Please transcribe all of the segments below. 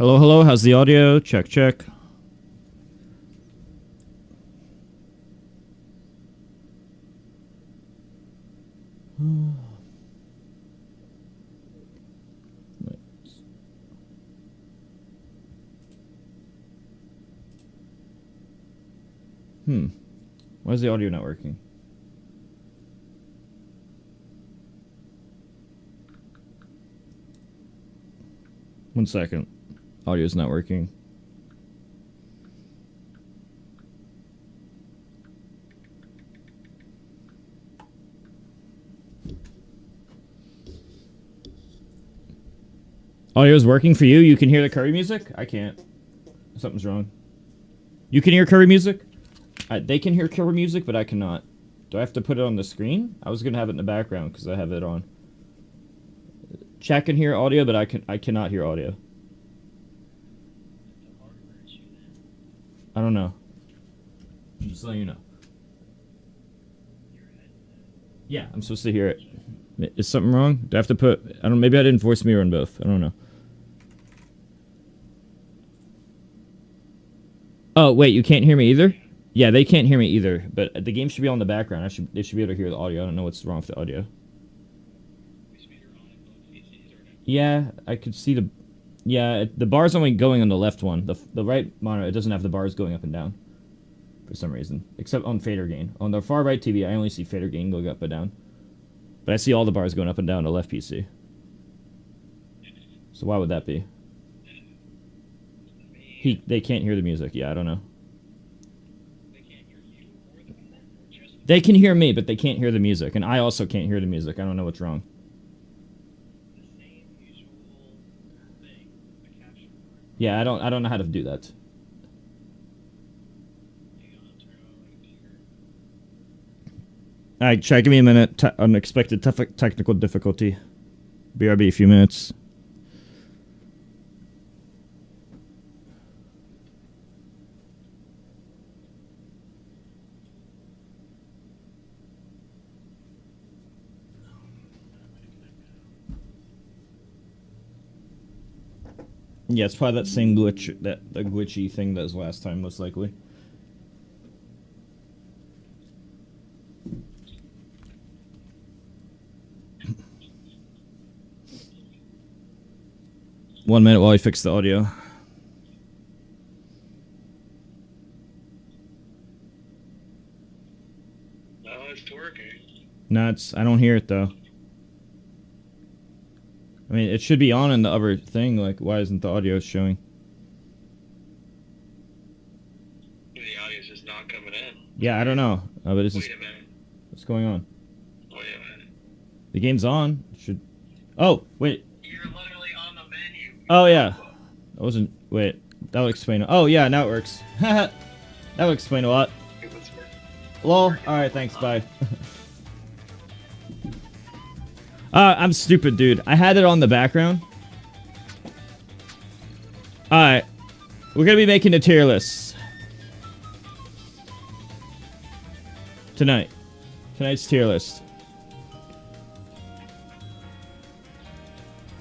Hello, hello. How's the audio? Check, check. Why is the audio not working? One second. Audio's not working. Audio's working for you? You can hear the KIRBY music? I can't. Something's wrong. You can hear KIRBY music? They can hear KIRBY music, but I cannot. Do I have to put it on the screen? I was gonna have it in the background because I have it on. Chat can hear audio, but I cannot hear audio. I don't know. I'm just letting you know. Yeah, I'm supposed to hear it. Is something wrong? Do I have to put... I don't... Maybe I didn't voice mirror on both. I don't know. Oh, wait, you can't hear me either? Yeah, they can't hear me either, but the game should be on the background. They should be able to hear the audio. I don't know what's wrong with the audio. Yeah, I could see the... Yeah, the bar's only going on the left one. The right monitor, it doesn't have the bars going up and down. For some reason. Except on fader gain. On the far right TV, I only see fader gain going up and down. But I see all the bars going up and down on the left PC. So why would that be? They can't hear the music. Yeah, I don't know. They can hear me, but they can't hear the music. And I also can't hear the music. I don't know what's wrong. Yeah, I don't know how to do that. Alright, chat, give me a minute. Unexpected technical difficulty. BRB, a few minutes. Yeah, it's probably that same glitch, the glitchy thing that was last time, most likely. One minute while I fix the audio. No, it's working. No, I don't hear it though. I mean, it should be on in the other thing. Like, why isn't the audio showing? The audio's just not coming in. Yeah, I don't know. But this Wait a minute. What's going on? Wait a minute. The game's on. It should. Oh, wait. You're literally on the menu. Oh yeah. I wasn't. Wait. That'll explain. Oh yeah, now it works. That'll explain a lot. Lol. All right. Thanks. Bye. I'm stupid, dude. I had it on the background. Alright. We're gonna be making a tier list. Tonight. Tonight's tier list.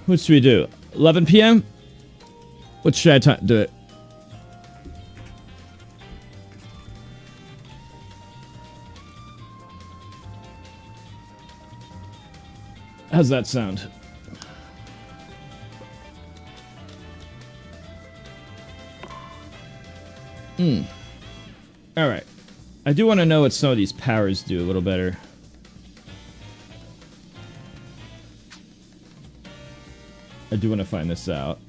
What should we do? 11 p.m.? What should I do it? How's that sound? Alright. I do want to know what some of these powers do a little better. I do want to find this out.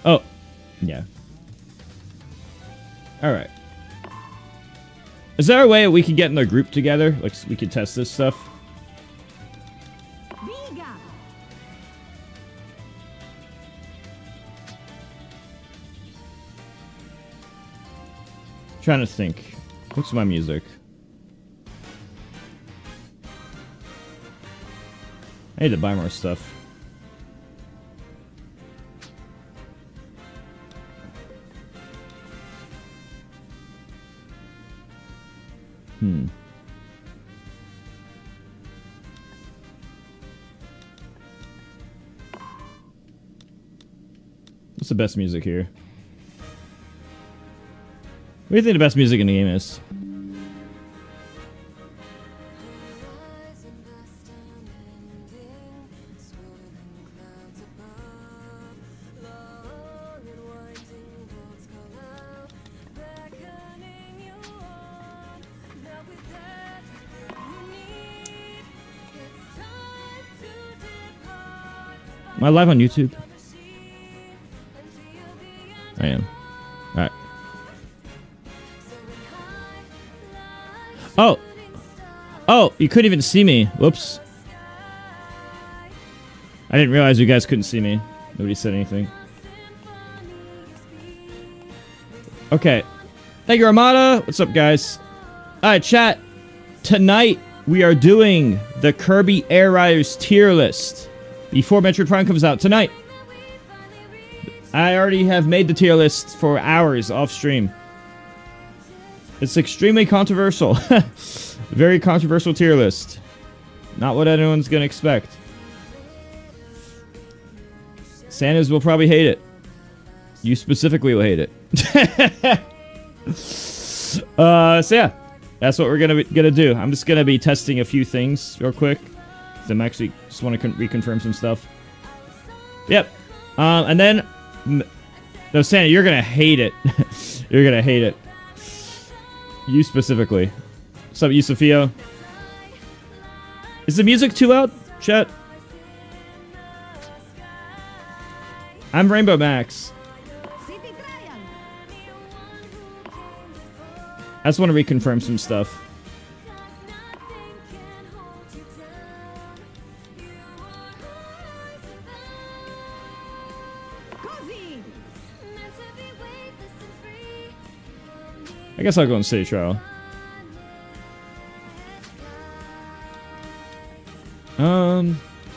Oh. Yeah. Alright. Is there a way we can get in a group together? Like, we can test this stuff? Trying to think. What's my music? I need to buy more stuff. What's the best music here? What do you think the best music in the game is? Am I live on YouTube? I am. Alright. Oh! Oh, you couldn't even see me. Whoops. I didn't realize you guys couldn't see me. Nobody said anything. Okay. Thank you, Armada. What's up, guys? Alright, chat. Tonight, we are doing the Kirby Air Riders tier list. Before Metroid Prime comes out tonight. I already have made the tier list for hours off stream. It's extremely controversial. Very controversial tier list. Not what anyone's gonna expect. Santas will probably hate it. You specifically will hate it. So yeah, that's what we're gonna do. I'm just gonna be testing a few things real quick. I'm actually just want to reconfirm some stuff. Yep. And then, no, Santa, you're gonna hate it. You're gonna hate it. You specifically. What's up, Yusufio? Is the music too loud, chat? I'm Rainbow Max. I just want to reconfirm some stuff. I guess I'll go on City Trial.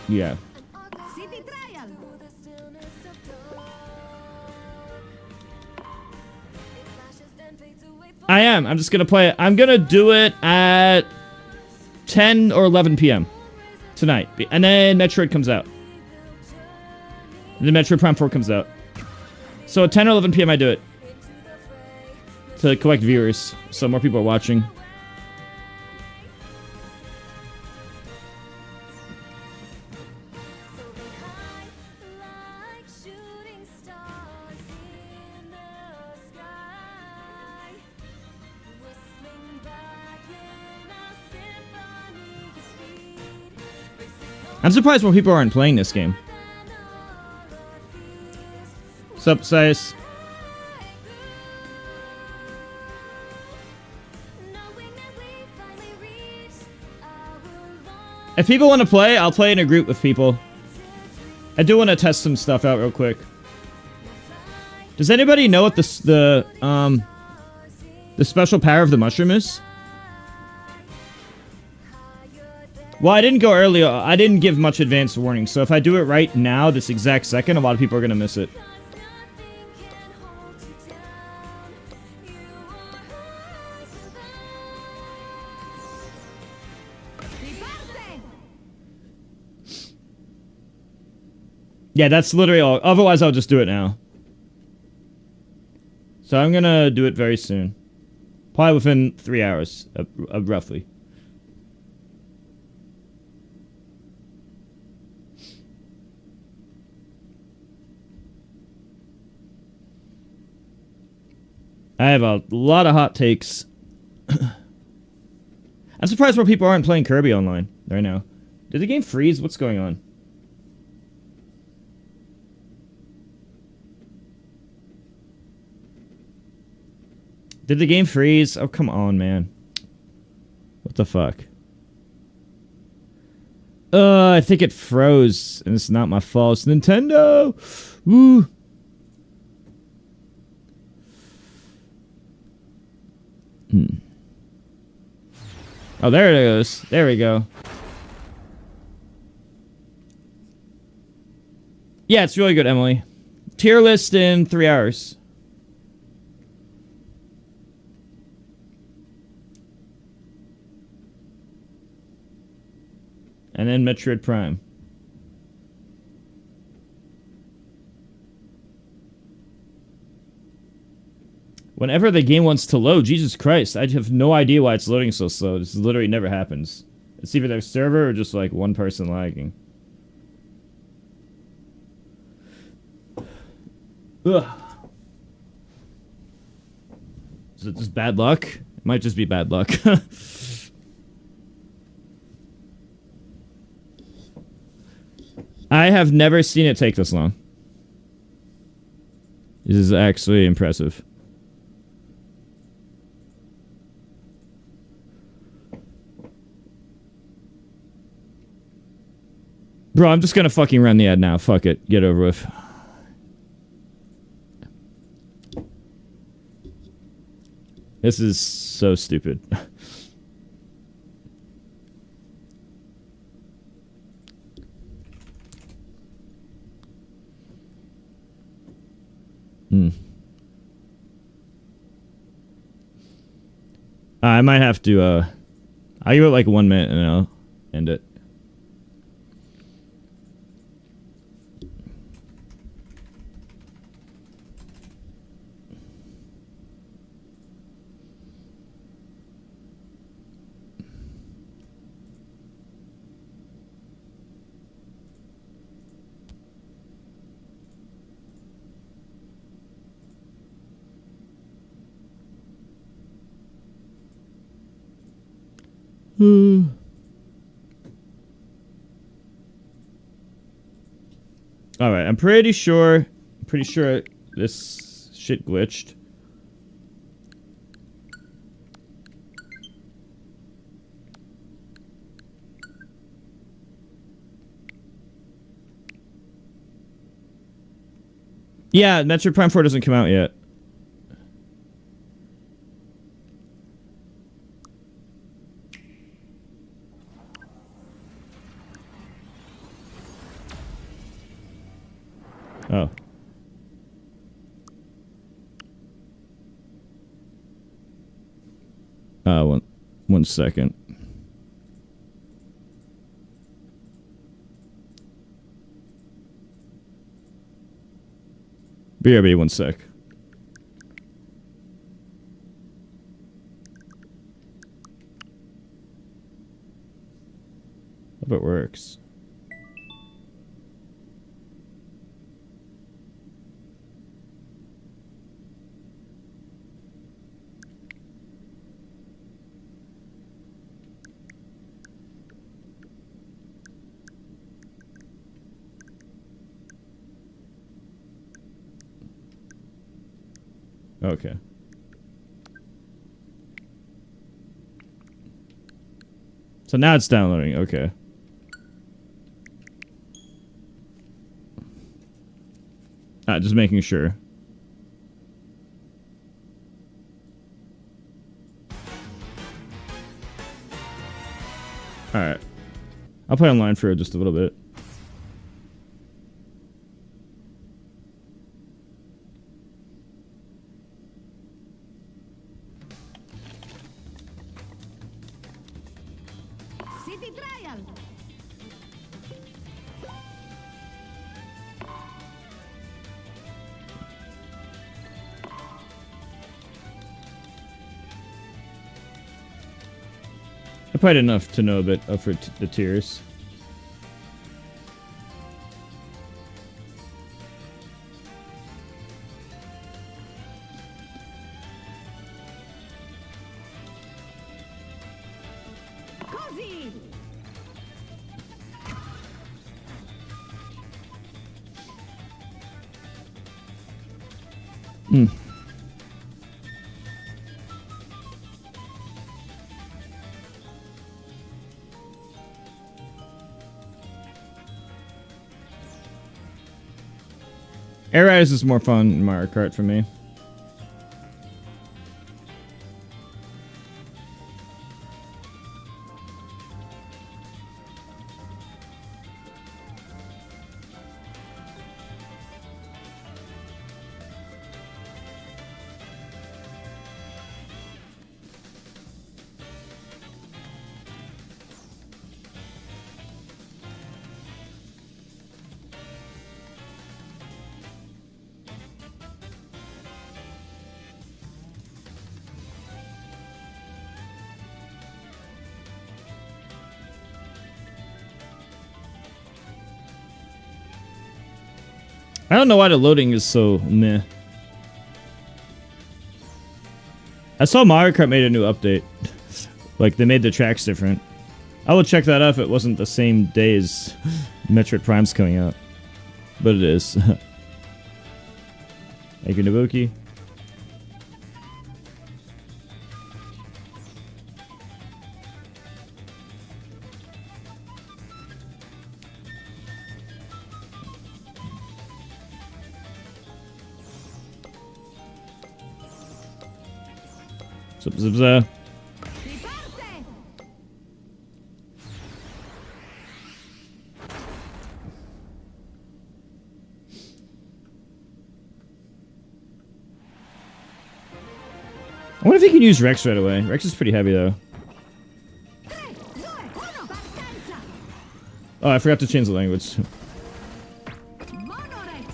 Yeah. I am. I'm just gonna play it. I'm gonna do it at 10 or 11 p.m. tonight. And then Metroid comes out. And then Metroid Prime 4 comes out. So at 10 or 11 p.m. I do it. To collect viewers, so more people are watching. I'm surprised more people aren't playing this game. What's up, Sias? If people want to play, I'll play in a group with people. I do want to test some stuff out real quick. Does anybody know what the special power of the mushroom is? Well, I didn't go earlier. I didn't give much advance warning. So if I do it right now, this exact second, a lot of people are going to miss it. Yeah, that's literally all. Otherwise, I'll just do it now. So I'm gonna do it very soon. Probably within 3 hours, roughly. I have a lot of hot takes. I'm surprised more people aren't playing Kirby online right now. Did the game freeze? What's going on? Did the game freeze? Oh, come on, man. What the fuck? I think it froze, and it's not my fault. It's Nintendo! Woo! Oh, there it goes. There we go. Yeah, it's really good, Emily. Tier list in 3 hours. And then Metroid Prime. Whenever the game wants to load, Jesus Christ, I have no idea why it's loading so slow. This literally never happens. It's either their server or just like one person lagging. Ugh. Is it just bad luck? It might just be bad luck. I have never seen it take this long. This is actually impressive. Bro, I'm just gonna fucking run the ad now. Fuck it. Get over with. This is so stupid. I might have to, I'll give it like 1 minute and I'll end it. All right, I'm pretty sure this shit glitched. Yeah, Metroid Prime 4 doesn't come out yet. Oh. One second. BRB, 1 sec. Hope it works. Okay. So now it's downloading. Okay. Just making sure. Alright. I'll play online for just a little bit. City trial. I played enough to know a bit for the tiers. Cozy. Air Riders is more fun in Mario Kart for me. I don't know why the loading is so meh. I saw Mario Kart made a new update. Like, they made the tracks different. I would check that out if it wasn't the same day as Metroid Prime's coming out. But it is. Thank you, Nabuki. Zip, zip, zip. Si parte! I wonder if you can use Rex right away. Rex is pretty heavy, though. 3, 2, 1, partenza! Oh, I forgot to change the language. Monorex!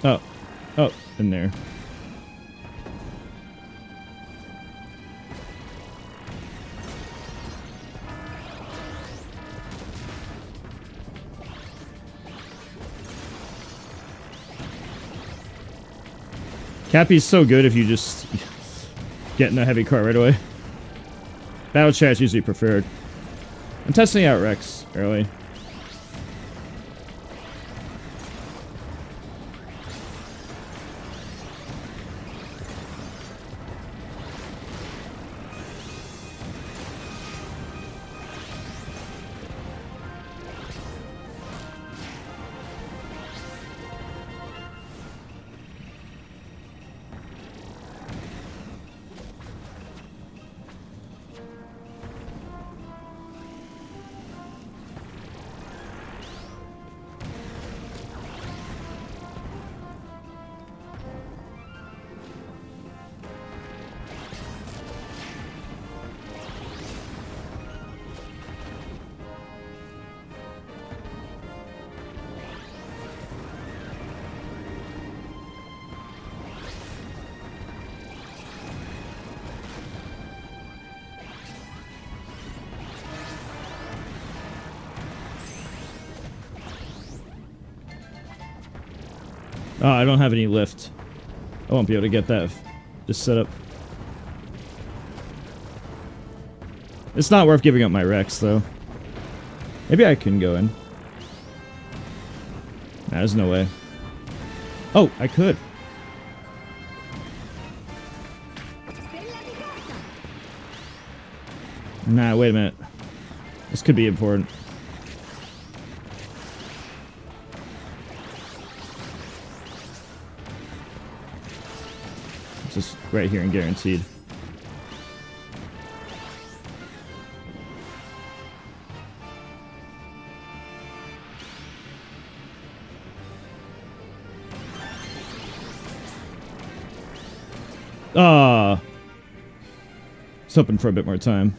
Oh. Oh, in there. Cappy's so good if you just get in a heavy car right away. Battle chat's usually preferred. I'm testing out Rex early. Oh, I don't have any lift. I won't be able to get that just set up. It's not worth giving up my Rex, though. Maybe I can go in. Nah, there's no way. Oh, I could. Stella di carta! Nah, wait a minute. This could be important. It's just right here and guaranteed. Ah, was hoping for a bit more time.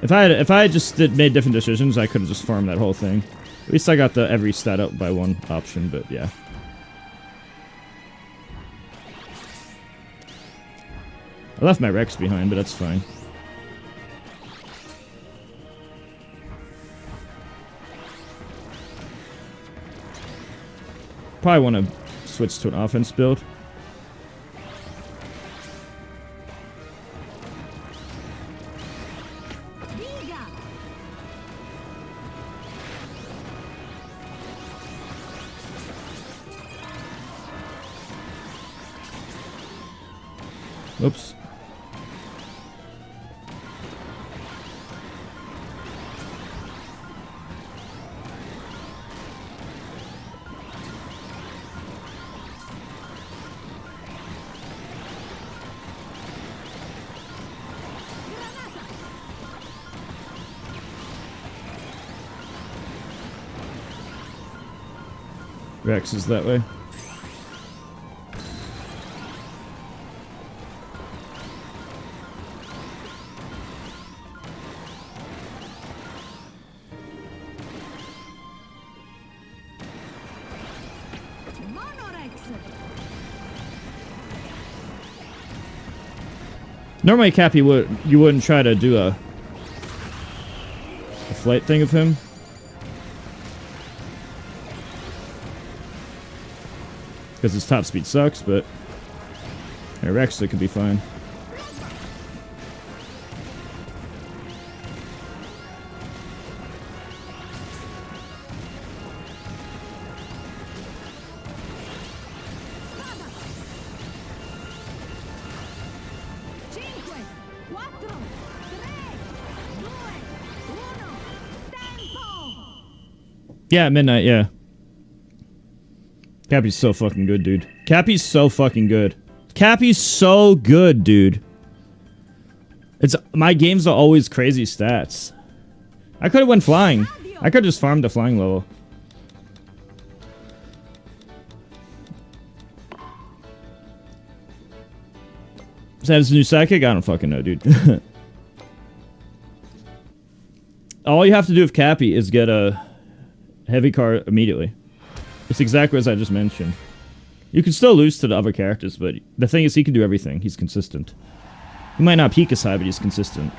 If I had just made different decisions, I could have just farmed that whole thing. At least I got the every stat up by one option, but yeah. I left my Rex behind, but that's fine. Probably want to switch to an offense build. Diga! Oops. Rex is that way. Normally, Cappy you wouldn't try to do a flight thing of him. Because his top speed sucks, but Rex, it could be fine. Yeah, midnight, yeah. Cappy's so fucking good, dude. Cappy's so fucking good. Cappy's so good, dude. My games are always crazy stats. I could have went flying. I could have just farmed the flying level. Is that his new sidekick? I don't fucking know, dude. All you have to do with Cappy is get a heavy car immediately. It's exactly as I just mentioned. You can still lose to the other characters, but the thing is he can do everything. He's consistent. He might not peak as high, but he's consistent.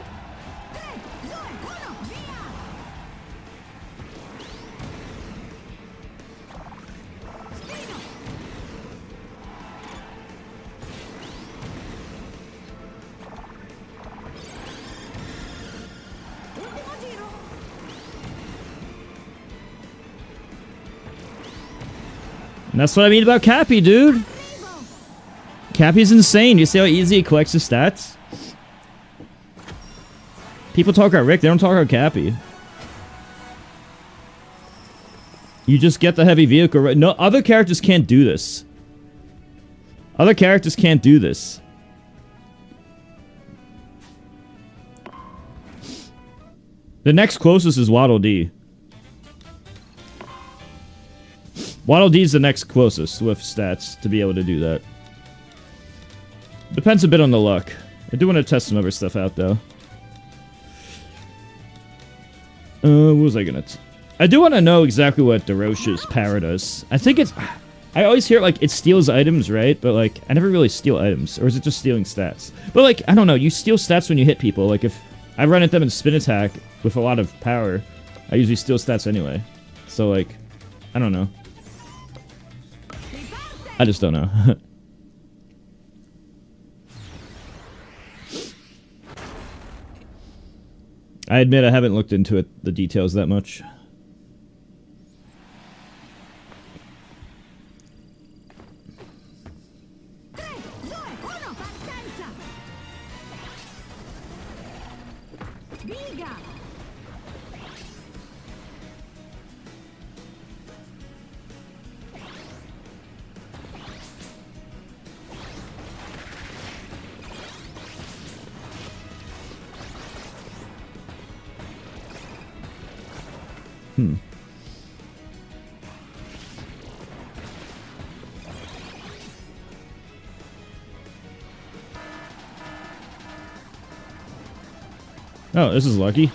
And that's what I mean about Cappy, dude. Cappy's insane. You see how easy he collects his stats? People talk about Rick, they don't talk about Cappy. You just get the heavy vehicle right. No, other characters can't do this. Other characters can't do this. The next closest is Waddle Dee. Waddle Dee's the next closest with stats to be able to do that. Depends a bit on the luck. I do want to test some other stuff out, though. What was I gonna... I do want to know exactly what DeRoche's power does. I think it's... I always hear, like, it steals items, right? But, like, I never really steal items. Or is it just stealing stats? But, like, I don't know. You steal stats when you hit people. Like, if I run at them in spin attack with a lot of power, I usually steal stats anyway. So, like, I don't know. I just don't know. I admit I haven't looked into it, the details that much. Oh, this is lucky.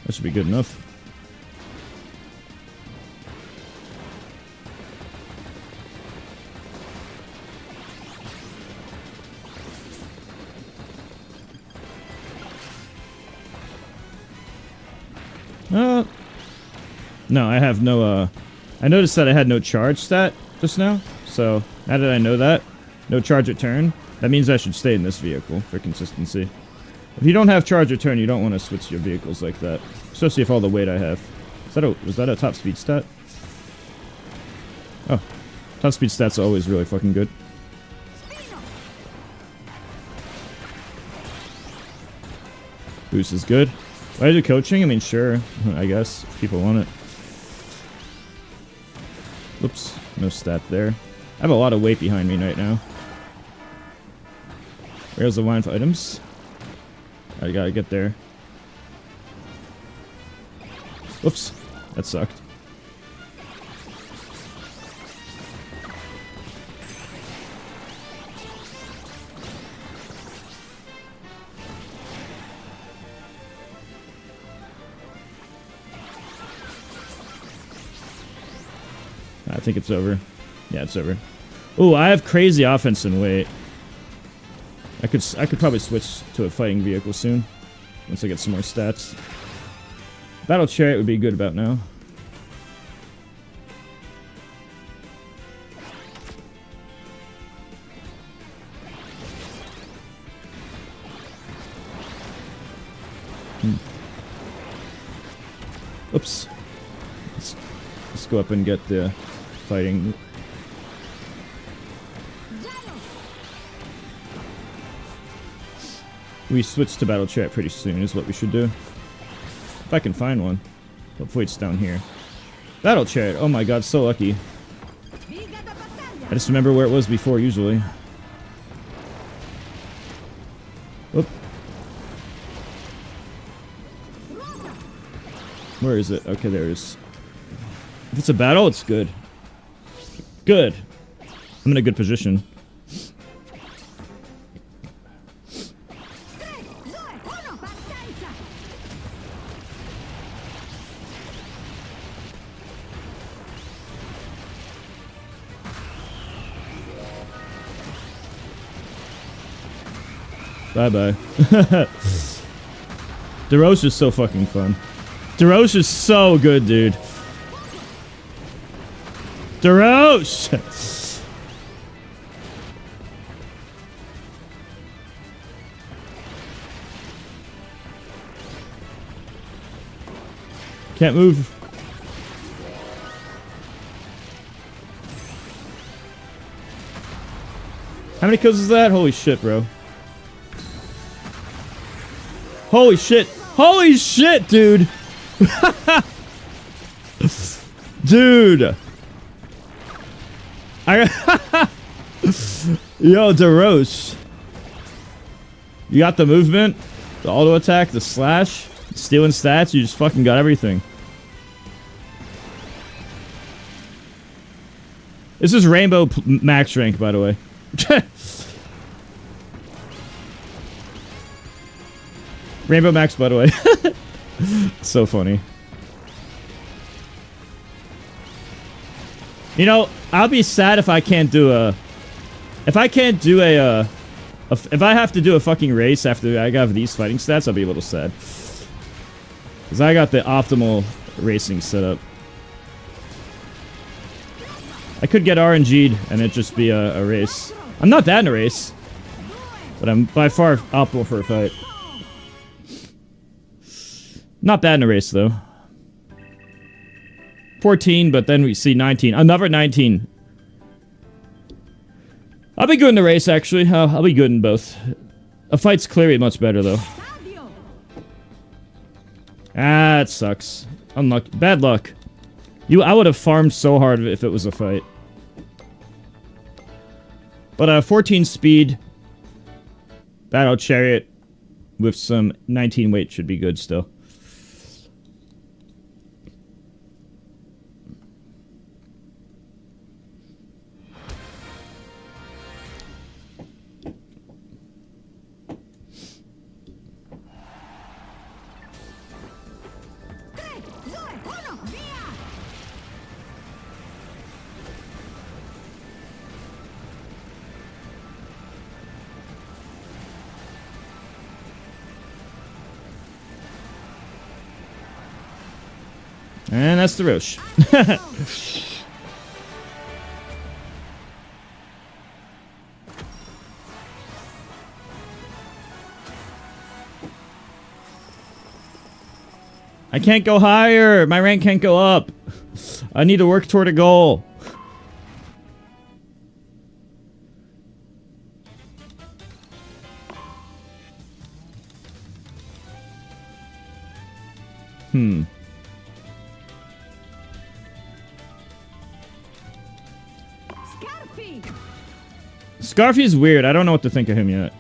That should be good enough. No, I have no, I noticed that I had no charge stat just now, so now that I know that, no charge at turn, that means I should stay in this vehicle for consistency. If you don't have charge at turn, you don't want to switch your vehicles like that, especially if all the weight I have. Was that a top speed stat? Oh, top speed stat's always really fucking good. Boost is good. Why is it coaching? I mean, sure, I guess, if people want it. Oops, no stat there. I have a lot of weight behind me right now. Where's the line for items? I gotta get there. Whoops, that sucked. I think it's over. Yeah, it's over. Ooh, I have crazy offense and weight. I could probably switch to a fighting vehicle soon. Once I get some more stats. Battle Chariot would be good about now. Oops. Let's go up and get the fighting. We switch to Battle Chariot pretty soon is what we should do. If I can find one. Hopefully it's down here. Battle Chariot. Oh my god, so lucky. I just remember where it was before usually. Oop. Where is it? Okay, there it is. If it's a battle, it's good. Good. I'm in a good position. Bye-bye. DeRoche is so fucking fun. DeRoche is so good, dude. DeRoche! Can't move. How many kills is that? Holy shit, bro. Holy shit. Holy shit, dude. Dude. Yo, DeRoche. You got the movement, the auto attack, the slash, stealing stats. You just fucking got everything. This is Rainbow max rank, by the way. Rainbow Max, by the way. So funny. You know, I'll be sad if I can't do a... If I can't do if I have to do a fucking race after I have these fighting stats, I'll be a little sad. Because I got the optimal racing setup. I could get RNG'd and it just be a race. I'm not that in a race. But I'm by far optimal for a fight. Not bad in a race, though. 14, but then we see 19. Another 19. I'll be good in the race, actually. I'll be good in both. A fight's clearly much better, though. Ah, it sucks. Unlucky. Bad luck. I would have farmed so hard if it was a fight. But 14 speed. Battle Chariot with some 19 weight should be good still. And that's the Roche. I can't go higher. My rank can't go up. I need to work toward a goal. Scarfy's weird. I don't know what to think of him yet.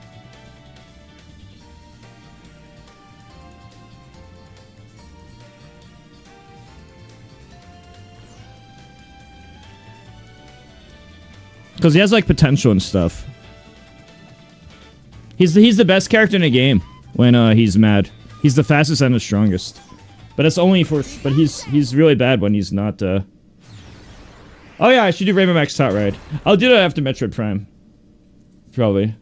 Because he has, like, potential and stuff. He's the best character in the game when he's mad. He's the fastest and the strongest. But it's only for... But he's really bad when he's not... Oh yeah, I should do Rainbow Max Hot Ride. I'll do that after Metroid Prime. Probably.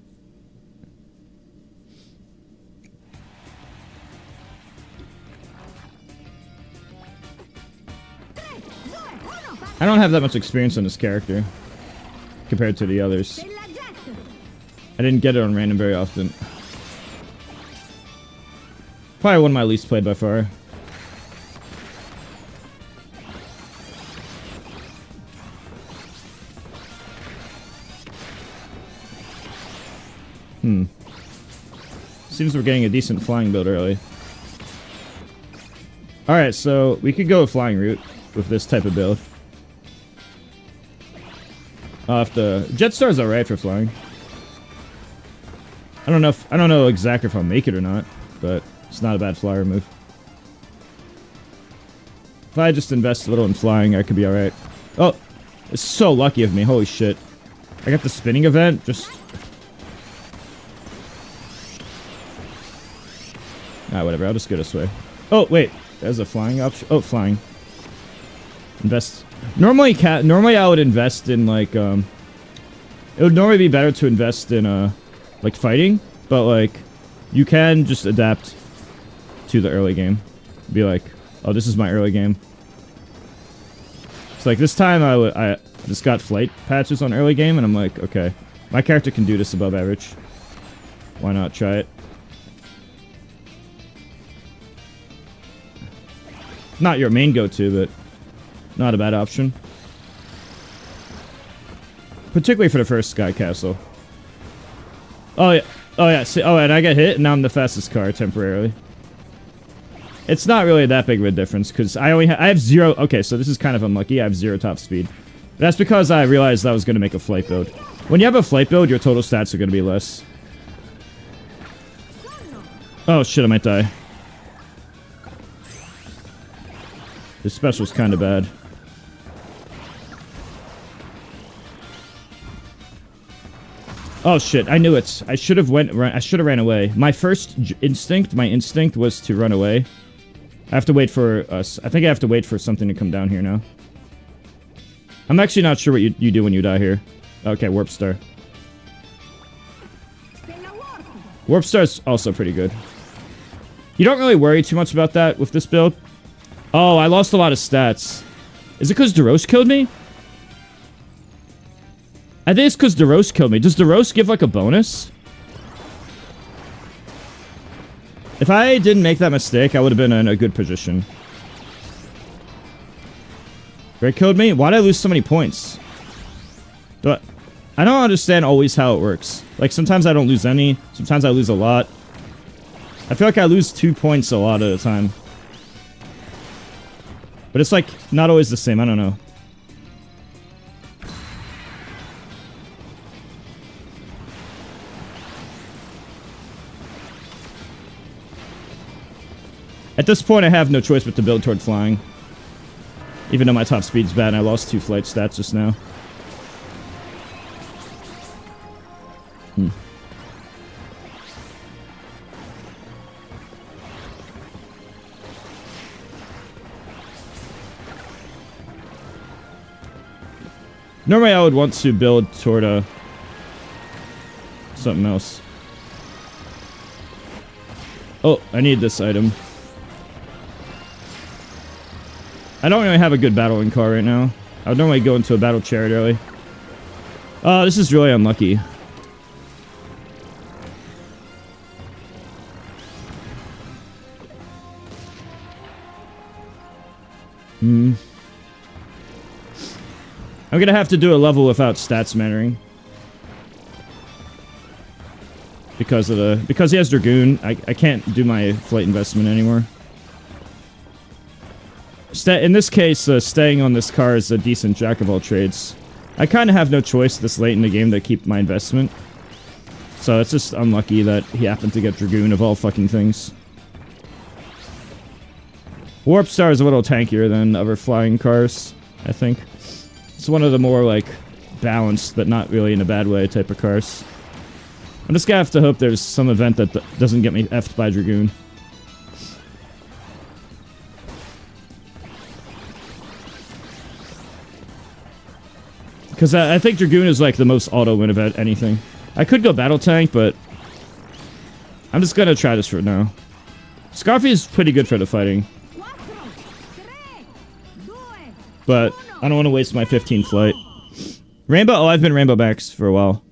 I don't have that much experience on this character compared to the others. I didn't get it on random very often. Probably one of my least played by far. Seems we're getting a decent flying build early. Alright, so we could go a flying route with this type of build. I'll have to... Jetstar's alright for flying. I don't know exactly if I'll make it or not, but it's not a bad flyer move. If I just invest a little in flying, I could be alright. Oh! It's so lucky of me, holy shit. I got the spinning event, just... Ah, whatever, I'll just go this way. Oh, wait, there's a flying option. Oh, flying. Invest. Normally I would invest in, like, it would normally be better to invest in, like, fighting, but, like, you can just adapt to the early game. Be like, oh, this is my early game. So, like, this time I just got flight patches on early game, and I'm like, okay, my character can do this above average. Why not try it? Not your main go-to, but not a bad option. Particularly for the first Sky Castle. Oh yeah, oh yeah. See, oh, and I got hit, and now I'm the fastest car temporarily. It's not really that big of a difference because I have 0. Okay, so this is kind of unlucky. I have 0 top speed. That's because I realized I was going to make a flight build. When you have a flight build, your total stats are going to be less. Oh shit, I might die. This special's kind of bad. Oh shit, I knew it. I should have ran away. My first instinct was to run away. I have to wait for us. I think I have to wait for something to come down here now. I'm actually not sure what you do when you die here. Okay, Warp Star. Warp Star's also pretty good. You don't really worry too much about that with this build. Oh, I lost a lot of stats. Is it because DeRose killed me? I think it's because DeRose killed me. Does DeRose give, like, a bonus? If I didn't make that mistake, I would have been in a good position. Greg killed me? Why'd I lose so many points? I don't understand always how it works. Like, sometimes I don't lose any. Sometimes I lose a lot. I feel like I lose 2 points a lot at a time. But it's, like, not always the same. I don't know. At this point, I have no choice but to build toward flying. Even though my top speed's bad and I lost 2 flight stats just now. Normally I would want to build toward something else. Oh, I need this item. I don't really have a good battling car right now. I would normally go into a battle chariot early. Oh, this is really unlucky. I'm gonna have to do a level without stats mattering. Because he has Dragoon, I can't do my flight investment anymore. In this case, staying on this car is a decent jack of all trades. I kind of have no choice this late in the game to keep my investment. So it's just unlucky that he happened to get Dragoon of all fucking things. Warp Star is a little tankier than other flying cars, I think. It's one of the more, like, balanced, but not really in a bad way type of cars. I'm just gonna have to hope there's some event that doesn't get me effed by Dragoon. Because I think Dragoon is like the most auto win about anything. I could go Battle Tank, but I'm just gonna try this for now. Scarfy is pretty good for the fighting. But I don't want to waste my 15 flight. Rainbow? Oh, I've been Rainbow Max for a while.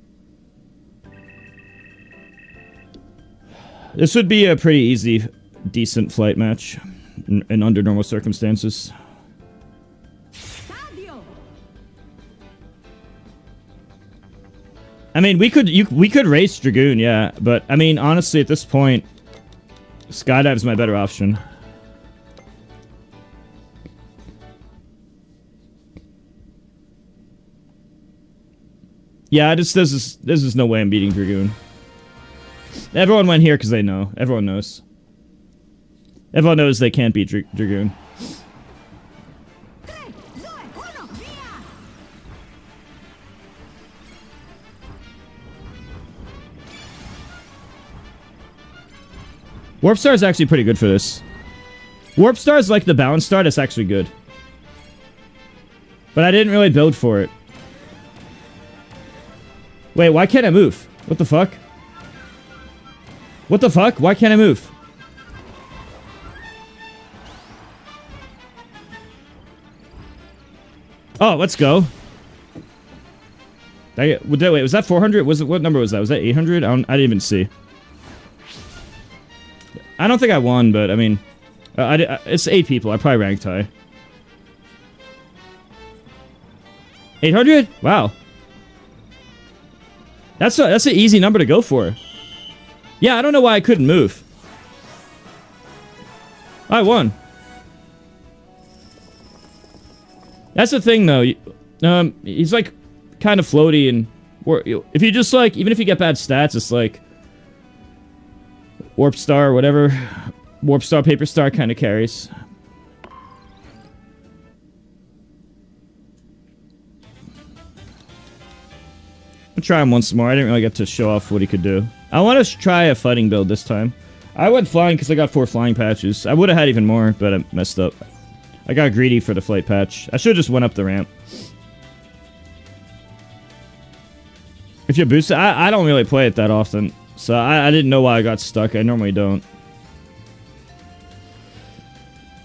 This would be a pretty easy, decent flight match in under normal circumstances. I mean, we could race Dragoon, yeah, but I mean, honestly, at this point, Skydive's my better option. Yeah, there's just no way I'm beating Dragoon. Everyone went here because they know. Everyone knows. Everyone knows they can't beat Dragoon. Warp Star is actually pretty good for this. Warp Star is like the balance star that's actually good. But I didn't really build for it. Wait, why can't I move? What the fuck? What the fuck? Why can't I move? Oh, let's go. Wait, was that 400? What number was that? Was that 800? I didn't even see. I don't think I won, but I mean, it's 8 people. I probably ranked high. 800? Wow. That's an easy number to go for. Yeah, I don't know why I couldn't move. I won. That's the thing, though. He's like kind of floaty, and if you just like, even if you get bad stats, it's like Warp Star or whatever. Warp Star, Paper Star kind of carries. I'll try him once more. I didn't really get to show off what he could do. I want to try a fighting build this time. I went flying because I got 4 flying patches. I would have had even more, but I messed up. I got greedy for the flight patch. I should have just went up the ramp. If you boost it, I don't really play it that often. So I didn't know why I got stuck. I normally don't.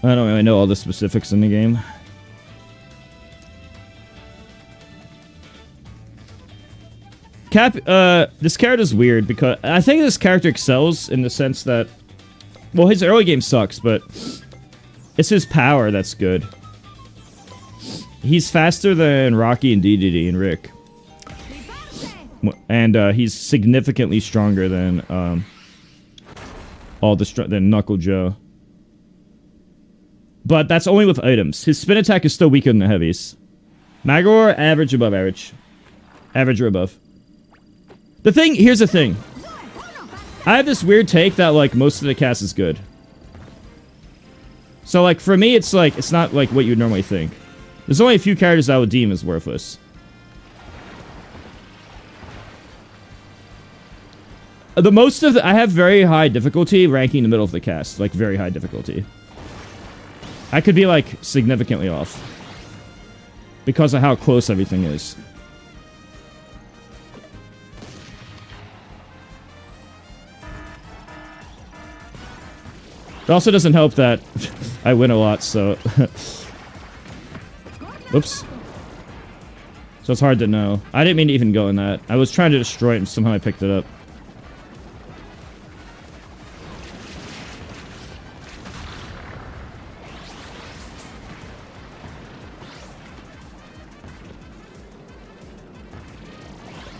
I don't really know all the specifics in the game. This character's weird because I think this character excels in the sense that, well, his early game sucks, but it's his power that's good. He's faster than Rocky and DDD and Rick. And he's significantly stronger than than Knuckle Joe. But that's only with items. His spin attack is still weaker than the heavies. Magor, average, above average. Average or above. Here's the thing. I have this weird take that, like, most of the cast is good. So, like, for me, it's like, it's not, like, what you'd normally think. There's only a few characters I would deem as worthless. I have very high difficulty ranking the middle of the cast. Like, very high difficulty. I could be, like, significantly off. Because of how close everything is. It also doesn't help that I win a lot, so... Oops. So it's hard to know. I didn't mean to even go in that. I was trying to destroy it and somehow I picked it up.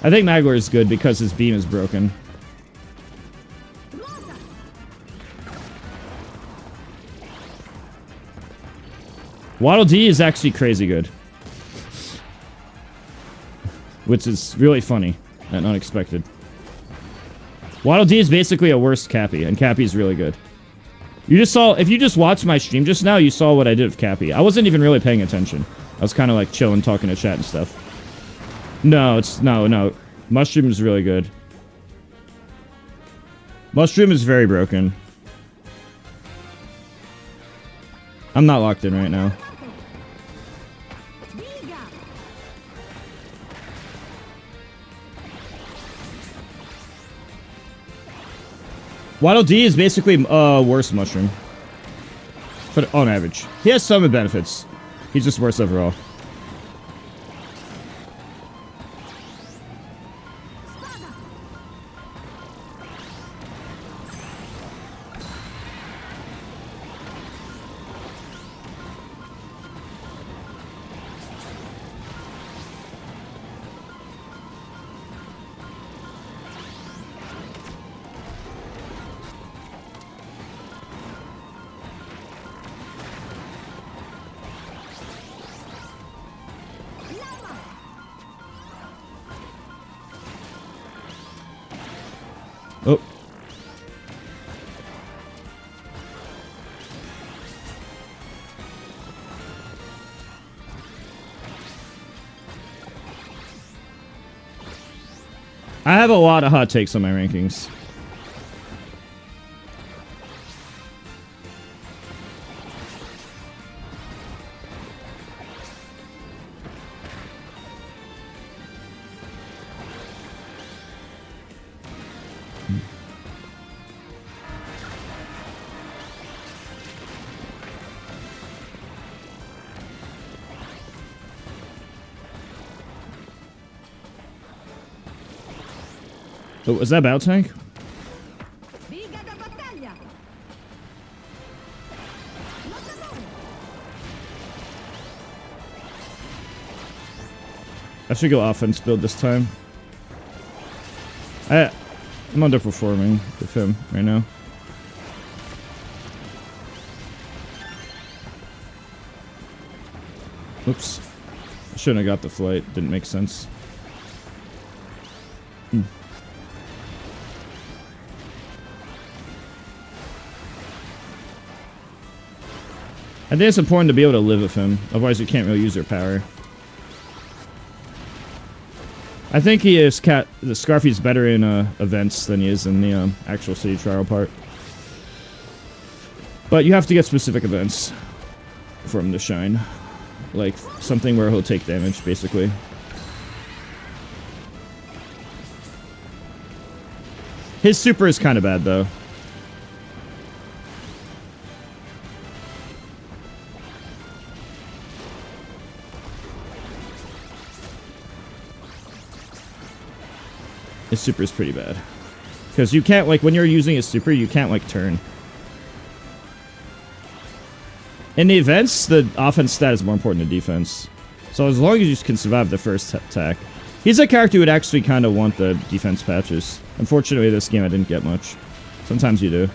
I think Magor is good because his beam is broken. Waddle Dee is actually crazy good. Which is really funny and unexpected. Waddle Dee is basically a worse Cappy, and Cappy is really good. You just saw, if you just watched my stream just now, you saw what I did with Cappy. I wasn't even really paying attention. I was kind of like chilling, talking to chat and stuff. No, no. Mushroom is really good. Mushroom is very broken. I'm not locked in right now. Waddle Dee is basically worse mushroom. But on average. He has some benefits. He's just worse overall. Oh. I have a lot of hot takes on my rankings. Oh, was that Battle Tank? Biga da battaglia. I should go offense build this time. I'm underperforming with him right now. Oops. I shouldn't have got the flight. Didn't make sense. I think it's important to be able to live with him, otherwise you can't really use your power. I think the Scarfy's better in events than he is in the actual city trial part. But you have to get specific events for him to shine. Like something where he'll take damage, basically. His super is kind of bad, though. His super is pretty bad. Because you can't, like, when you're using his super, you can't, like, turn. In the events, the offense stat is more important than defense. So as long as you can survive the first attack. He's a character who would actually kind of want the defense patches. Unfortunately, this game I didn't get much. Sometimes you do.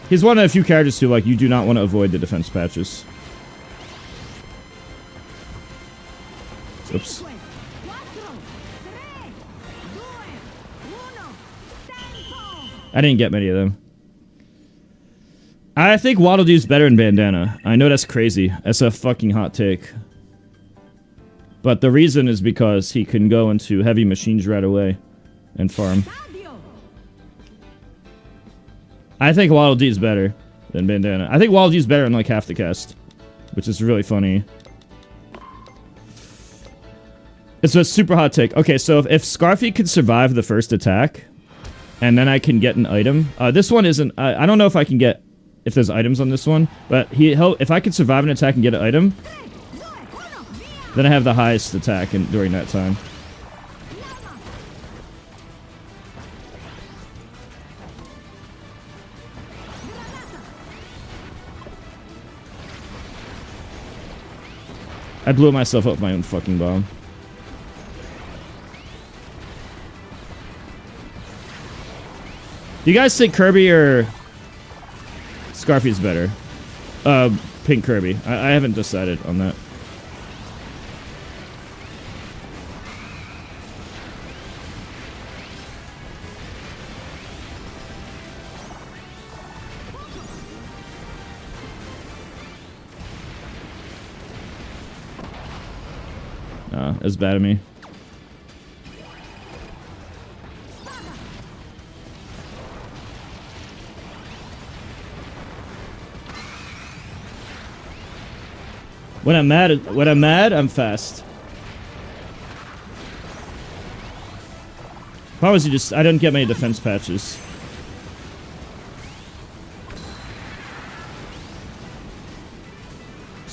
He's one of the few characters who, like, you do not want to avoid the defense patches. Oops. I didn't get many of them. I think Waddle Dee's better than Bandana. I know that's crazy. That's a fucking hot take. But the reason is because he can go into heavy machines right away and farm. I think Waddle Dee's better than Bandana. I think Waddle Dee's better in like half the cast, which is really funny. It's a super hot take. Okay, so if Scarfy could survive the first attack, and then I can get an item. This one isn't... I don't know if I can get... if there's items on this one, but if I could survive an attack and get an item, then I have the highest attack during that time. I blew myself up with my own fucking bomb. Do you guys think Kirby or Scarfy's better? Pink Kirby. I haven't decided on that. That's bad of me. When I'm mad, I'm fast. Problem is I didn't get many defense patches.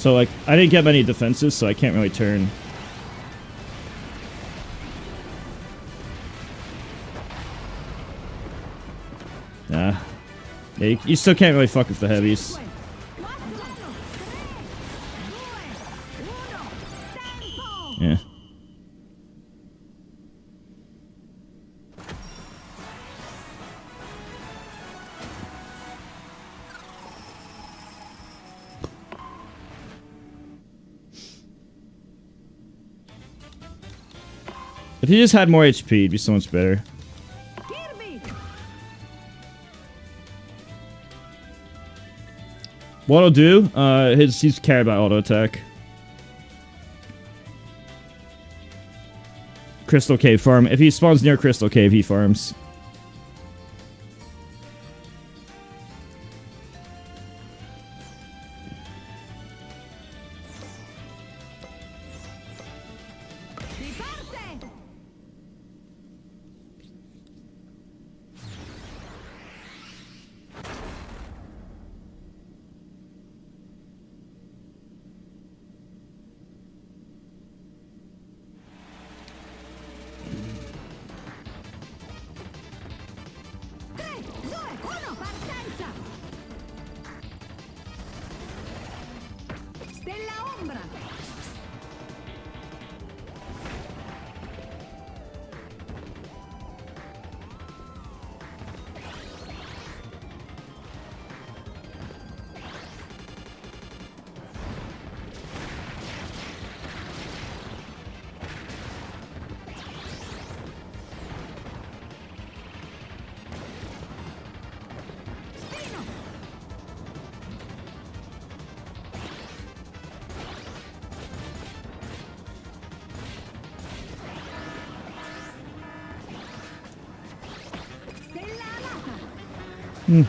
So, like, I didn't get many defenses, so I can't really turn. Nah. Yeah, you still can't really fuck with the heavies. Yeah. If he just had more HP, it'd be so much better. KIRBY. What'll do, he's carried by auto attack. Crystal Cave farm. If he spawns near Crystal Cave, he farms. Si parte. Tre, due, uno, partenza. Stella ombra. Spino. Stella alata.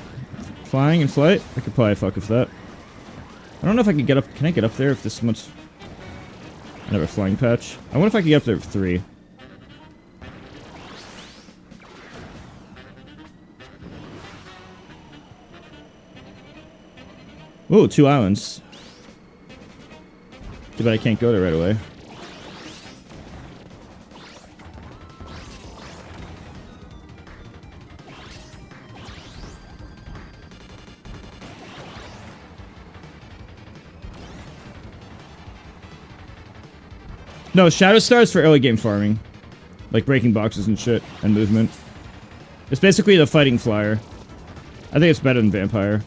Flying and flight? I could probably fuck with that. I don't know if I could get up. Can I get up there if this much? I never flying patch. I wonder if I could get up there with 3. Ooh, 2 islands. Too bad I can't go there right away. No, Shadow Stars for early game farming. Like breaking boxes and shit, and movement. It's basically the fighting flyer. I think it's better than Vampire.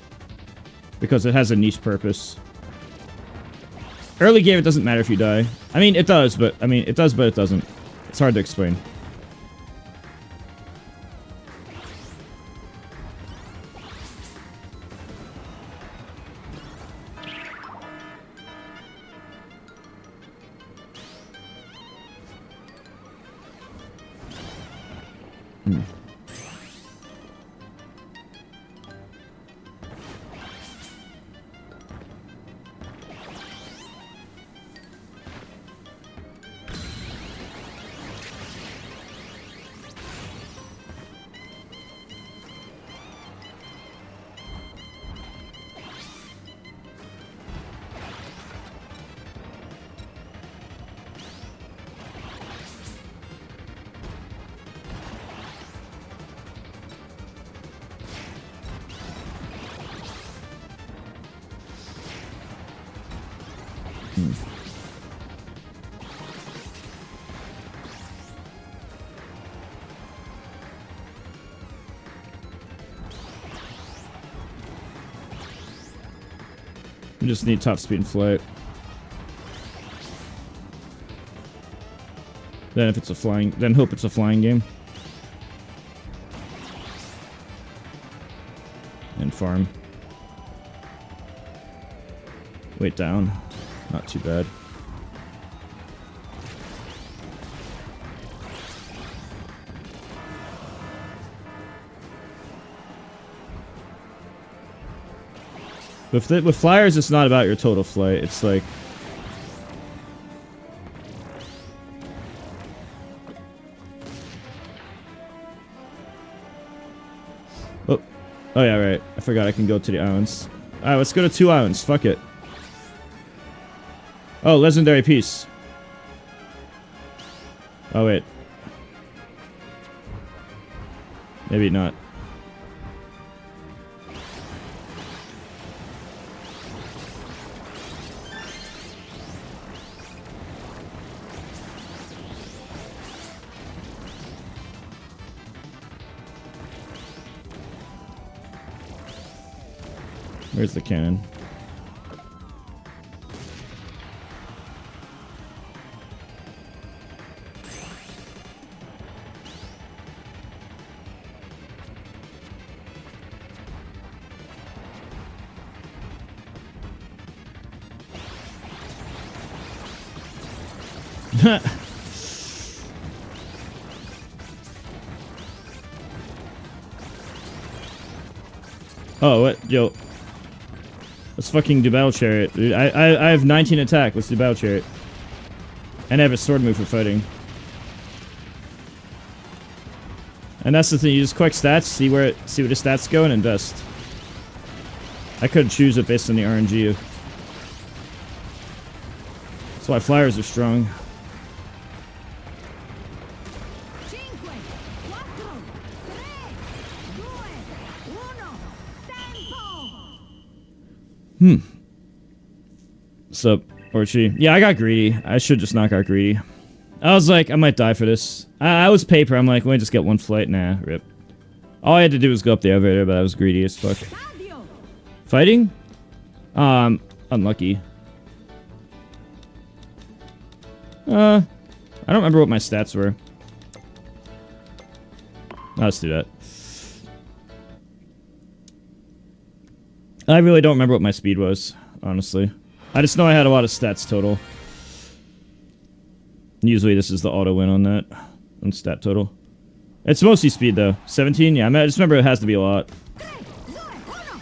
Because it has a niche purpose. Early game, it doesn't matter if you die. I mean, it does, but it doesn't. It's hard to explain. We just need top speed and flight. Then if it's a flying, then hope it's a flying game. And farm. Weight down. Not too bad. With flyers, it's not about your total flight. It's like... Oh. Oh yeah, right. I forgot I can go to the islands. Alright, let's go to 2 islands. Fuck it. Oh, legendary piece. Oh, wait. Maybe not. Where's the cannon? Oh, what? Yo. Let's fucking do Battle Chariot, dude. I have 19 attack. Let's do Battle Chariot. And I have a sword move for fighting. And that's the thing, you just collect stats, see where the stats go, and invest. I could choose it based on the RNG. That's why flyers are strong. 5, 4, 3, 2, 1, tempo! Sup, Orchie? Yeah, I got greedy. I should just not got greedy. I was like, I might die for this. I was paper. I'm like, let me just get one flight. Nah, rip. All I had to do was go up the elevator, but I was greedy as fuck. Stadio! Fighting? Unlucky. I don't remember what my stats were. Let's do that. I really don't remember what my speed was, honestly. I just know I had a lot of stats total. Usually this is the auto win on that. On stat total. It's mostly speed though. 17? Yeah, I just remember it has to be a lot. 3, 2, 1,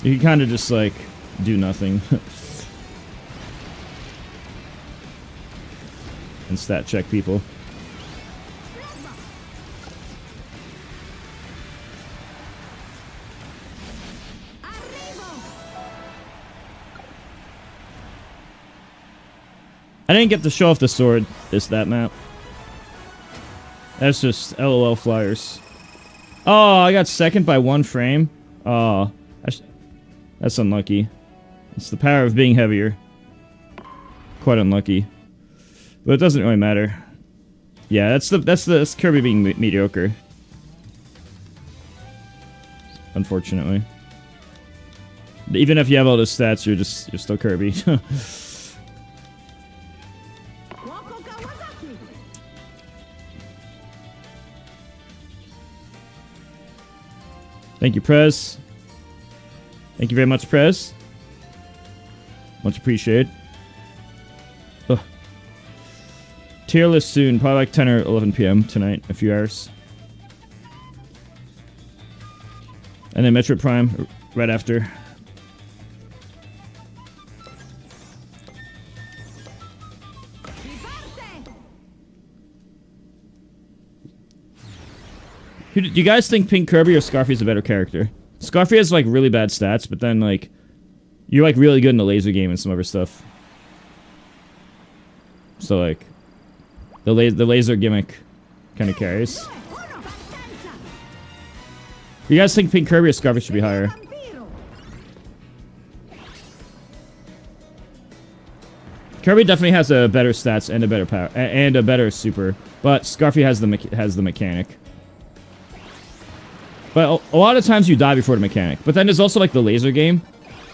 via! You can kind of just like do nothing. And stat check people. Arrivo! I didn't get to show off the sword that map. That's just LOL flyers. Oh, I got second by 1 frame. Oh, that's unlucky. It's the power of being heavier. Quite unlucky. But it doesn't really matter. Yeah, that's Kirby being mediocre. Unfortunately. Even if you have all those stats, you're still Kirby. Wako Kawasaki! Thank you, Prez. Thank you very much, Prez. Much appreciated. Ugh. Tier list soon, probably like 10 or 11 p.m. tonight, a few hours. And then Metroid Prime right after. Riparte! Do you guys think Pink Kirby or Scarfy is a better character? Scarfy has like really bad stats, but then like you're like really good in the laser game and some other stuff. So like the laser gimmick kind of carries. You guys think Pink Kirby or Scarfy should be higher? Vampiro! Kirby definitely has a better stats and a better power and a better super, but Scarfy has the mechanic. But a lot of times you die before the mechanic. But then there's also like the laser game,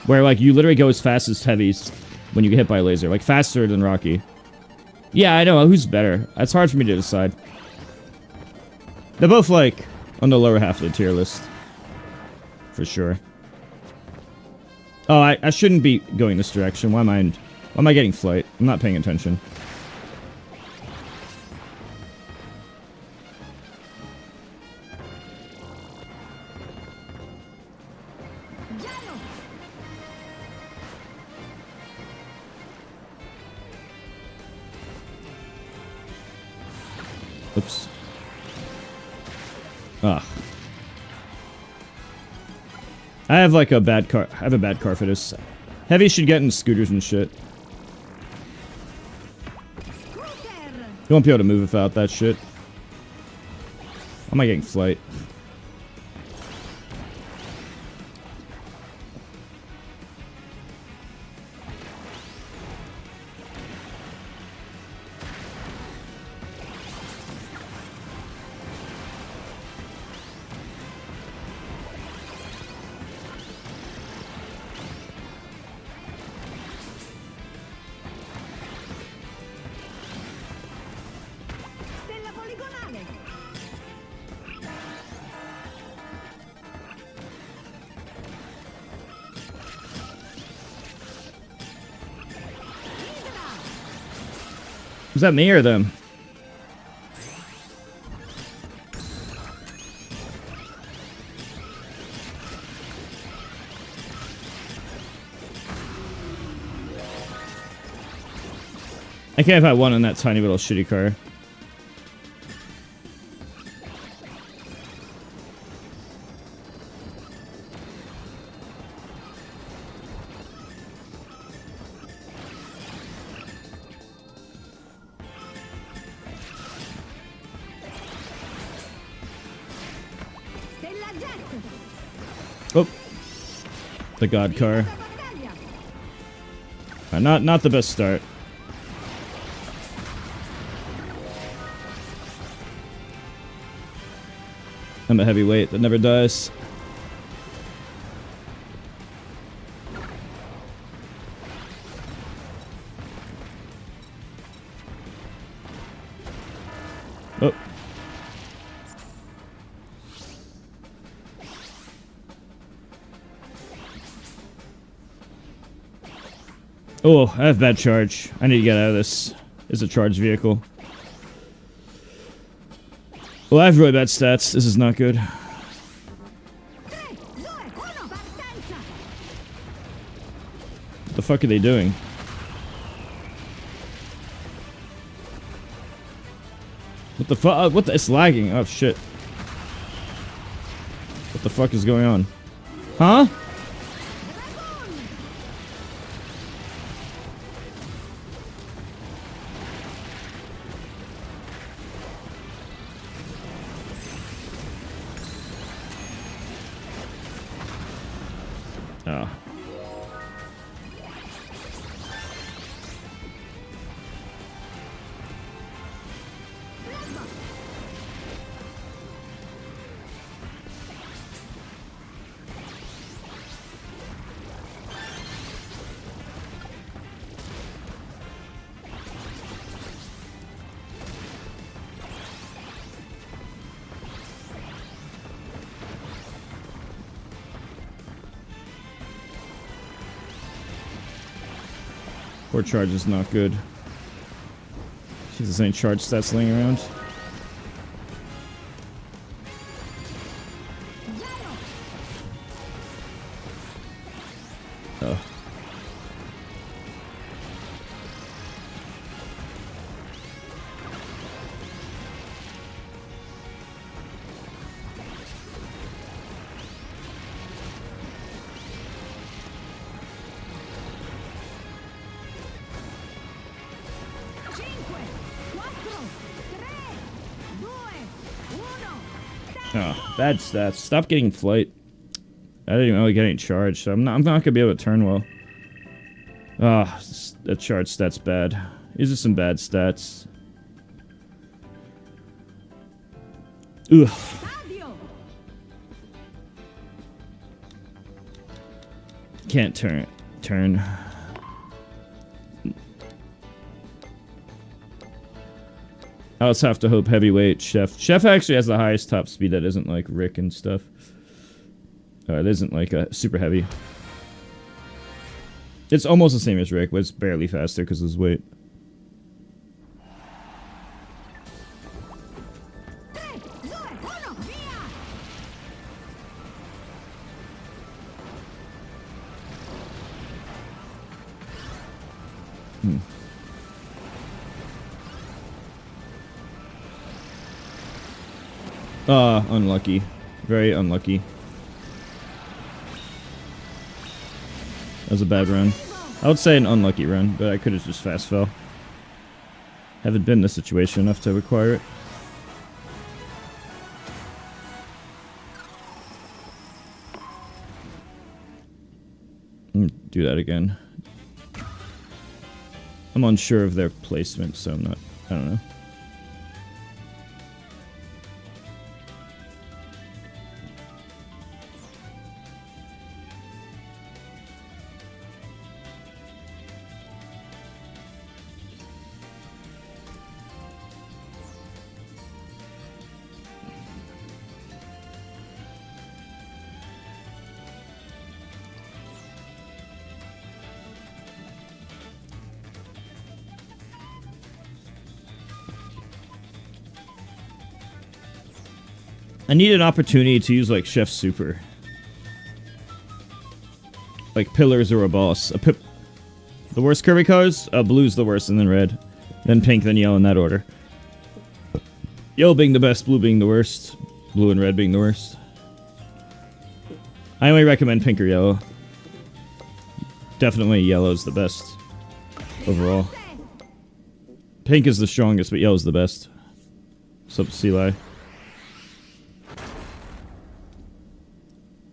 where like you literally go as fast as heavies when you get hit by a laser, like faster than Rocky. Yeah, I know. Who's better? It's hard for me to decide. They're both like on the lower half of the tier list, for sure. Oh, I shouldn't be going this direction. Why am I getting flight? I'm not paying attention. Llano! Oops. Ah. I have like a bad car. I have a bad car for this. Heavy should get in scooters and shit. Scooter. You won't be able to move without that shit. Am I getting flight? Stella poligonale. Idra. Is that me or them? I can't have one in that tiny little shitty car. Stella jet. Oh, the god car. Battaglia. Not the best start. I'm a heavyweight that never dies. Oh. Oh, I have bad charge. I need to get out of this. It's a charged vehicle. Well, I have really bad stats. This is not good. 3, 2, 1, partenza. What the fuck are they doing? What the fuck? What the? It's lagging. Oh shit. What the fuck is going on? Huh? Oh. Poor charge is not good. Jesus, ain't charge stats laying around. Oh. Oh, bad stats. Stop getting flight. I didn't even really get any charge, so I'm not gonna be able to turn well. Ah, that charge stat's bad. These are some bad stats. Ugh. Can't turn. I'll just have to hope heavyweight Chef. Chef actually has the highest top speed that isn't like Rick and stuff. It isn't like a super heavy. It's almost the same as Rick, but it's barely faster because of his weight. Unlucky. Very unlucky. That was a bad run. I would say an unlucky run, but I could have just fast fell. Haven't been in this situation enough to require it. Do that again. I'm unsure of their placement, so I don't know. I need an opportunity to use, like, Chef Super. Like, pillars or a boss. The worst Kirby colors? Blue's the worst, and then red. Then pink, then yellow, in that order. Yellow being the best, blue being the worst. Blue and red being the worst. I only recommend pink or yellow. Definitely yellow's the best. Overall. Pink is the strongest, but yellow's the best. What's up, Seali?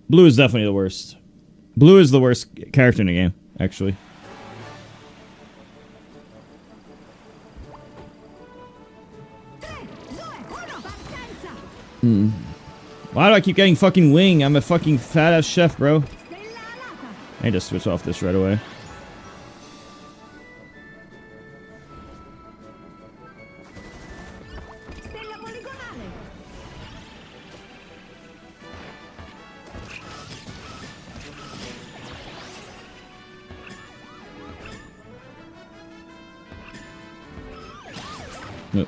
Blue is definitely the worst. Blue is the worst character in the game, actually. Why do I keep getting fucking wing? I'm a fucking fat ass chef, bro. I need to switch off this right away. Nope.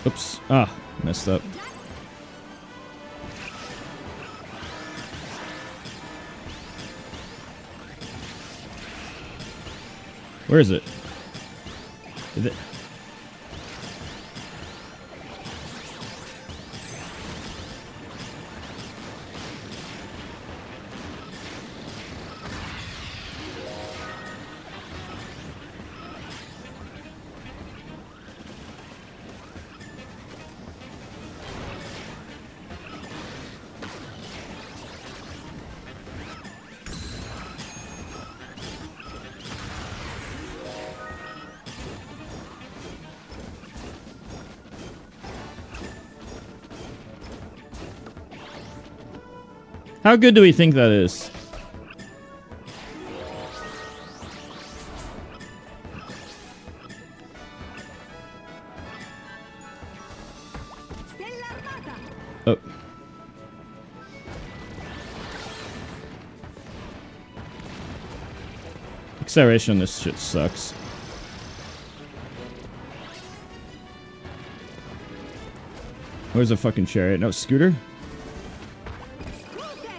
Oops. Ah, messed up. Where is it? Is it? How good do we think that is? Oh. Acceleration on this shit sucks. Where's a fucking chariot? No, scooter?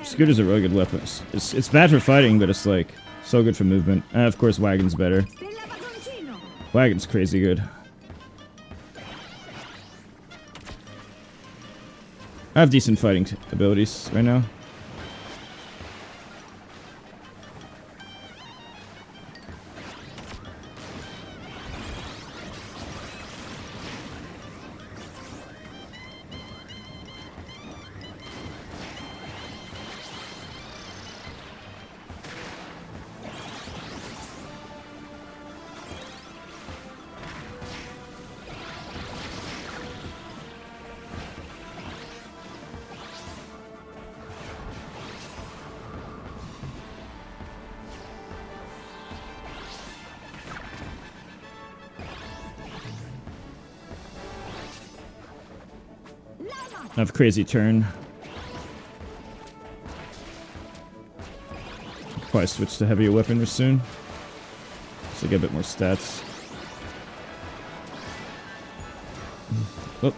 Scooter's a really good weapon. It's bad for fighting, but it's like so good for movement. And of course, wagon's better. Wagon's crazy good. I have decent fighting abilities right now. I have crazy turn. Probably switch to heavier weapon soon. So get a bit more stats. Oh.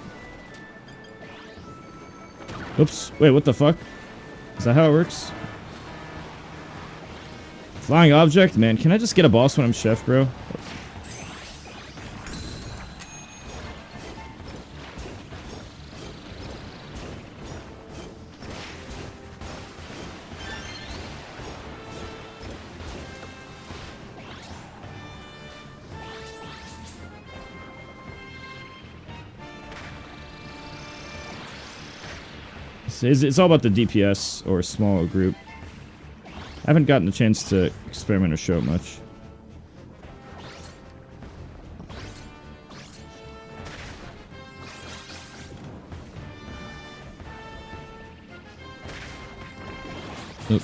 Oops. Wait, what the fuck? Is that how it works? Flying object? Man, can I just get a boss when I'm chef, bro? It's all about the DPS or small group. I haven't gotten a chance to experiment or show it much. Oop.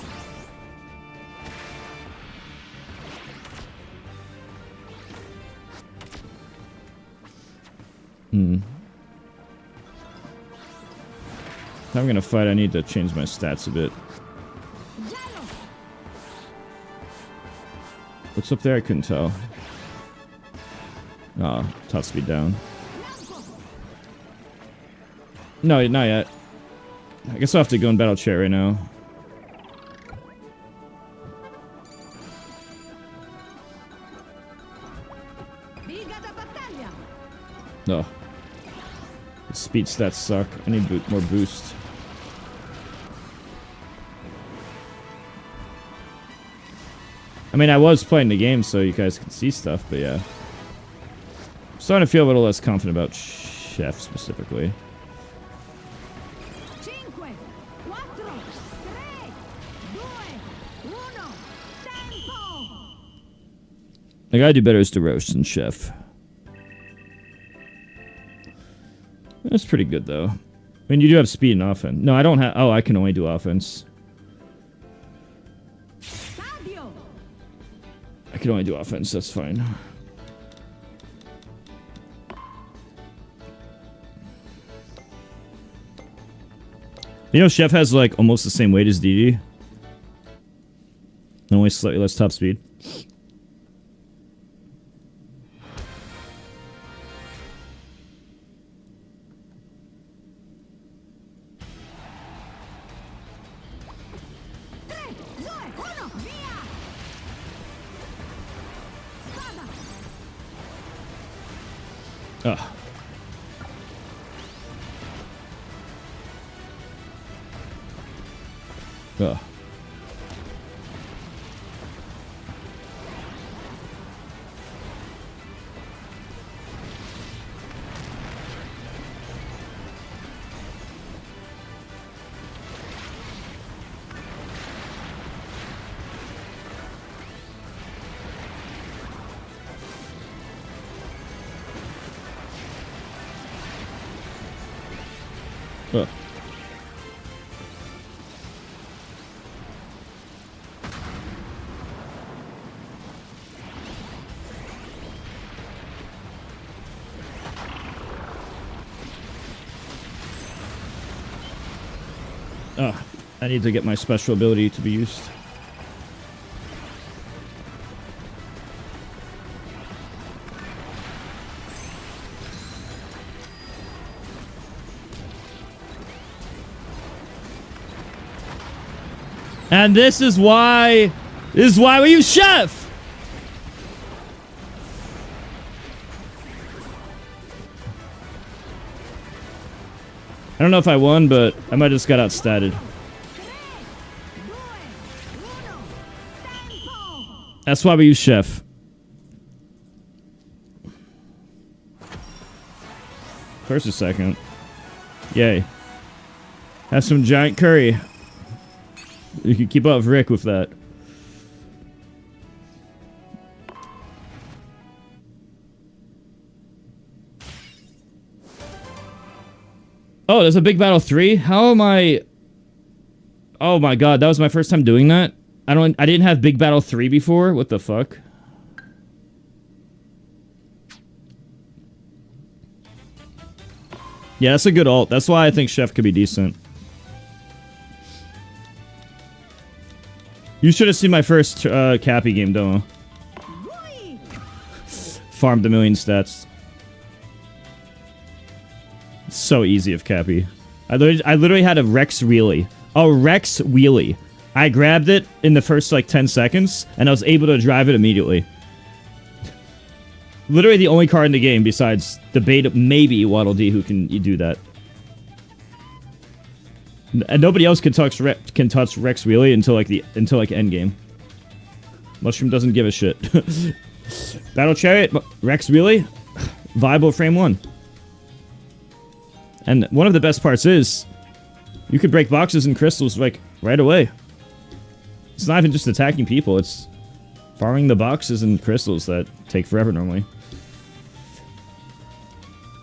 If I'm gonna fight, I need to change my stats a bit. What's up there? I couldn't tell. Oh, top speed down. No, not yet. I guess I'll have to go in battle chat right now. No. The speed stats suck. I need more boost. I mean, I was playing the game so you guys could see stuff, but yeah. I'm starting to feel a little less confident about Chef specifically. The guy I do better is the roast than Chef. That's pretty good though. I mean, you do have speed and offense. No, I don't have. Oh, I can only do offense. I can only do offense, that's fine. You know, Chef has like almost the same weight as DD. Only slightly less top speed. Ugh. Ugh. Ugh. Ugh. I need to get my special ability to be used. And this is why we use Chef! I don't know if I won, but I might have just got outstatted. That's why we use Chef. First or second. Yay. Have some giant curry. You can keep up with Rick with that. Oh, there's a Big Battle 3? How am I... Oh my god, that was my first time doing that? I didn't have Big Battle 3 before? What the fuck? Yeah, that's a good ult. That's why I think Chef could be decent. You should have seen my first Cappy game demo. Farmed a million stats. It's so easy of Cappy. I literally had a Rex wheelie. A Rex wheelie. I grabbed it in the first like 10 seconds, and I was able to drive it immediately. Literally the only card in the game besides the beta, maybe Waddle Dee, who can do that. And nobody else can touch Rex Wheelie until like endgame. Mushroom doesn't give a shit. Battle Chariot, Rex Wheelie, viable frame 1. And one of the best parts is You could break boxes and crystals, like, right away. It's not even just attacking people, it's farming the boxes and crystals that take forever normally.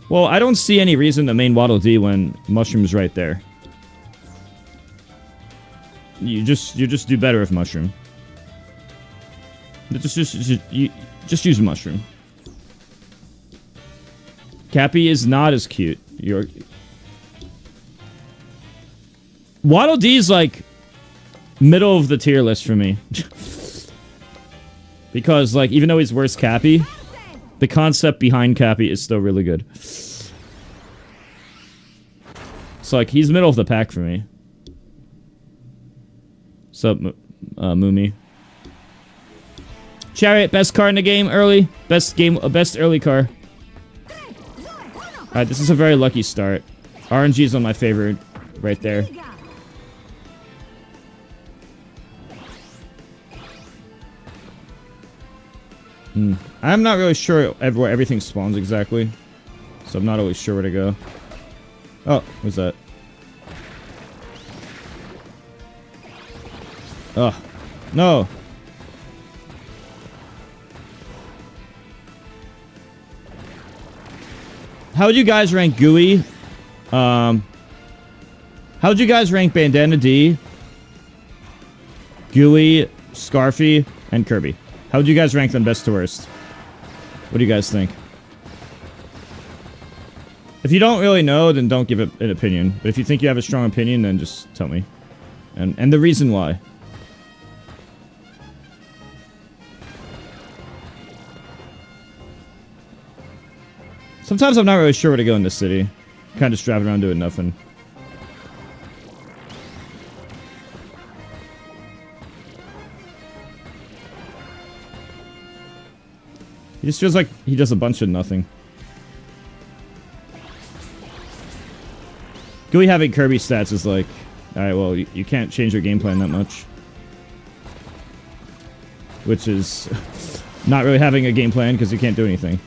Well, I don't see any reason to main Waddle Dee when Mushroom's right there. You just do better with Mushroom. Just use Mushroom. Cappy is not as cute. Waddle Dee's like middle of the tier list for me. Because like even though he's worse Cappy, the concept behind Cappy is still really good. So like he's middle of the pack for me. Sup, Moomy? Chariot, best car in the game early. Best early car. Alright, this is a very lucky start. RNG is on my favorite right there. I'm not really sure where everything spawns exactly. So I'm not always sure where to go. Oh, what's that? Oh, no. How would you guys rank Gooey? How would you guys rank Bandana D, Gooey, Scarfy, and Kirby? How would you guys rank them best to worst? What do you guys think? If you don't really know, then don't give it an opinion. But if you think you have a strong opinion, then just tell me. And the reason why. Sometimes I'm not really sure where to go in this city. Kind of just driving around doing nothing. He just feels like he does a bunch of nothing. Gooey having Kirby stats is like, alright, well, you can't change your game plan that much. Which is not really having a game plan because you can't do anything.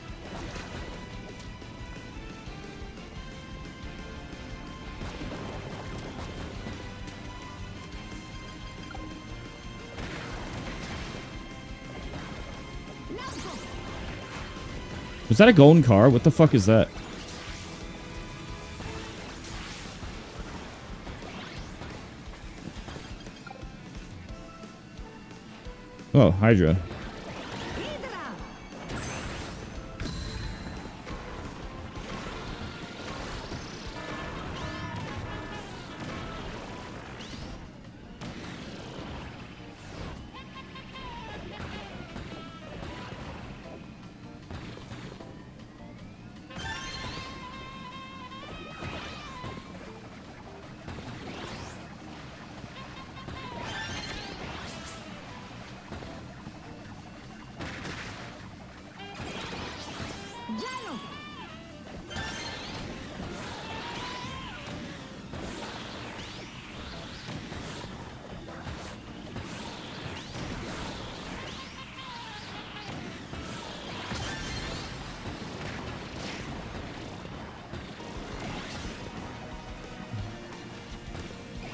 Was that a golden car? What the fuck is that? Oh, Hydra.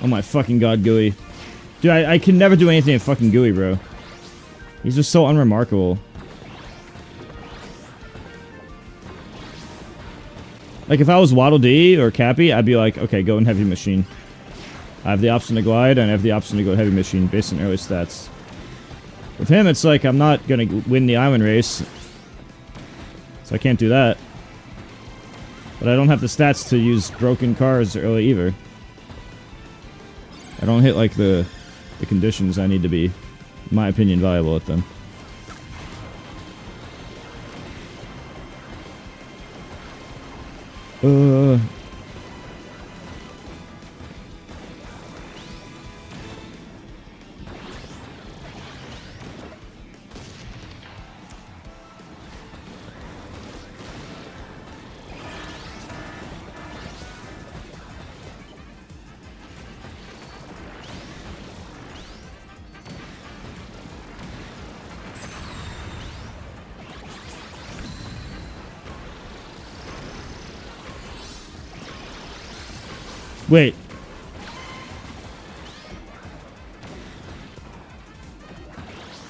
Oh my fucking god, Gooey. Dude, I can never do anything with fucking Gooey, bro. He's just so unremarkable. Like, if I was Waddle Dee or Cappy, I'd be like, okay, go in Heavy Machine. I have the option to glide, and I have the option to go Heavy Machine based on early stats. With him, it's like, I'm not gonna win the island race. So I can't do that. But I don't have the stats to use broken cars early either. I don't hit, like, the conditions I need to be, in my opinion, viable at them. Wait.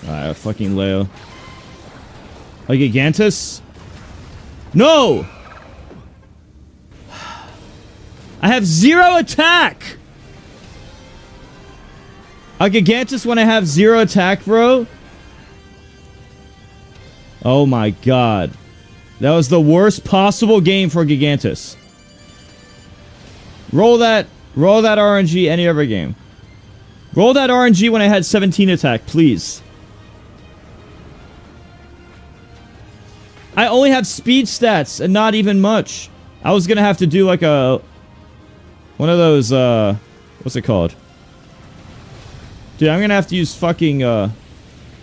Fucking Leo. A Gigantus? No! I have 0 attack! A Gigantus when I have 0 attack, bro? Oh my god. That was the worst possible game for Gigantus. Roll that RNG any other game. Roll that RNG when I had 17 attack, please. I only have speed stats and not even much. I was gonna have to do like a... one of those, what's it called? Dude, I'm gonna have to use fucking,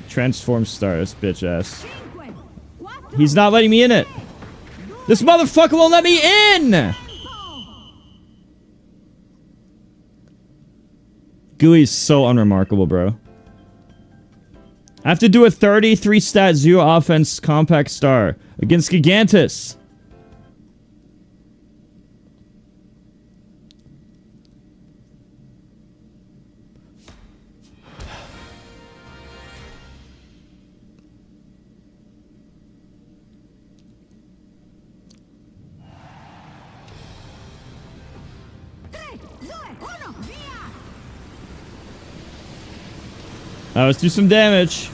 Transform Stars, bitch ass. He's not letting me in it. This motherfucker won't let me in! Gooey's so unremarkable, bro. I have to do a 33 stat, 0 offense compact star against Gigantus. Let's do some damage.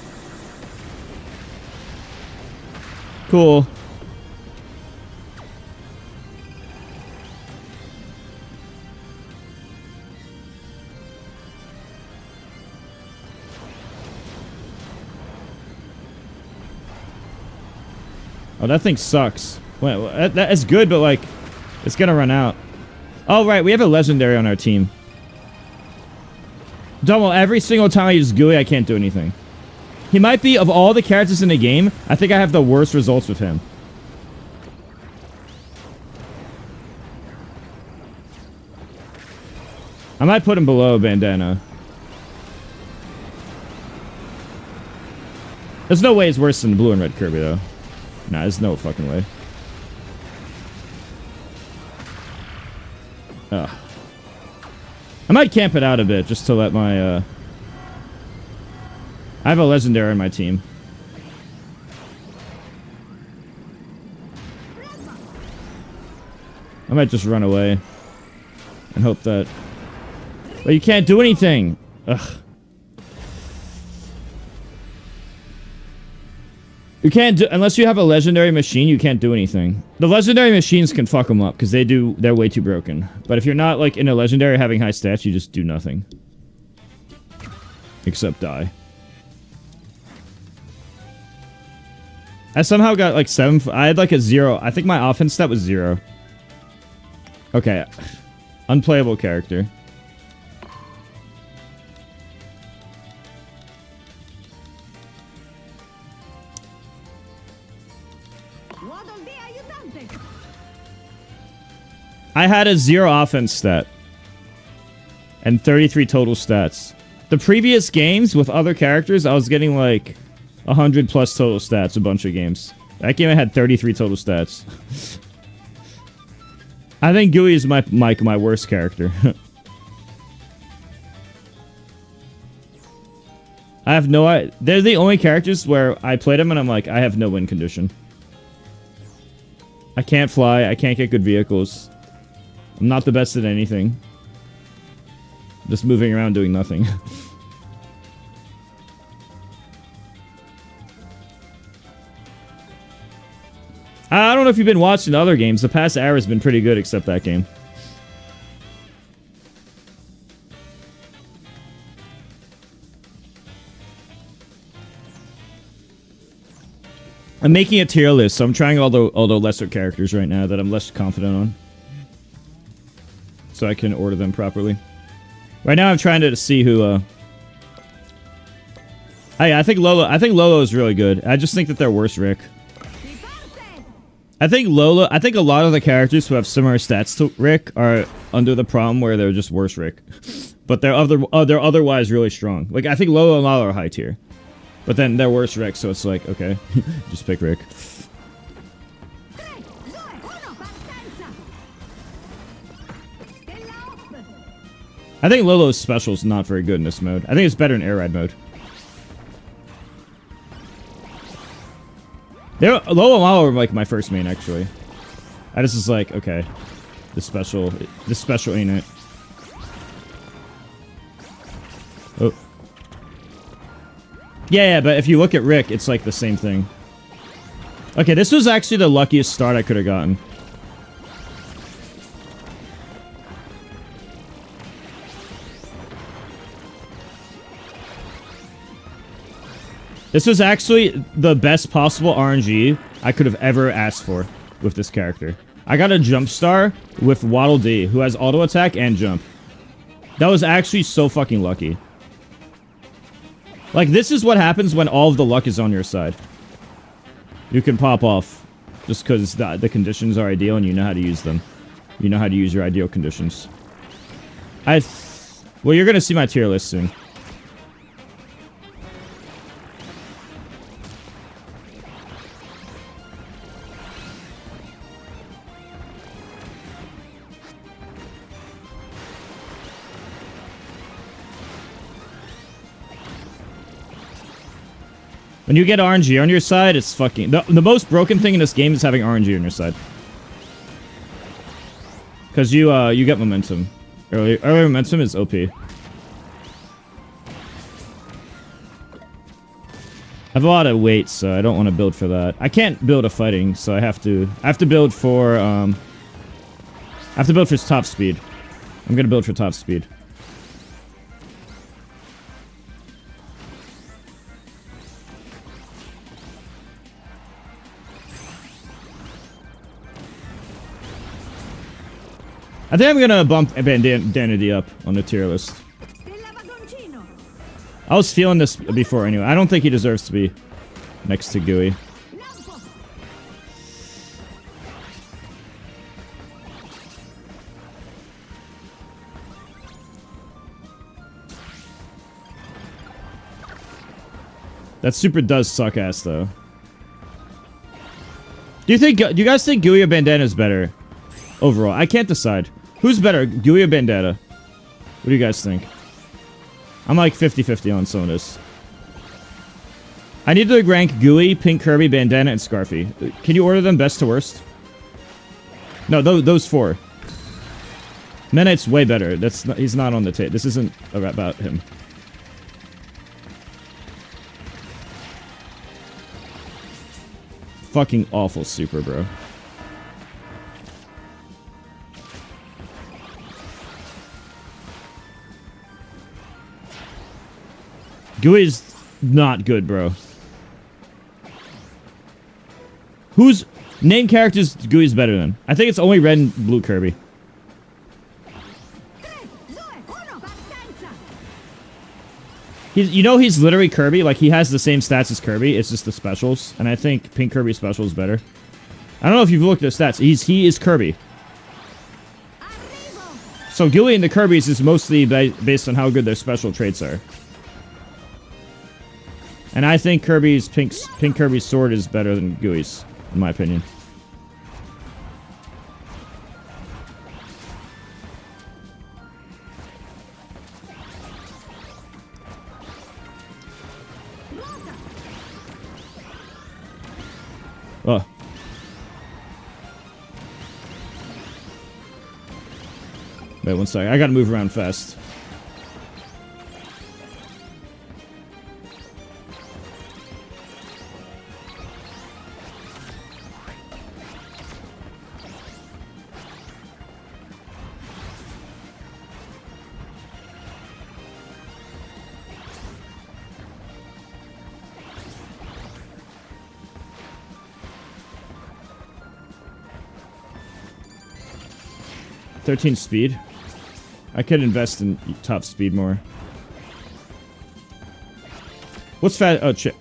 Cool. Oh, that thing sucks. Wait, that is good, but like, it's gonna run out. Oh, right, we have a legendary on our team. Double, every single time I use Gooey, I can't do anything. He might be, of all the characters in the game, I think I have the worst results with him. I might put him below Bandana. There's no way it's worse than blue and red Kirby, though. Nah, there's no fucking way. Ugh. I might camp it out a bit, just to let my, I have a legendary on my team. I might just run away. And hope that... But you can't do anything! Ugh. You can't do... Unless you have a legendary machine, you can't do anything. The legendary machines can fuck them up, because they're way too broken. But if you're not, like, in a legendary having high stats, you just do nothing. Except die. I somehow got, like, 7... I had, like, a 0. I think my offense stat was 0. Okay. Unplayable character. I had a 0 offense stat. And 33 total stats. The previous games with other characters, I was getting like 100 plus total stats a bunch of games. That game I had 33 total stats. I think Gooey is my worst character. I have no... They're the only characters where I played them and I'm like, I have no win condition. I can't fly, I can't get good vehicles. I'm not the best at anything. Just moving around doing nothing. I don't know if you've been watching other games. The past hour has been pretty good, except that game. I'm making a tier list, so I'm trying all the lesser characters right now that I'm less confident on. So I can order them properly. Right now I'm trying to see who, I think Lolo is really good. I just think that they're worse Rick. I think a lot of the characters who have similar stats to Rick are under the problem where they're just worse Rick. But they're otherwise really strong. Like, I think Lolo and Lalo are high tier. But then they're worse Rick, so it's like, okay, just pick Rick. I think Lolo's special is not very good in this mode. I think it's better in air ride mode. They're low and low are like my first main actually. I just was like, okay, this special ain't it. Oh. Yeah, but if you look at Rick, it's like the same thing. Okay, this was actually the luckiest start I could have gotten. This was actually the best possible RNG I could have ever asked for with this character. I got a jump star with Waddle Dee, who has auto attack and jump. That was actually so fucking lucky. Like, this is what happens when all of the luck is on your side. You can pop off just because the conditions are ideal and you know how to use them. You know how to use your ideal conditions. Well, you're gonna see my tier list soon. When you get RNG on your side, it's fucking... The most broken thing in this game is having RNG on your side. Because you get momentum. Early momentum is OP. I have a lot of weight, so I don't want to build for that. I can't build a fighting, so I have to build for, I have to build for top speed. I'm gonna build for top speed. I think I'm gonna bump Bandanity up on the tier list. I was feeling this before anyway. I don't think he deserves to be next to Gooey. That super does suck ass though. Do you guys think Gooey or Bandana is better overall? I can't decide. Who's better, Gooey or Bandana? What do you guys think? I'm like 50-50 on some of this. I need to rank Gooey, Pink Kirby, Bandana, and Scarfy. Can you order them best to worst? No, those four. Mena Knight's way better. He's not on the tape. This isn't about him. Fucking awful super, bro. Gooey's not good, bro. Who's... Name characters Gooey's better than? I think it's only Red and Blue Kirby. You know he's literally Kirby? Like, he has the same stats as Kirby. It's just the specials. And I think Pink Kirby special is better. I don't know if you've looked at the stats. He is Kirby. So Gooey and the Kirbys is mostly based on how good their special traits are. And I think Pink Kirby's sword is better than Gooey's, in my opinion. Oh. Wait one second. I gotta move around fast. $13 speed. I could invest in top speed more. What's fast? Oh, shit.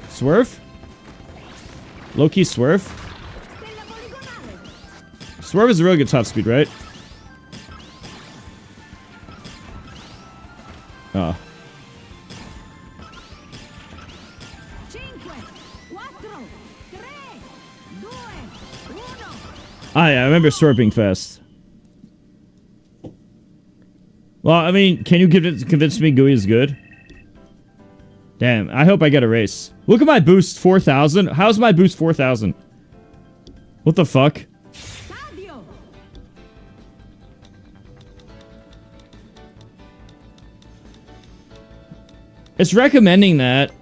Swerve? Low-key Swerve? Swerve is a really good top speed, right? Oh. I remember Swerve being fast. Well, I mean, can you convince me Gooey is good? Damn, I hope I get a race. Look at my boost, 4,000. How's my boost 4,000? What the fuck? Stadio. It's recommending that.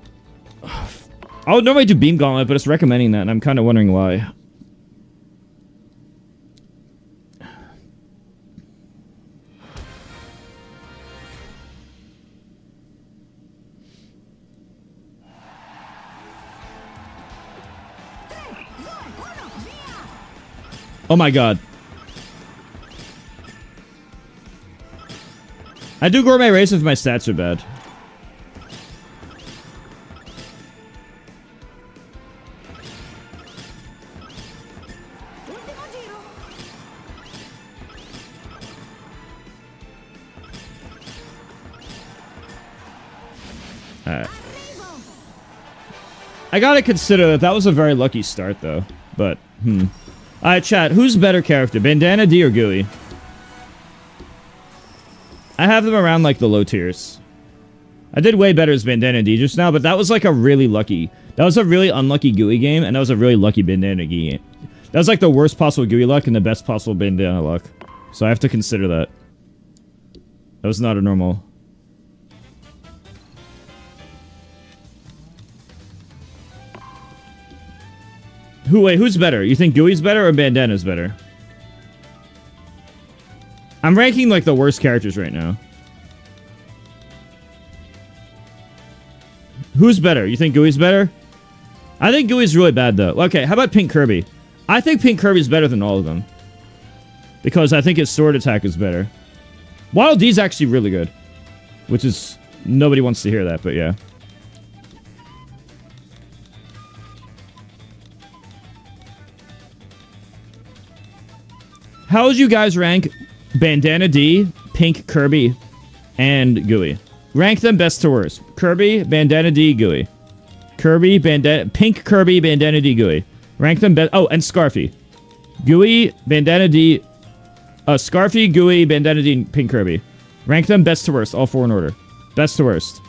I would normally do Beam Gauntlet, but it's recommending that, and I'm kind of wondering why. Oh my god. I do gourmet race if my stats are bad. Ultimo giro. Alright. Arrivo. I gotta consider that that was a very lucky start, though. But, Alright, chat. Who's better character, Bandana D or Gooey? I have them around, like, the low tiers. I did way better as Bandana D just now, but that was, like, a really lucky... That was a really unlucky Gooey game, and that was a really lucky Bandana D game. That was, like, the worst possible Gooey luck and the best possible Bandana luck. So I have to consider that. That was not a normal... Wait, who's better? You think Gooey's better or Bandana's better? I'm ranking, like, the worst characters right now. Who's better? You think Gooey's better? I think Gooey's really bad, though. Okay, how about Pink Kirby? I think Pink Kirby's better than all of them. Because I think his sword attack is better. Wild D's actually really good. Which is... Nobody wants to hear that, but yeah. How would you guys rank Bandana D, Pink Kirby, and Gooey? Rank them best to worst. Kirby, Bandana D, Gooey. Kirby, Bandana... Pink Kirby, Bandana D, Gooey. Rank them best... Oh, and Scarfy. Gooey, Bandana D... Scarfy, Gooey, Bandana D, and Pink Kirby. Rank them best to worst. All four in order. Best to worst.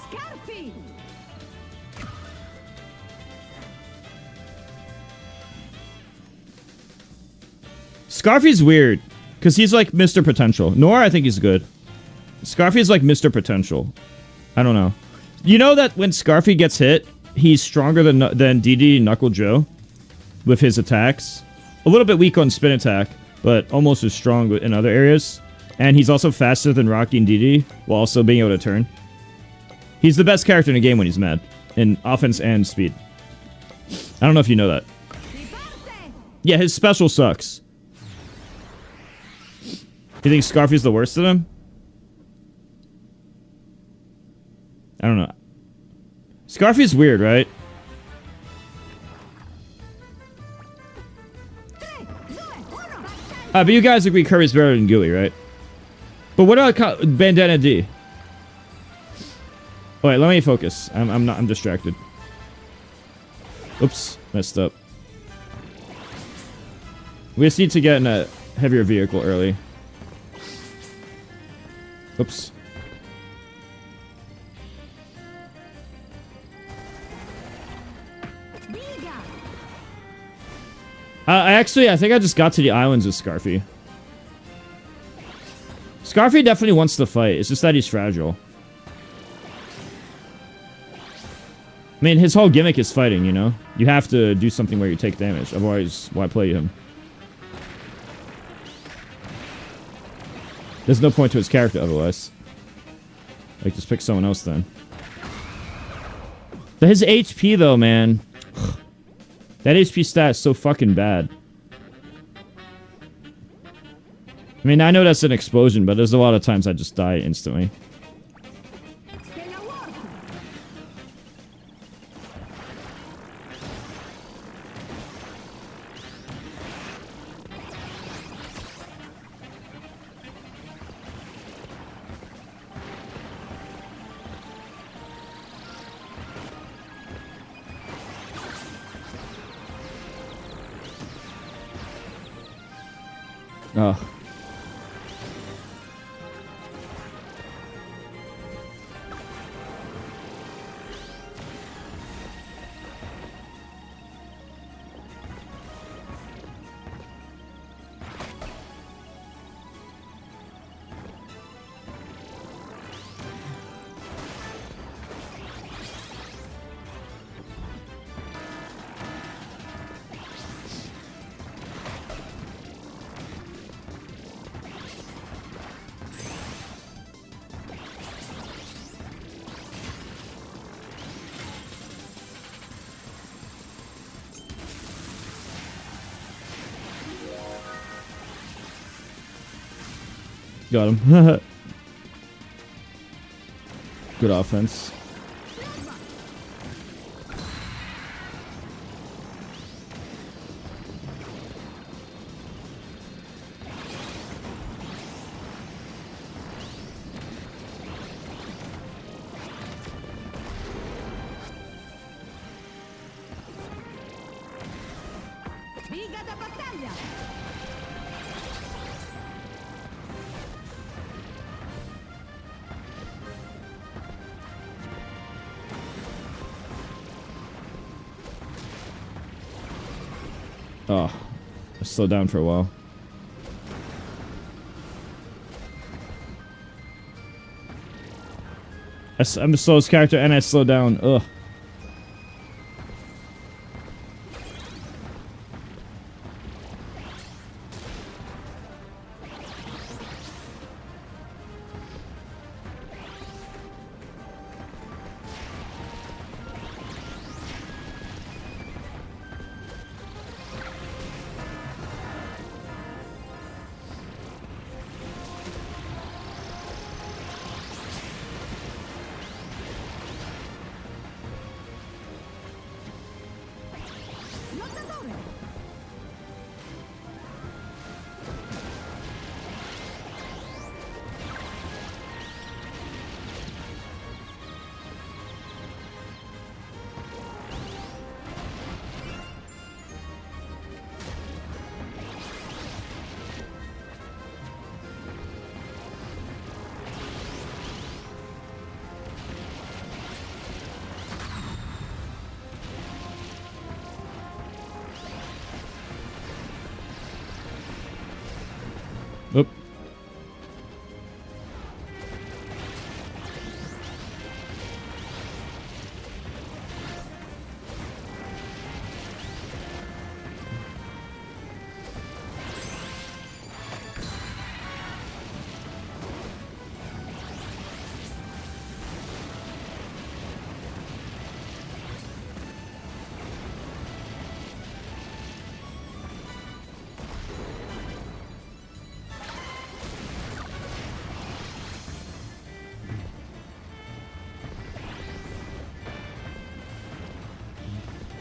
Scarfi. Scarfy's weird. Because he's like Mr. Potential. Nor, I think he's good. Scarfy's like Mr. Potential. I don't know. You know that when Scarfy gets hit, he's stronger than DD Knuckle Joe with his attacks. A little bit weak on spin attack, but almost as strong in other areas. And he's also faster than Rocky and DD, while also being able to turn. He's the best character in the game when he's mad. In offense and speed. I don't know if you know that. Si parte. Yeah, his special sucks. You think Scarfy's the worst of them? I don't know. Scarfy's weird, right? 3, 2, 1, But you guys agree Kirby's better than Gooey, right? But what about Bandana D? Oh, wait, let me focus. I'm distracted. Oops, messed up. We just need to get in a heavier vehicle early. Oops. Biga. I think I just got to the islands with Scarfy. Scarfy definitely wants to fight. It's just that he's fragile. I mean, his whole gimmick is fighting, you know? You have to do something where you take damage. Otherwise, why play him? There's no point to his character otherwise. Like, just pick someone else then. But his HP, though, man. That HP stat is so fucking bad. I mean, I know that's an explosion, but there's a lot of times I just die instantly. Stella Ward. Oh. got him. Good offense. Viga da battaglia! Oh, I slowed down for a while. I'm the slowest character and I slowed down. Ugh. Lottatore! Oop.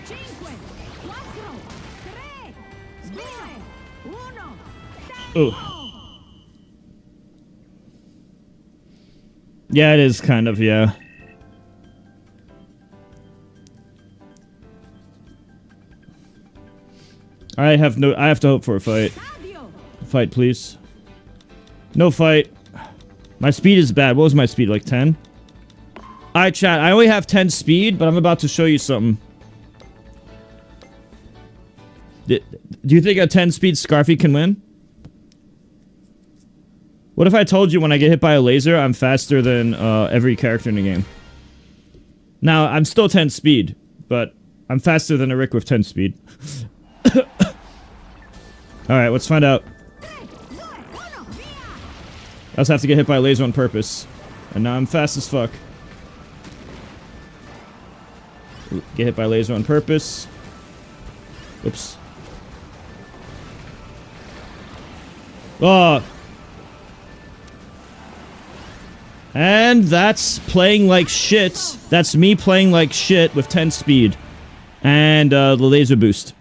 Cinque, quattro, tre, due, uno, Ooh. Yeah, it is kind of, yeah. I have to hope for a fight. stadio! Fight, please. No fight. My speed is bad. What was my speed? Like 10? Alright, chat. I only have 10 speed, but I'm about to show you something. Do you think a 10 speed Scarfy can win? What if I told you when I get hit by a laser, I'm faster than every character in the game? Now, I'm still 10 speed, but I'm faster than a Rick with 10 speed. Alright, let's find out. Tre, due, uno, via! I also have to get hit by a laser on purpose. And now I'm fast as fuck. Get hit by a laser on purpose. Oops. Oh! And that's playing like shit. That's me playing like shit with 10 speed. And the laser boost.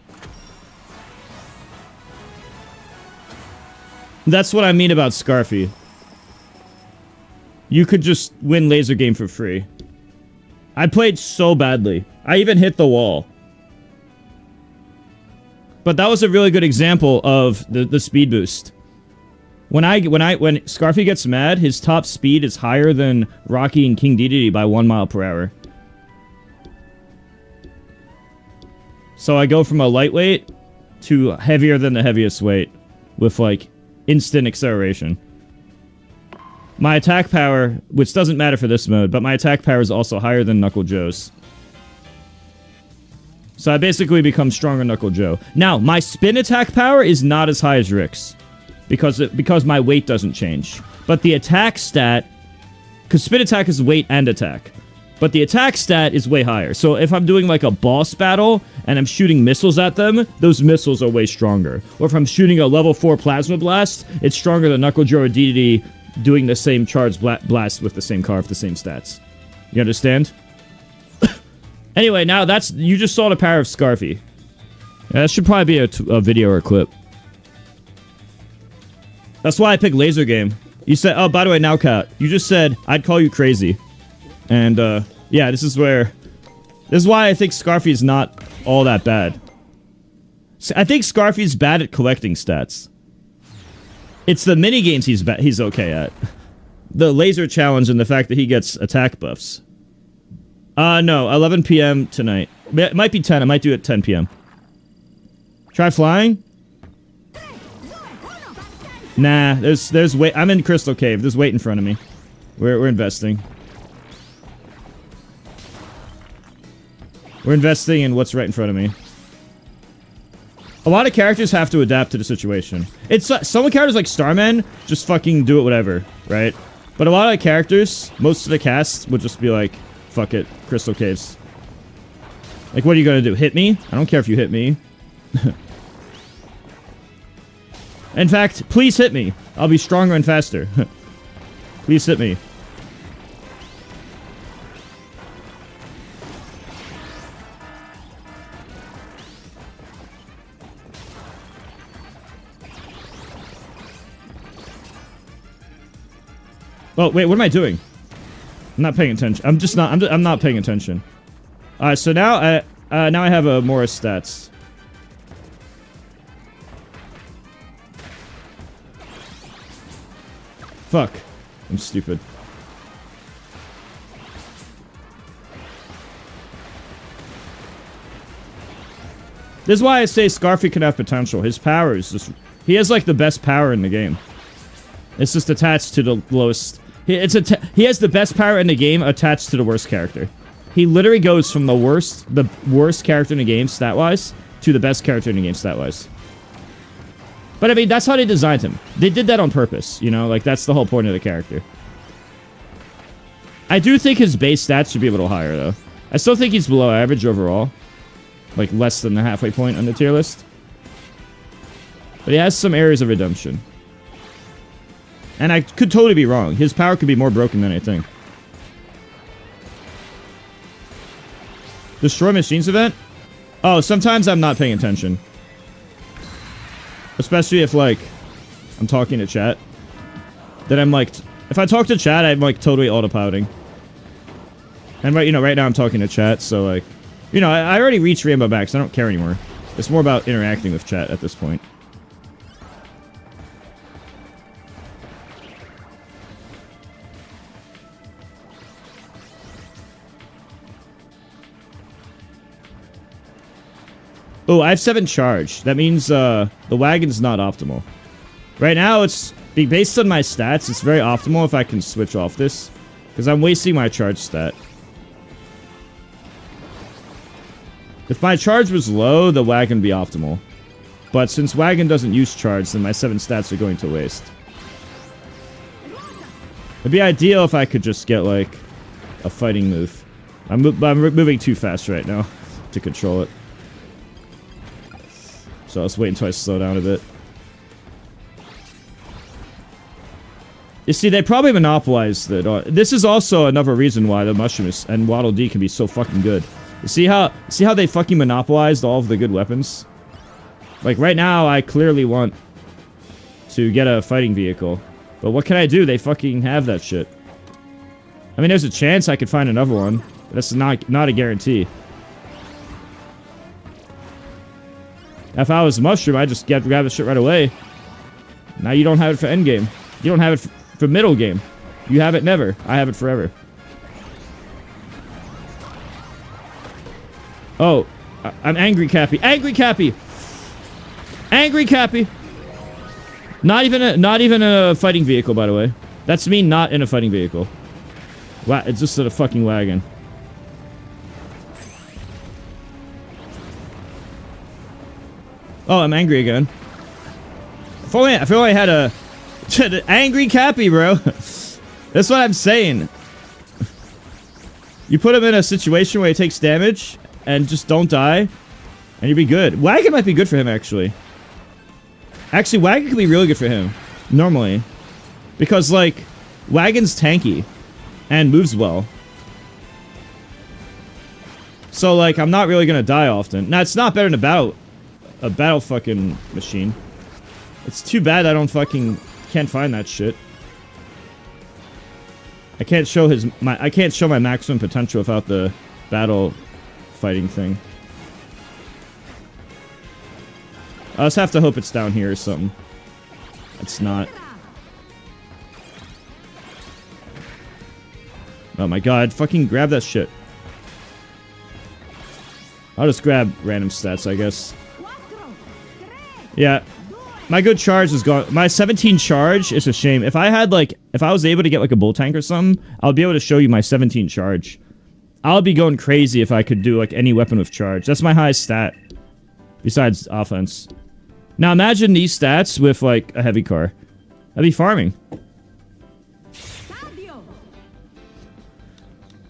That's what I mean about Scarfy. You could just win laser game for free. I played so badly. I even hit the wall. But that was a really good example of the speed boost. When Scarfy gets mad, his top speed is higher than Rocky and King Dedede by 1 mile per hour. So I go from a lightweight to heavier than the heaviest weight with like instant acceleration. My attack power, which doesn't matter for this mode, but my attack power is also higher than Knuckle Joe's. So I basically become stronger Knuckle Joe. Now, my spin attack power is not as high as Rick's. Because my weight doesn't change. But the attack stat... Because spin attack is weight and attack. But the attack stat is way higher. So if I'm doing like a boss battle and I'm shooting missiles at them, those missiles are way stronger. Or if I'm shooting a level 4 plasma blast, it's stronger than Knuckle Joe or Dedede doing the same charge blast with the same car with the same stats. You understand? Anyway, now that's... You just saw the power of Scarfy. Yeah, that should probably be a video or a clip. That's why I picked Laser Game. You said... Oh, by the way, now, Kat. You just said, I'd call you crazy. And, yeah, this is where... This is why I think Scarfy is not all that bad. I think Scarfy's bad at collecting stats. It's the minigames he's okay at. The laser challenge and the fact that he gets attack buffs. No, 11 p.m. tonight. It might be 10. I might do it at 10 p.m. Try flying? Nah, there's weight. I'm in Crystal Cave. There's weight in front of me. We're investing. We're investing in what's right in front of me. A lot of characters have to adapt to the situation. It's some characters like Starman just fucking do it whatever, right? But a lot of characters, most of the cast would just be like, fuck it, Crystal Caves. Like, what are you gonna do? Hit me? I don't care if you hit me. In fact, please hit me. I'll be stronger and faster. Please hit me. Oh, wait, what am I doing? I'm not paying attention. I'm not paying attention. Alright, so now I have Morris stats. Fuck. I'm stupid. This is why I say Scarfy can have potential. His power is just... He has, like, the best power in the game. It's just attached to the lowest... He has the best power in the game attached to the worst character. He literally goes from the worst character in the game, stat-wise, to the best character in the game, stat-wise. But, I mean, that's how they designed him. They did that on purpose, you know? Like, that's the whole point of the character. I do think his base stats should be a little higher, though. I still think he's below average overall. Like, less than the halfway point on the tier list. But he has some areas of redemption. And I could totally be wrong. His power could be more broken than I think. Destroy Machines event? Oh, sometimes I'm not paying attention. Especially if, like, I'm talking to chat. Then I'm, like... If I talk to chat, I'm, like, totally autopiloting. And, right, you know, right now I'm talking to chat, so, like... You know, I already reached Rainbow Max. I don't care anymore. It's more about interacting with chat at this point. Oh, I have 7 charge. That means the wagon's not optimal. Right now, it's based on my stats. It's very optimal if I can switch off this, because I'm wasting my charge stat. If my charge was low, the wagon would be optimal. But since wagon doesn't use charge, then my 7 stats are going to waste. It'd be ideal if I could just get, like, a fighting move. I'm moving too fast right now to control it. So let's wait until I slow down a bit. You see, they probably monopolized it. This is also another reason why the Mushrooms and Waddle Dee can be so fucking good. You see how they fucking monopolized all of the good weapons? Like, right now, I clearly want to get a fighting vehicle. But what can I do? They fucking have that shit. I mean, there's a chance I could find another one. But that's not a guarantee. If I was Mushroom, I'd just grab the shit right away. Now you don't have it for endgame. You don't have it for middle game. You have it never. I have it forever. Oh, I'm angry, Cappy. Angry, Cappy. Angry, Cappy. Not even a fighting vehicle, by the way. That's me not in a fighting vehicle. Wow, it's just a fucking wagon. Oh, I'm angry again. If only I had a angry Cappy, bro. That's what I'm saying. You put him in a situation where he takes damage and just don't die, and you'd be good. Wagon might be good for him, actually. Actually, Wagon could be really good for him, normally. Because, like, Wagon's tanky and moves well. So, like, I'm not really gonna die often. Now, it's not better than a battle fucking machine. It's too bad I don't fucking can't find that shit. I can't show I can't show my maximum potential without the battle fighting thing. I just have to hope it's down here or something. It's not. Oh my god, fucking grab that shit. I'll just grab random stats, I guess. Yeah. My good charge is gone. My 17 charge is a shame. If I had, like, if I was able to get, like, a bull tank or something, I'll be able to show you my 17 charge. I'll be going crazy if I could do, like, any weapon with charge. That's my highest stat. Besides offense. Now imagine these stats with, like, a heavy car. I'd be farming.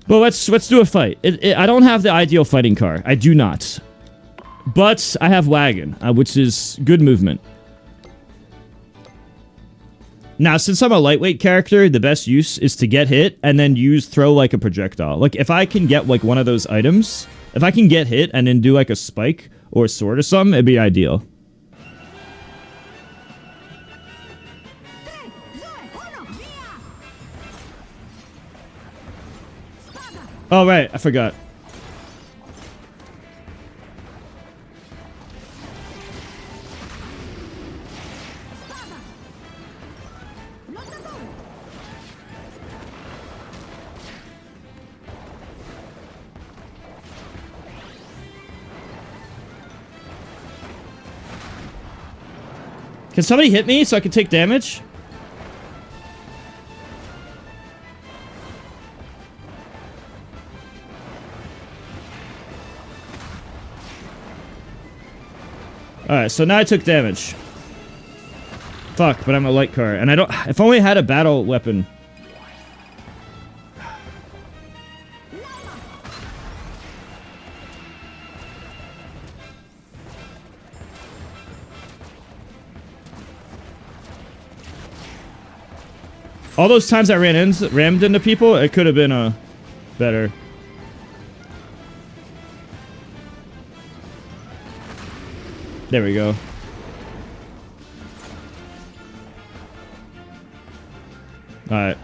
Well, let's do a fight. I don't have the ideal fighting car. I do not. But I have Wagon, which is good movement. Now, since I'm a lightweight character, the best use is to get hit and then throw like a projectile. Like, if I can get like one of those items, if I can get hit and then do like a spike or a sword or something, it'd be ideal. Oh, right. I forgot. Can somebody hit me so I can take damage? Alright, so now I took damage. Fuck, but I'm a light car. And I don't... If only I had a battle weapon. All those times I rammed into people, it could have been better. There we go. Alright.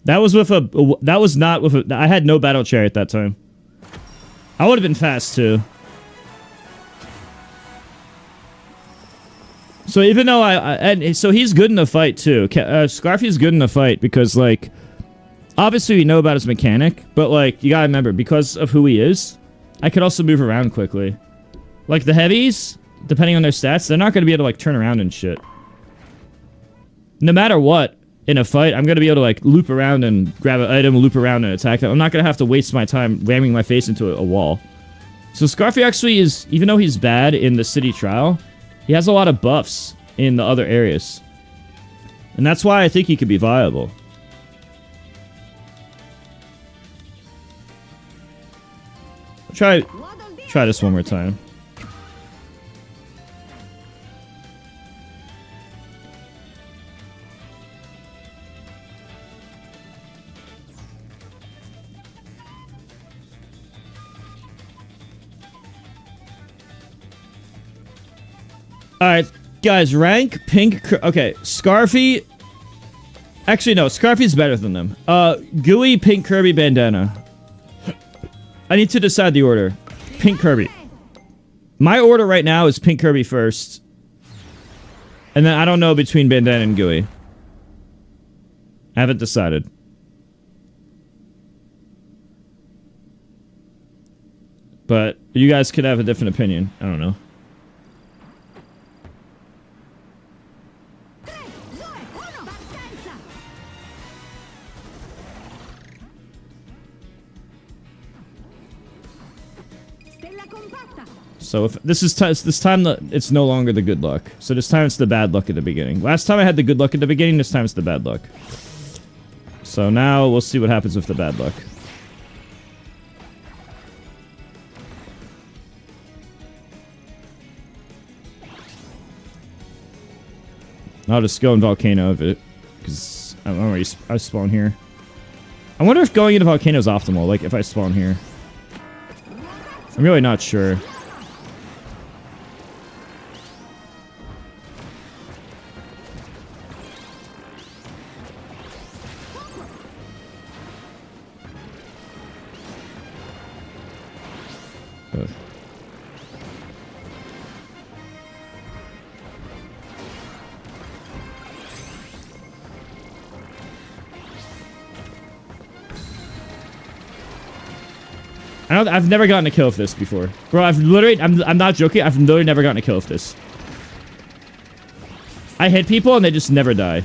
That was with a... That was not with a... I had no battle chariot that time. I would have been fast, too. So even though and so he's good in the fight too. Scarfy's good in the fight because, like, obviously we know about his mechanic, but, like, you gotta remember, because of who he is, I could also move around quickly. Like, the heavies, depending on their stats, they're not gonna be able to, like, turn around and shit. No matter what, in a fight, I'm gonna be able to, like, loop around and grab an item, loop around and attack them. I'm not gonna have to waste my time ramming my face into a wall. So Scarfy actually is, even though he's bad in the city trial, he has a lot of buffs in the other areas. And that's why I think he could be viable. Try this one more time. Alright, guys, rank, pink, okay, Scarfy... Actually, no, Scarfy's better than them. Gooey, pink, Kirby, bandana. I need to decide the order. Pink, Kirby. My order right now is pink, Kirby first. And then I don't know between bandana and gooey. I haven't decided. But you guys could have a different opinion. I don't know. compatta. So if this time it's no longer the good luck. So this time it's the bad luck at the beginning. Last time I had the good luck at the beginning. This time it's the bad luck. So now we'll see what happens with the bad luck. I'll just go in Volcano of it, because I spawn here. I wonder if going into Volcano is optimal, like if I spawn here. I'm really not sure. Ugh. I've never gotten a kill with this before. Bro, I'm not joking, I've literally never gotten a kill with this. I hit people and they just never die.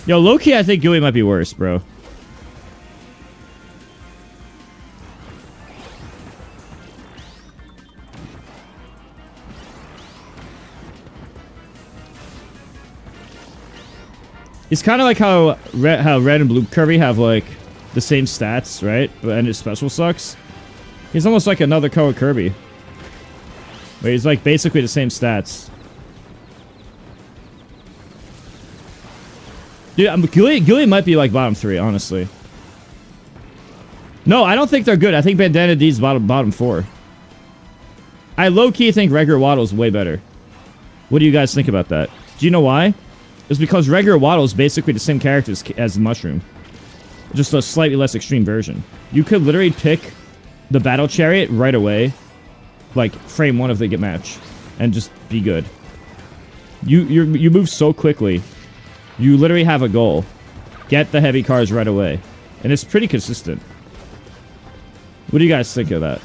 Yo, low-key, I think Gooey might be worse, bro. It's kind of like how red and blue Kirby have, like, the same stats, right? And his special sucks. He's almost like another color Kirby. Where he's, like, basically the same stats. Dude, Gooey might be like bottom 3, honestly. No, I don't think they're good. I think Bandana D's bottom 4. I low-key think regular Waddle's way better. What do you guys think about that? Do you know why? It's because regular Waddle is basically the same character as Mushroom. Just a slightly less extreme version. You could literally pick the Battle Chariot right away. Like, frame 1 of the match. And just be good. You move so quickly. You literally have a goal. Get the heavy cars right away. And it's pretty consistent. What do you guys think of that?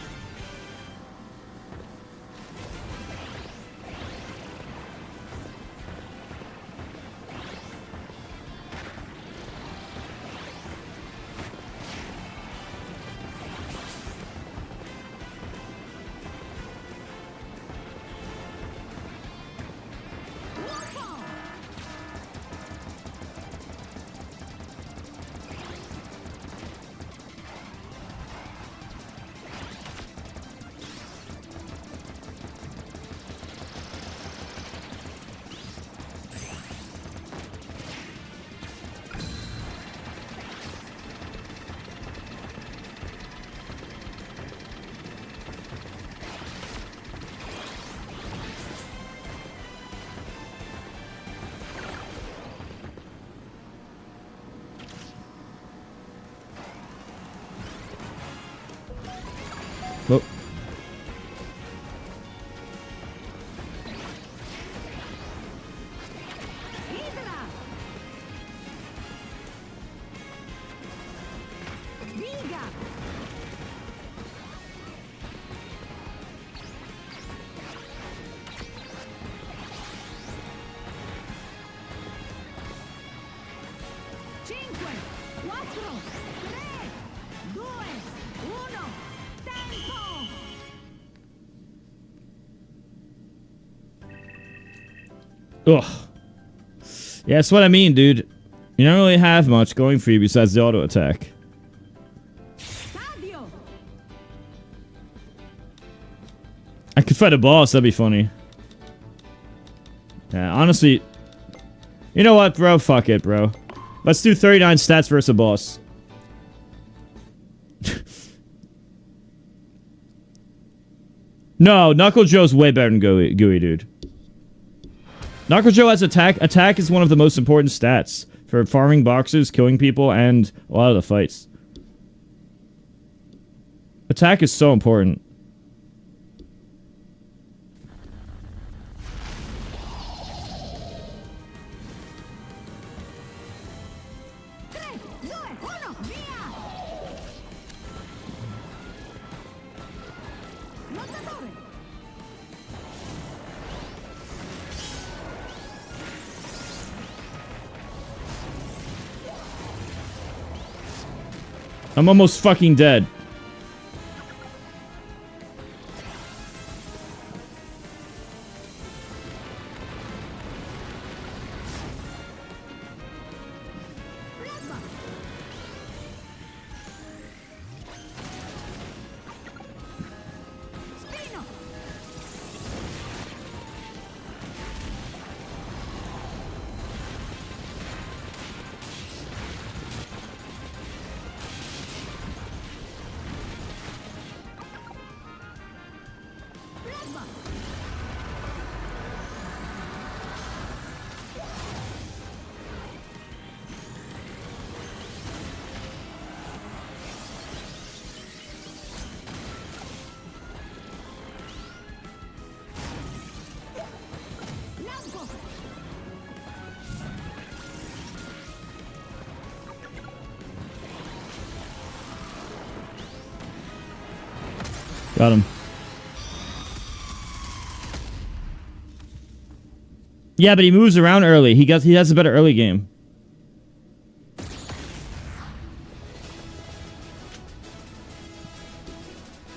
Whoa. Ugh. Yeah, that's what I mean, dude. You don't really have much going for you besides the auto attack. Stadio. I could fight a boss, that'd be funny. Yeah, honestly... You know what, bro? Fuck it, bro. Let's do 39 stats versus a boss. No, Knuckle Joe's way better than Gooey, dude. Knuckle Joe has attack. Attack is one of the most important stats for farming boxes, killing people, and a lot of the fights. Attack is so important. I'm almost fucking dead. Got him. Yeah, but he moves around early. He has a better early game.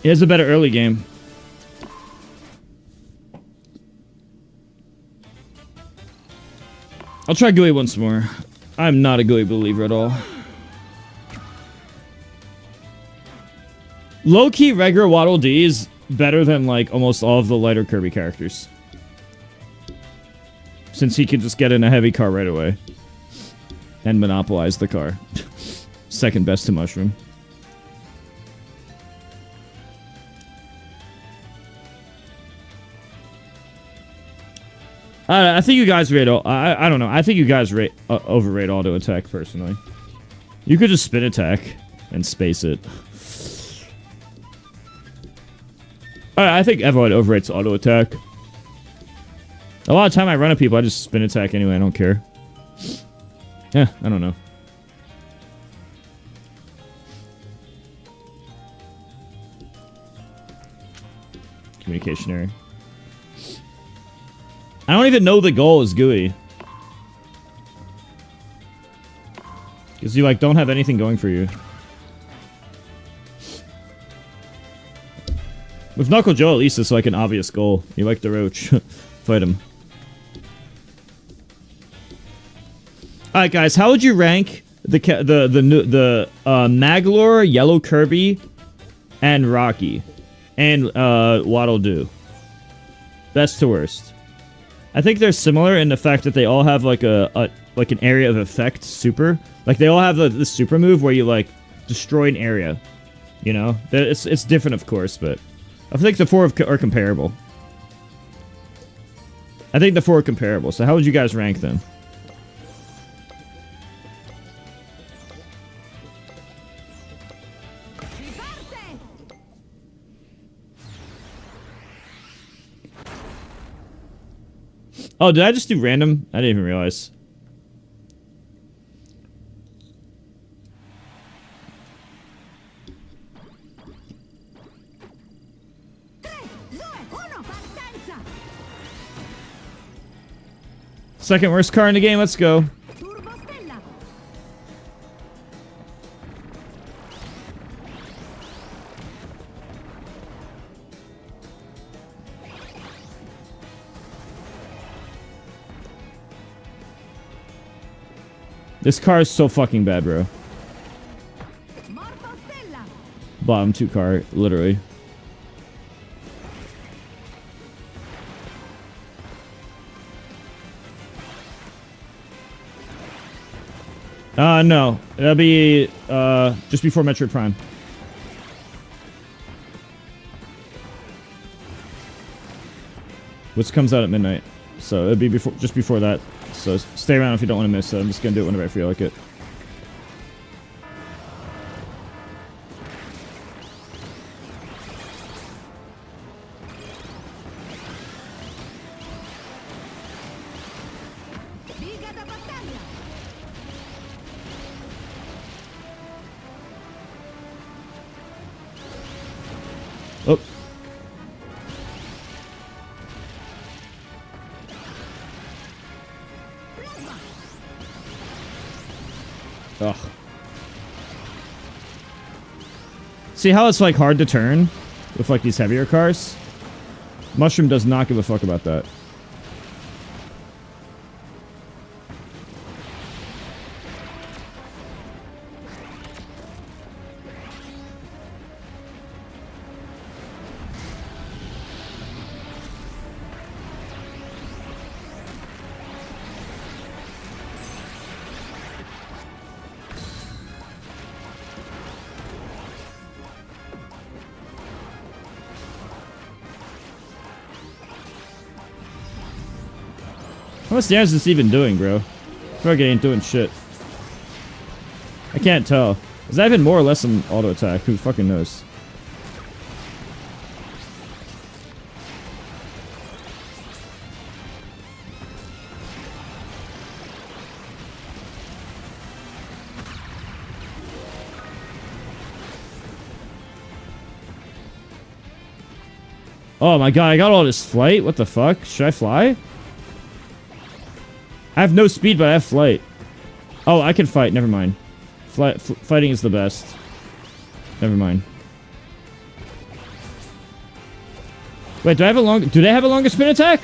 He has a better early game. I'll try Gooey once more. I'm not a Gooey believer at all. Low-key, regular Waddle Dee is better than, like, almost all of the lighter Kirby characters. Since he can just get in a heavy car right away. And monopolize the car. Second best to Mushroom. I think you guys rate... I don't know. I think you guys overrate auto attack, personally. You could just spin attack and space it. I think everyone overrates auto attack. A lot of time I run at people, I just spin attack anyway, I don't care. Yeah, I don't know. Communication error. I don't even know the goal is Gooey. Because you, like, don't have anything going for you. With Knuckle Joe, at least it's like an obvious goal. You like the roach. Fight him. Alright, guys, how would you rank the Maglor, Yellow Kirby, and Rocky? And, Waddle Doo? Best to worst. I think they're similar in the fact that they all have, like, like an area of effect super. Like, they all have the super move where you, like, destroy an area. You know? It's different, of course, but... I think the four are comparable. I think the four are comparable. So how would you guys rank them? Oh, did I just do random? I didn't even realize. Second worst car in the game, let's go. This car is so fucking bad, bro. Morto Stella. Bottom 2 car, literally. No. That'll be, just before Metroid Prime. Which comes out at midnight. So it'll be before, just before that. So stay around if you don't want to miss it. I'm just gonna do it whenever I feel like it. Viga da battaglia. Oh. Ugh. See how it's like hard to turn with like these heavier cars? Mushroom does not give a fuck about that. How much damage is this even doing, bro? I feel like it ain't doing shit. I can't tell. Is that even more or less than auto attack? Who fucking knows? Oh my god, I got all this flight? What the fuck? Should I fly? I have no speed, but I have flight. Oh, I can fight. Never mind. Fighting is the best. Never mind. Wait, do I have a long... Do they have a longer spin attack?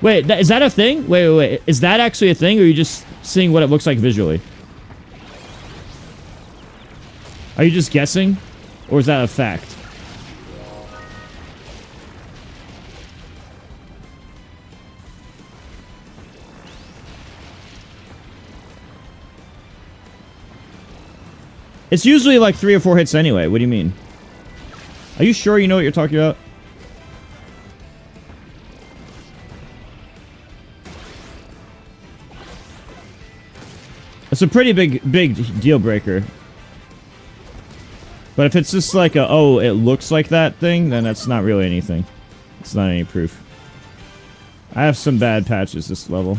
Wait, is that a thing? Wait. Is that actually a thing, or are you just seeing what it looks like visually? Are you just guessing? Or is that a fact? It's usually like 3 or 4 hits anyway. What do you mean? Are you sure you know what you're talking about? It's a pretty big deal breaker. But if it's just like a, oh, it looks like that thing, then that's not really anything. It's not any proof. I have some bad patches this level.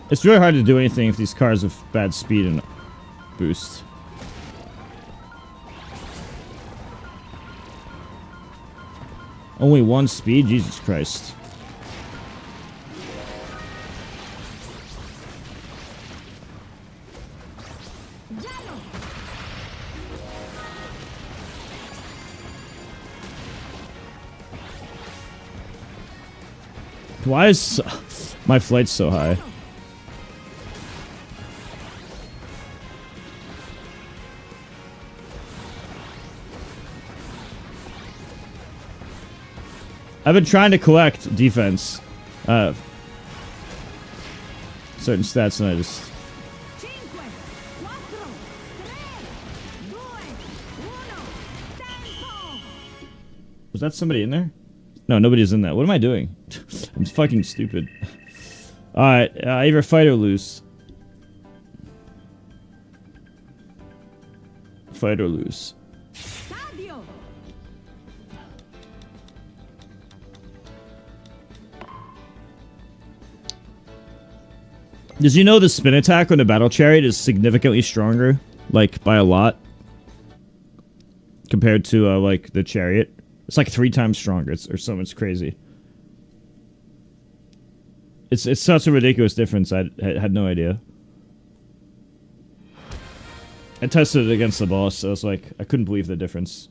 It's really hard to do anything if these cars have bad speed and boost. Only 1 speed? Jesus Christ. Why is my flight so high? I've been trying to collect defense. Certain stats and I just... 5, 4, 3, 2, 1, tempo! Was that somebody in there? No, nobody's in that. What am I doing? I'm fucking stupid. Alright, either fight or lose. Fight or lose. Stadio! Did you know the spin attack on the battle chariot is significantly stronger, like by a lot, compared to like the chariot? It's like 3 times stronger. Or something. It's crazy. It's such a ridiculous difference. I had no idea. I tested it against the boss, so it's like I couldn't believe the difference.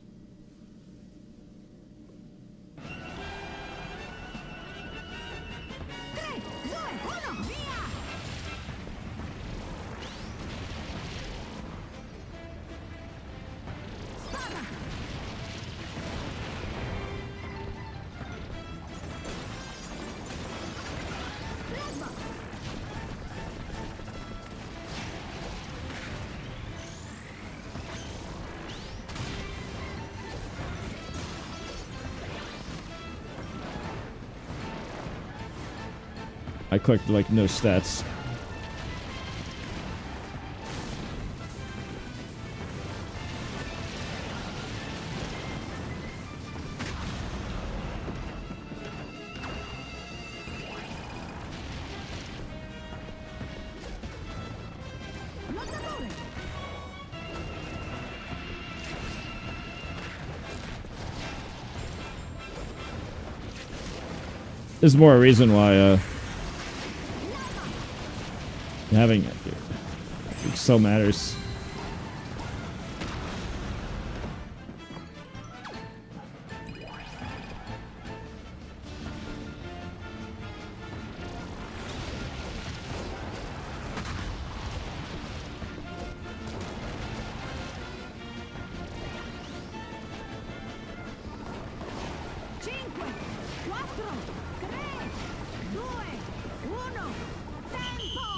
I clicked like no stats. There's more a reason why having it so matters.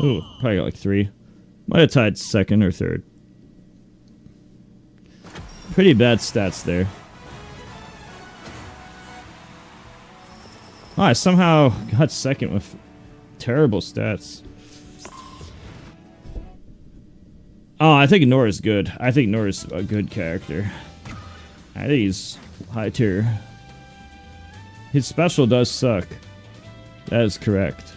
Ooh, probably got like 3. Might have tied 2nd or 3rd. Pretty bad stats there. Oh, I somehow got 2nd with terrible stats. Oh, I think Nora's good. I think Nora's a good character. I think he's high tier. His special does suck. That is correct.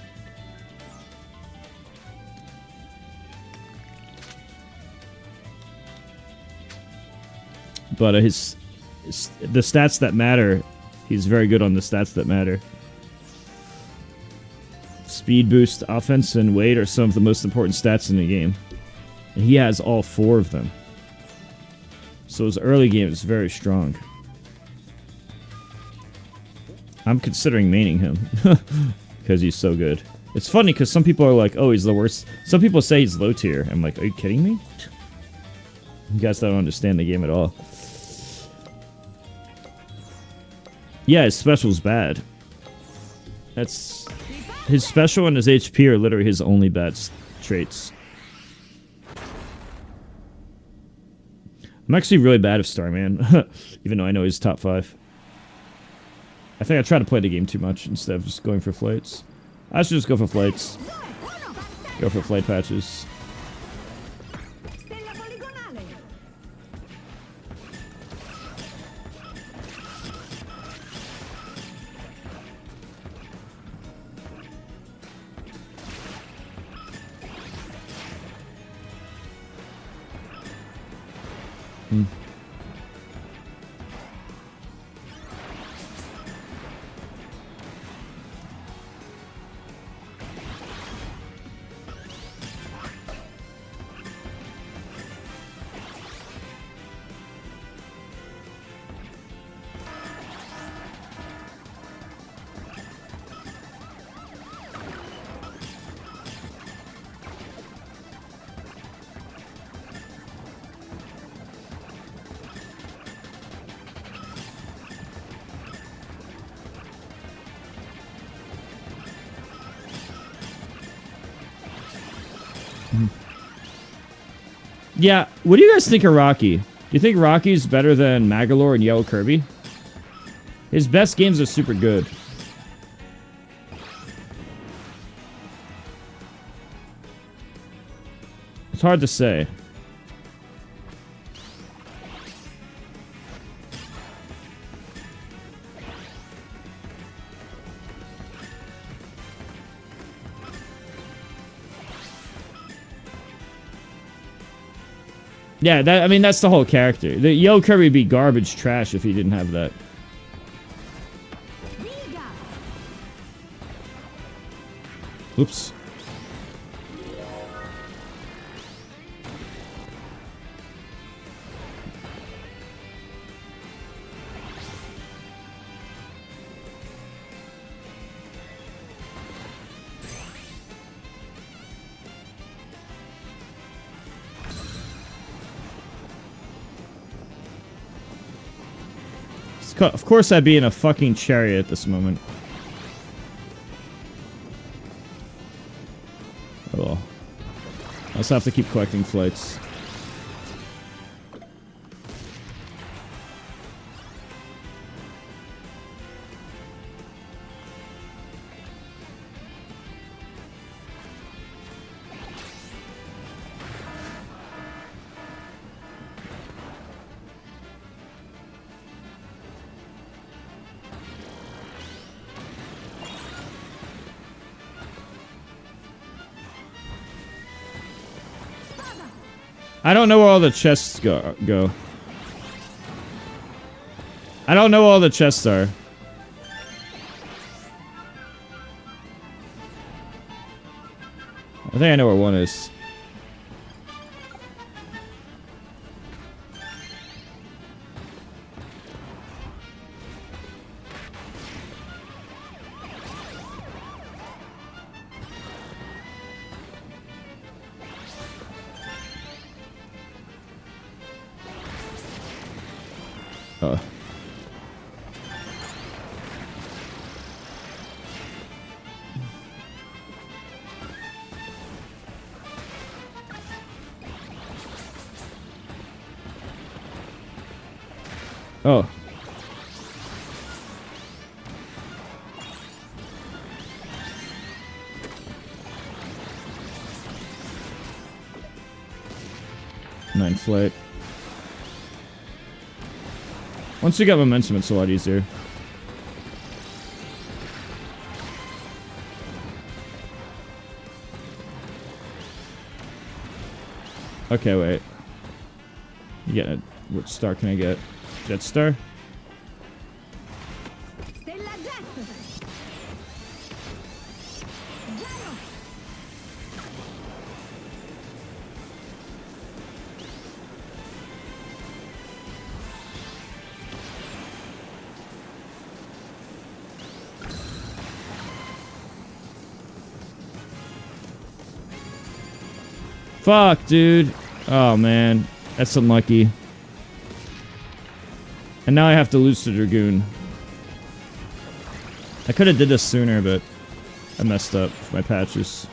But the stats that matter, he's very good on the stats that matter. Speed boost, offense, and weight are some of the most important stats in the game. And he has all 4 of them. So his early game is very strong. I'm considering maining him. Because he's so good. It's funny because some people are like, oh, he's the worst. Some people say he's low tier. I'm like, are you kidding me? You guys don't understand the game at all. Yeah, his special's bad. That's... His special and his HP are literally his only bad traits. I'm actually really bad at Starman, even though I know he's top 5. I think I try to play the game too much instead of just going for flights. I should just go for flights. Go for flight patches. Yeah, what do you guys think of Rocky? Do you think Rocky's better than Magalore and Yellow Kirby? His best games are super good. It's hard to say. Yeah, I mean, that's the whole character. The Yo Kirby would be garbage trash if he didn't have that. Viga. Oops. Of course I'd be in a fucking chariot at this moment. Oh well. I also have to keep collecting flights. I don't know where all the chests go. I don't know where all the chests are. I think I know where one is. Oh. Oh. Nine flight. Once you got momentum, it's a lot easier. Okay, wait. You get it. What star can I get? Jet star? Stella Jet. Gyro. Fuck, dude. Oh, man. That's unlucky. And now I have to lose to Dragoon. I could have did this sooner, but I messed up with my patches.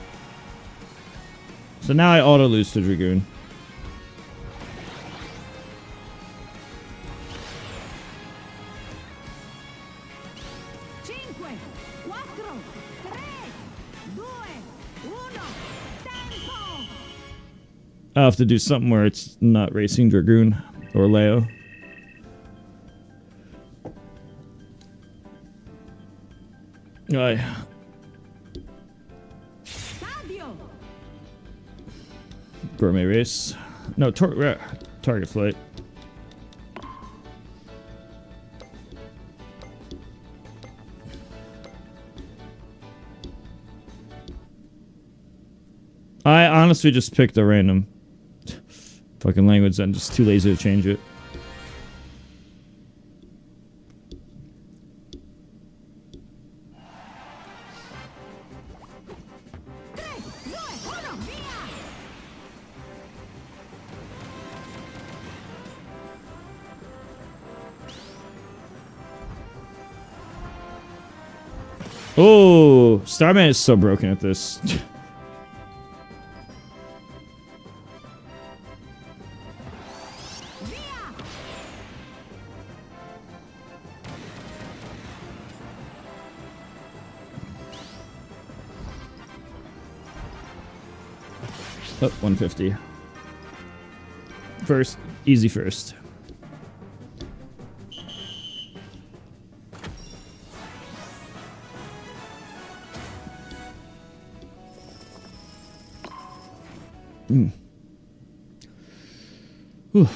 So now I auto lose to Dragoon. Cinque, quattro, tre, due, uno. Tempo. I'll have to do something where it's not racing Dragoon or Leo. Right. Stadio. Gourmet race. No, target flight. I honestly just picked a random fucking language and just too lazy to change it. Tre, due, uno. Via. Oh, Starman is so broken at this. Via. Oh, 150. First, easy first. Whew.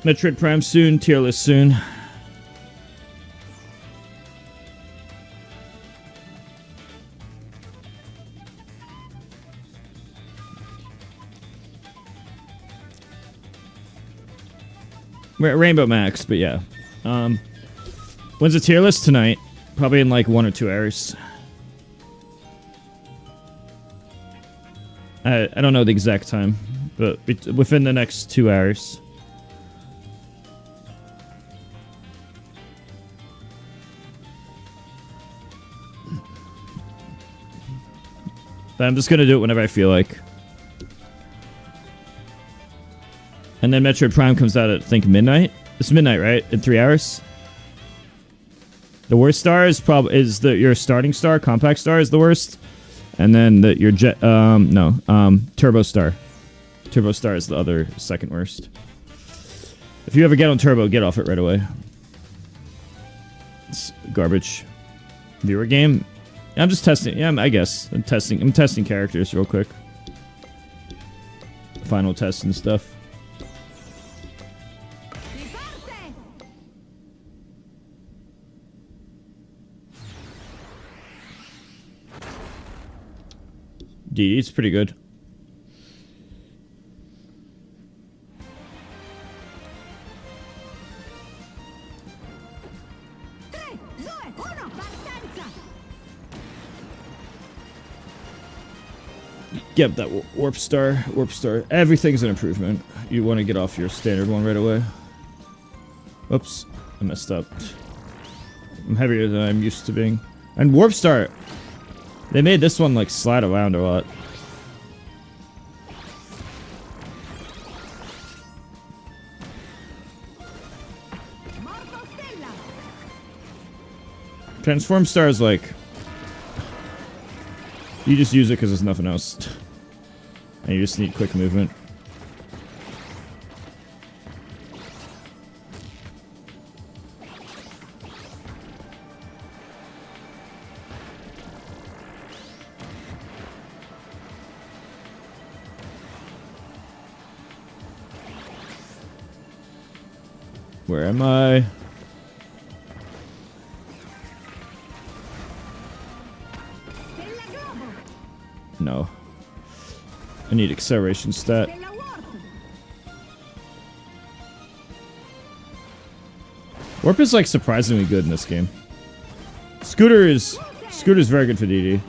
Metroid Prime soon, tier list soon. Rainbow Max, but yeah. When's the tier list tonight? Probably in like 1 or 2 hours. I don't know the exact time, but within the next 2 hours. But I'm just gonna do it whenever I feel like. And then Metroid Prime comes out at, I think, midnight. It's midnight, right? In 3 hours. The worst star is your starting star. Compact star is the worst, and then your Turbo Star. Turbo Star is the other second worst. If you ever get on Turbo, get off it right away. It's garbage. Viewer game. I'm just testing. Yeah, I guess I'm testing characters real quick. Final tests and stuff. It's pretty good. Yep, that warp star. Everything's an improvement. You want to get off your standard one right away. Oops, I messed up. I'm heavier than I'm used to being. And warp star. They made this one like slide around a lot. Transform star is like, you just use it because there's nothing else. And you just need quick movement. Where am I? No. I need acceleration stat. Warp is like surprisingly good in this game. Scooter's very good for DD.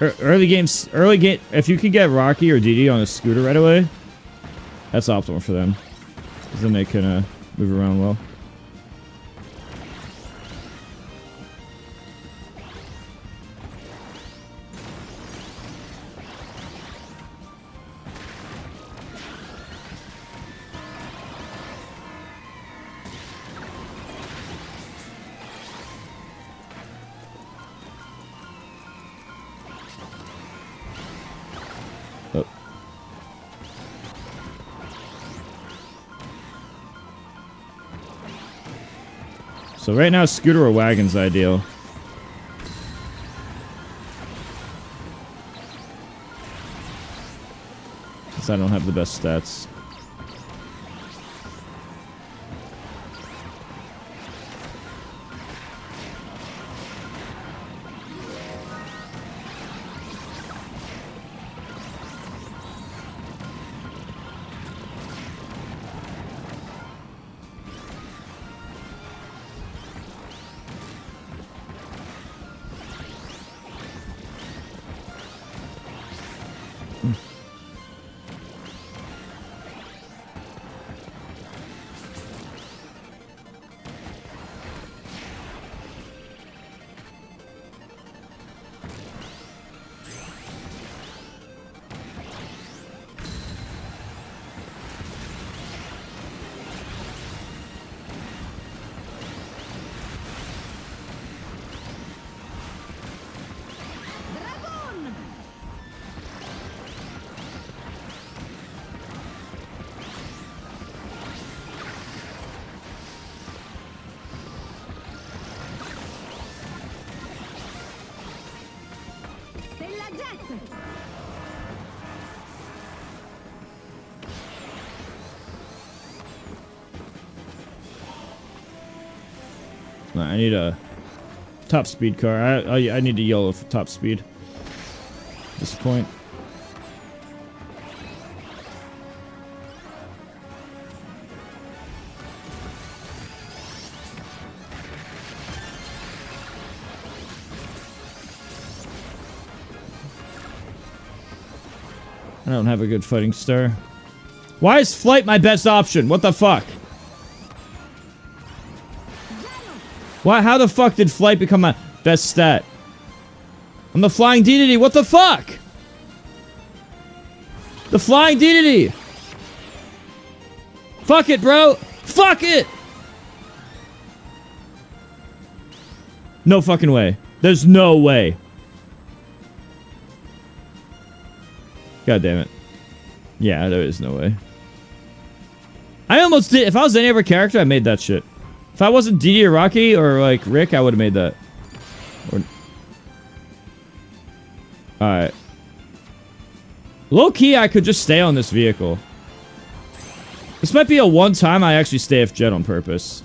Early game, if you can get Rocky or DD on a scooter right away, that's optimal for them. Because then they can move around well. So right now, scooter or wagon's ideal. Since I don't have the best stats. jet. No, I need a top speed car. I need a yellow for top speed. At this point. I don't have a good fighting star. Why is flight my best option? What the fuck? Why? How the fuck did flight become my best stat? I'm the flying deity. What the fuck? The flying deity. Fuck it, bro. Fuck it. No fucking way. There's no way. God damn it. Yeah, there is no way. I almost did. If I was any other character, I made that shit. If I wasn't Didi or Rocky or like Rick, I would have made that. Alright. Low key, I could just stay on this vehicle. This might be a one time I actually stay F jet on purpose.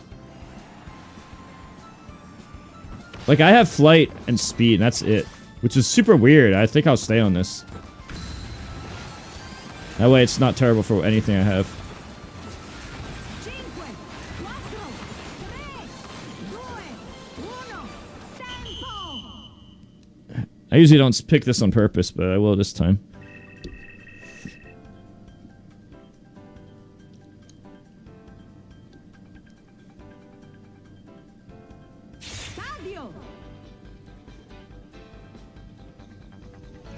Like, I have flight and speed, and that's it. Which is super weird. I think I'll stay on this. That way it's not terrible for anything I have. I usually don't pick this on purpose, but I will this time.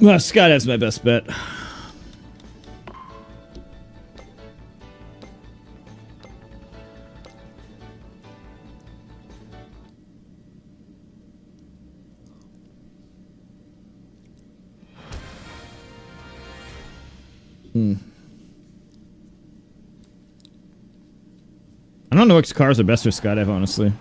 Well, Scott has my best bet. I don't know which cars are best for Skydive, honestly.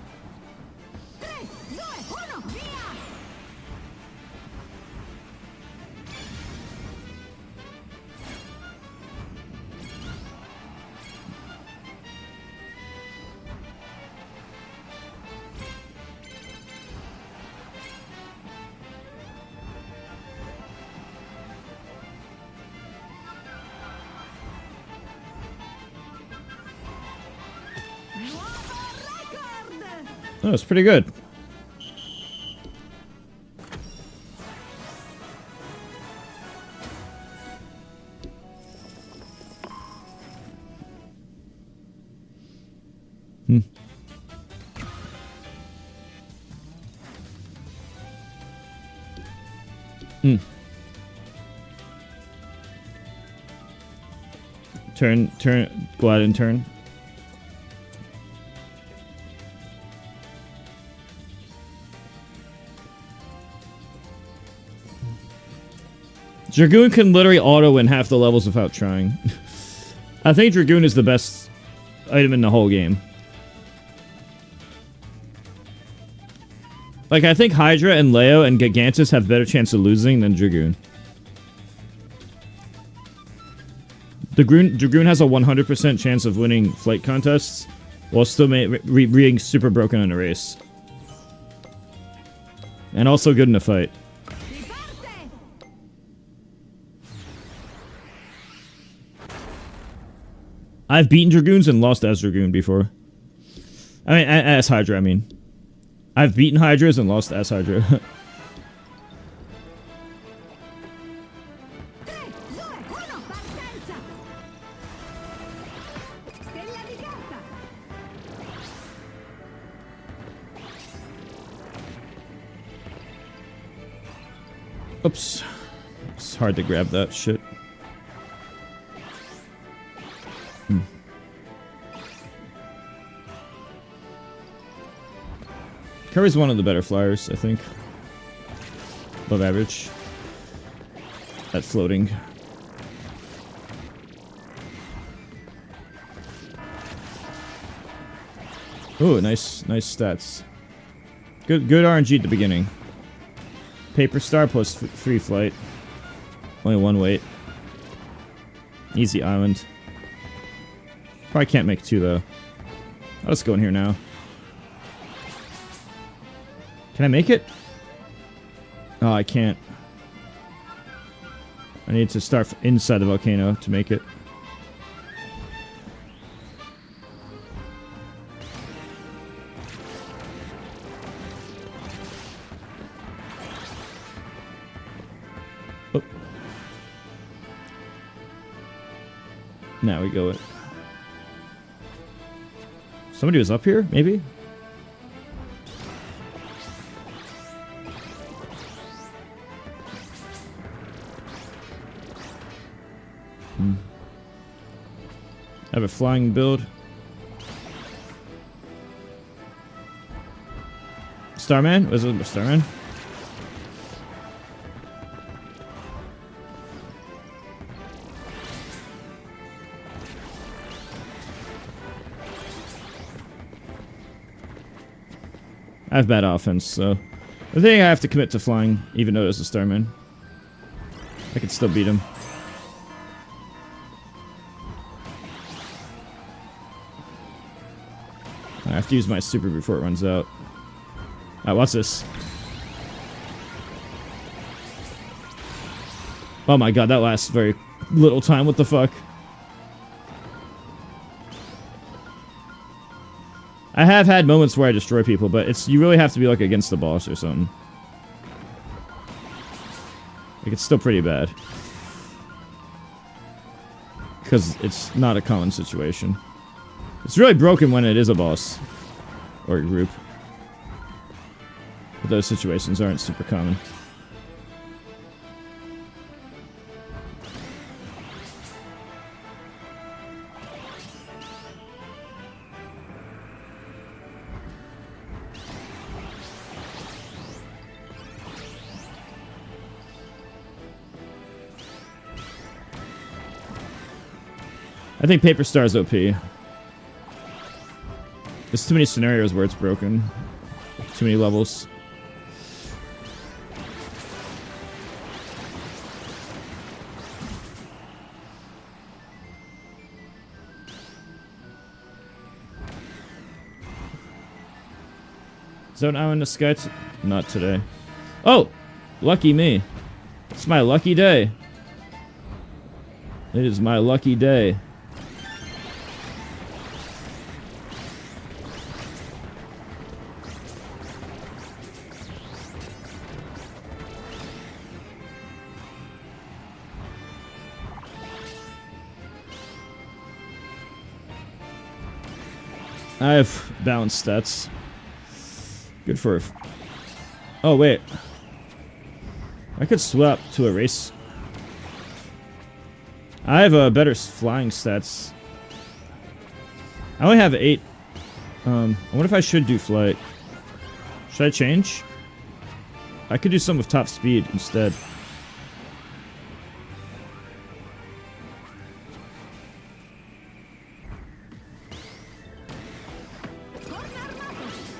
Oh, it's pretty good. Turn, go out and turn. Dragoon can literally auto-win half the levels without trying. I think Dragoon is the best item in the whole game. Like, I think Hydra and Leo and Gigantus have better chance of losing than Dragoon. Dragoon has a 100% chance of winning flight contests, while still being super broken in a race. And also good in a fight. I've beaten Dragoons and lost as Dragoon before. I mean, as Hydra, I mean. I've beaten Hydras and lost as Hydra. Oops. It's hard to grab that shit. Kirby's one of the better flyers, I think. Above average. At floating. Ooh, nice stats. Good RNG at the beginning. Paper Star plus 3 flight. Only one weight. Easy island. Probably can't make two though. I'll just go in here now. Can I make it? Oh, I can't. I need to start inside the volcano to make it. Oh. Now we go it. Somebody was up here, maybe? I have a flying build. Starman? Was it Starman? I have bad offense, so I think I have to commit to flying, even though there's a Starman. I could still beat him. I have to use my super before it runs out. Alright, watch this. Oh my god, that lasts very little time. What the fuck? I have had moments where I destroy people, but you really have to be like against the boss or something. Like, it's still pretty bad. Because it's not a common situation. It's really broken when it is a boss. Or a group. But those situations aren't super common. I think Paper Star's OP. There's too many scenarios where it's broken. Too many levels. Zone Island in the sky? Not today. Oh! Lucky me. It's my lucky day. It is my lucky day. I have balanced stats. Good for... Oh, wait. I could swap to a race. I have a better flying stats. I only have 8. I wonder if I should do flight. Should I change? I could do some with top speed instead.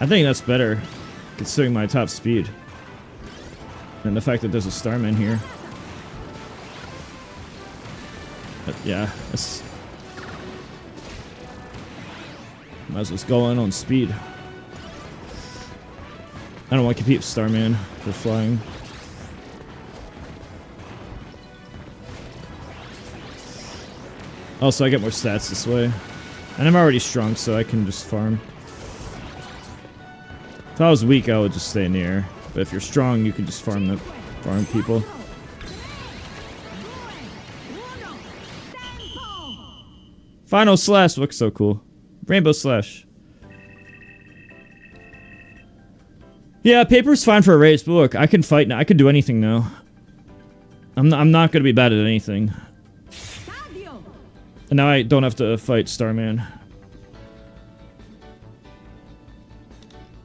I think that's better, considering my top speed. And the fact that there's a Starman here. But yeah, that's... Might as well go on speed. I don't want to compete with Starman for flying. Also, I get more stats this way. And I'm already strong, so I can just farm. If I was weak, I would just stay in the air. But if you're strong, you can just farm people. Final Slash looks so cool. Rainbow Slash. Yeah, Paper's fine for a race, but look, I can fight now. I can do anything now. I'm not gonna be bad at anything. And now I don't have to fight Starman.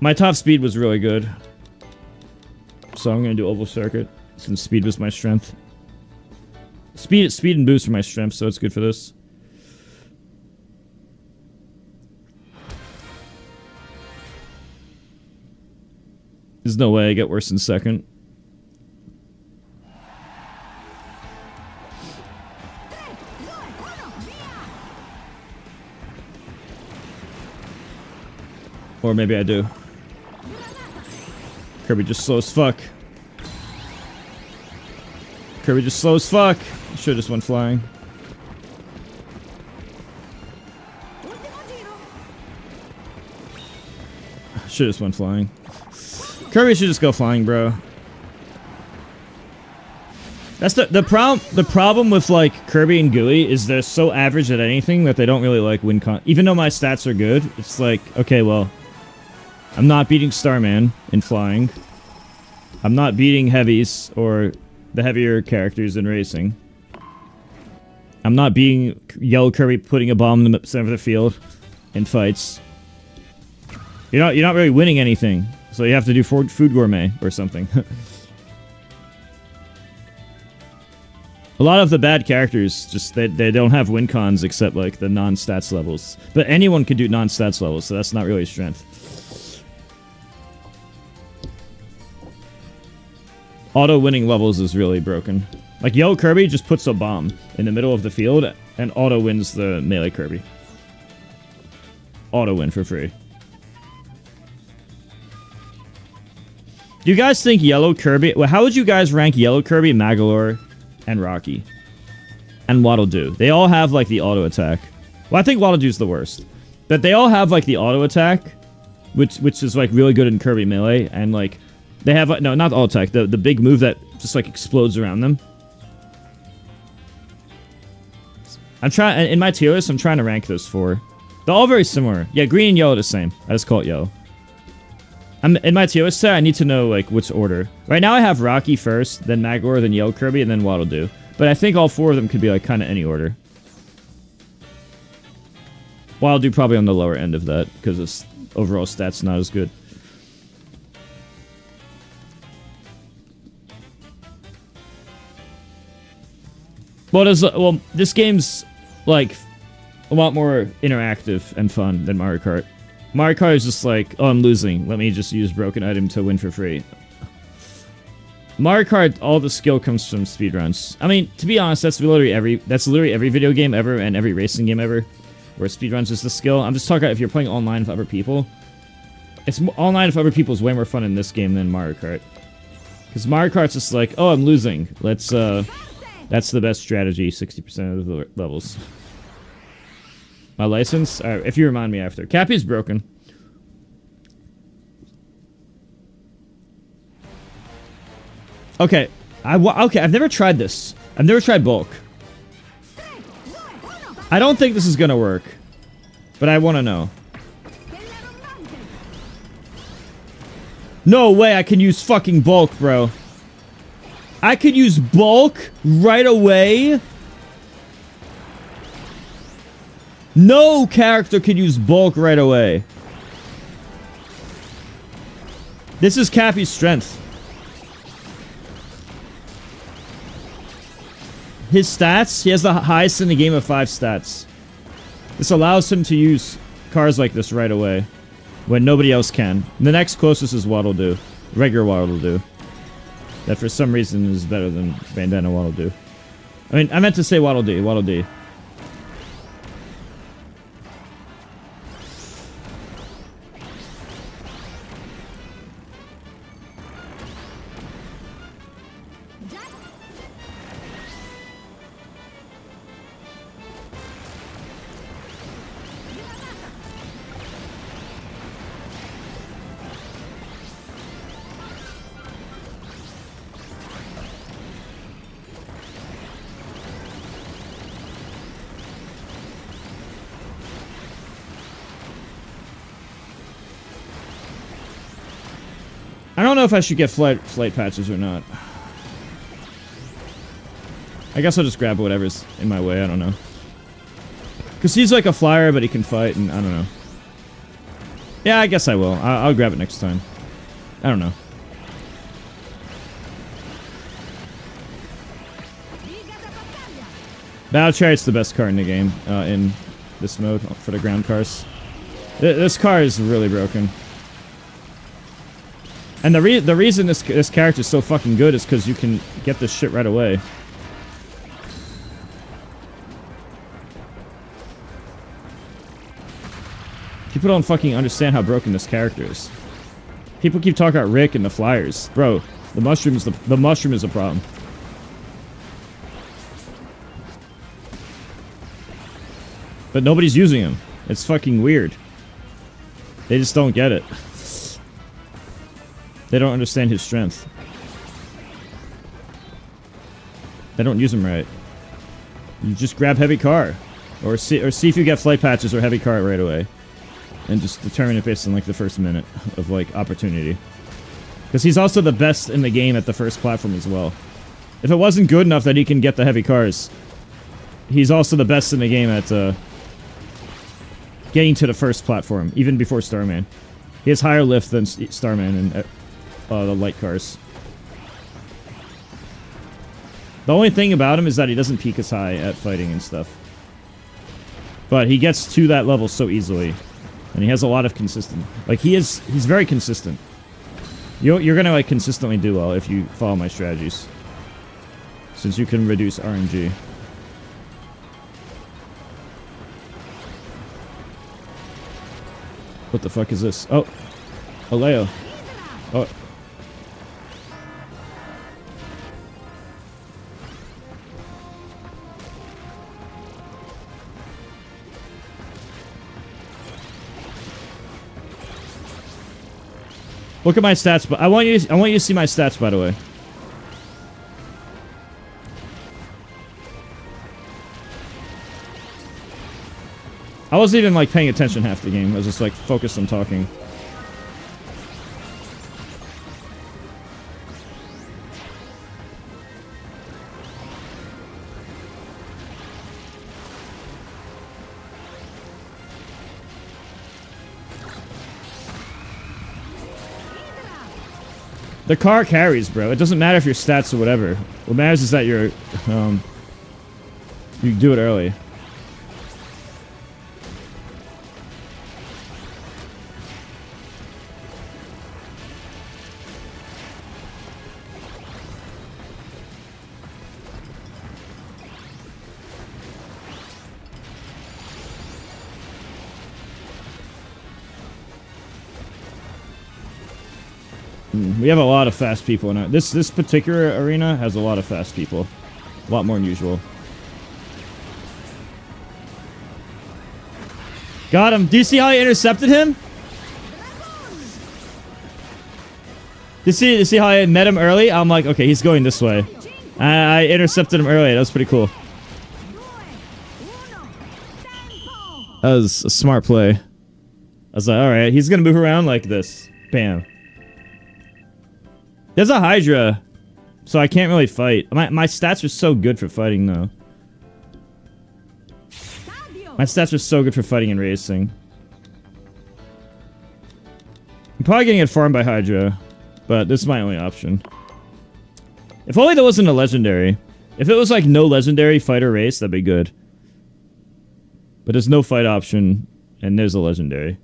My top speed was really good. So I'm gonna do Oval Circuit, since speed was my strength. Speed and boost are my strength, so it's good for this. There's no way I get worse than second. Or maybe I do. Kirby just slow as fuck. Kirby just slow as fuck. Should've just went flying. Should've just went flying. Kirby should just go flying, bro. That's the problem with like Kirby and Gooey is they're so average at anything that they don't really like win con. Even though my stats are good, it's like, okay, well, I'm not beating Starman in flying. I'm not beating heavies or the heavier characters in racing. I'm not beating Yellow Kirby putting a bomb in the center of the field in fights. You're not really winning anything, so you have to do Food Gourmet or something. A lot of the bad characters, just they don't have win cons except like the non-stats levels. But anyone can do non-stats levels, so that's not really a strength. Auto-winning levels is really broken. Like Yellow Kirby just puts a bomb in the middle of the field and auto-wins the melee Kirby. Auto-win for free. Do you guys think Yellow Kirby... Well, how would you guys rank Yellow Kirby, Magolor, and Rocky? And Waddle Doo? They all have, like, the auto attack. Well, I think Waddle Doo's the worst. But they all have, like, the auto attack, which is, like, really good in Kirby Melee. And, like, they have... No, not the auto attack. The big move that just, like, explodes around them. I'm trying... In my tier list, I'm trying to rank those four. They're all very similar. Yeah, green and yellow are the same. I just call it yellow. In my tier list set, I need to know, like, which order. Right now I have Rocky first, then Magolor, then Yellow Kirby, and then Waddle Doo. But I think all four of them could be, like, kind of any order. Waddle Doo probably on the lower end of that, because its overall stats not as good. Well, this game's, like, a lot more interactive and fun than Mario Kart. Mario Kart is just like, oh, I'm losing. Let me just use broken item to win for free. Mario Kart, all the skill comes from speedruns. I mean, to be honest, that's literally every video game ever and every racing game ever, where speedruns is the skill. I'm just talking about if you're playing online with other people. Online with other people is way more fun in this game than Mario Kart. Because Mario Kart's just like, oh, I'm losing. That's the best strategy 60% of the levels. My license? Alright, if you remind me after. Cappy's broken. Okay. I've never tried this. I've never tried bulk. I don't think this is gonna work. But I want to know. No way I can use fucking bulk, bro. I could use bulk right away? No character can use bulk right away. This is Cappy's strength. His stats, he has the highest in the game of 5 stats. This allows him to use cars like this right away, when nobody else can. The next closest is Waddle Doo. Regular Waddle Doo. That for some reason is better than Bandana Waddle Doo. I mean, I meant to say Waddle Dee. Waddle Dee. I don't know if I should get flight patches or not. I guess I'll just grab whatever's in my way, I don't know. Because he's like a flyer, but he can fight, and I don't know. Yeah, I guess I will. I'll grab it next time. I don't know. Battle Chariot's the best car in the game, in this mode, for the ground cars. This car is really broken. And the reason this character is so fucking good is because you can get this shit right away. People don't fucking understand how broken this character is. People keep talking about Rick and the flyers. Bro, the mushroom is the problem. But nobody's using him. It's fucking weird. They just don't get it. They don't understand his strength. They don't use him right. You just grab heavy car. Or see if you get flight patches or heavy car right away. And just determine it based on like the first minute of like opportunity. Because he's also the best in the game at the first platform as well. If it wasn't good enough that he can get the heavy cars, he's also the best in the game at getting to the first platform, even before Starman. He has higher lift than Starman and the light cars. The only thing about him is that he doesn't peak as high at fighting and stuff. But he gets to that level so easily. And he has a lot of consistent... Like, he's very consistent. You're gonna, like, consistently do well if you follow my strategies. Since you can reduce RNG. What the fuck is this? Oh. Aleo. Oh. Look at my stats, but I want you to see my stats, by the way. I wasn't even like paying attention half the game. I was just like focused on talking. The car carries, bro. It doesn't matter if your stats or whatever. What matters is that you're, you do it early. We have a lot of fast people in it. This particular arena has a lot of fast people. A lot more than usual. Got him. Do you see how I intercepted him? You see how I met him early? I'm like, okay, he's going this way. I intercepted him early. That was pretty cool. That was a smart play. I was like, alright, he's gonna move around like this. Bam. There's a Hydra, so I can't really fight. My stats are so good for fighting, though. My stats are so good for fighting and racing. I'm probably gonna get farmed by Hydra, but this is my only option. If only there wasn't a legendary. If it was like no legendary fight or race, that'd be good. But there's no fight option, and there's a legendary.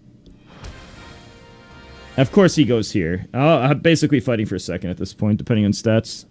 Of course he goes here. I'm basically fighting for a second at this point, depending on stats.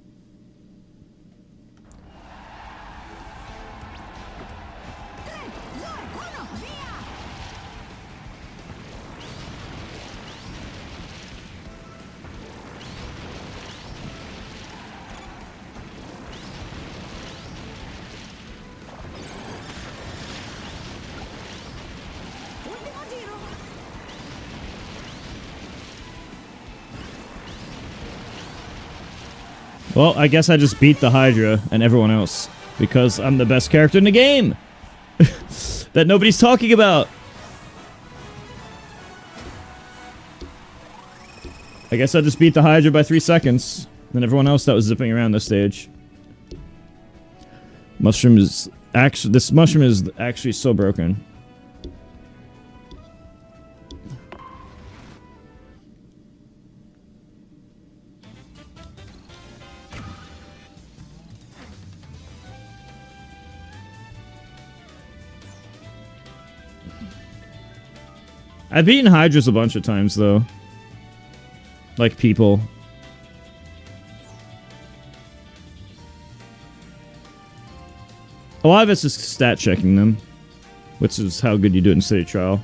Well, I guess I just beat the Hydra and everyone else. Because I'm the best character in the game! That nobody's talking about! I guess I just beat the Hydra by 3 seconds. Than everyone else that was zipping around this stage. Mushroom is actually... This mushroom is actually so broken. I've beaten Hydras a bunch of times, though. Like people. A lot of it's just stat checking them. Which is how good you do it in City Trial.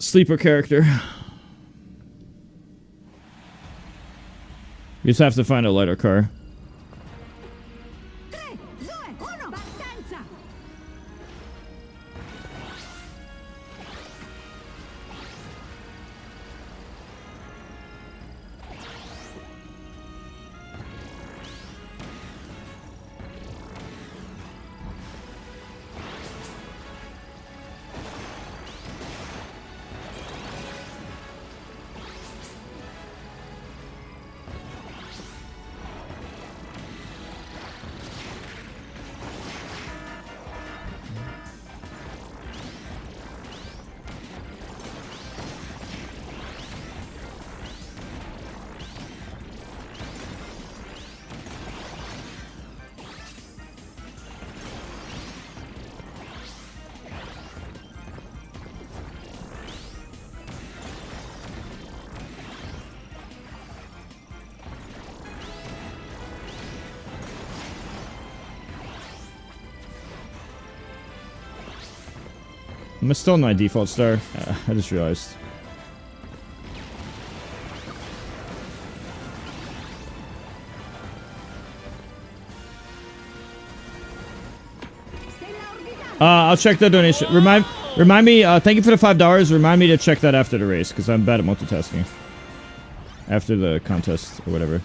sleeper character. You just have to find a lighter car. 3, 2, 1, partenza! I'm still in my default star. I just realized. I'll check the donation. Remind me. Thank you for the $5. Remind me to check that after the race because I'm bad at multitasking. After the contest or whatever.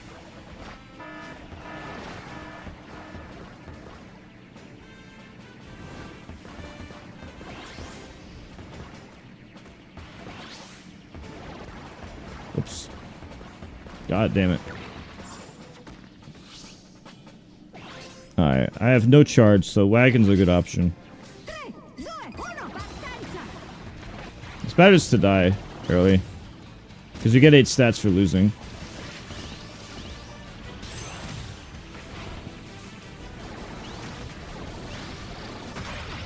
Oops. God damn it. Alright, I have no charge, so wagon's a good option. 3, 2, 1, partenza! It's better just to die early. Because you get 8 stats for losing.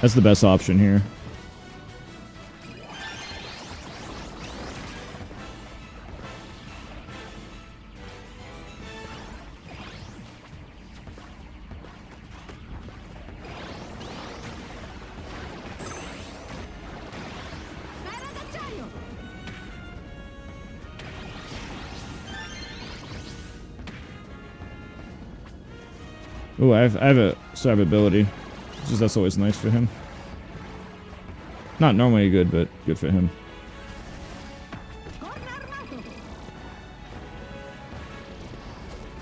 That's the best option here. Sfera d'acciaio! Ooh, I have a stab ability. Just that's always nice for him. Not normally good, but good for him. Corno armato!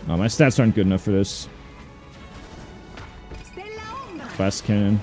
Oh, my stats aren't good enough for this. Stella ombra! Fast cannon.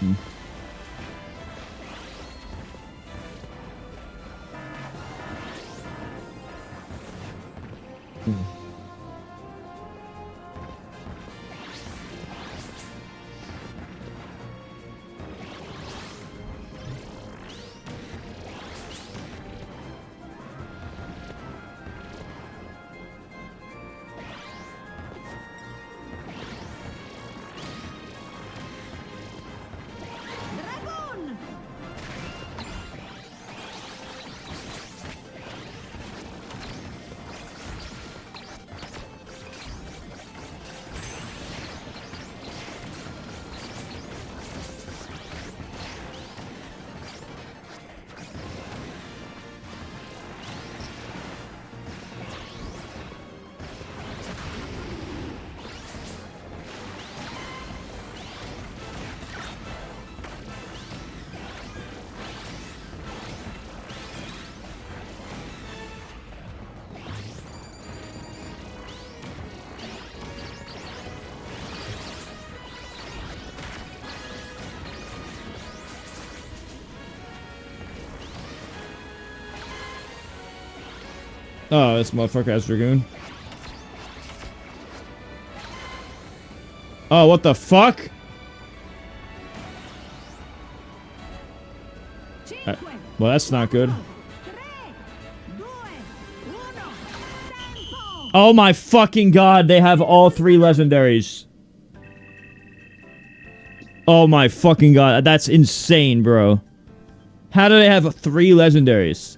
Dragon! Oh, this motherfucker has Dragoon. Oh, what the fuck? Cinque, Well, that's not good. 3, 2, 1, tempo! Oh my fucking god, they have all 3 legendaries. Oh my fucking god, that's insane, bro. How do they have 3 legendaries?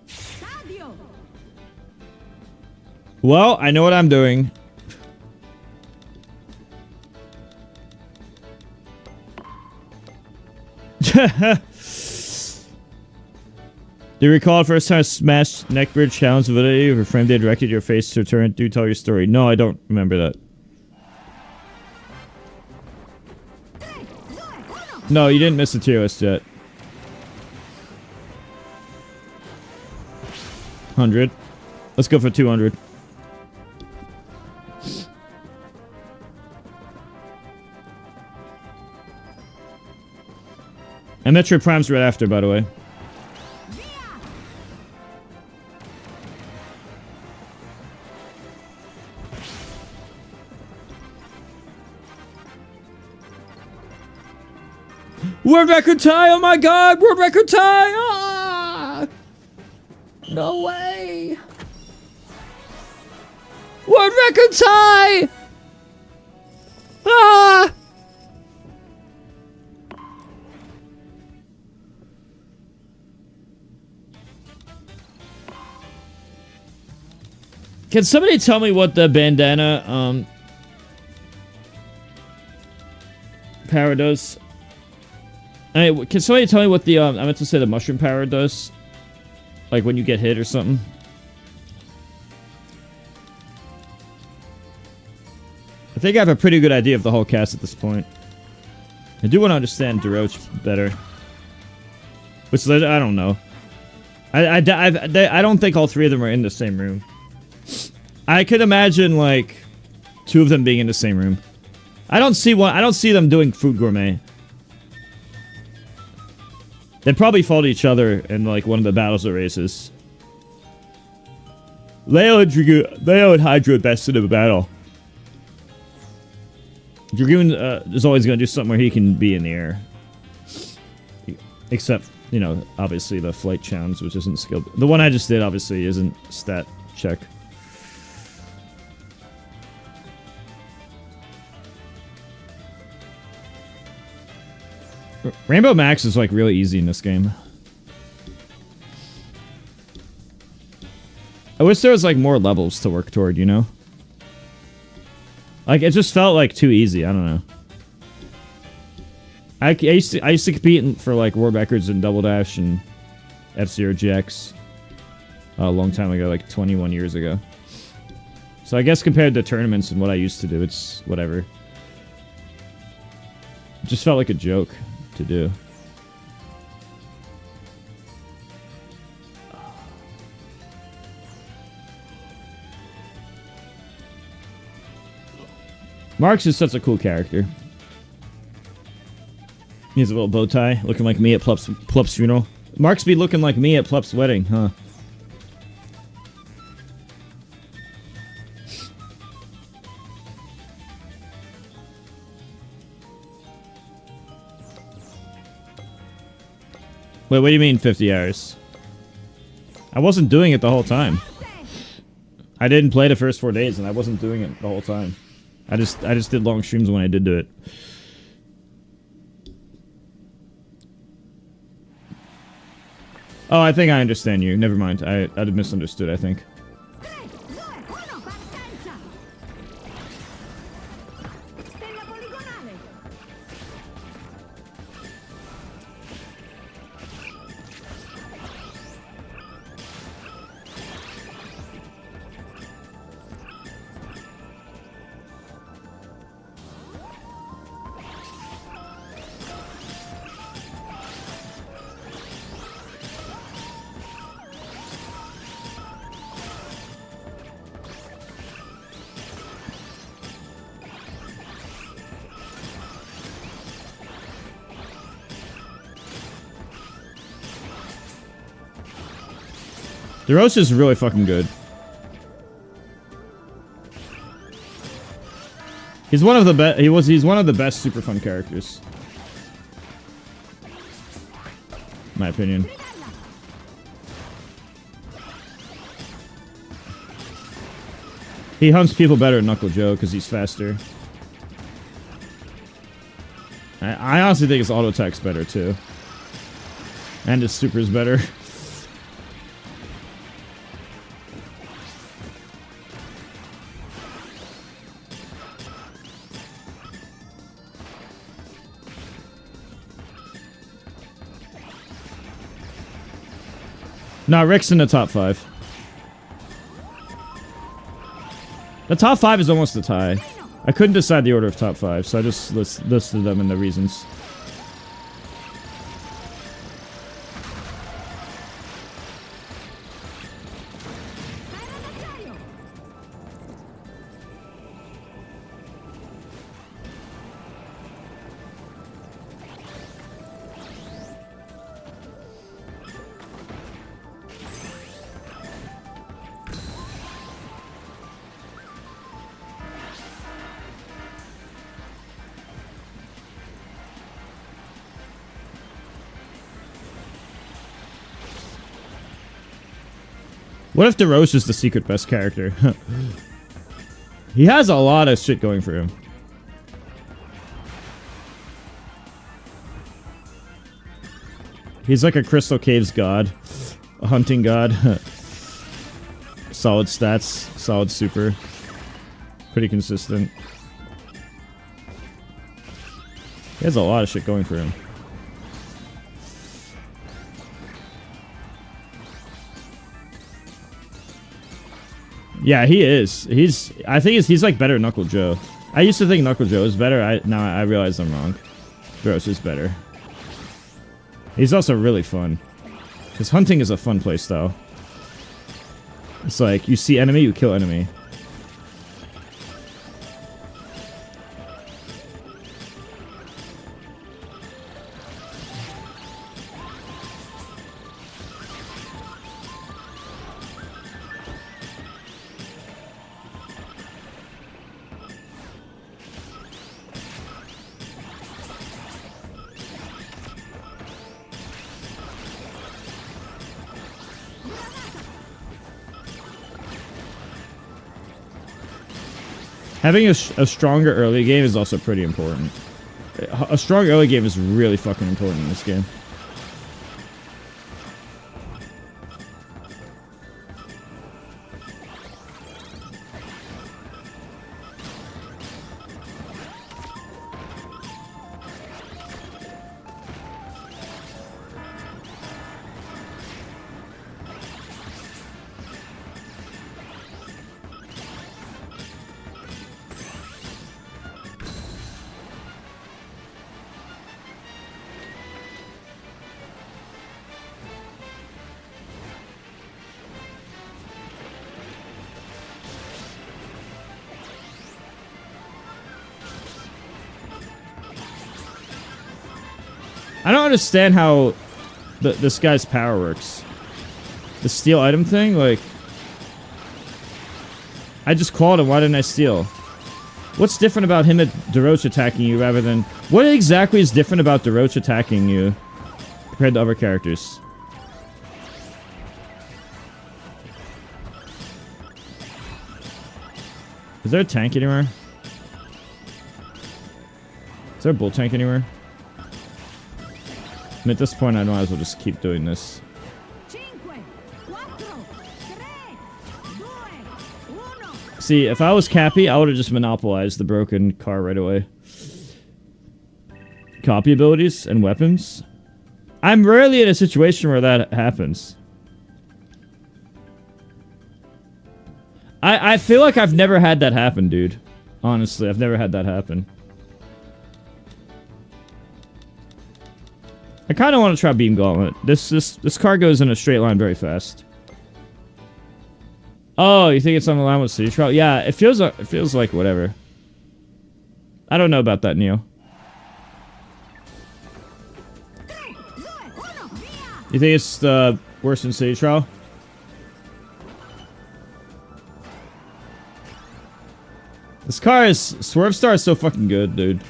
Stadio! Well, I know what I'm doing. Do you recall the first time Smash Neckbridge challenged validity of a frame they directed your face to turn? Do tell your story. No, I don't remember that. 3, 2, 1! No, you didn't miss the tier list yet. 100. Let's go for 200. And Metroid Prime's right after, by the way. Via! World record tie! Oh my god! World record tie! Ah! No way! World record tie! Ah! Can somebody tell me what the bandana power does? I mean, can somebody tell me what the I meant to say the mushroom power does? Like when you get hit or something? I think I have a pretty good idea of the whole cast at this point. I do want to understand DeRoche better. Which I don't know. I don't think all 3 of them are in the same room. I could imagine like 2 of them being in the same room. I don't see them doing food gourmet. They'd probably fought each other in like one of the battles or races. Leo and Hydra are best in a battle. Dragoon is always going to do something where he can be in the air. Except, you know, obviously the flight challenge, which isn't skilled. The one I just did, obviously, isn't stat check. Rainbow Max is like really easy in this game. I wish there was like more levels to work toward, you know? Like it just felt like too easy, I don't know. I used to compete for like world records in Double Dash and F-Zero GX a long time ago, like 21 years ago. So I guess compared to tournaments and what I used to do, it's whatever. It just felt like a joke to do. Marx is such a cool character. He has a little bow tie, looking like me at Plup's funeral. Marx be looking like me at Plup's wedding, huh? Wait, what do you mean 50 hours? I wasn't doing it the whole time. I didn't play the first 4 days, and I wasn't doing it the whole time. I just did long streams when I did do it. Oh, I think I understand you. Never mind. I misunderstood, I think. 3, 2, 1, partenza! Stella poligonale! The roast is really fucking good. He's one of the best. He's one of the best super fun characters. In my opinion. He hunts people better than Knuckle Joe because he's faster. I honestly think his auto attack's better too. And his super's better. No, Rick's in the top 5. The top 5 is almost a tie. I couldn't decide the order of top 5, so I just listed them in the reasons. What if DeRoche is the secret best character? He has a lot of shit going for him. He's like a Crystal Caves god. A hunting god. Solid stats. Solid super. Pretty consistent. He has a lot of shit going for him. Yeah, he is. I think he's like better than Knuckle Joe. I used to think Knuckle Joe was better. Now I realize I'm wrong. Gross is better. He's also really fun. Because hunting is a fun playstyle. It's like, you see enemy, you kill enemy. Having a stronger early game is also pretty important. A strong early game is really fucking important in this game. I don't understand how this guy's power works. The steal item thing, like... I just called him, why didn't I steal? What's different about him at DeRoche attacking you rather than... What exactly is different about DeRoche attacking you compared to other characters? Is there a tank anywhere? Is there a bull tank anywhere? At this point, I might as well just keep doing this. See, if I was Cappy, I would have just monopolized the broken car right away. Copy abilities and weapons. I'm rarely in a situation where that happens. I feel like I've never had that happen, dude. Honestly, I've never had that happen. I kind of want to try Beam Gauntlet. This car goes in a straight line very fast. Oh, you think it's on the line with City Trial? Yeah, it feels like whatever. I don't know about that, Neo. You think it's worse than City Trial? This car is... Swerve Star is so fucking good, dude.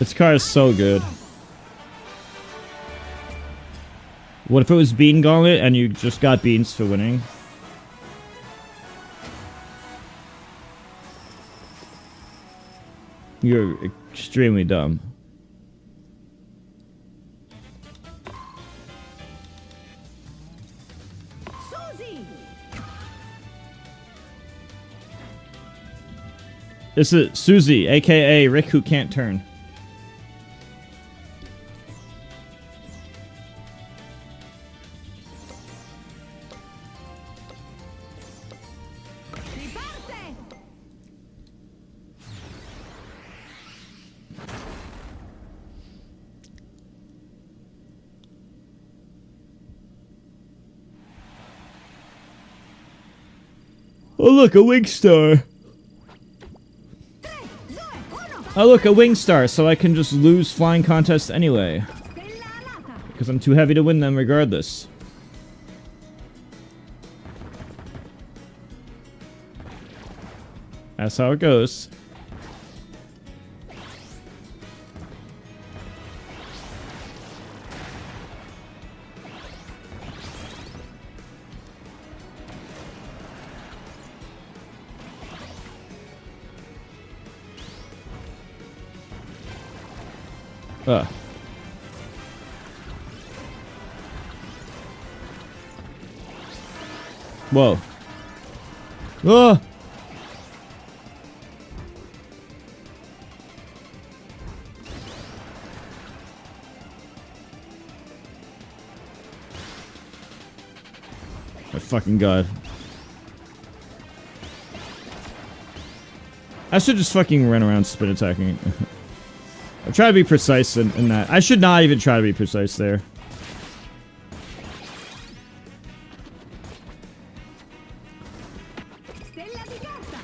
This car is so good. What if it was Bean Gauntlet and you just got beans for winning? You're extremely dumb. Susie! This is Susie, aka Rick who can't turn. Si parte! Oh look, a wing star. 3, 2, 1! Oh look, a wing star, so I can just lose flying contests anyway. Stella alata! Because I'm too heavy to win them regardless. That's how it goes. Whoa. Ah! My fucking god. I should just fucking run around spin attacking. I try to be precise in that. I should not even try to be precise there. Stella di carta!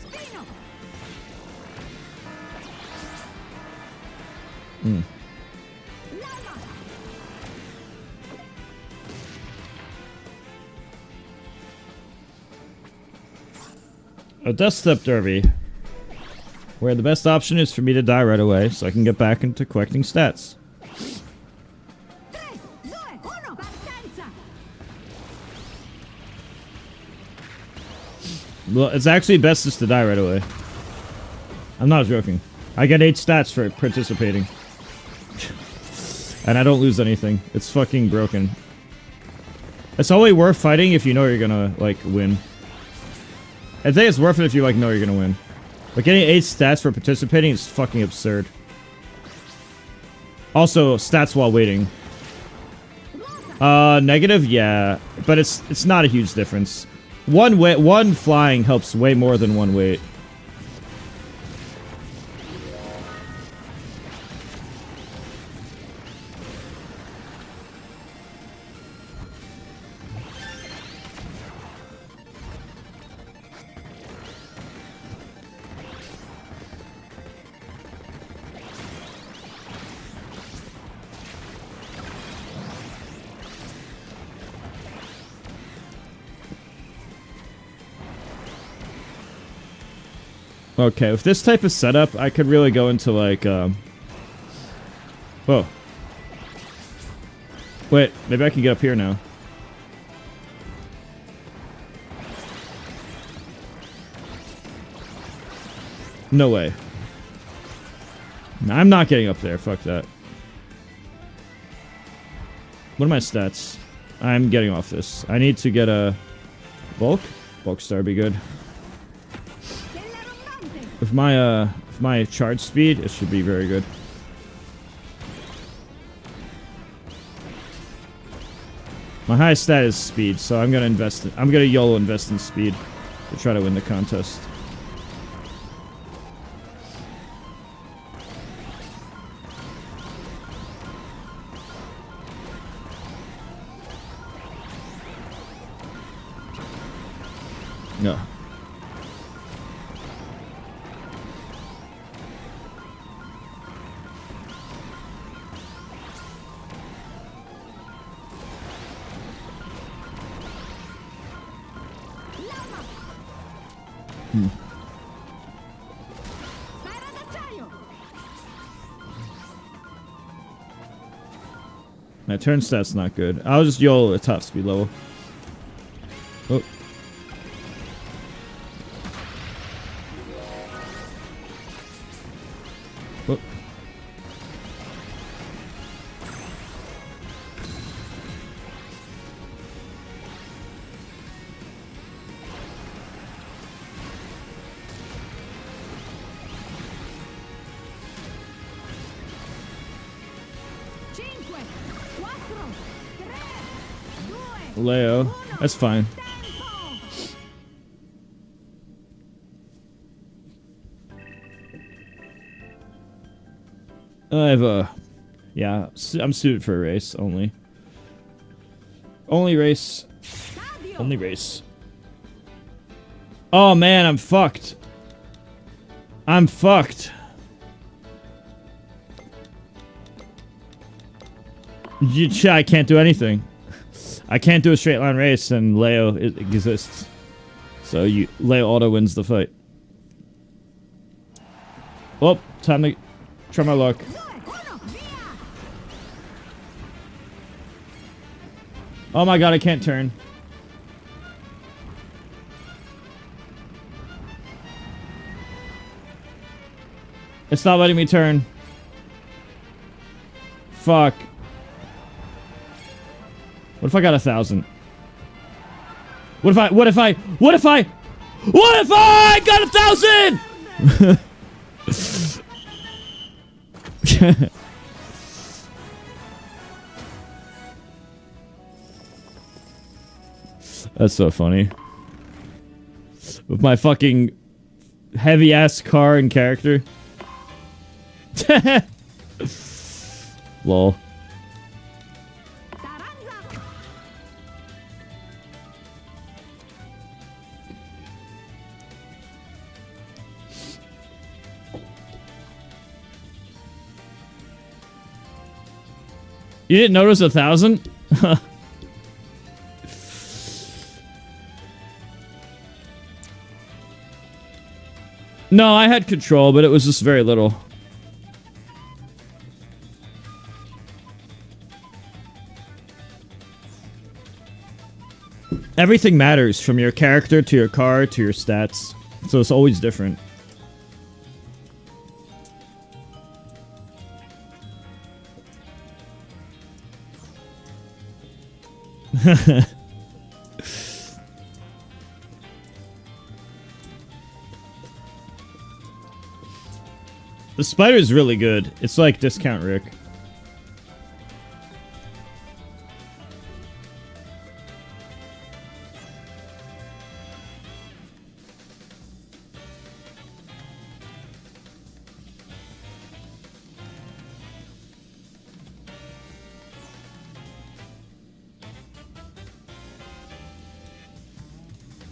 Spino! Lava! A Death Step Derby. Where the best option is for me to die right away so I can get back into collecting stats. 3, 2, 1! Partenza! Well, it's actually best just to die right away. I'm not joking. I get 8 stats for participating. And I don't lose anything. It's fucking broken. It's only worth fighting if you know you're gonna, like, win. I think it's worth it if you, like, know you're gonna win. But getting 8 stats for participating is fucking absurd. Also, stats while waiting. Negative? Yeah. But it's not a huge difference. One flying helps way more than one weight. Okay, with this type of setup, I could really go into, like, Whoa. Wait, maybe I can get up here now. No way. No, I'm not getting up there, fuck that. What are my stats? I'm getting off this. I need to get a... Bulk? Bulk star would be good. With my charge speed, it should be very good. My highest stat is speed, so I'm gonna YOLO invest in speed to try to win the contest. No. Sfera d'acciaio. My turn stat's not good. I'll just YOLO at top speed level. Oh. Oh. Cinque, quattro, tre, due, Leo. uno. That's fine. Tempo. I have a... Yeah, I'm suited for a race, only. Only race. Stadio. Only race. Oh man, I'm fucked. I'm fucked. I can't do anything. I can't do a straight line race, and Leo exists. So Leo auto wins the fight. Oh, time to try my luck. Due, uno, via. Oh my god, I can't turn. It's not letting me turn. Fuck. What if I got 1,000? What if I got 1,000?! That's so funny. With my fucking heavy ass car and character. Lol. Taranza. You didn't notice 1,000? No, I had control, but it was just very little. Everything matters, from your character to your car to your stats. So it's always different. The spider's really good. It's like Discount Rick.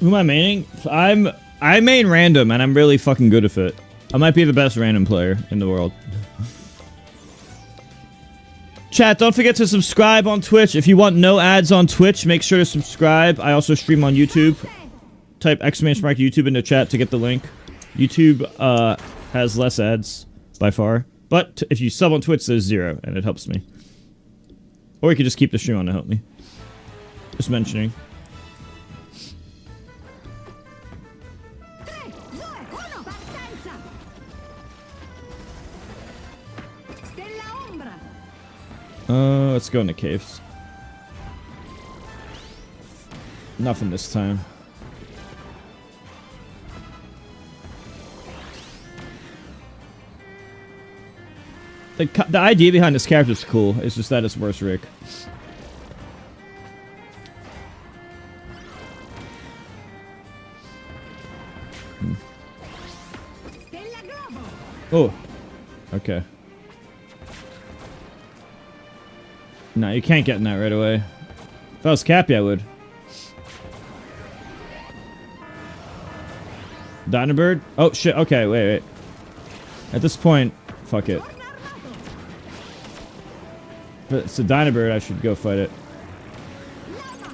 Who am I maining? I main random, and I'm really fucking good at it. I might be the best random player in the world. Chat, don't forget to subscribe on Twitch. If you want no ads on Twitch, make sure to subscribe. I also stream on YouTube. Type !YouTube into chat to get the link. YouTube has less ads by far. But if you sub on Twitch, there's 0, and it helps me. Or you could just keep the stream on to help me. Just mentioning. 3, 2, 1, partenza. Stella ombra. Let's go in the caves. Nothing this time. The idea behind this character is cool. It's just that it's worse Rick. Stella globo. Oh. Okay. No, you can't get in that right away. If I was Cappy, I would. Dynabird? Oh shit, okay, wait. At this point, fuck it. Torna armato. If it's a Dynabird, I should go fight it. Lama.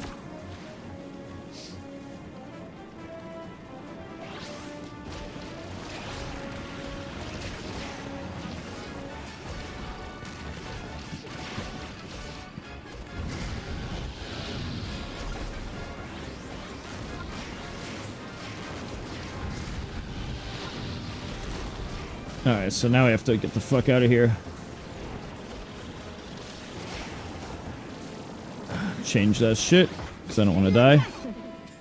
Alright, so now we have to get the fuck out of here. Change that shit, because I don't want to die.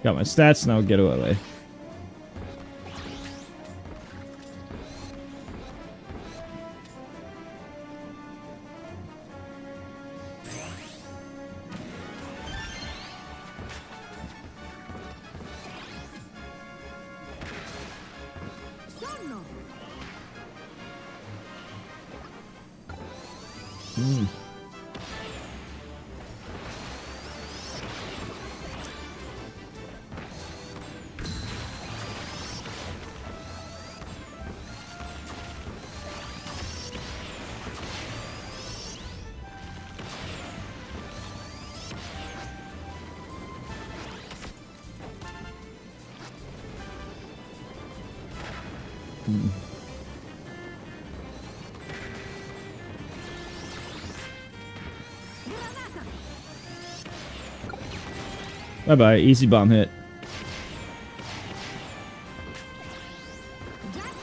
Got my stats, now get away. Sonno. Granata. Bye bye, easy bomb hit. Jack.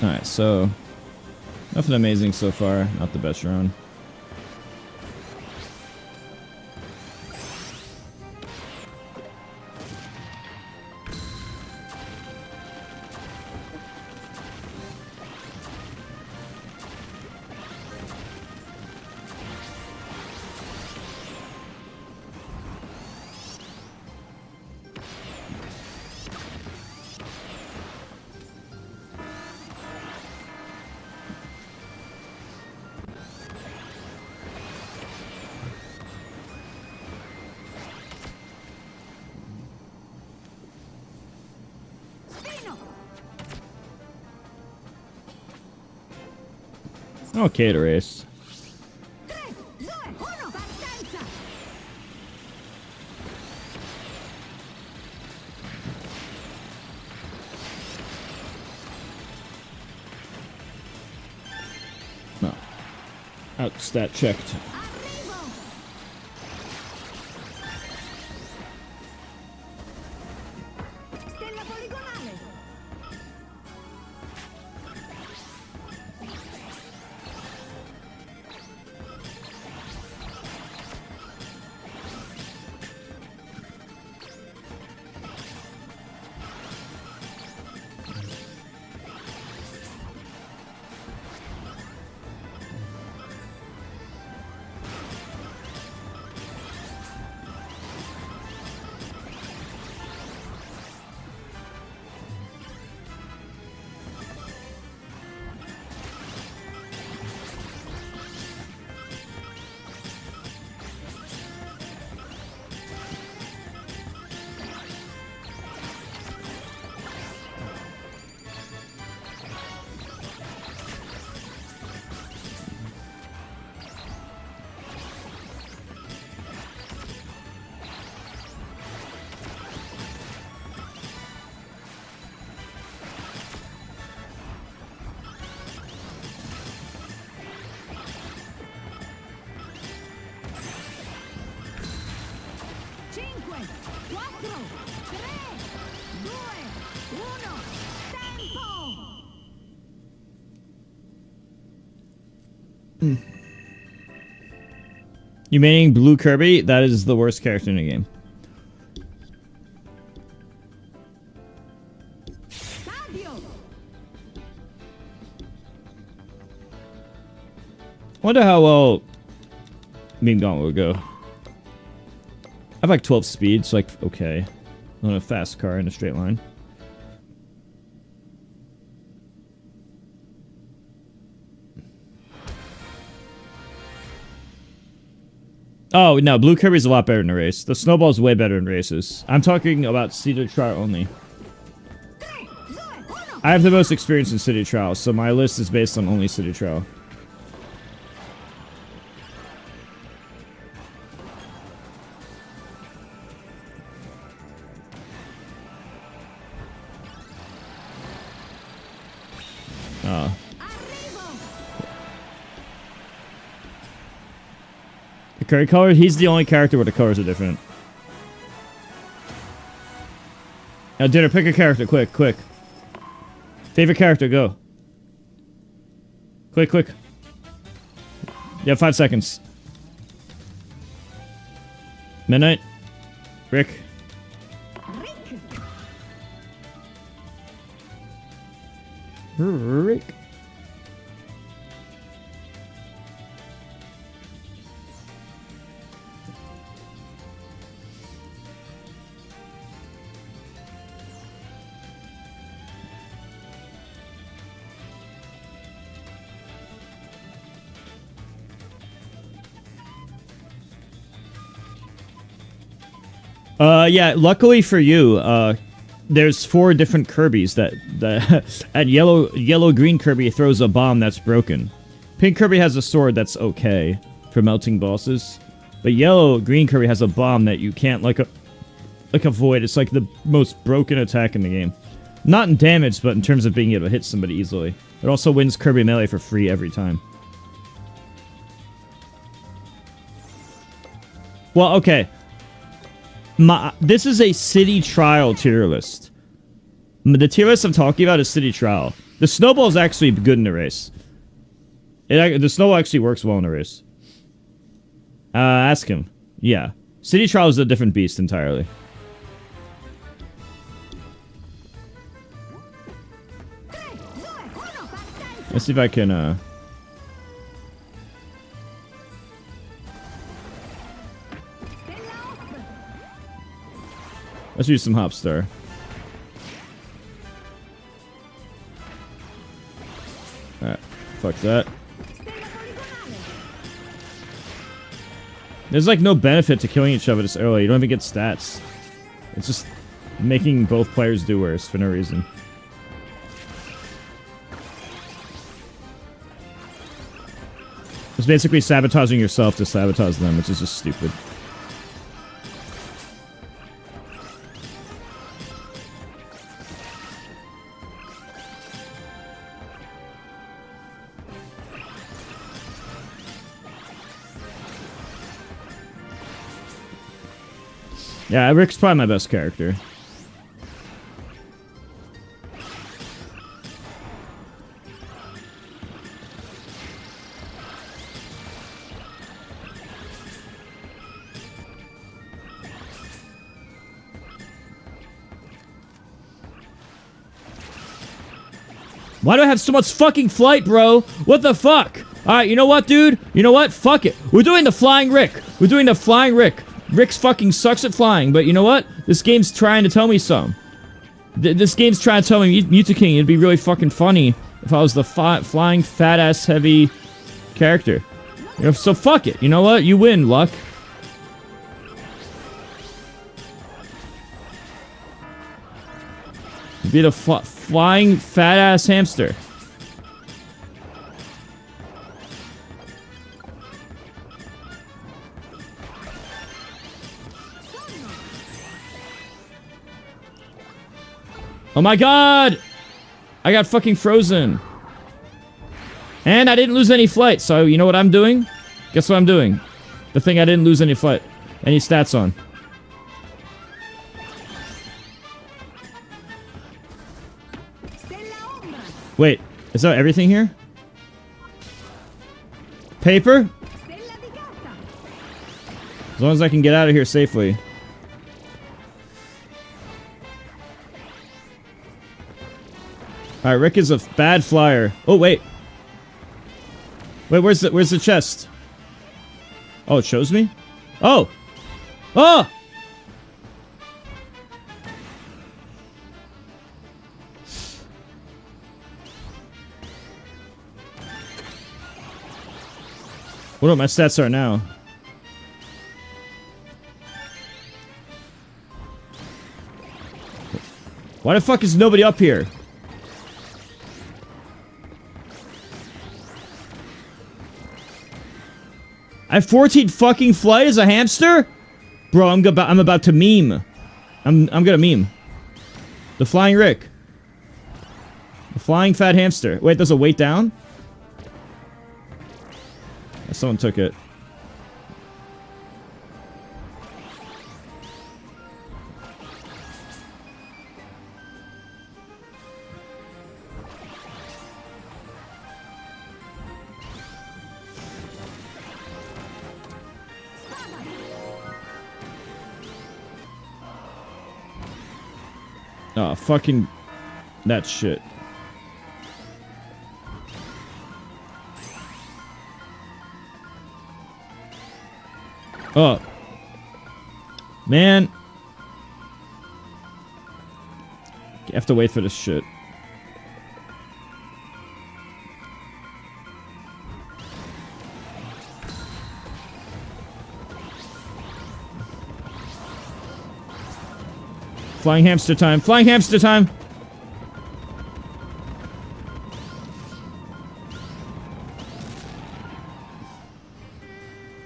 Alright, so nothing amazing so far. Not the best round. Okay to race. 3, 2, 1, partenza! No. Out stat checked. Arrivo! Stella poligonale! Cinque, 4, 3, 2, 1, tempo! You meaning Blue Kirby? That is the worst character in the game. Stadio! Wonder how well Mean Gauntlet would go. I have like 12 speed, so like, okay. On a fast car in a straight line. Oh, no, Blue Kirby's a lot better in a race. The Snowball's way better in races. I'm talking about Cedar Char only. I have the most experience in City Trial, so my list is based on only City Trial. Oh. The Kirby color, he's the only character where the colors are different. Now, Dinner, pick a character, quick, quick. Favorite character, go. Quick, quick. You have 5 seconds. Midnight. Rick. Rick. Yeah, luckily for you, there's 4 different Kirbys that and yellow green Kirby throws a bomb that's broken. Pink Kirby has a sword that's okay for melting bosses, but yellow green Kirby has a bomb that you can't like avoid. It's like the most broken attack in the game. Not in damage, but in terms of being able to hit somebody easily. It also wins Kirby Melee for free every time. Well, okay. This is a City Trial tier list. The tier list I'm talking about is City Trial. The snowball is actually good in the race. The snowball actually works well in a race. Ask him. Yeah. City Trial is a different beast entirely. Let's see if I can, let's use some Hopstar. Alright, fuck that. There's like no benefit to killing each other this early. You don't even get stats. It's just making both players do worse for no reason. It's basically sabotaging yourself to sabotage them, which is just stupid. Yeah, Rick's probably my best character. Why do I have so much fucking flight, bro? What the fuck? Alright, you know what, dude? You know what? Fuck it. We're doing the Flying Rick. We're doing the Flying Rick. Rick's fucking sucks at flying, but you know what? This game's trying to tell me something. This game's trying to tell me, Mewtwo King, it'd be really fucking funny if I was the flying, fat-ass, heavy character. You know, so fuck it. You know what? You win, Luck. Be the flying, fat-ass hamster. Oh my god! I got fucking frozen. And I didn't lose any flight, so you know what I'm doing? Guess what I'm doing? The thing I didn't lose any flight. Any stats on. Wait, is that everything here? Paper? As long as I can get out of here safely. Alright, Rick is a bad flyer. Oh, wait. Wait, where's the chest? Oh, it shows me? Oh! Oh! What my stats are now? Why the fuck is nobody up here? I have 14 fucking flight as a hamster? Bro, I'm about to meme. I'm gonna meme. The flying Rick. The flying fat hamster. Wait, does it weight down? Someone took it. Oh, fucking... that shit. Oh. Man. You have to wait for this shit. Flying hamster time. Flying hamster time.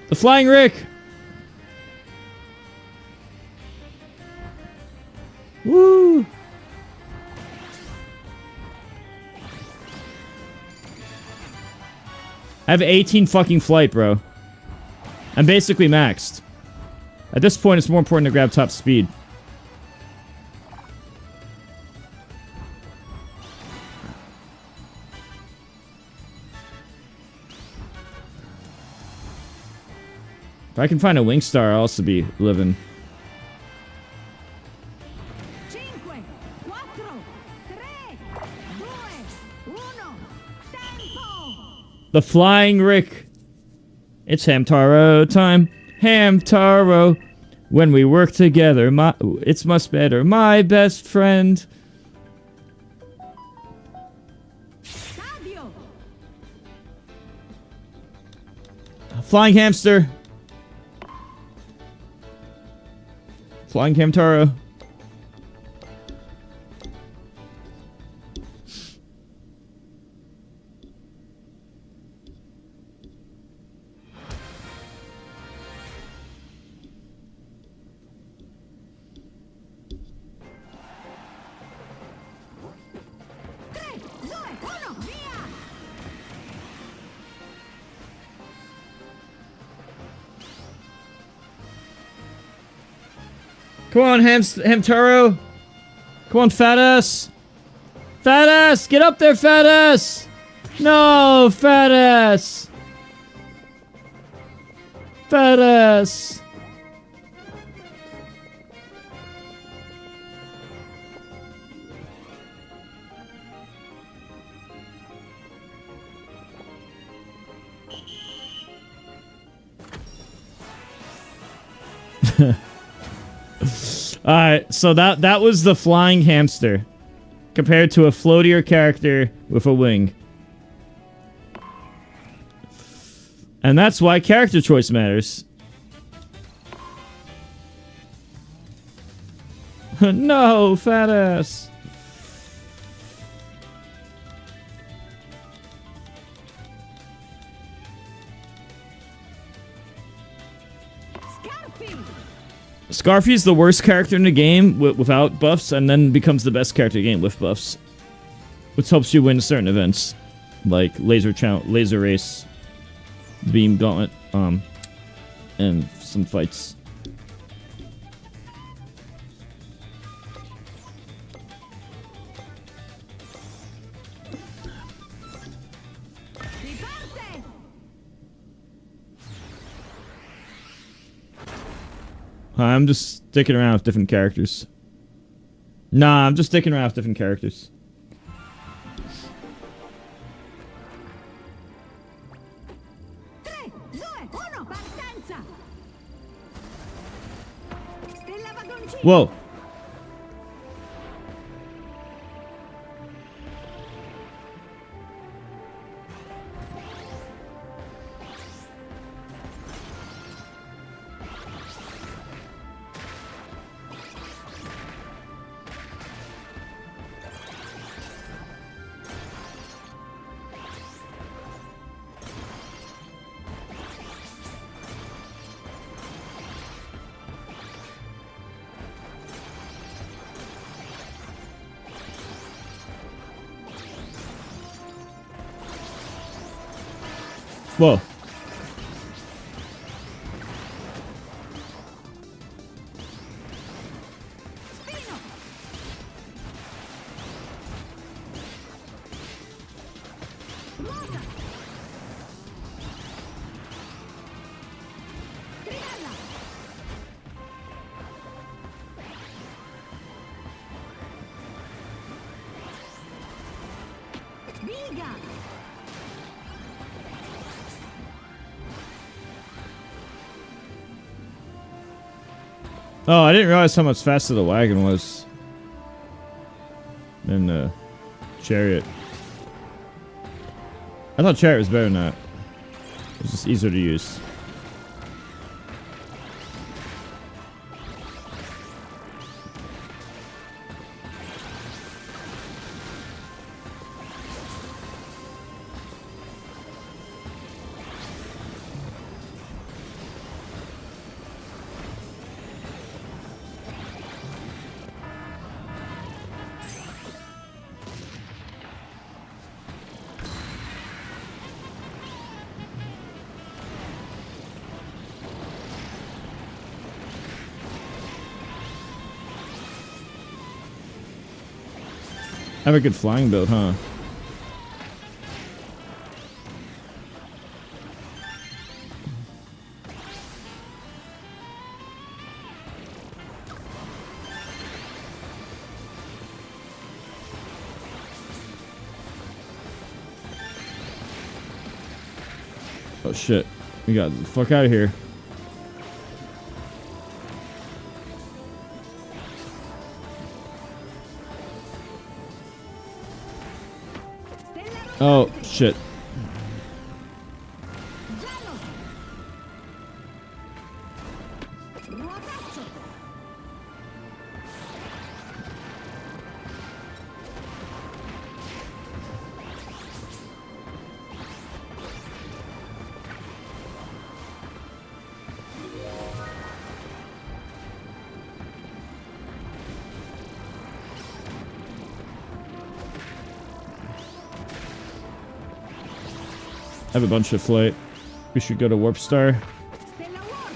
The flying Rick. Woo. I have 18 fucking flight, bro. I'm basically maxed. At this point, it's more important to grab top speed. If I can find a wing star, I'll also be living. 5, 4, 3, 2, 1, tempo! The flying Rick. It's Hamtaro time. Hamtaro. When we work together, it's much better. My best friend. Stadio! Flying hamster. Flying Hamtaro. Come on, Hamtaro. Come on, fat ass. Fat ass, get up there, fat ass. No, fat ass. Fat ass. Alright, so that was the flying hamster. Compared to a floatier character with a wing. And that's why character choice matters. No, fat ass. Scarfy's the worst character in the game without buffs, and then becomes the best character in the game with buffs. Which helps you win certain events. Like laser race, beam gauntlet, and some fights. I'm just sticking around with different characters. Nah, I'm just sticking around with different characters. Whoa. Whoa. Spino. Ruota. Trivella. Biga. Oh, I didn't realize how much faster the wagon was than the chariot. I thought chariot was better than that. It was just easier to use. Have a good flying build, huh? Oh shit. We got the fuck out of here. Oh shit. Giallo. Ruotaccio. I have a bunch of flight. We should go to Warp Star. Stella Warp.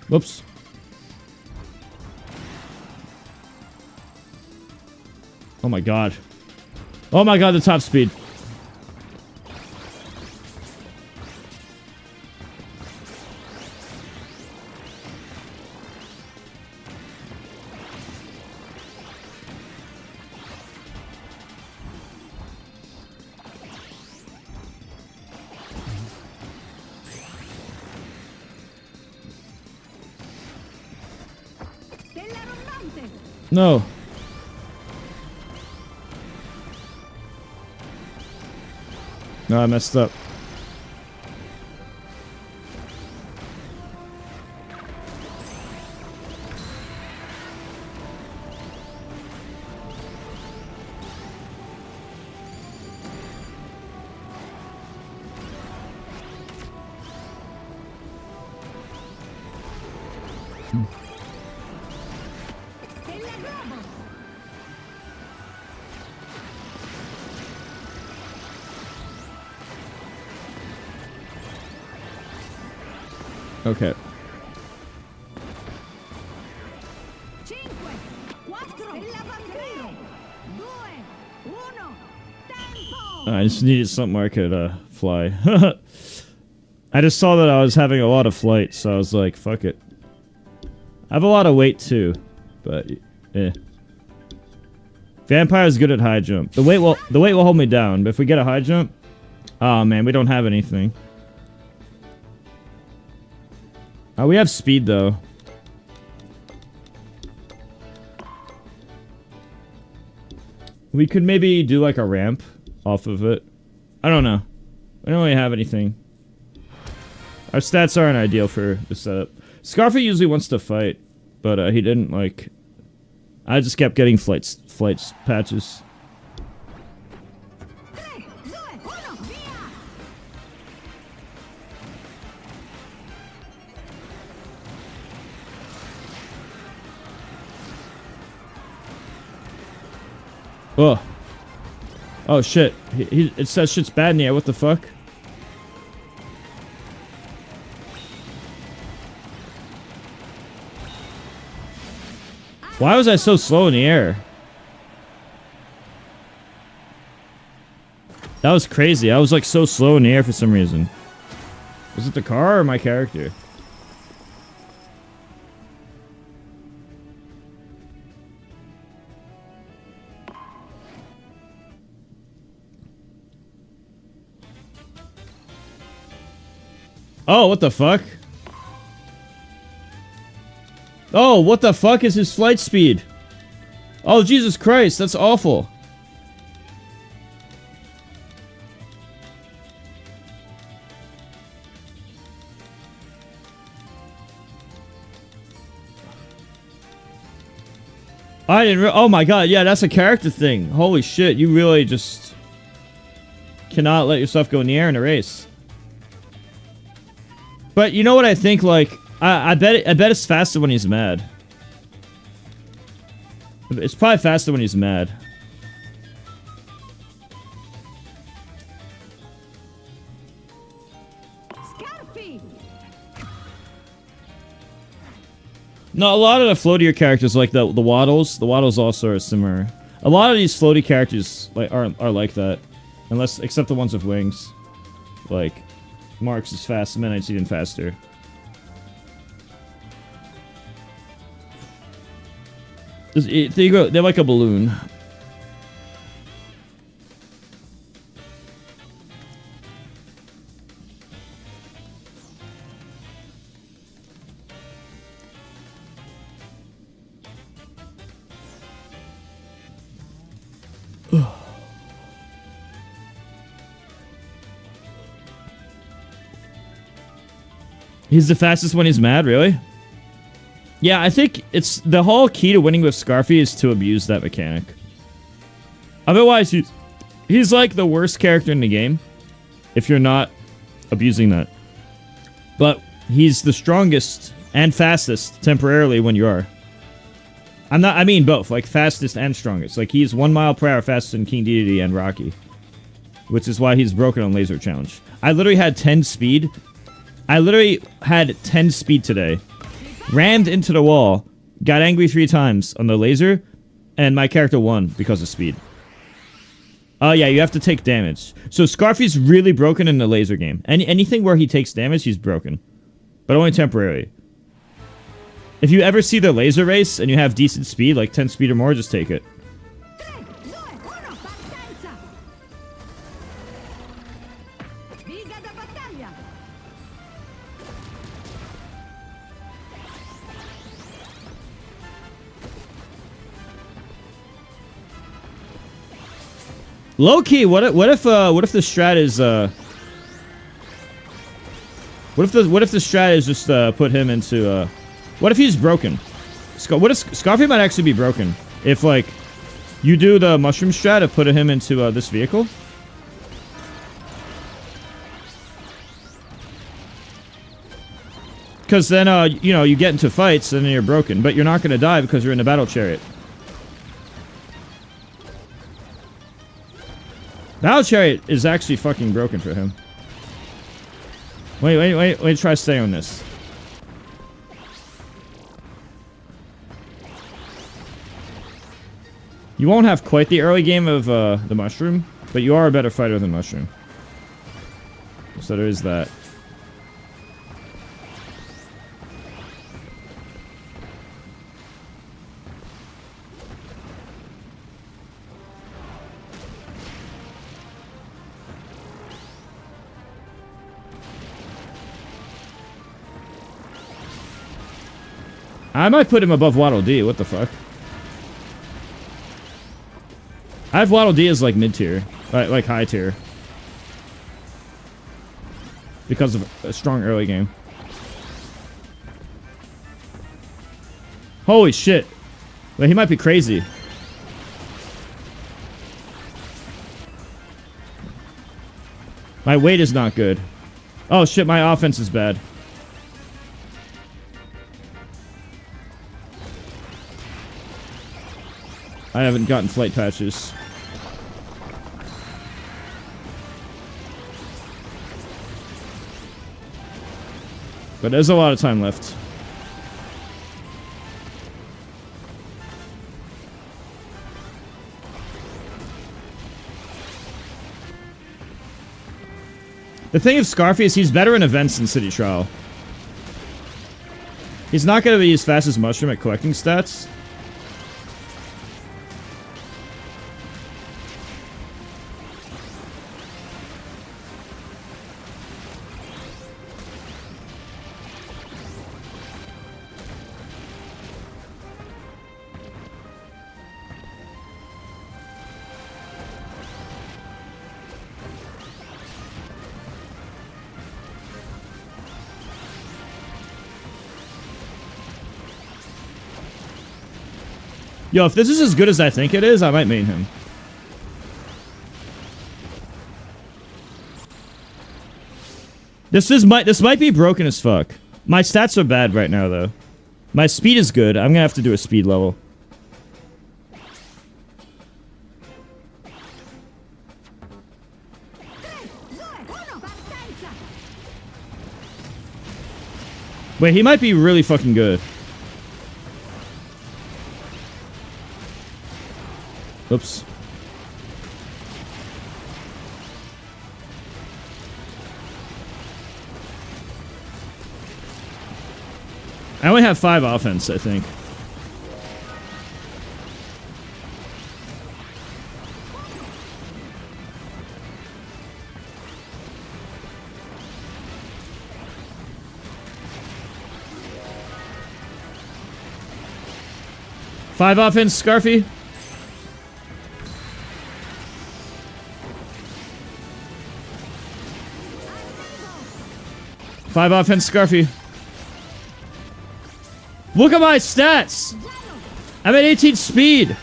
Whoops. Oh my god. Oh my god, the top speed. Stella rollante. No. No, I messed up. Stella Globo. Okay. 5, 4, Stella Vampiro. 2, 1, tempo. I just needed something where I could fly. I just saw that I was having a lot of flight, so I was like, fuck it. I have a lot of weight too, but eh. Vampire's good at high jump. The weight will hold me down, but if we get a high jump, oh man, we don't have anything. We have speed though. We could maybe do like a ramp off of it. I don't know. We don't really have anything. Our stats aren't ideal for the setup. Scarfa usually wants to fight, but he didn't like I just kept getting flights patches. 3, 2, 1, via! Oh. Oh shit. It says shit's bad in the air. What the fuck? Why was I so slow in the air? That was crazy. I was like so slow in the air for some reason. Was it the car or my character? Oh, what the fuck? Oh, what the fuck is his flight speed? Oh, Jesus Christ, that's awful. I didn't oh my god, yeah, that's a character thing. Holy shit, you really just cannot let yourself go in the air in a race. But you know what I think, like, I bet it's faster when he's mad. It's probably faster when he's mad. Scarfi! No, a lot of the floatier characters, like the Waddles also are similar. A lot of these floaty characters like are like that, except the ones with wings. Like Marks is fast, Meta Knight's even faster. There you go. They're like a balloon. He's the fastest when he's mad, really? Yeah, I think it's the whole key to winning with Scarfy is to abuse that mechanic. Otherwise, he's like the worst character in the game if you're not abusing that. But he's the strongest and fastest temporarily when you are. I mean both, like fastest and strongest. Like he's 1 mile per hour faster than King Dedede and Rocky, which is why he's broken on Laser Challenge. I literally had 10 speed. I literally had 10 speed today. Rammed into the wall, got angry 3 times on the laser, and my character won because of speed. Oh yeah, you have to take damage. So Scarfy's really broken in the laser game. Anything where he takes damage, he's broken. But only temporarily. If you ever see the laser race and you have decent speed, like 10 speed or more, just take it. 3, 2, 1, partenza! Viga da battaglia! Low key, what if the strat is what if the strat is just put him into what if he's broken? What if Scarfy might actually be broken if like you do the mushroom strat of putting him into this vehicle? Because then you know, you get into fights and then you're broken, but you're not gonna die because you're in the battle chariot. Battle Chariot is actually fucking broken for him. Wait, try staying on this. You won't have quite the early game of the Mushroom, but you are a better fighter than Mushroom. So there is that. I might put him above Waddle Dee. What the fuck? I have Waddle Dee as like mid tier, like high tier, because of a strong early game. Holy shit! Wait, he might be crazy. My weight is not good. Oh shit, my offense is bad. I haven't gotten flight patches. But there's a lot of time left. The thing of Scarfy is he's better in events than City Trial. He's not going to be as fast as Mushroom at collecting stats. Yo, if this is as good as I think it is, I might main him. This might be broken as fuck. My stats are bad right now, though. My speed is good. I'm gonna have to do a speed level. Wait, he might be really fucking good. Oops. I only have 5 offense, I think. Five offense, Scarfy. Five offense, Scarfy. Look at my stats! I'm at 18 speed!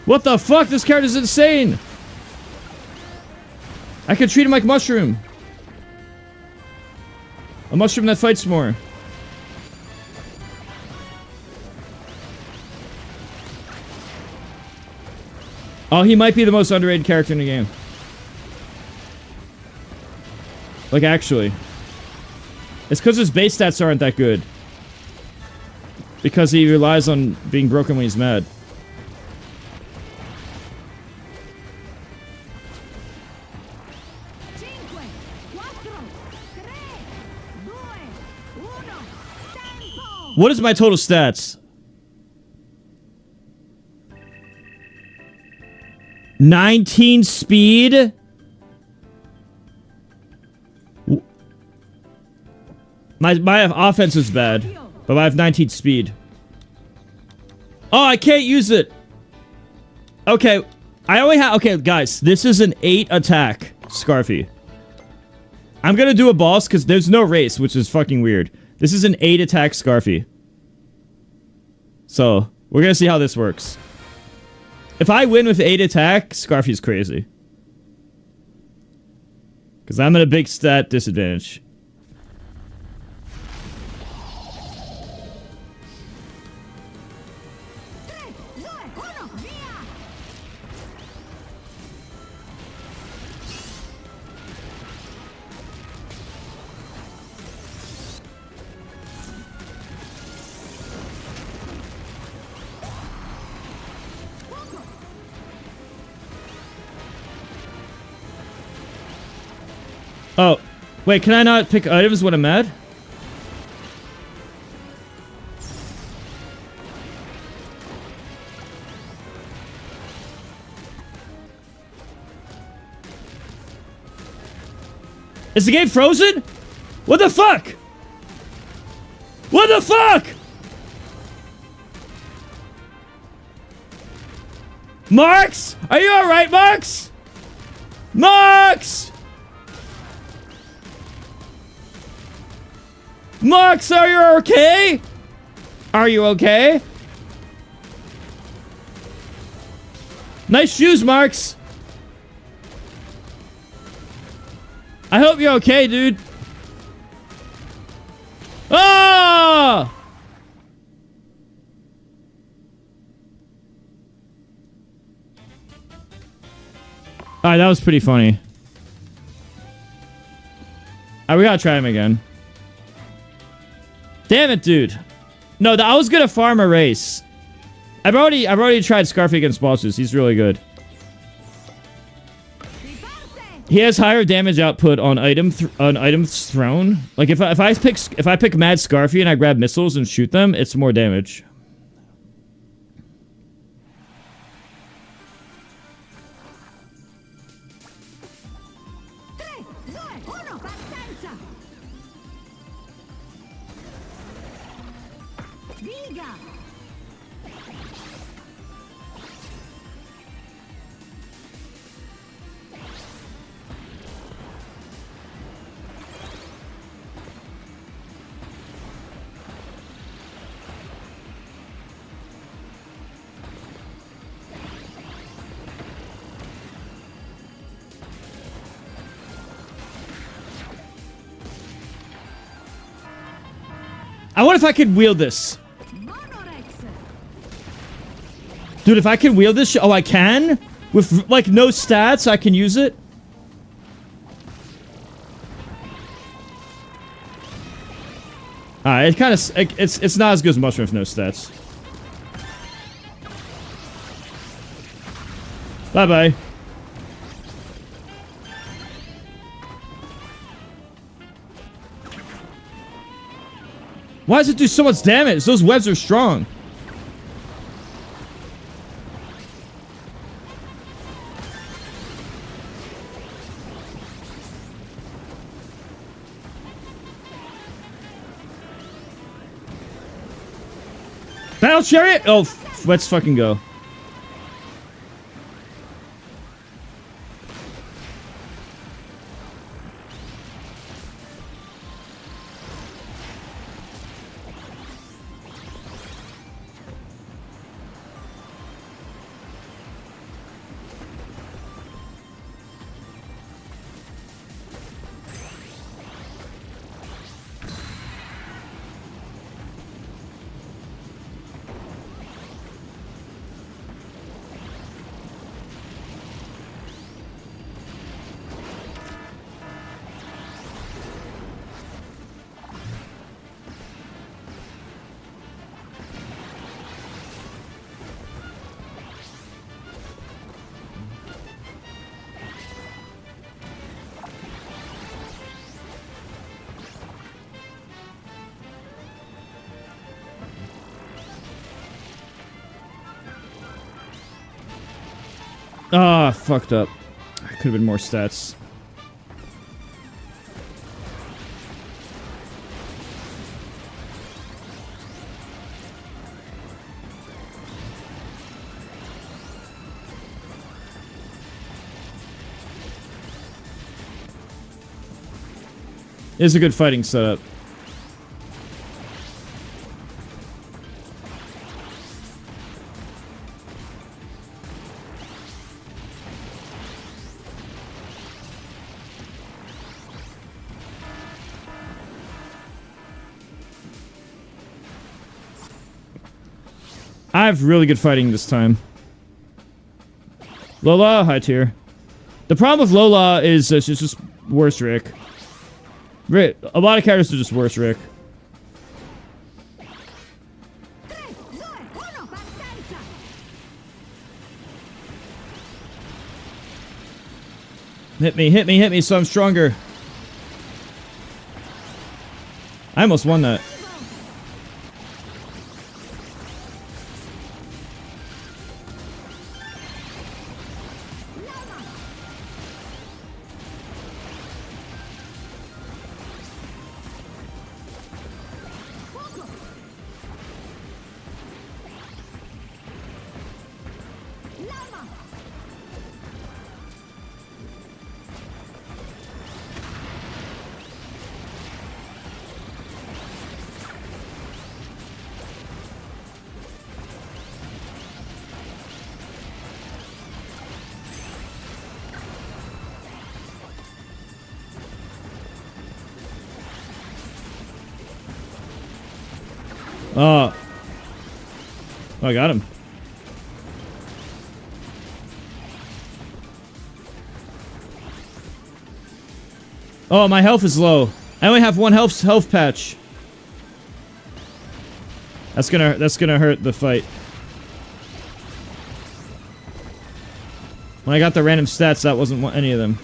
What the fuck? This character's insane! I could treat him like Mushroom. A Mushroom that fights more. Oh, he might be the most underrated character in the game. Like, actually. It's because his base stats aren't that good. Because he relies on being broken when he's mad. What is my total stats? 19 speed? My offense is bad, but I have 19 speed. Oh, I can't use it! Okay, I only have... Okay, guys, this is an 8 attack, Scarfy. I'm gonna do a boss, because there's no race, which is fucking weird. This is an 8 attack Scarfy. So, we're gonna see how this works. If I win with 8 attack, Scarfy's crazy. Because I'm at a big stat disadvantage. Oh, wait, can I not pick items when I'm mad? Is the game frozen? What the fuck? What the fuck? Marks? Are you alright, Marks? Marks! Max, are you okay? Are you okay? Nice shoes, Marks. I hope you're okay, dude. Ah! Alright, that was pretty funny. Alright, we gotta try him again. Damn it, dude. No, I was gonna farm a race. I've already tried Scarfy against bosses. He's really good. He has higher damage output on items thrown. Like if I pick Mad Scarfy and I grab missiles and shoot them, it's more damage. I wonder if I could wield this. Dude, if I can wield this oh, I can? With, like, no stats, I can use it? Alright, it kind of... It's not as good as Mushroom with no stats. Bye-bye. Why does it do so much damage? Those webs are strong. Battle Chariot? Oh, let's fucking go. Ah, fucked up. Could have been more stats. It's a good fighting setup. I have really good fighting this time. Lola, high tier. The problem with Lola is it's just worse Rick. Rick. A lot of characters are just worse Rick. Hit me, so I'm stronger. I almost won that. Oh, I got him. Oh, my health is low. I only have one health patch. That's gonna hurt the fight. When I got the random stats, that wasn't any of them.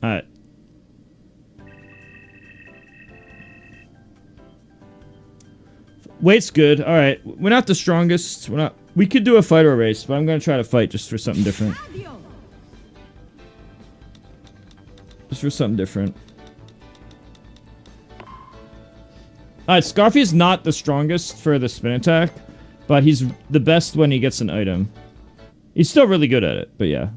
Alright. Weight's good. Alright. We're not the strongest. We're not. We could do a fighter race, but I'm gonna try to fight just for something different. Just for something different. Alright, Scarfy is not the strongest for the spin attack, but he's the best when he gets an item. He's still really good at it, but yeah.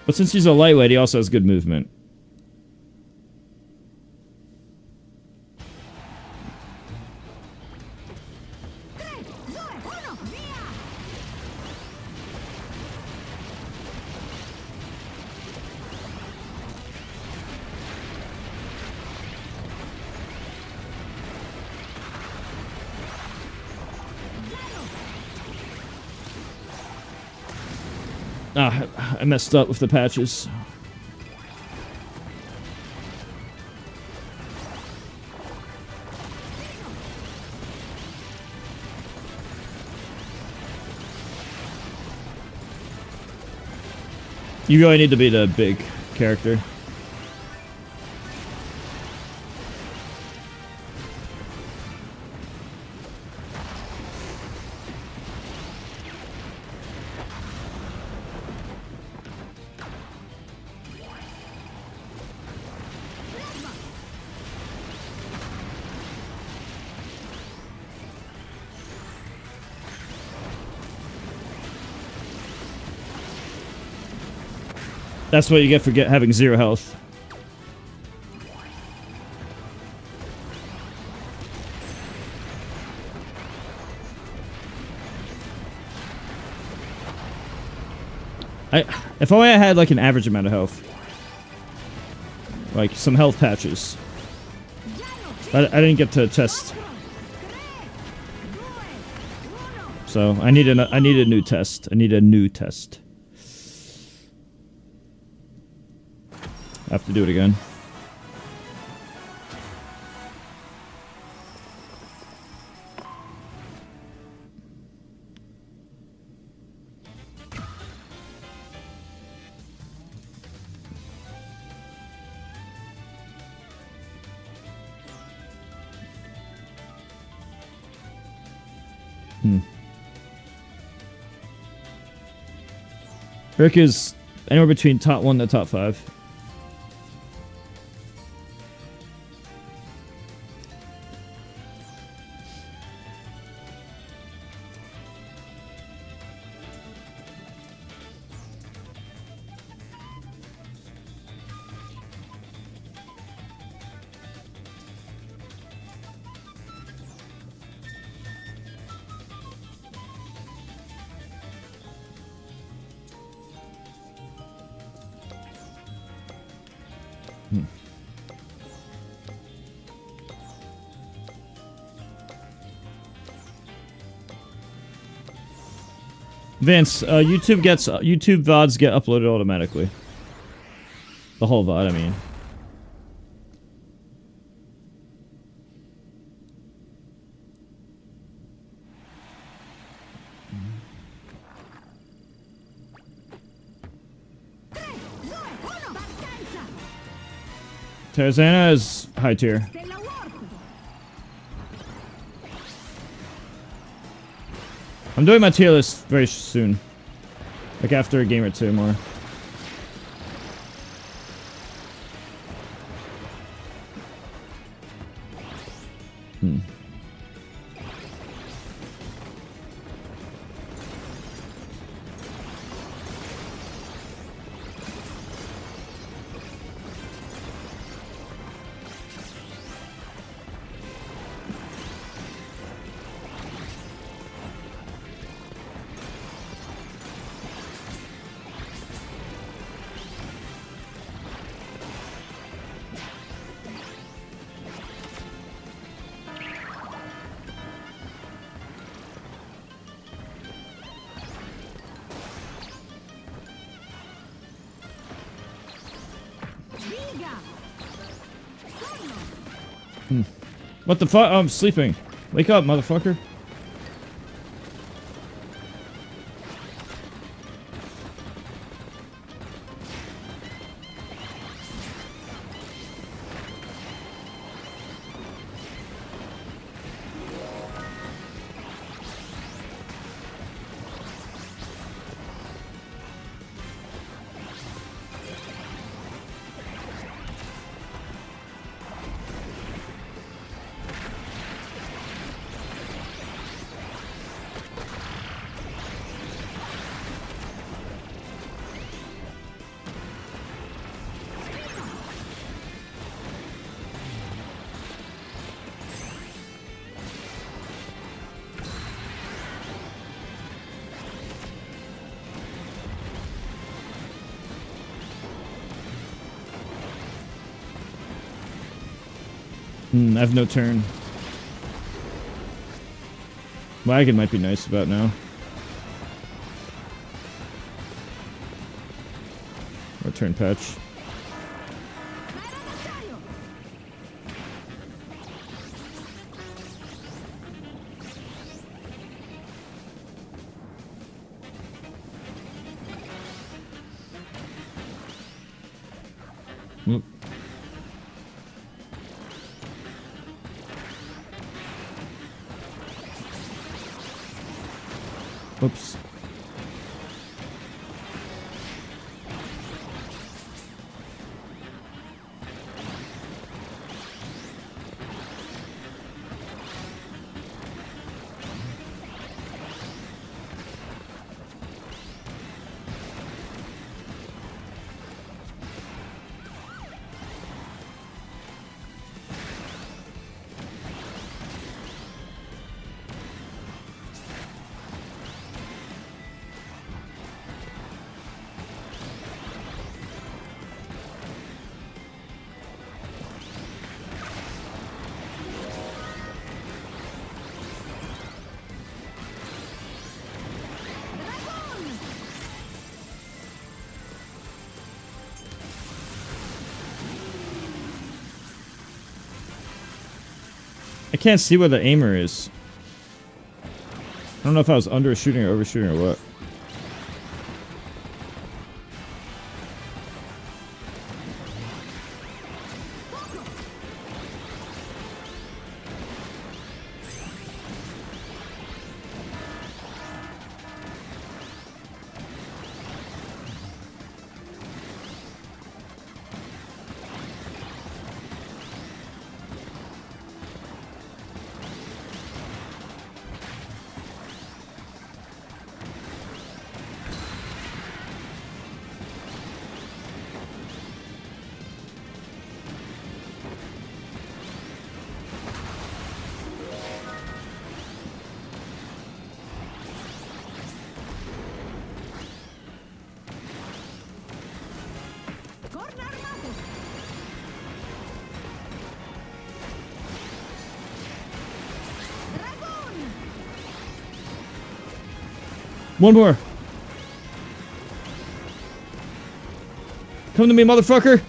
But since he's a lightweight, he also has good movement. Ah, I messed up with the patches. You really need to be the big character. That's what you get for having 0 health. If only I had like an average amount of health. Like some health patches. I didn't get to test. So I need a new test. I need a new test. I have to do it again. Rick is anywhere between top 1 to top 5. Vince, YouTube VODs get uploaded automatically. The whole VOD, I mean. Tarzana is high tier. I'm doing my tier list very soon. Like after a game or two more. What the fuck? Oh, I'm sleeping. Wake up, motherfucker. I have no turn. Wagon might be nice about now. Or turn patch. Whoop. Oops. I can't see where the aimer is. I don't know if I was undershooting or overshooting or what. One more. Come to me, motherfucker.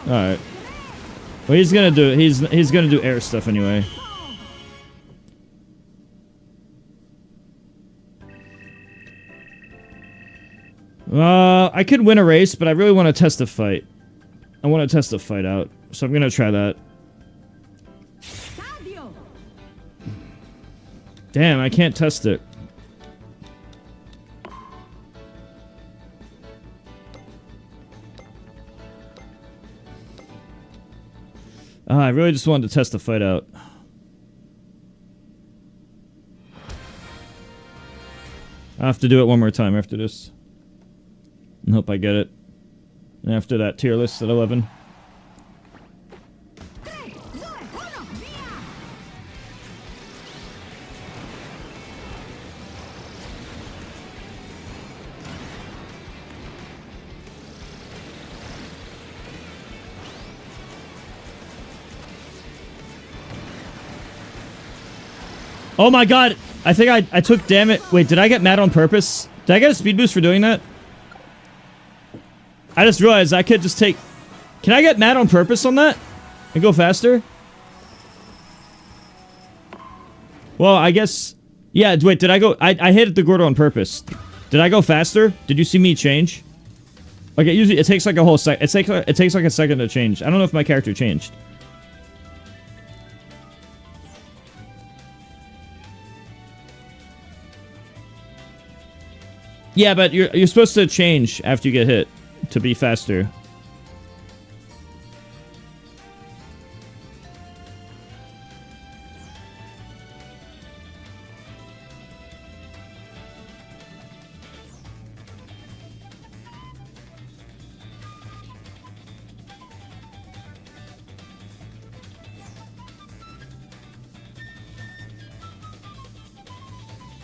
All right. Well, he's gonna do he's gonna do air stuff anyway. I could win a race, but I really want to test the fight. I want to test the fight out, so I'm gonna try that. Damn, I can't test it. I really just wanted to test the fight out. I have to do it one more time after this. And hope I get it. And after that tier list at 11. Oh my god! I think I took damage. Wait, did I get mad on purpose? Did I get a speed boost for doing that? I just realized I could just take... Can I get mad on purpose on that? And go faster? Well, I guess... Yeah, wait, did I go... I hit the Gordo on purpose. Did I go faster? Did you see me change? Okay, usually it takes like a whole sec... It takes like a second to change. I don't know if my character changed. Yeah, but you're supposed to change after you get hit to be faster.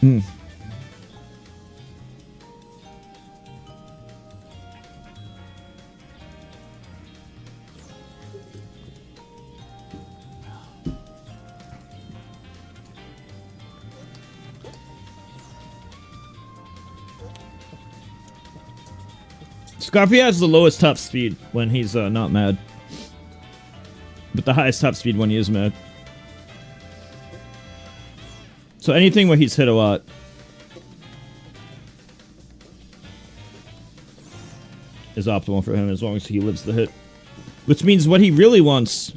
Hmm. Scarfy has the lowest top speed when he's not mad. But the highest top speed when he is mad. So anything where he's hit a lot. Is optimal for him as long as he lives the hit. Which means what he really wants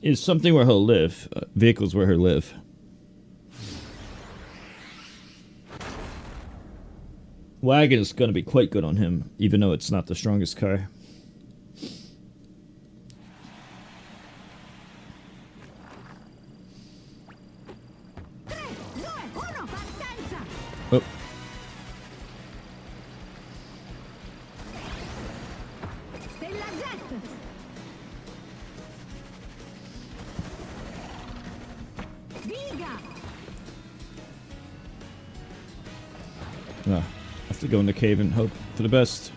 is something where he'll live. Vehicles where he'll live. Wagon is going to be quite good on him, even though it's not the strongest car. Oh. Ah. Have to go in the cave and hope for the best.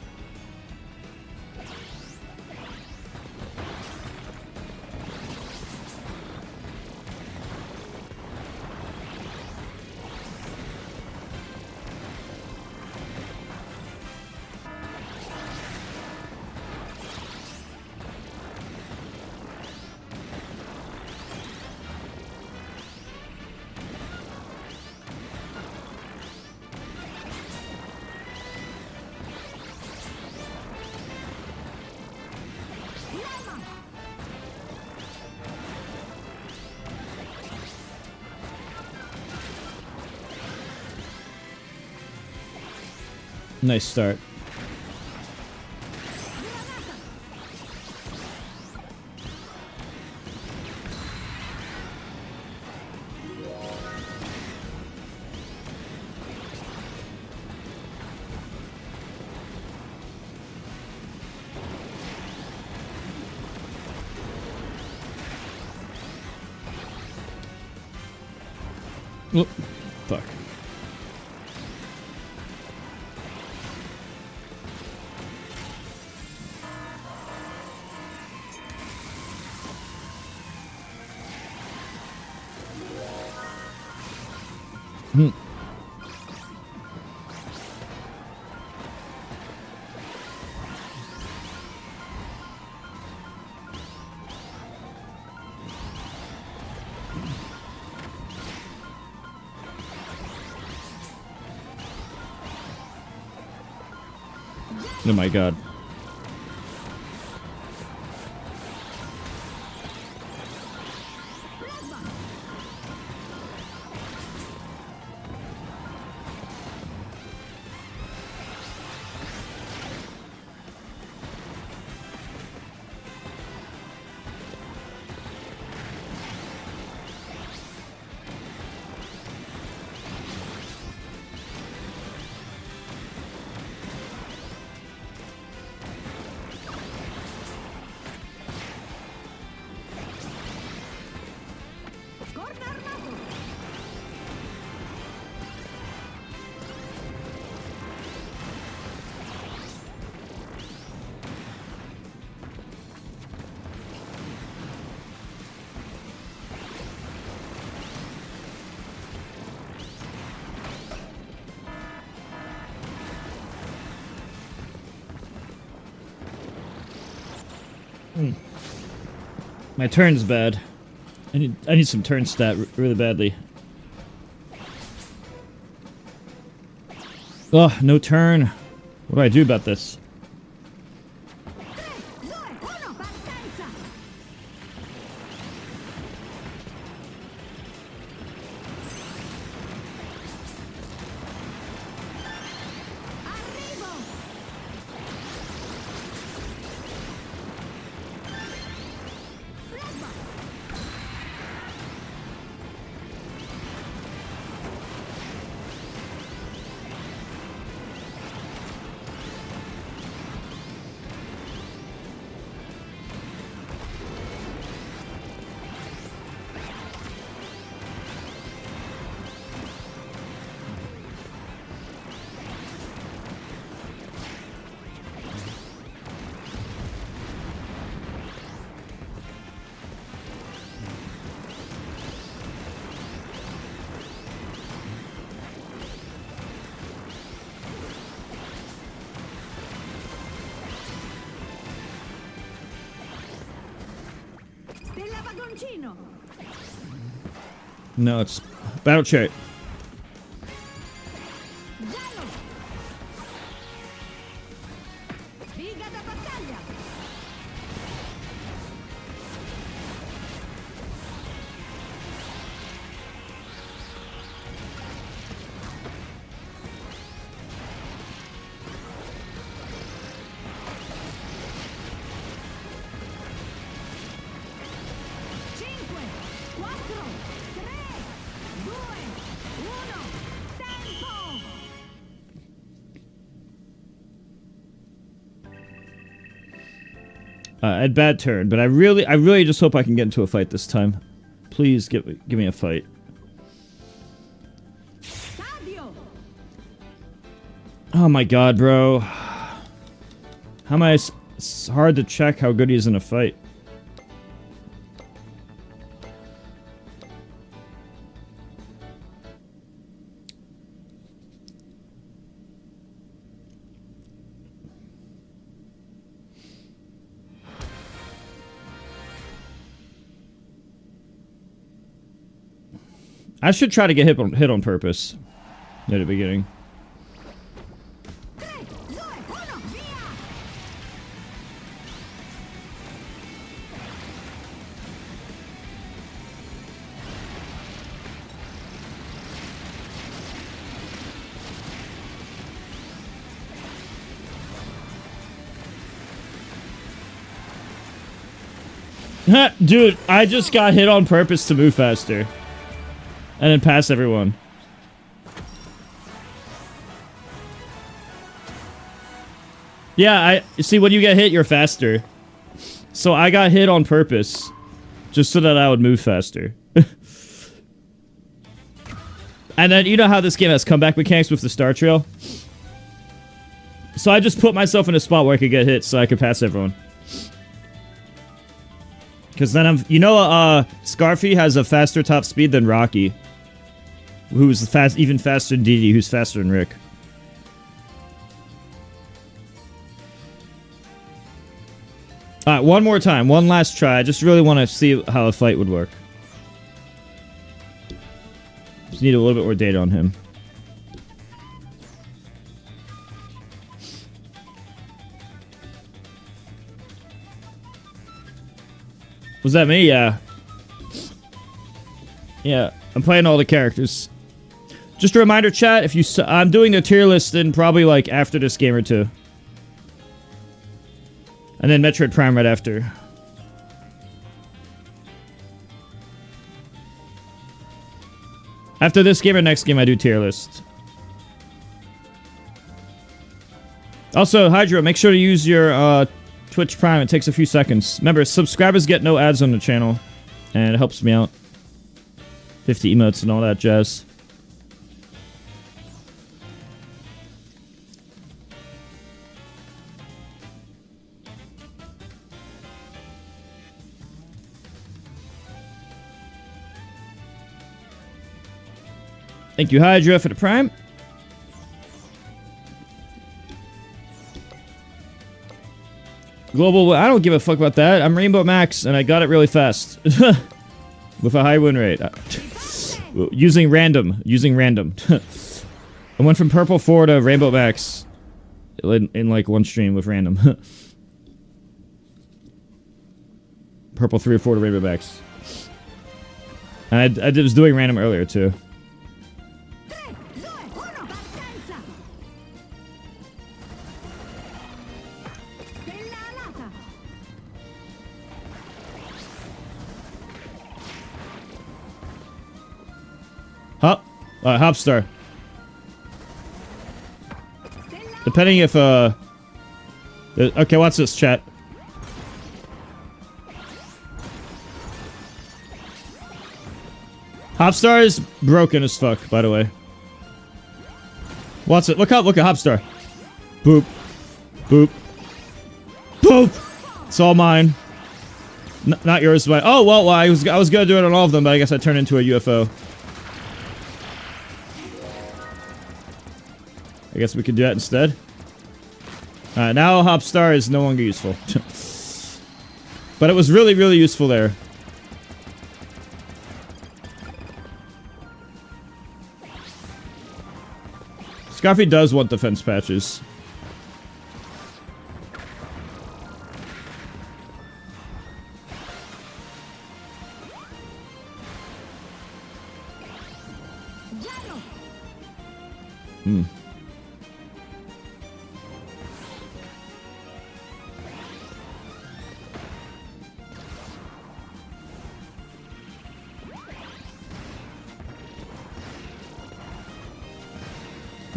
Nice start. Oh, fuck. Hmm. Oh my god. My turn's bad. I need some turn stat really badly. Ugh, no turn. What do I do about this? 3, 2, 1, partenza! Arrivo! Red ball! Stella Vagoncino! No, it's battle chart. Giallo! Riga da battaglia! Cinque, 4, 3, 2, 1, tempo! I had bad turn, but I really just hope I can get into a fight this time. Please give me a fight. Stadio! Oh my god, bro. How am I... It's hard to check how good he is in a fight. I should try to get hit on purpose at the beginning. 3, 2, 1, via! Dude, I just got hit on purpose to move faster. And then pass everyone. Yeah, you see, when you get hit, you're faster. So I got hit on purpose. Just so that I would move faster. And then, you know how this game has comeback mechanics with the Star Trail? So I just put myself in a spot where I could get hit so I could pass everyone. Because then I'm... You know, Scarfy has a faster top speed than Rocky. Who's even faster than Didi, who's faster than Rick. Alright, one more time. One last try. I just really want to see how a fight would work. Just need a little bit more data on him. Was that me? Yeah. Yeah, I'm playing all the characters. Just a reminder, chat, if you I'm doing the tier list in probably like after this game or two. And then Metroid Prime right after. After this game or next game, I do tier list. Also, Hydra, make sure to use your Twitch Prime. It takes a few seconds. Remember, subscribers get no ads on the channel. And it helps me out. 50 emotes and all that jazz. Thank you, Hydra, for the Prime. global. I don't give a fuck about that. I'm Rainbow Max, and I got it really fast with a high win rate. Using random. I went from purple 4 to Rainbow Max in like one stream with random. Purple 3 or 4 to Rainbow Max. And I was doing random earlier too. Hop star. Depending if okay, watch this, chat. Hopstar is broken as fuck, by the way. Watch it. Look at Hopstar. Boop. Boop. Boop! It's all mine. Not yours, but oh well, I was gonna do it on all of them, but I guess I turned into a UFO. I guess we could do that instead. Alright, now Hopstar is no longer useful. But it was really, really useful there. Scarfy does want defense patches. Hmm.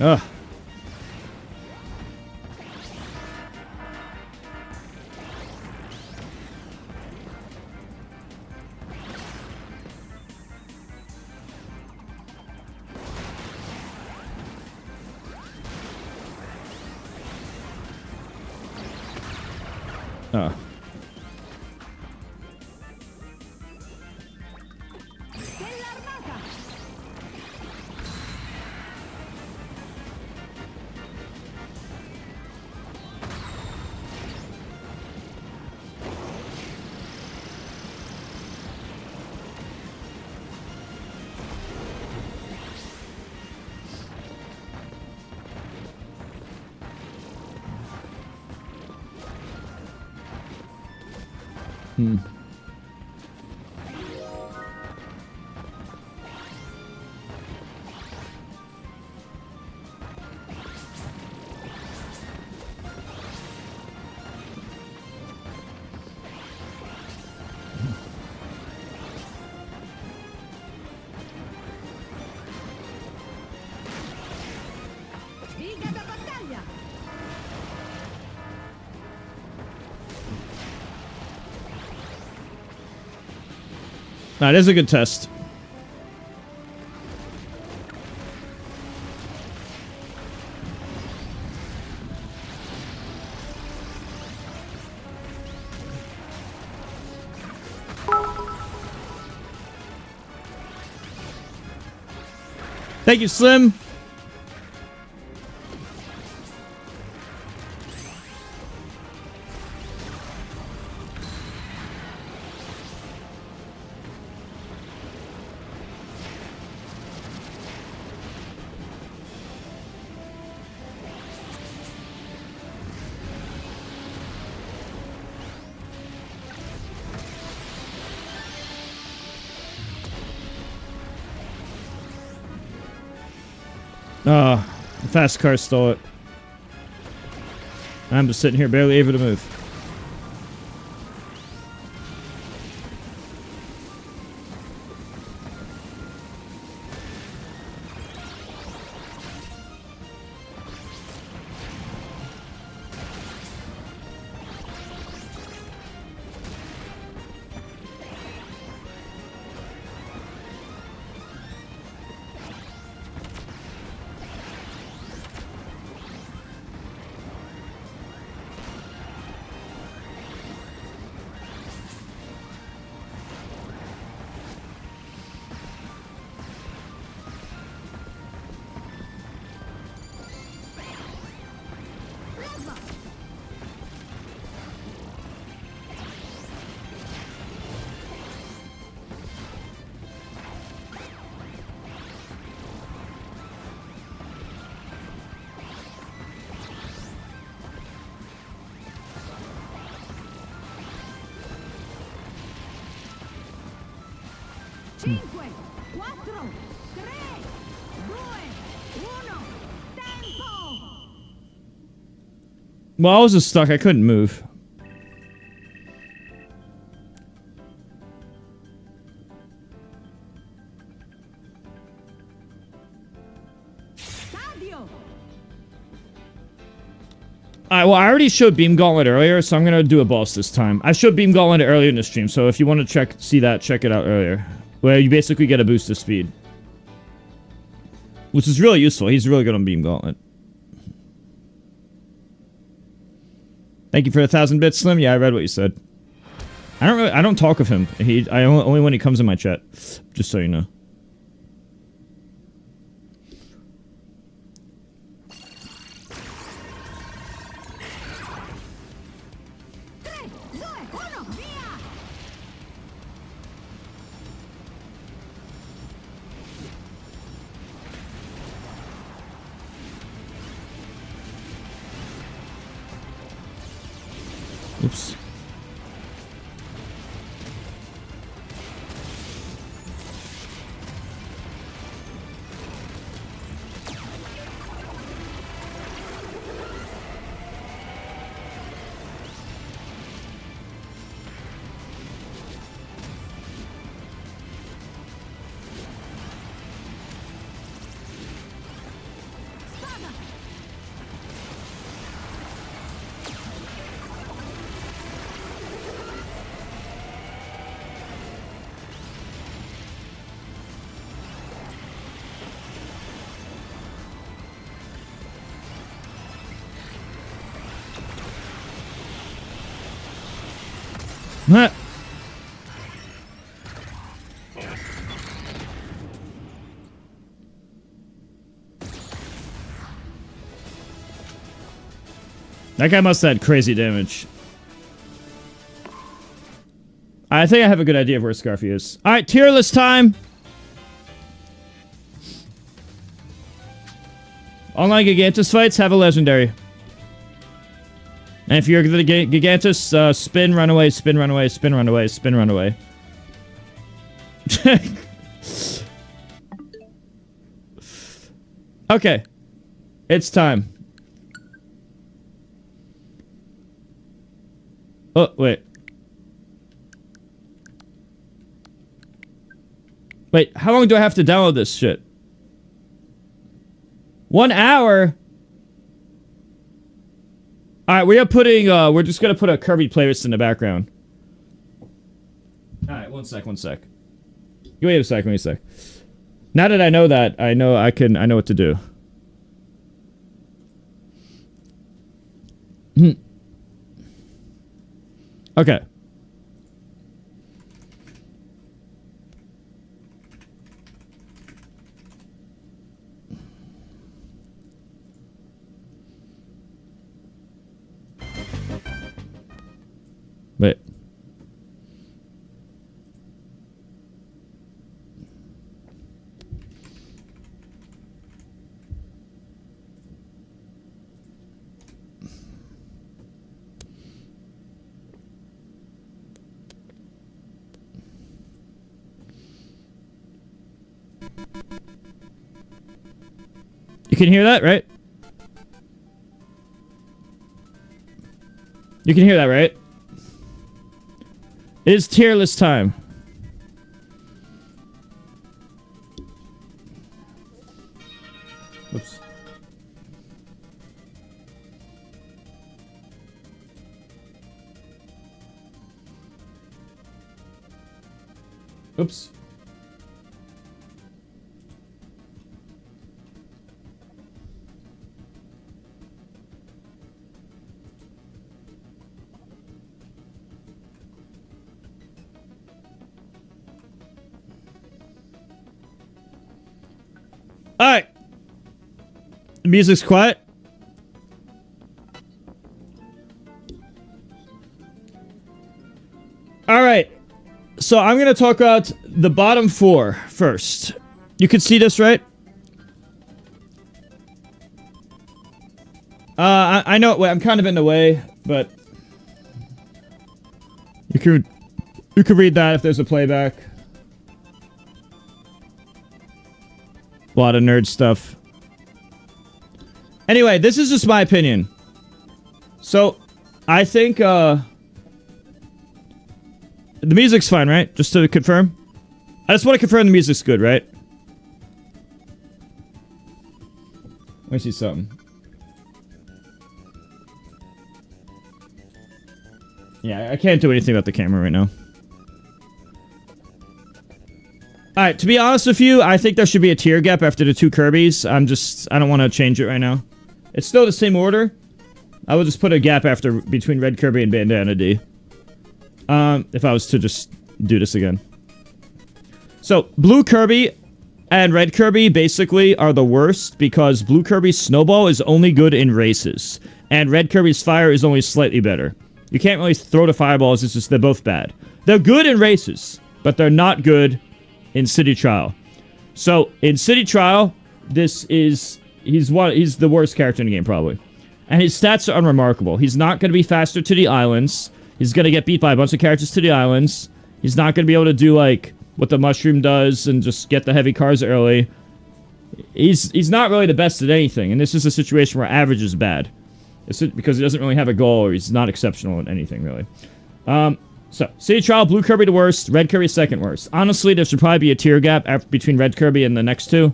Ugh. Oh. Hmm. Riga da battaglia! That is a good test. Thank you, Slim. Oh, the fast car stole it. I'm just sitting here barely able to move. 5, 4, 3, 2, 1, tempo! Well, I was just stuck. I couldn't move. Stadio! Alright, well, I already showed Beam Gauntlet earlier, so I'm gonna do a boss this time. I showed Beam Gauntlet earlier in the stream, so if you want to see that, check it out earlier. Where you basically get a boost of speed. Which is really useful. He's really good on Beam Gauntlet. Thank you for 1,000 bits, Slim. Yeah, I read what you said. I don't talk of him. Only when he comes in my chat. Just so you know. Oops. Huh. That guy must have had crazy damage. I think I have a good idea of where Scarfy is. Alright, tier list time! Online Gigantus fights have a legendary. And if you're the Gigantus, spin, run away, spin, run away, spin, run away, spin, run away. Okay. It's time. Oh, wait. Wait, how long do I have to download this shit? 1 hour? Alright, we're just gonna put a Kirby playlist in the background. Alright, one sec. Wait a sec. Now that I know that, I know what to do. Okay. Wait. You can hear that, right? You can hear that, right? It is tier list time. Oops. Oops. Alright. The music's quiet. Alright. So I'm going to talk about the bottom four first. You can see this, right? I know, wait, I'm kind of in the way, but you could read that if there's a playback. A lot of nerd stuff. Anyway, this is just my opinion. So, I think, the music's fine, right? Just to confirm? I just want to confirm the music's good, right? Let me see something. Yeah, I can't do anything about the camera right now. Alright, to be honest with you, I think there should be a tier gap after the 2 Kirbys. I don't want to change it right now. It's still the same order. I would just put a gap between Red Kirby and Bandana D. If I was to just do this again. So, Blue Kirby and Red Kirby basically are the worst because Blue Kirby's Snowball is only good in races. And Red Kirby's Fire is only slightly better. You can't really throw the fireballs, it's just they're both bad. They're good in races, but they're not good in City Trial. So, in City Trial, he's the worst character in the game, probably. And his stats are unremarkable. He's not going to be faster to the islands. He's going to get beat by a bunch of characters to the islands. He's not going to be able to do, like, what the Mushroom does and just get the heavy cars early. He's not really the best at anything, and this is a situation where average is bad. It's because he doesn't really have a goal, or he's not exceptional at anything, really. So, City Trial, Blue Kirby the worst, Red Kirby second worst. Honestly, there should probably be a tier gap between Red Kirby and the next 2.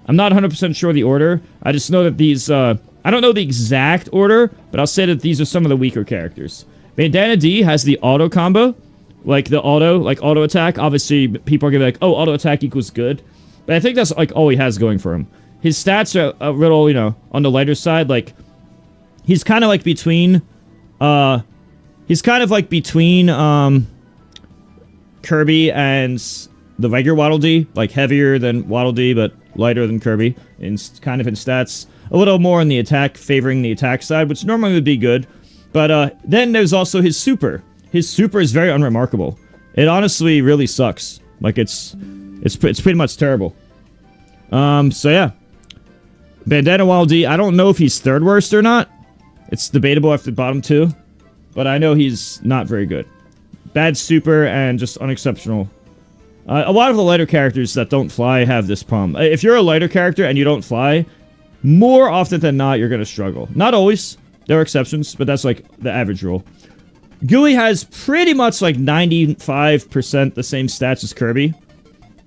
I'm not 100% sure the order. I just know that these, I don't know the exact order, but I'll say that these are some of the weaker characters. Bandana D has the auto combo, like the auto attack. Obviously, people are gonna be like, oh, auto attack equals good. But I think that's, like, all he has going for him. His stats are a little, you know, on the lighter side. Like, he's kind of like between, Kirby and the regular Waddle Dee, like heavier than Waddle Dee, but lighter than Kirby, in stats. A little more on the attack, favoring the attack side, which normally would be good. But then there's also his super. His super is very unremarkable. It honestly really sucks. Like, it's pretty much terrible. So yeah. Bandana Waddle Dee, I don't know if he's third worst or not. It's debatable after the bottom 2. But I know he's not very good. Bad super and just unexceptional. A lot of the lighter characters that don't fly have this problem. If you're a lighter character and you don't fly, more often than not, you're going to struggle. Not always. There are exceptions, but that's like the average rule. Gooey has pretty much like 95% the same stats as Kirby.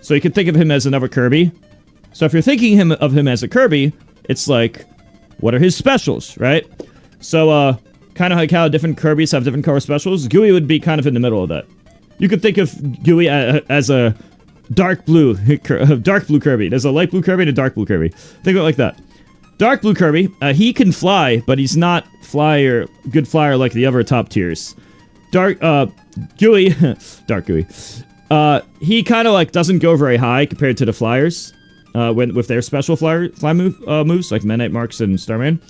So you can think of him as another Kirby. So if you're thinking of him as a Kirby, it's like, what are his specials, right? So, kind of like how different Kirbys have different color specials, Gooey would be kind of in the middle of that. You could think of Gooey as a dark blue Kirby. There's a light blue Kirby and a dark blue Kirby. Think of it like that. Dark blue Kirby, he can fly, but he's not good flyer like the other top tiers. Dark Gooey, Dark Gooey. He kind of like doesn't go very high compared to the flyers, with their special fly moves like Midnight Marks and Starman.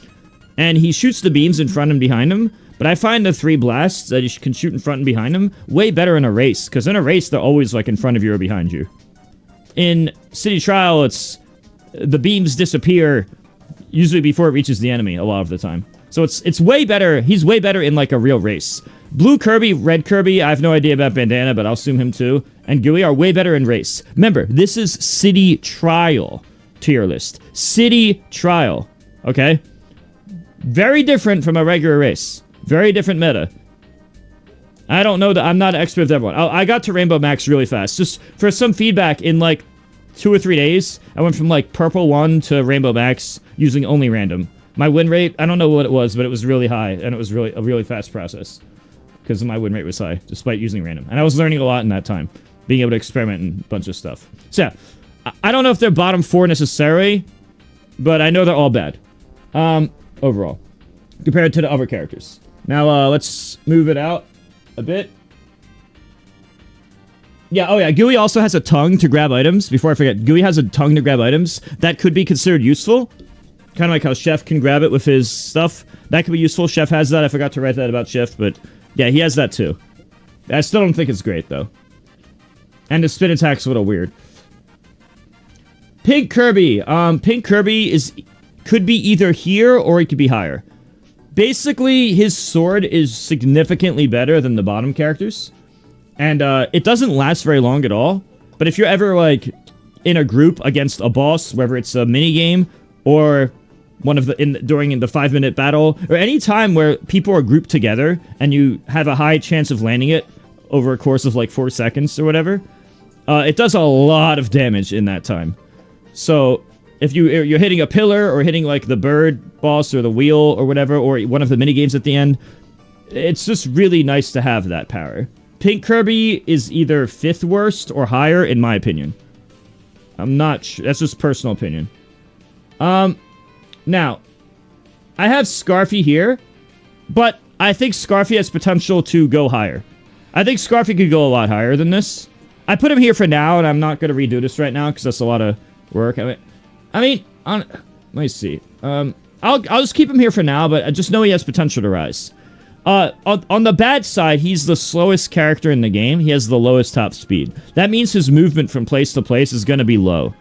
And he shoots the beams in front and behind him, but I find the 3 blasts that you can shoot in front and behind him way better in a race, because in a race they're always like in front of you or behind you. In City Trial, it's the beams disappear usually before it reaches the enemy a lot of the time. So it's way better. He's way better in like a real race. Blue Kirby, Red Kirby, I have no idea about Bandana, but I'll assume him too, and Gooey are way better in race. Remember, this is City Trial tier list. City Trial, okay? Very different from a regular race. Very different meta. I don't know that I'm not an expert with everyone. I got to Rainbow Max really fast. Just for some feedback, in like 2 or 3 days, I went from like Purple 1 to Rainbow Max using only random. My win rate, I don't know what it was, but it was really high, and it was really a really fast process. Because my win rate was high, despite using random. And I was learning a lot in that time. Being able to experiment in a bunch of stuff. So yeah, I don't know if they're bottom 4 necessarily, but I know they're all bad. Overall, compared to the other characters. Now, let's move it out a bit. Yeah, oh yeah, Gooey also has a tongue to grab items. Before I forget, Gooey has a tongue to grab items. That could be considered useful. Kind of like how Chef can grab it with his stuff. That could be useful. Chef has that. I forgot to write that about Chef, but yeah, he has that too. I still don't think it's great, though. And the spin attack's a little weird. Pink Kirby. Pink Kirby could be either here or it could be higher. Basically, his sword is significantly better than the bottom characters. And it doesn't last very long at all. But if you're ever, like, in a group against a boss, whether it's a mini game or one of the during the 5-minute battle, or any time where people are grouped together and you have a high chance of landing it over a course of like 4 seconds or whatever, it does a lot of damage in that time. So if you're hitting a pillar or hitting like the bird boss or the wheel or whatever, or one of the mini games at the end, it's just really nice to have that power. Pink Kirby is either 5th worst or higher in my opinion. I'm not sure. That's just personal opinion. Now, I have Scarfy here, but I think Scarfy has potential to go higher. I think Scarfy could go a lot higher than this. I put him here for now, and I'm not going to redo this right now, because that's a lot of work. Let me see. I'll just keep him here for now, but I just know he has potential to rise. On the bad side, he's the slowest character in the game. He has the lowest top speed. That means his movement from place to place is going to be low,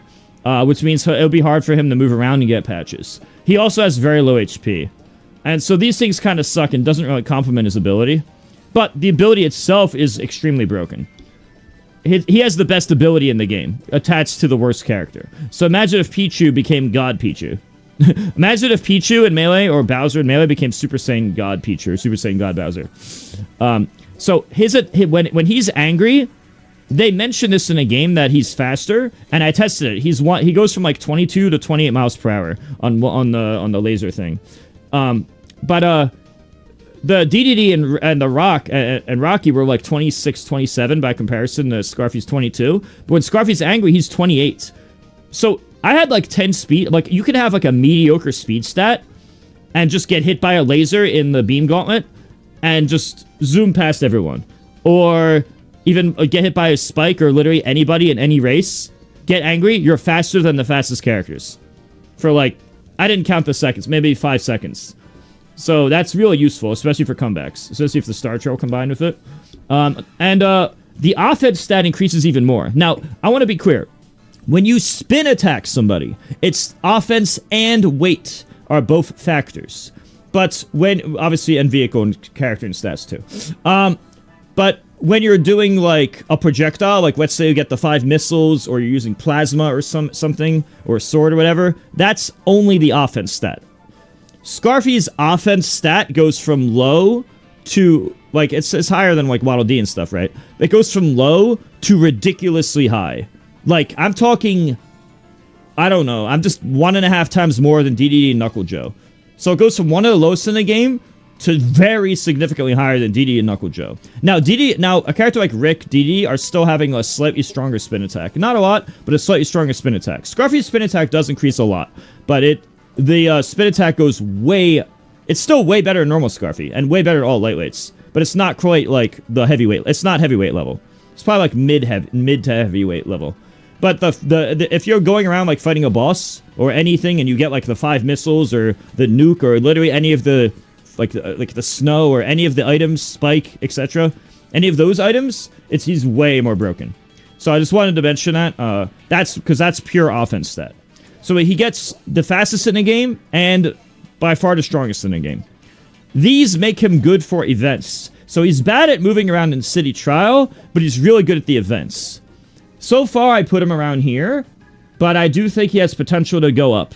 which means it'll be hard for him to move around and get patches. He also has very low HP. And so these things kind of suck and doesn't really complement his ability. But the ability itself is extremely broken. He has the best ability in the game, attached to the worst character. So imagine if Pichu became God Pichu. Imagine if Pichu in Melee, or Bowser in Melee, became Super Saiyan God Pichu, or Super Saiyan God Bowser. So when he's angry, they mention this in a game that he's faster, and I tested it. He goes from like 22 to 28 miles per hour on the laser thing. The DDD and the Rock and Rocky were like 26, 27 by comparison to Scarfy's 22. But when Scarfy's angry, he's 28. So I had like 10 speed. Like, you could have like a mediocre speed stat and just get hit by a laser in the beam gauntlet and just zoom past everyone. Or even get hit by a spike, or literally anybody in any race. Get angry, you're faster than the fastest characters. For like, I didn't count the seconds, maybe 5 seconds. So that's really useful, especially for comebacks. Especially if the Star Trail combined with it. The offense stat increases even more. Now, I want to be clear. When you spin attack somebody, it's offense and weight are both factors. But when, obviously, and vehicle and character and stats too. But when you're doing like a projectile, like let's say you get the 5 missiles, or you're using plasma or something, or a sword or whatever, that's only the offense stat. Scarfy's offense stat goes from low to, like, it's higher than like Waddle Dee and stuff, right? It goes from low to ridiculously high. Like, I'm talking, I don't know, I'm just 1.5 times more than DDD and Knuckle Joe. So it goes from one of the lowest in the game to very significantly higher than DDD and Knuckle Joe. Now, a character like Rick, DDD are still having a slightly stronger spin attack. Not a lot, but a slightly stronger spin attack. Scarfy's spin attack does increase a lot, but the spin attack goes it's still way better than normal Scarfy, and way better than all lightweights. But it's not quite like the heavyweight. It's not heavyweight level. It's probably like mid to heavyweight level. But if you're going around like fighting a boss or anything, and you get like the 5 missiles or the nuke or literally any of the like the snow or any of the items, spike, etc., any of those items, he's way more broken. So I just wanted to mention that. That's because that's pure offense stat. So he gets the fastest in the game and by far the strongest in the game. These make him good for events. So he's bad at moving around in City Trial, but he's really good at the events. So far, I put him around here, but I do think he has potential to go up.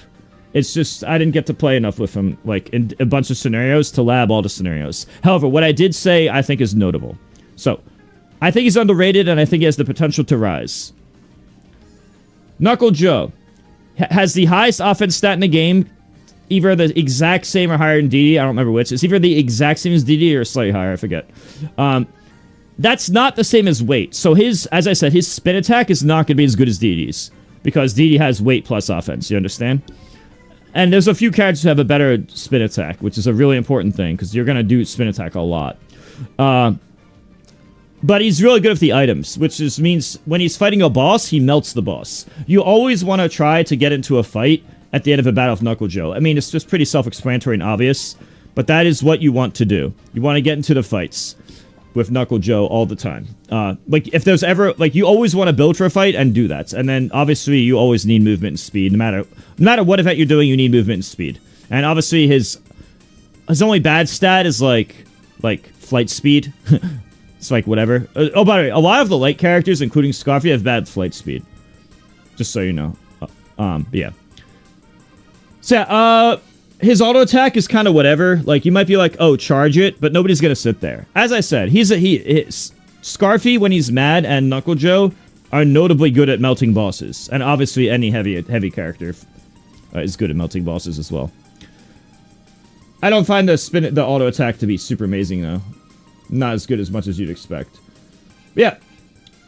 It's just, I didn't get to play enough with him, like, in a bunch of scenarios to lab all the scenarios. However, what I did say, I think is notable. So, I think he's underrated, and I think he has the potential to rise. Knuckle Joe has the highest offense stat in the game, either the exact same or higher than DD, I don't remember which. It's either the exact same as DD or slightly higher, I forget. That's not the same as weight. So as I said, his spin attack is not going to be as good as DD's. Because DD has weight plus offense, you understand? And there's a few characters who have a better spin attack, which is a really important thing, because you're going to do spin attack a lot. But he's really good with the items, which just means when he's fighting a boss, he melts the boss. You always want to try to get into a fight at the end of a battle with Knuckle Joe. I mean, it's just pretty self-explanatory and obvious, but that is what you want to do. You want to get into the fights with Knuckle Joe all the time. Like, if there's ever, like, you always want to build for a fight and do that. And then, obviously, you always need movement and speed. No matter what event you're doing, you need movement and speed. And obviously, his only bad stat is, like flight speed. It's like, whatever. Oh, by the way, a lot of the light characters, including Scarfy, have bad flight speed. Just so you know. Yeah. So, his auto attack is kind of whatever. Like, you might be like, oh, charge it, but nobody's gonna sit there. As I said, Scarfy, when he's mad, and Knuckle Joe are notably good at melting bosses. And obviously, any heavy character is good at melting bosses as well. I don't find the auto attack to be super amazing, though. Not as good as much as you'd expect. Yeah.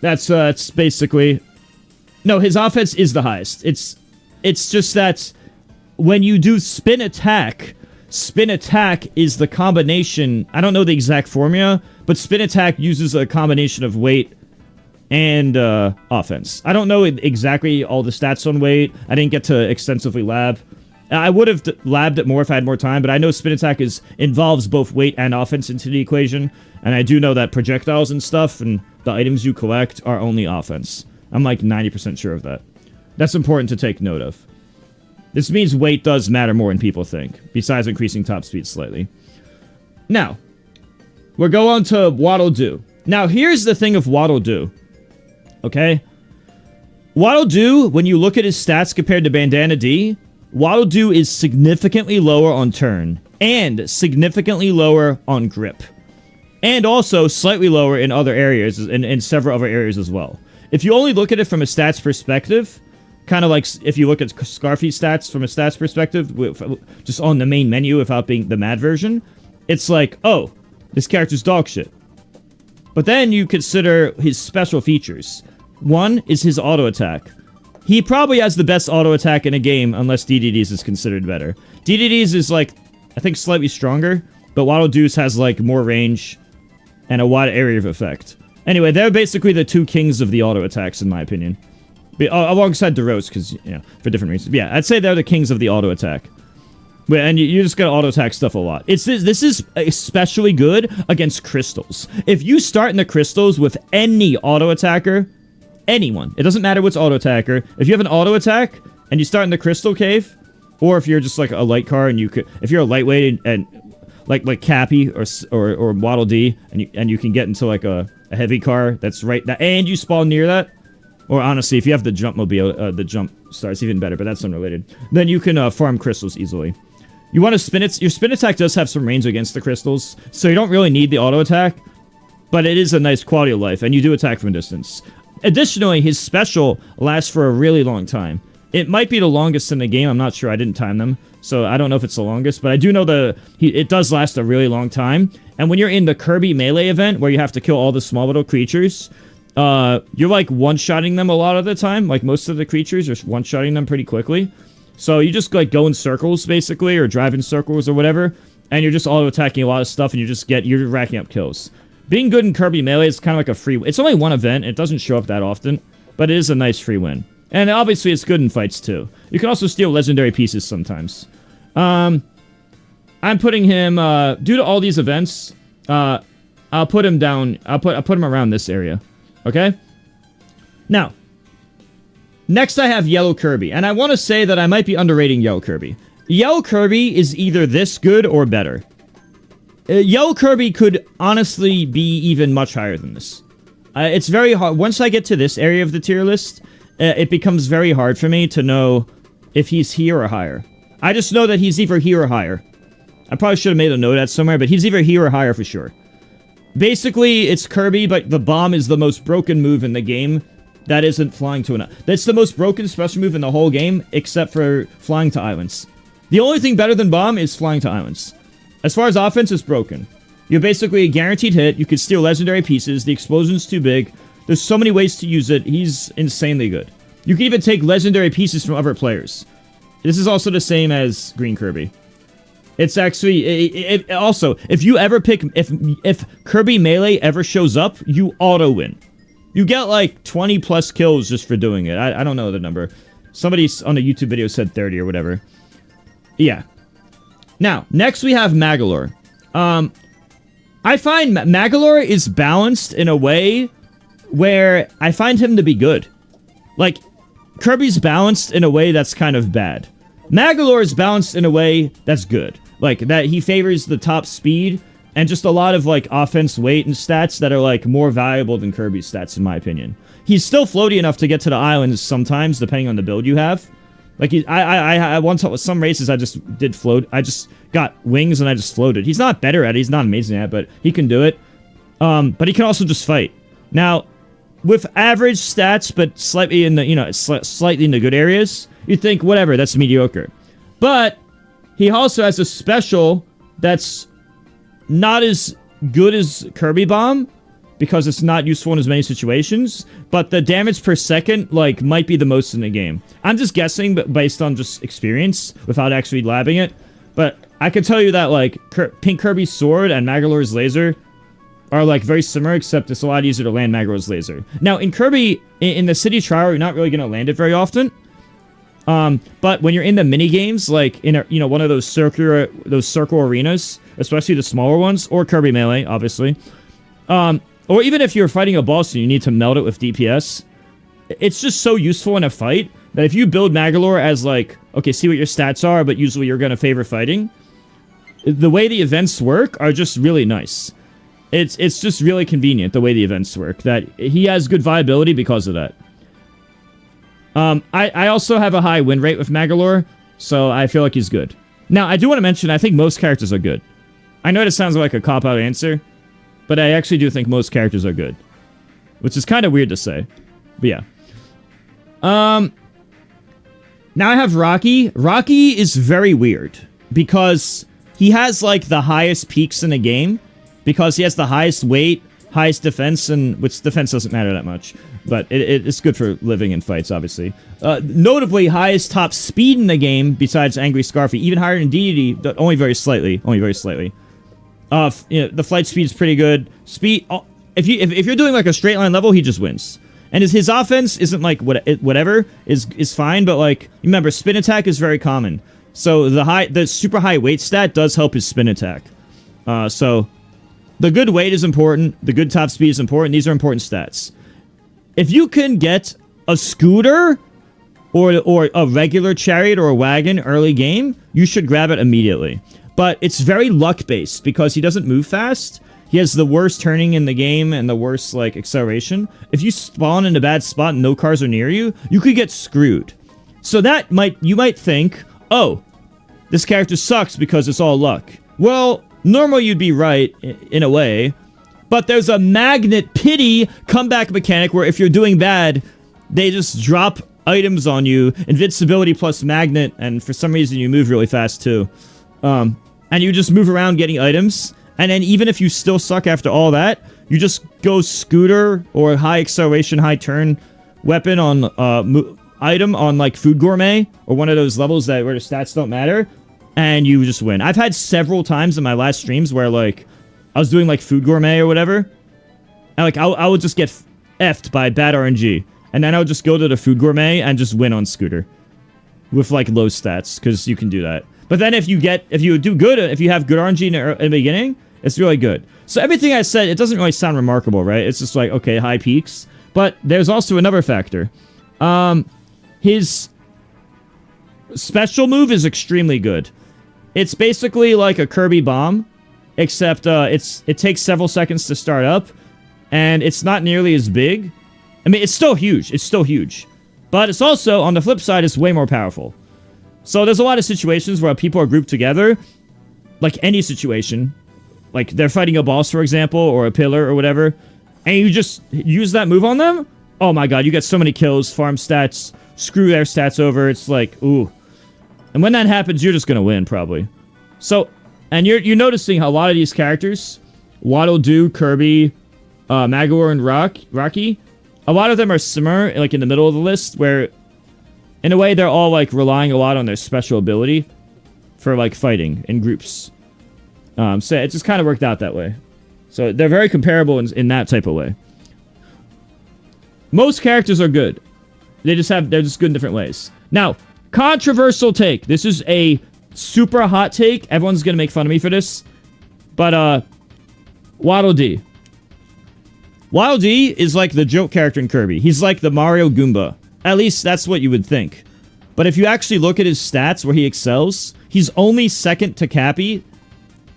That's basically... No, his offense is the highest. It's just that when you do spin attack is the combination... I don't know the exact formula, but spin attack uses a combination of weight and offense. I don't know exactly all the stats on weight. I didn't get to extensively lab. I would have labbed it more if I had more time, but I know spin attack involves both weight and offense into the equation, and I do know that projectiles and stuff and the items you collect are only offense. I'm like 90% sure of that. That's important to take note of. This means weight does matter more than people think, besides increasing top speed slightly. Now, we'll go on to Waddle Doo. Now, here's the thing of Waddle Doo. Okay? Waddle Doo, when you look at his stats compared to Bandana D, Waddle Doo is significantly lower on turn, and significantly lower on grip. And also slightly lower in other areas, in several other areas as well. If you only look at it from a stats perspective, kind of like if you look at Scarfy's stats from a stats perspective, just on the main menu without being the mad version, it's like, oh, this character's dog shit. But then you consider his special features. One is his auto attack. He probably has the best auto attack in a game, unless DDD's is considered better. DDD's is, like, I think slightly stronger, but Waddle Doo's has, like, more range and a wide area of effect. Anyway, they're basically the two kings of the auto attacks, in my opinion. Alongside DeRose, because, you know, for different reasons. Yeah, I'd say they're the kings of the auto attack. And you just gotta auto attack stuff a lot. This is especially good against crystals. If you start in the crystals with any auto attacker, anyone, it doesn't matter what's auto attacker. If you have an auto attack and you start in the crystal cave, or if you're just like a light car and if you're a lightweight and like Cappy or Waddle Dee and you can get into like a heavy car that's right that and you spawn near that, or honestly, if you have the jump mobile, the jump starts even better, but that's unrelated. Then you can farm crystals easily. You want to spin it. Your spin attack does have some range against the crystals, so you don't really need the auto attack, but it is a nice quality of life, and you do attack from a distance. Additionally, his special lasts for a really long time. It might be the longest in the game. I'm not sure. I didn't time them, so I don't know if it's the longest, but I do know it does last a really long time. And when you're in the Kirby melee event, where you have to kill all the small little creatures, you're like one-shotting them a lot of the time. Like most of the creatures, you're one-shotting them pretty quickly. So you just like go in circles basically, or drive in circles or whatever, and you're just auto-attacking a lot of stuff, and you're racking up kills. Being good in Kirby Melee is kind of like a free... It's only one event. It doesn't show up that often, but it is a nice free win. And obviously it's good in fights too. You can also steal legendary pieces sometimes. I'm putting him, due to all these events, I'll put him down... I'll put him around this area. Okay? Now, next I have Yellow Kirby, and I want to say that I might be underrating Yellow Kirby. Yellow Kirby is either this good or better. Yellow Kirby could honestly be even much higher than this. It's very hard. Once I get to this area of the tier list, it becomes very hard for me to know if he's here or higher. I just know that he's either here or higher. I probably should have made a note of that somewhere, but he's either here or higher for sure. Basically, it's Kirby, but the bomb is the most broken move in the game. That isn't flying to an... That's the most broken special move in the whole game, except for flying to islands. The only thing better than bomb is flying to islands. As far as offense, it's broken. You're basically a guaranteed hit. You can steal legendary pieces. The explosion's too big. There's so many ways to use it. He's insanely good. You can even take legendary pieces from other players. This is also the same as Green Kirby. It's actually... also, if you ever pick... If Kirby Melee ever shows up, you auto-win. You get like 20 plus kills just for doing it. I don't know the number. Somebody on a YouTube video said 30 or whatever. Yeah. Now, next we have Magolor. I find Magolor is balanced in a way where I find him to be good. Like, Kirby's balanced in a way that's kind of bad. Magolor is balanced in a way that's good. Like, that he favors the top speed and just a lot of like offense weight and stats that are like more valuable than Kirby's stats in my opinion. He's still floaty enough to get to the islands sometimes, depending on the build you have. Like I once with some races I just did float. I just got wings and I just floated. He's not better at it. He's not amazing at it, but he can do it. But he can also just fight. Now, with average stats, but slightly in the slightly in the good areas, you'd think whatever, that's mediocre. But he also has a special that's not as good as Kirby Bomb, because it's not useful in as many situations, but the damage per second, like, might be the most in the game. I'm just guessing, but based on just experience, without actually labbing it. But I can tell you that, like, Pink Kirby's sword and Magolor's laser are, like, very similar, except it's a lot easier to land Magolor's laser. Now, in Kirby, in the city trial, you're not really going to land it very often. But when you're in the mini games, like in one of those circle arenas, especially the smaller ones, or Kirby Melee, obviously, or even if you're fighting a boss and you need to melt it with DPS, it's just so useful in a fight that if you build Magolor as like, okay, see what your stats are, but usually you're going to favor fighting, the way the events work are just really nice. It's just really convenient the way the events work, that he has good viability because of that. I also have a high win rate with Magolor, so I feel like he's good. Now, I do want to mention, I think most characters are good. I know it sounds like a cop-out answer, but I actually do think most characters are good. Which is kind of weird to say. But yeah. Now I have Rocky. Rocky is very weird, because he has, like, the highest peaks in the game, because he has the highest weight, highest defense, and which defense doesn't matter that much. But it's good for living in fights, obviously. Notably, highest top speed in the game, besides Angry Scarfy. Even higher than Deity, but only very slightly. Only very slightly. The flight speed is pretty good. Speed, if you're doing like a straight line level, he just wins. And his offense isn't like whatever is fine, but like remember, spin attack is very common. So the super high weight stat does help his spin attack. So the good weight is important. The good top speed is important. These are important stats. If you can get a scooter or a regular chariot or a wagon early game, you should grab it immediately. But it's very luck-based, because he doesn't move fast. He has the worst turning in the game and the worst, like, acceleration. If you spawn in a bad spot and no cars are near you, you could get screwed. So you might think, oh, this character sucks because it's all luck. Well, normally you'd be right, in a way. But there's a magnet pity comeback mechanic where if you're doing bad, they just drop items on you. Invincibility plus magnet, and for some reason you move really fast, too. And you just move around getting items, and then even if you still suck after all that, you just go scooter or high acceleration, high turn weapon on item on like Food Gourmet or one of those levels where the stats don't matter, and you just win. I've had several times in my last streams where like I was doing like Food Gourmet or whatever, and like I would just get effed by bad RNG, and then I would just go to the Food Gourmet and just win on scooter with like low stats, because you can do that. But then if you do good, if you have good RNG in the beginning, it's really good. So everything I said, it doesn't really sound remarkable, right? It's just like, okay, high peaks. But there's also another factor. His special move is extremely good. It's basically like a Kirby bomb, except it takes several seconds to start up, and it's not nearly as big. I mean, it's still huge. It's still huge. But it's also, on the flip side, it's way more powerful. So there's a lot of situations where people are grouped together, like any situation, like they're fighting a boss, for example, or a pillar or whatever, and you just use that move on them. Oh my god, you get so many kills, farm stats, screw their stats over. It's like, ooh. And when that happens, you're just gonna win, probably. So, and you're noticing how a lot of these characters, Waddle Doo, Kirby, Magolor, and Rocky, a lot of them are similar, like in the middle of the list, where in a way, they're all, like, relying a lot on their special ability for, like, fighting in groups. So it just kind of worked out that way. So they're very comparable in that type of way. Most characters are good. They're just good in different ways. Now, controversial take. This is a super hot take. Everyone's gonna make fun of me for this. But, Waddle Dee. Waddle Dee is like the joke character in Kirby. He's like the Mario Goomba. At least that's what you would think. But if you actually look at his stats where he excels, he's only second to Cappy,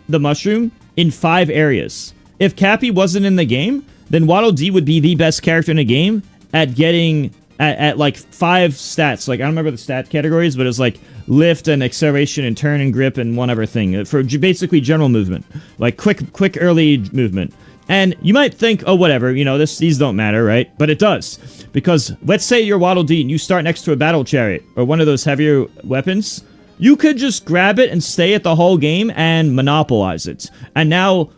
the mushroom, in 5 areas. If Cappy wasn't in the game, then Waddle Dee would be the best character in the game at getting at like 5 stats. Like, I don't remember the stat categories, but it was like lift and acceleration and turn and grip and one other thing for basically general movement, like quick early movement. And you might think, oh, whatever, you know, these don't matter, right? But it does, because let's say you're Waddle Dee and you start next to a battle chariot or one of those heavier weapons. You could just grab it and stay at the whole game and monopolize it. And now,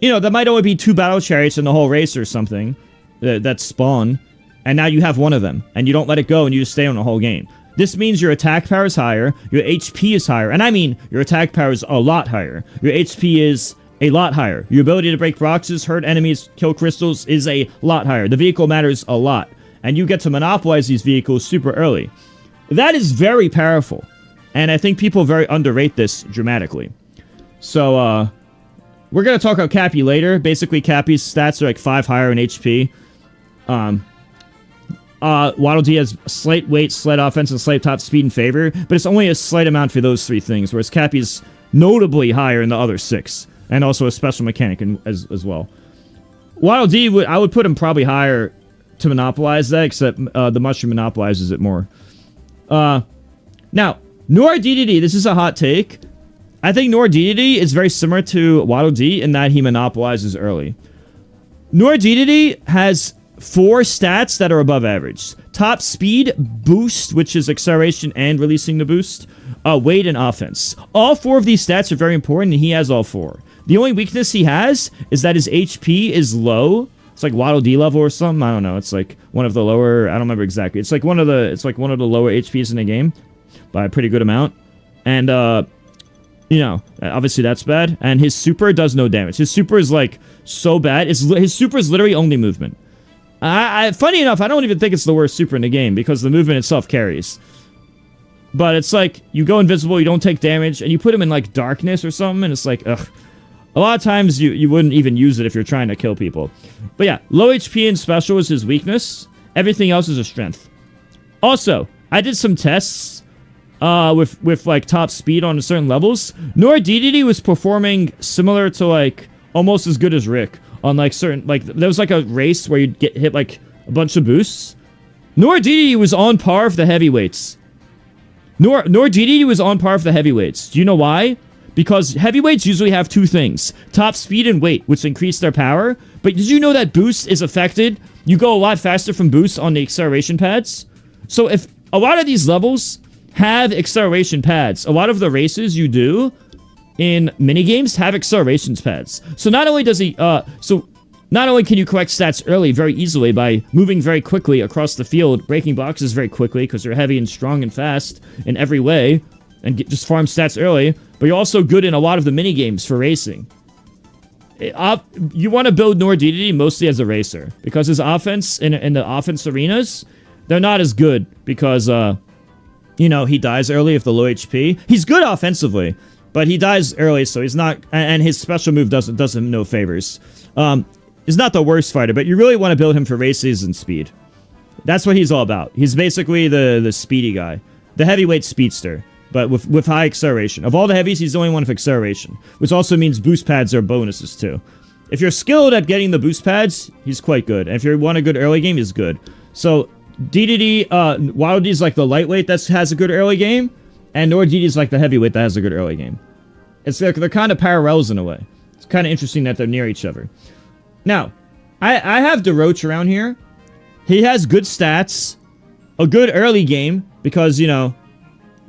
you know, there might only be 2 battle chariots in the whole race or something that spawn. And now you have one of them. And you don't let it go and you just stay on the whole game. This means your attack power is higher. Your HP is higher. And I mean, your attack power is a lot higher. Your HP is a lot higher. Your ability to break boxes, hurt enemies, kill crystals is a lot higher. The vehicle matters a lot. And you get to monopolize these vehicles super early. That is very powerful. And I think people very underrate this dramatically. So, we're going to talk about Cappy later. Basically, Cappy's stats are like 5 higher in HP. Waddle Dee has slight weight, slight offense, and slight top speed in favor. But it's only a slight amount for those 3 things. Whereas Cappy's notably higher in the other 6. And also a special mechanic as well. Waddle Dee, I would put him probably higher to monopolize that. Except the mushroom monopolizes it more. Now, Noor DDD, this is a hot take. I think Noor DDD is very similar to Waddle Dee in that he monopolizes early. Noor DDD has 4 stats that are above average. Top speed, boost, which is acceleration and releasing the boost, weight, and offense. All 4 of these stats are very important, and he has all 4. The only weakness he has is that his HP is low. It's like Waddle Dee level or something. I don't know. It's like one of the lower. I don't remember exactly. It's like one of the lower HPs in the game by a pretty good amount. And you know, obviously that's bad. And his super does no damage. His super is like so bad. His super is literally only movement. Funny enough, I don't even think it's the worst super in the game because the movement itself carries. But it's like you go invisible, you don't take damage, and you put him in like darkness or something, and it's like, ugh. A lot of times you wouldn't even use it if you're trying to kill people. But yeah, low HP and special is his weakness. Everything else is a strength. Also, I did some tests with like top speed on certain levels. Noor DDD was performing similar to like almost as good as Rick on like certain, like there was like a race where you'd get hit like a bunch of boosts. Noor DDD was on par with the heavyweights. Noor DDD was on par with the heavyweights. Do you know why? Because heavyweights usually have 2 things. Top speed and weight, which increase their power. But did you know that boost is affected? You go a lot faster from boost on the acceleration pads. So if a lot of these levels have acceleration pads, a lot of the races you do in minigames have acceleration pads. So not only does he, not only can you collect stats early very easily by moving very quickly across the field, breaking boxes very quickly because you're heavy and strong and fast in every way, and just farm stats early, but you're also good in a lot of the minigames for racing. You want to build Noor DDD mostly as a racer, because his offense in the offense arenas, they're not as good because, you know, he dies early with the low HP. He's good offensively, but he dies early, so he's not, and his special move does him no favors. He's not the worst fighter, but you really want to build him for races and speed. That's what he's all about. He's basically the speedy guy, the heavyweight speedster, but with high acceleration. Of all the heavies, he's the only one with acceleration, which also means boost pads are bonuses too. If you're skilled at getting the boost pads, he's quite good. And if you want a good early game, he's good. So DDD, Waddle Dee's like the lightweight that has a good early game, and Noor DDD's like the heavyweight that has a good early game. It's like they're kind of parallels in a way. It's kind of interesting that they're near each other. Now, I have DeRoach around here. He has good stats, a good early game, because, you know,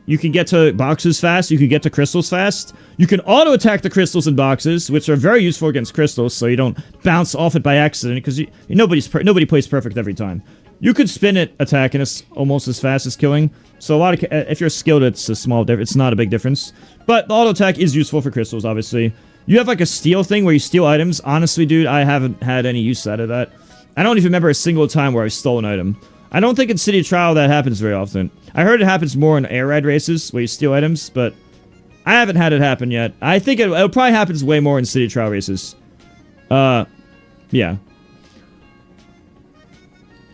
you can get to boxes fast, you can get to crystals fast. You can auto-attack the crystals in boxes, which are very useful against crystals, so you don't bounce off it by accident, because nobody plays perfect every time. You could spin it, attack, and it's almost as fast as killing. So a lot of, if you're skilled, it's a small difference. It's not a big difference. But the auto-attack is useful for crystals, obviously. You have like a steal thing where you steal items. Honestly, dude, I haven't had any use out of that. I don't even remember a single time where I stole an item. I don't think in City Trial that happens very often. I heard it happens more in air ride races where you steal items, but I haven't had it happen yet. I think it probably happens way more in City Trial races. Yeah.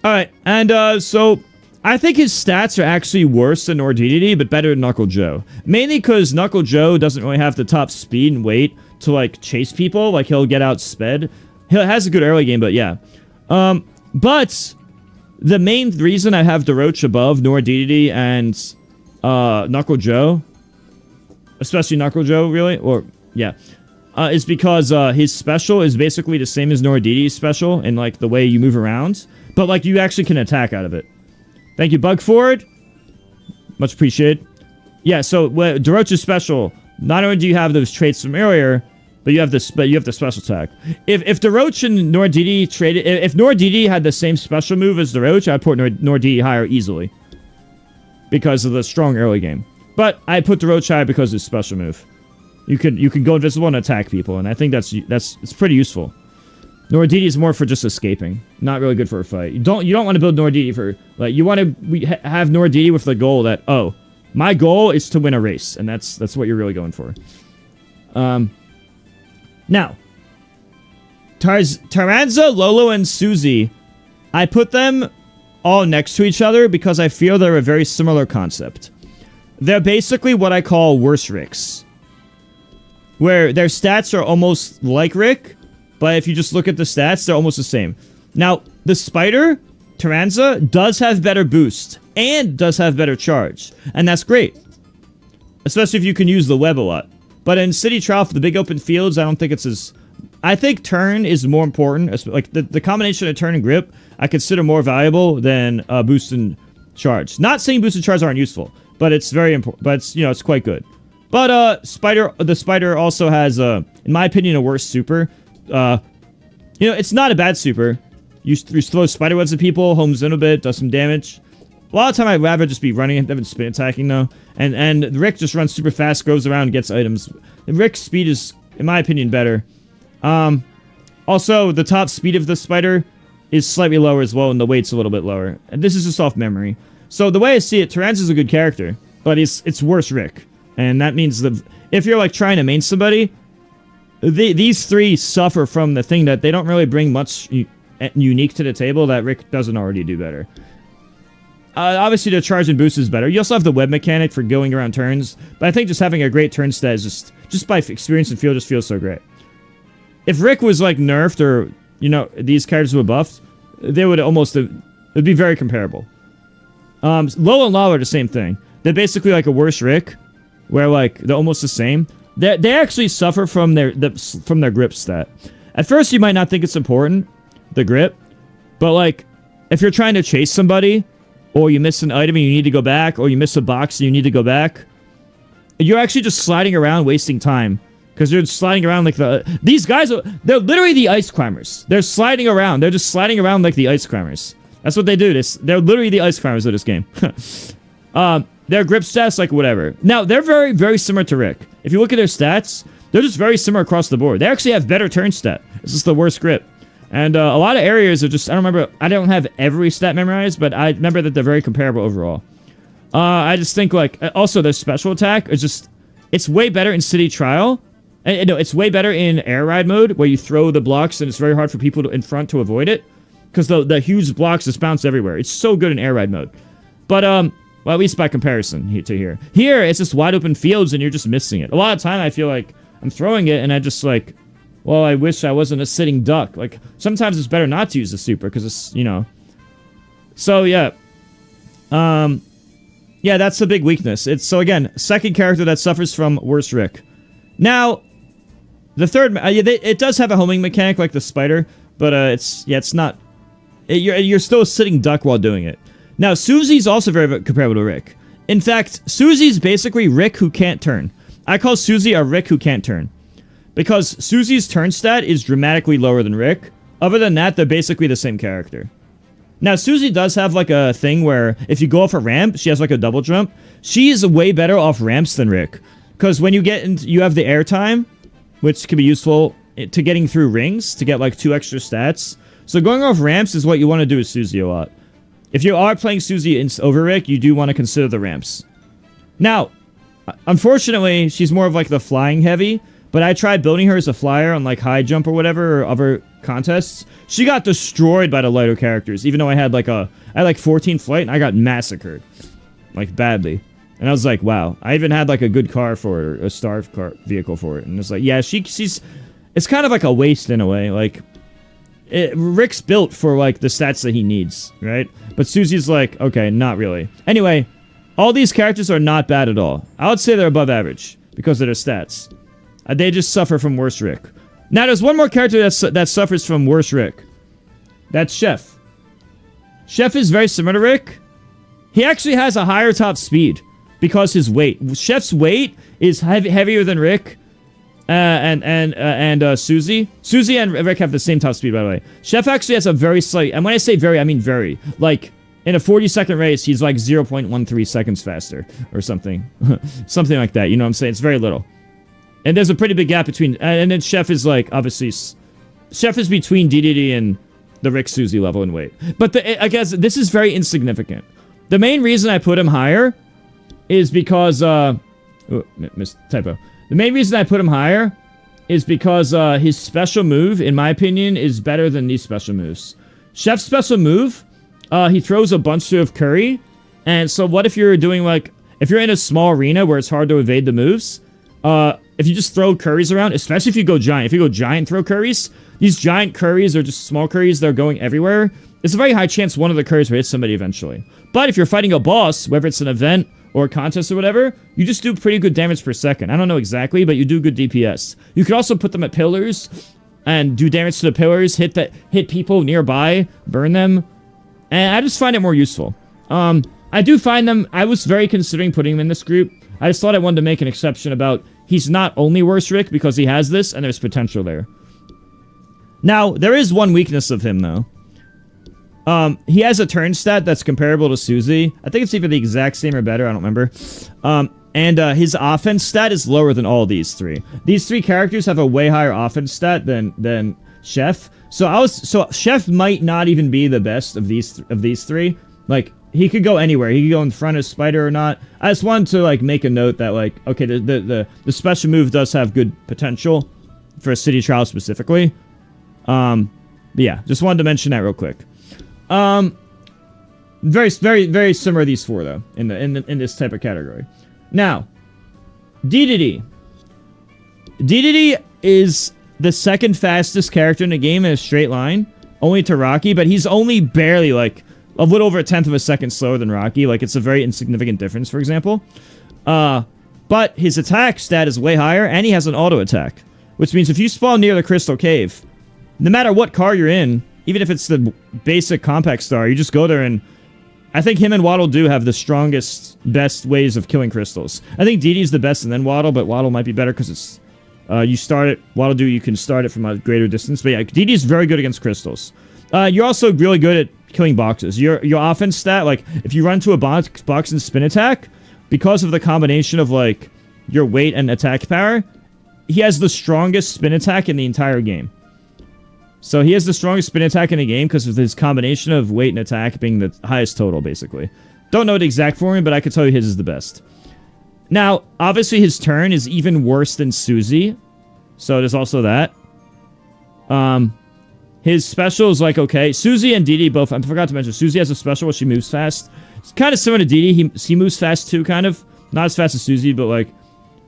Alright, and so I think his stats are actually worse than Noor DDD, but better than Knuckle Joe. Mainly because Knuckle Joe doesn't really have the top speed and weight to like chase people. Like he'll get outsped. He has a good early game, but yeah. But the main reason I have Deroach above Nor DDD and Knuckle Joe, especially Knuckle Joe, really, or yeah, is because his special is basically the same as Nor DDD's special in like the way you move around, but like you actually can attack out of it. Thank you, Bugford. Much appreciated. Yeah, so Deroach's special, not only do you have those traits from earlier, but you have the special attack. If Deroach and Nor DDD traded, if Nor DDD had the same special move as Deroach, I'd put Nor DDD higher easily because of the strong early game. But I put Deroach higher because of his special move. You can go invisible and attack people, and I think it's pretty useful. Nor DDD is more for just escaping, not really good for a fight. You don't want to build Nor DDD for like you want to have Nor DDD with the goal that my goal is to win a race, and that's what you're really going for. Now, Taranza, Lolo, and Susie, I put them all next to each other because I feel they're a very similar concept. They're basically what I call worse Ricks, where their stats are almost like Rick, but if you just look at the stats, they're almost the same. Now, the Spider, Taranza, does have better boost and does have better charge, and that's great, especially if you can use the web a lot. But in City Trial for the big open fields, I don't think it's as... I think turn is more important. Like the combination of turn and grip, I consider more valuable than boost and charge. Not saying boost and charge aren't useful, but it's very important. But it's, it's quite good. But the Spider also has, in my opinion, a worse super. It's not a bad super. You throw spider webs at people, homes in a bit, does some damage. A lot of time I'd rather just be running at them and spin attacking though. And Rick just runs super fast, goes around and gets items. Rick's speed is, in my opinion, better. Also, the top speed of the Spider is slightly lower as well, and the weight's a little bit lower. And this is just off memory. So the way I see it, Taranza's a good character, but it's worse Rick. And that means that if you're like trying to main somebody, these three suffer from the thing that they don't really bring much unique to the table that Rick doesn't already do better. Obviously, the charge and boost is better. You also have the web mechanic for going around turns, but I think just having a great turn stat is just by experience and feel just feels so great. If Rick was like nerfed or these characters were buffed, they would it'd be very comparable. Low and Law are the same thing. They're basically like a worse Rick, where like they're almost the same. They actually suffer from their grip stat. At first, you might not think it's important, the grip, but like if you're trying to chase somebody, or you miss an item and you need to go back, or you miss a box and you need to go back, you're actually just sliding around wasting time. Because they're sliding around like these guys, they're literally the ice climbers. They're sliding around. They're just sliding around like the ice climbers. That's what they do. They're literally the ice climbers of this game. Their grip stats, like whatever. Now, they're very, very similar to Rick. If you look at their stats, they're just very similar across the board. They actually have better turn stat. It's just the worst grip. And a lot of areas are just, I don't remember, I don't have every stat memorized, but I remember that they're very comparable overall. I just think like, also their special attack is just, it's way better in City Trial. No, it's way better in air ride mode, where you throw the blocks and it's very hard for people in front to avoid it. Because the huge blocks just bounce everywhere. It's so good in air ride mode. But, well, at least by comparison to here. Here, it's just wide open fields and you're just missing it. A lot of time I feel like I'm throwing it and I just like, well, I wish I wasn't a sitting duck. Like, sometimes it's better not to use the super because it's, So, yeah. Yeah, that's the big weakness. So again, second character that suffers from worse Rick. Now, the third, it does have a homing mechanic like the Spider, but it's not. You're still a sitting duck while doing it. Now, Susie's also very comparable to Rick. In fact, Susie's basically Rick who can't turn. I call Susie a Rick who can't turn, because Susie's turn stat is dramatically lower than Rick. Other than that, they're basically the same character. Now, Susie does have like a thing where if you go off a ramp, she has like a double jump. She is way better off ramps than Rick. Because when you get into, you have the air time, which can be useful to getting through rings to get like 2 extra stats. So going off ramps is what you want to do with Susie a lot. If you are playing Susie over Rick, you do want to consider the ramps. Now, unfortunately, she's more of like the flying heavy, but I tried building her as a flyer on like high jump or whatever, or other contests. She got destroyed by the lighter characters, even though I had like 14 flight and I got massacred. Like badly. And I was like, wow. I even had like a good car for it, or a star car vehicle for it. And it's like, yeah, she's... It's kind of like a waste in a way. Like, Rick's built for like the stats that he needs, right? But Susie's like, okay, not really. Anyway, all these characters are not bad at all. I would say they're above average because of their stats. They just suffer from worse Rick. Now, there's one more character that suffers from worse Rick. That's Chef. Chef is very similar to Rick. He actually has a higher top speed because his weight. Chef's weight is heavier than Rick and Susie. Susie and Rick have the same top speed, by the way. Chef actually has a very slight, and when I say very, I mean very. Like, in a 40-second race, he's like 0.13 seconds faster or something. Something like that, you know what I'm saying? It's very little. And there's a pretty big gap between... And then Chef is like, obviously... Chef is between DDD and the Rick Susie level in weight. But I guess this is very insignificant. The main reason I put him higher is because... typo. The main reason I put him higher is because his special move, in my opinion, is better than these special moves. Chef's special move, he throws a bunch of curry. And so what if you're doing like... If you're in a small arena where it's hard to evade the moves... if you just throw curries around, especially if you go giant. If you go giant and throw curries, these giant curries are just small curries. They're going everywhere. It's a very high chance one of the curries will hit somebody eventually. But if you're fighting a boss, whether it's an event or a contest or whatever, you just do pretty good damage per second. I don't know exactly, but you do good DPS. You could also put them at pillars and do damage to the pillars, hit people nearby, burn them. And I just find it more useful. I do find them... I was very considering putting them in this group. I just thought I wanted to make an exception about... He's not only worse Rick because he has this, and there's potential there. Now, there is one weakness of him, though. He has a turn stat that's comparable to Susie. I think it's either the exact same or better, I don't remember. And his offense stat is lower than all these three. These three characters have a way higher offense stat than Chef. So Chef might not even be the best of these three. Like, he could go anywhere. He could go in front of Spider or not. I just wanted to, like, make a note that, like, okay, the special move does have good potential for a City Trial specifically. But yeah, just wanted to mention that real quick. Very, very, very similar to these four, though, in this type of category. Now, DDD. DDD is the second fastest character in the game in a straight line, only to Rocky, but he's only barely, like, a little over a tenth of a second slower than Rocky. Like, it's a very insignificant difference, for example. But his attack stat is way higher, and he has an auto attack. Which means if you spawn near the Crystal Cave, no matter what car you're in, even if it's the basic compact star, you just go there and... I think him and Waddle do have the strongest, best ways of killing crystals. I think DD's the best and then Waddle, but Waddle might be better because it's... you start it... Waddle do, you can start it from a greater distance. But yeah, DD's very good against crystals. You're also really good at killing boxes. Your offense stat, like, if you run to a box and spin attack, because of the combination of, like, your weight and attack power, he has the strongest spin attack in the entire game. So he has the strongest spin attack in the game because of his combination of weight and attack being the highest total, basically. Don't know the exact formula, but I can tell you his is the best. Now, obviously his turn is even worse than Susie, so there's also that. His special is like, okay, Susie and DD both, I forgot to mention, Susie has a special where she moves fast. It's kind of similar to DD, he moves fast too, kind of. Not as fast as Susie, but like,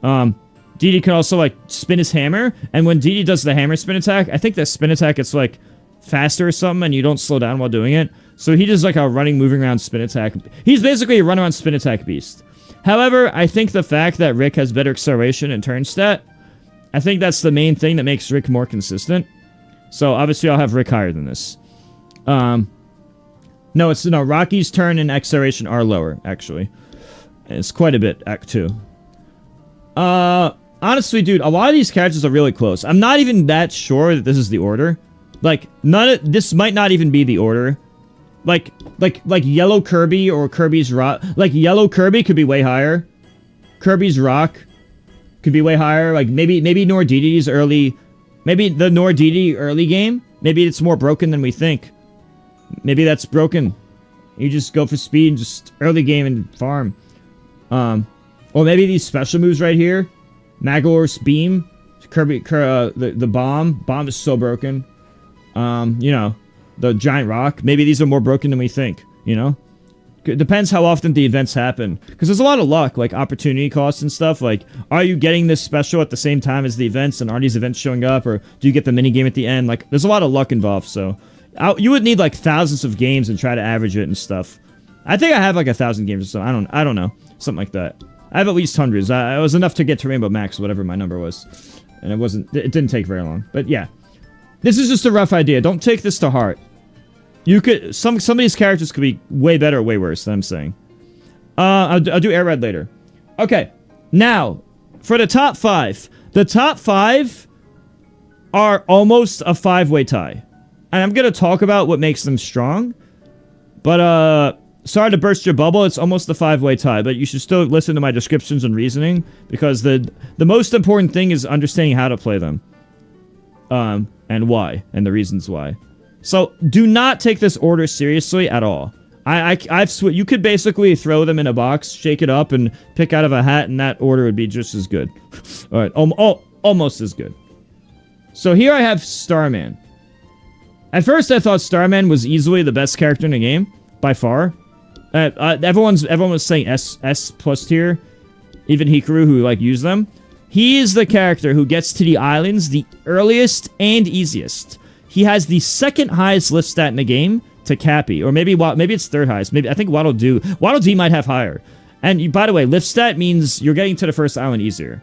DD can also like spin his hammer, and when DD does the hammer spin attack, I think that spin attack it's like faster or something, and you don't slow down while doing it. So he does like a running, moving around spin attack. He's basically a run around spin attack beast. However, I think the fact that Rick has better acceleration and turn stat, I think that's the main thing that makes Rick more consistent. So obviously I'll have Rick higher than this. No, Rocky's turn and acceleration are lower, actually. It's quite a bit, Act 2. Honestly, dude, a lot of these characters are really close. I'm not even that sure that this is the order. Like, this might not even be the order. Like Yellow Kirby or Kirby's Rock. Like, Yellow Kirby could be way higher. Kirby's Rock could be way higher. Like, maybe Norddidi's early... Maybe the Nordidi early game, maybe it's more broken than we think. Maybe that's broken. You just go for speed and just early game and farm. Or maybe these special moves right here. Magor's Beam. The Bomb. Bomb is so broken. You know, the Giant Rock. Maybe these are more broken than we think, you know? It depends how often the events happen. Because there's a lot of luck, like opportunity costs and stuff. Like, are you getting this special at the same time as the events, and are these events showing up, or do you get the minigame at the end? Like, there's a lot of luck involved, so... you would need, like, thousands of games and try to average it and stuff. I think I have, like, 1,000 games or so. I don't know. Something like that. I have at least hundreds. It was enough to get to Rainbow Max, whatever my number was. And it didn't take very long. But, yeah. This is just a rough idea. Don't take this to heart. You could... Some of these characters could be way better or way worse than I'm saying. I'll do Air Red later. Okay. Now, for the top 5. The top 5 are almost a 5-way tie. And I'm going to talk about what makes them strong. But, sorry to burst your bubble. It's almost a 5-way tie. But you should still listen to my descriptions and reasoning. Because the most important thing is understanding how to play them. And why. And the reasons why. So, do not take this order seriously at all. You could basically throw them in a box, shake it up, and pick out of a hat, and that order would be just as good. Alright, almost as good. So here I have Starman. At first I thought Starman was easily the best character in the game, by far. Everyone was saying S plus tier, even Hikaru who used them. He is the character who gets to the islands the earliest and easiest. He has the second highest lift stat in the game to Cappy, or maybe it's third highest. Maybe I think Waddle Dee might have higher. And by the way, lift stat means you're getting to the first island easier.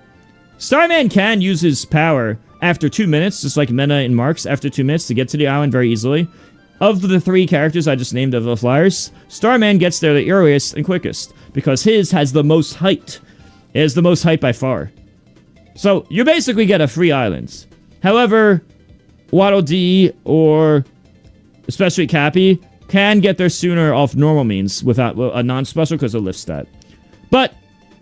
Starman can use his power after 2 minutes, just like Mena and Marks, after 2 minutes to get to the island very easily. Of the 3 characters I just named of the flyers, Starman gets there the earliest and quickest, because his has the most height. It is the most height by far. So, you basically get a free island. However, Waddle Dee, or especially Cappy, can get there sooner off normal means without a non-special because of lift stat. But,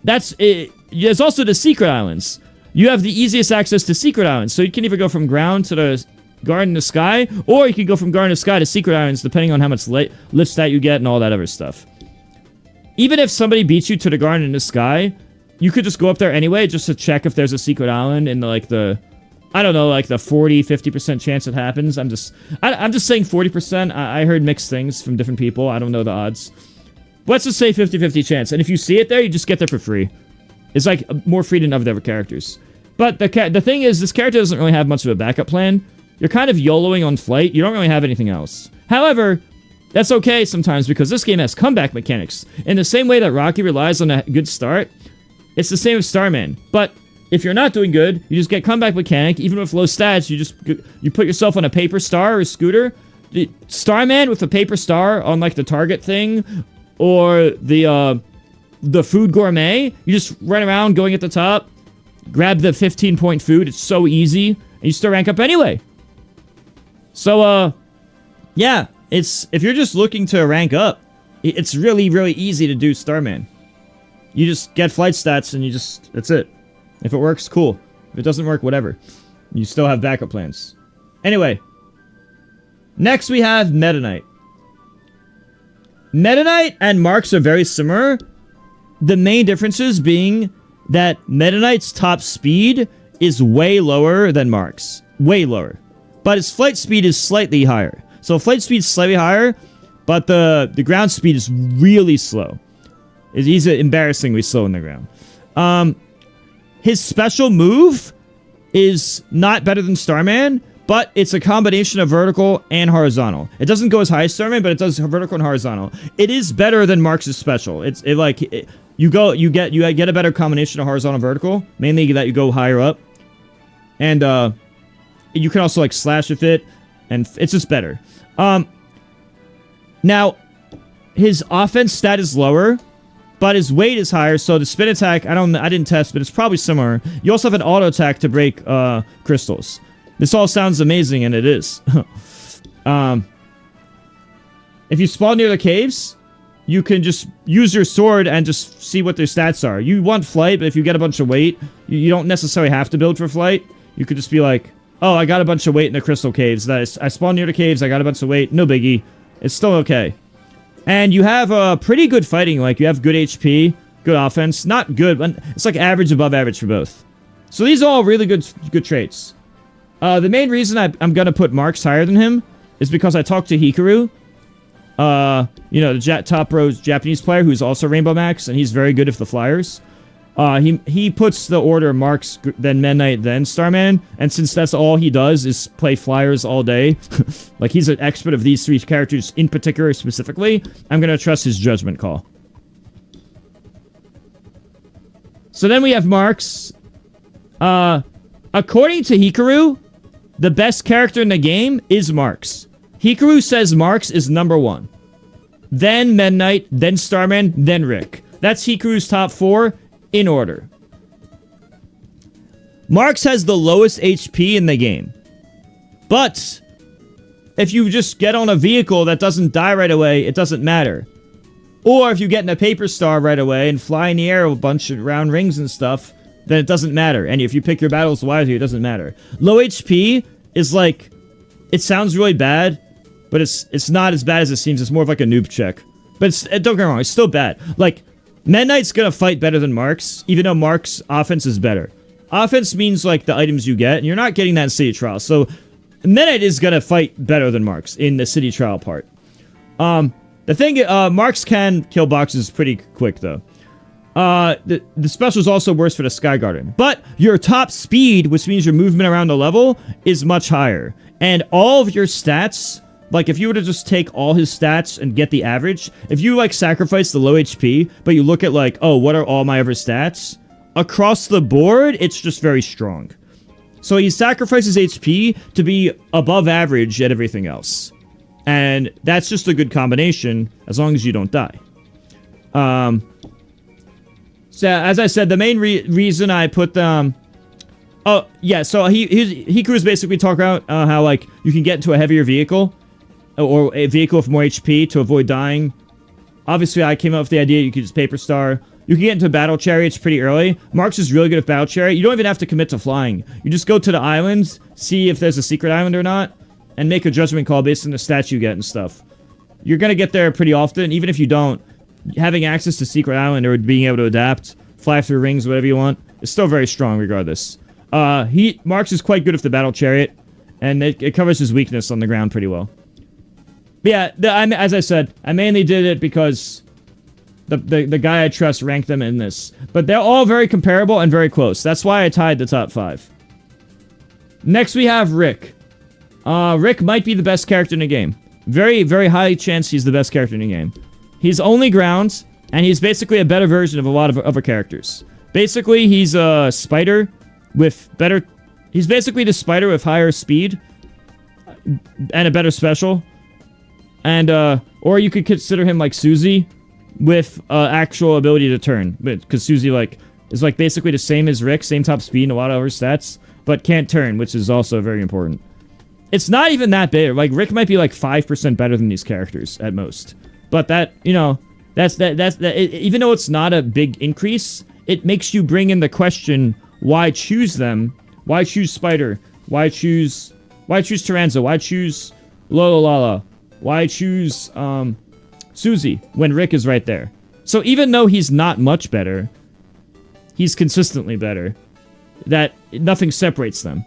that's it. There's also the secret islands. You have the easiest access to secret islands, so you can either go from ground to the garden to sky, or you can go from garden to sky to secret islands, depending on how much lift stat you get and all that other stuff. Even if somebody beats you to the garden in the sky, you could just go up there anyway, just to check if there's a secret island in I don't know, the 40-50% chance it happens. I'm just saying 40%. I heard mixed things from different people. I don't know the odds. But let's just say 50-50 chance. And if you see it there, you just get there for free. It's more free than other characters. But the thing is, this character doesn't really have much of a backup plan. You're kind of YOLOing on flight. You don't really have anything else. However, that's okay sometimes because this game has comeback mechanics. In the same way that Rocky relies on a good start, it's the same with Starman. But if you're not doing good, you just get comeback mechanic. Even with low stats, you put yourself on a paper star or scooter. Starman with a paper star on the target thing, or the food gourmet. You just run around going at the top, grab the 15-point food. It's so easy, and you still rank up anyway. So yeah, if you're just looking to rank up, it's really, really easy to do Starman. You just get flight stats and that's it. If it works, cool. If it doesn't work, whatever. You still have backup plans. Anyway. Next we have Meta Knight. Meta Knight and Marks are very similar. The main differences being that Meta Knight's top speed is way lower than Marks. Way lower. But its flight speed is slightly higher. So flight speed is slightly higher, but the ground speed is really slow. He's embarrassingly slow in the ground. His special move is not better than Starman, but it's a combination of vertical and horizontal. It doesn't go as high as Starman, but it does vertical and horizontal. It is better than Marks' special. You get a better combination of horizontal and vertical, mainly that you go higher up, and you can also slash with it, and it's just better. Now, his offense stat is lower, but his weight is higher, so the spin attack, I didn't test, but it's probably similar. You also have an auto attack to break crystals. This all sounds amazing, and it is. If you spawn near the caves, you can just use your sword and just see what their stats are. You want flight, but if you get a bunch of weight, you don't necessarily have to build for flight. You could just be like, oh, I got a bunch of weight in the crystal caves. I spawned near the caves, I got a bunch of weight, no biggie. It's still okay. And you have pretty good fighting. You have good HP, good offense. Not good, but it's average above average for both. So these are all really good traits. The main reason I'm going to put Marks higher than him is because I talked to Hikaru. You know, the top row Japanese player who's also Rainbow Max, and he's very good with the flyers. He puts the order Marks, then Midnight, then Starman, and since that's all he does is play flyers all day, like he's an expert of these three characters in particular specifically, I'm gonna trust his judgment call. So then we have Marks. According to Hikaru, the best character in the game is Marks. Hikaru says Marks is number 1. Then Midnight, then Starman, then Rick. That's Hikaru's top 4 in order. Marks has the lowest HP in the game. But if you just get on a vehicle that doesn't die right away, it doesn't matter. Or if you get in a paper star right away and fly in the air a bunch of round rings and stuff, then it doesn't matter. And if you pick your battles wisely, it doesn't matter. Low HP is like, it sounds really bad, but it's not as bad as it seems. It's more of like a noob check. But don't get me wrong, it's still bad. Like, Midnight's gonna fight better than Marks, even though Marks' offense is better. Offense means, like, the items you get, and you're not getting that in City Trial. So, Midnight is gonna fight better than Marks in the City Trial part. The thing, Marks can kill boxes pretty quick, though. The special is also worse for the Sky Garden. But your top speed, which means your movement around the level, is much higher. And all of your stats, like if you were to just take all his stats and get the average, if you like sacrifice the low HP, but you look at like, oh, what are all my other stats? Across the board, it's just very strong. So he sacrifices HP to be above average at everything else. And that's just a good combination, as long as you don't die. So, as I said, the main reason I put them... Oh, yeah, so Hikaru's basically talking about how, like, you can get into a heavier vehicle, or a vehicle with more HP to avoid dying. Obviously, I came up with the idea you could just Paper Star. You can get into battle chariots pretty early. Marks is really good at battle chariot. You don't even have to commit to flying. You just go to the islands, see if there's a secret island or not, and make a judgment call based on the stats you get and stuff. You're gonna get there pretty often, even if you don't. Having access to Secret Island or being able to adapt, fly through rings, whatever you want, is still very strong regardless. Marks is quite good with the battle chariot, and it covers his weakness on the ground pretty well. But yeah, as I said, I mainly did it because the guy I trust ranked them in this. But they're all very comparable and very close. That's why I tied the top 5. Next we have Rick. Rick might be the best character in the game. Very, very high chance he's the best character in the game. He's only ground, and he's basically a better version of a lot of other characters. Basically, he's a spider with better... He's basically the spider with higher speed and a better special. And, or you could consider him like Susie with actual ability to turn. Because Susie, like, is like basically the same as Rick, same top speed and a lot of other stats, but can't turn, which is also very important. It's not even that big. Like, Rick might be like 5% better than these characters at most. But that, you know, even though it's not a big increase, it makes you bring in the question, why choose them? Why choose Spider? Why choose Taranza? Why choose Lololala? Why choose Susie when Rick is right there? So even though he's not much better, he's consistently better. That nothing separates them.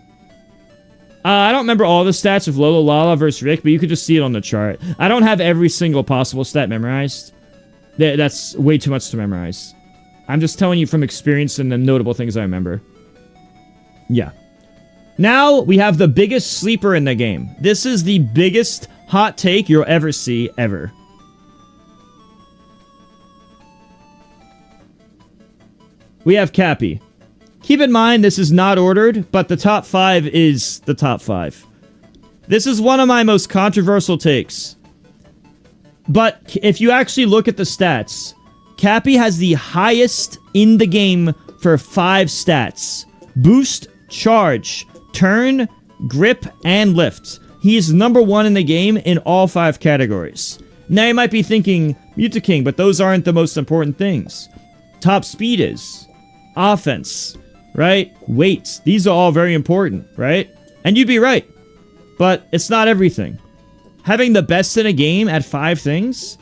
I don't remember all the stats of Lololala versus Rick, but you could just see it on the chart. I don't have every single possible stat memorized. That's way too much to memorize. I'm just telling you from experience and the notable things I remember. Yeah. Now, we have the biggest sleeper in the game. This is the biggest hot take you'll ever see, ever. We have Cappy. Keep in mind, this is not ordered, but the top 5 is the top 5. This is one of my most controversial takes. But if you actually look at the stats, Cappy has the highest in the game for 5 stats. Boost, charge, turn, grip, and lift. He is number 1 in the game in all 5 categories. Now you might be thinking, Mutaking, but those aren't the most important things. Top speed is. Offense. Right? Weight. These are all very important, right? And you'd be right. But it's not everything. Having the best in a game at 5 things?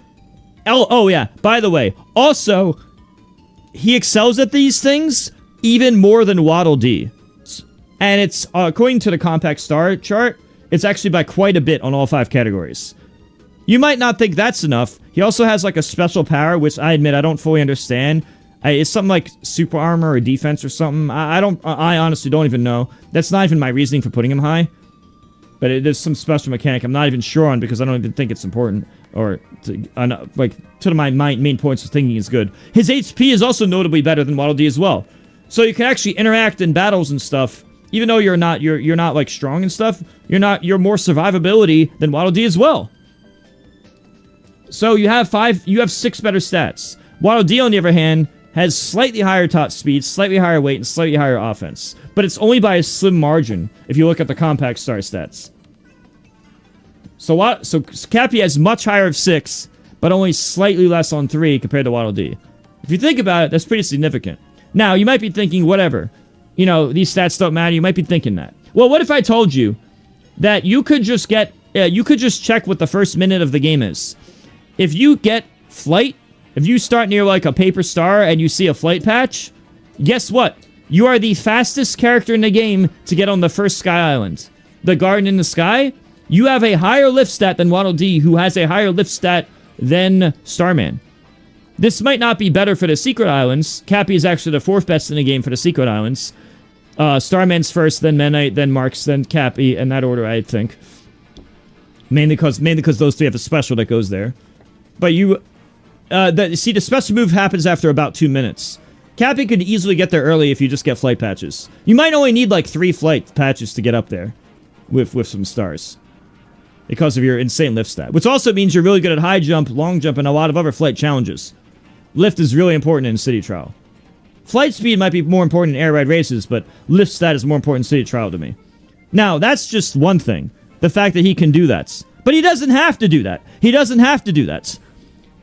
Oh yeah, by the way, also, he excels at these things even more than Waddle Dee. And it's, according to the Compact Star chart, it's actually by quite a bit on all 5 categories. You might not think that's enough. He also has like a special power, which I admit I don't fully understand. It's something like super armor or defense or something. I honestly don't even know. That's not even my reasoning for putting him high. But it is some special mechanic I'm not even sure on because I don't even think it's important. Or, to my main points of thinking is good. His HP is also notably better than Waddle Dee as well. So you can actually interact in battles and stuff. Even though you're not like strong and stuff, you're more survivability than Waddle Dee as well. So you have 6 better stats. Waddle Dee, on the other hand, has slightly higher top speed, slightly higher weight, and slightly higher offense. But it's only by a slim margin if you look at the compact star stats. So Cappy has much higher of 6, but only slightly less on 3 compared to Waddle Dee. If you think about it, that's pretty significant. Now, you might be thinking, whatever. You know, these stats don't matter. You might be thinking that. Well, what if I told you that you could just check what the first minute of the game is? If you get flight, if you start near like a paper star and you see a flight patch, guess what? You are the fastest character in the game to get on the first Sky Island. The Garden in the Sky, you have a higher lift stat than Waddle Dee, who has a higher lift stat than Starman. This might not be better for the Secret Islands. Cappy is actually the 4th best in the game for the Secret Islands. Starman's first, then Menite, then Marks, then Cappy, in that order, I think. Mainly because those 3 have a special that goes there. But the special move happens after about 2 minutes. Cappy could easily get there early if you just get flight patches. You might only need like 3 flight patches to get up there with some stars. Because of your insane lift stat. Which also means you're really good at high jump, long jump, and a lot of other flight challenges. Lift is really important in City Trial. Flight speed might be more important in air ride races, but lift stat is more important in City Trial to me. Now, that's just one thing. The fact that he can do that. But he doesn't have to do that. He doesn't have to do that.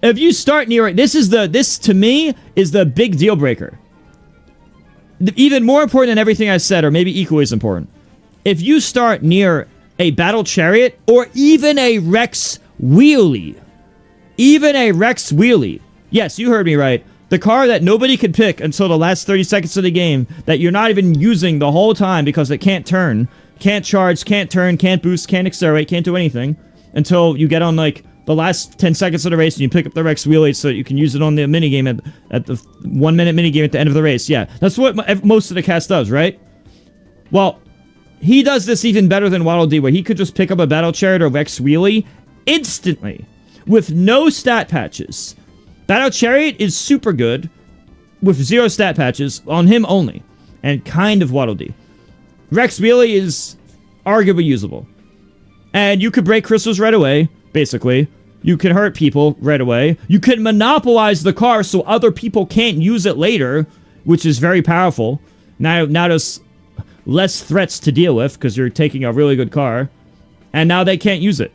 If you start near it, this to me is the big deal breaker. Even more important than everything I said, or maybe equally as important. If you start near a battle chariot, or even a Rex wheelie. Even a Rex wheelie. Yes, you heard me right. The car that nobody could pick until the last 30 seconds of the game, that you're not even using the whole time because it can't turn, can't charge, can't turn, can't boost, can't accelerate, can't do anything, until you get on, like, the last 10 seconds of the race and you pick up the Rex wheelie so that you can use it on the minigame at the 1 minute minigame at the end of the race. Yeah, that's what most of the cast does, right? Well, he does this even better than Waddle Dee, where he could just pick up a battle chariot or Rex wheelie instantly with no stat patches. Battle chariot is super good with 0 stat patches on him only, and kind of Waddle Dee. Rex wheelie is arguably usable, and you could break crystals right away. Basically, you can hurt people right away. You can monopolize the car so other people can't use it later, which is very powerful. Now there's less threats to deal with because you're taking a really good car, and now they can't use it.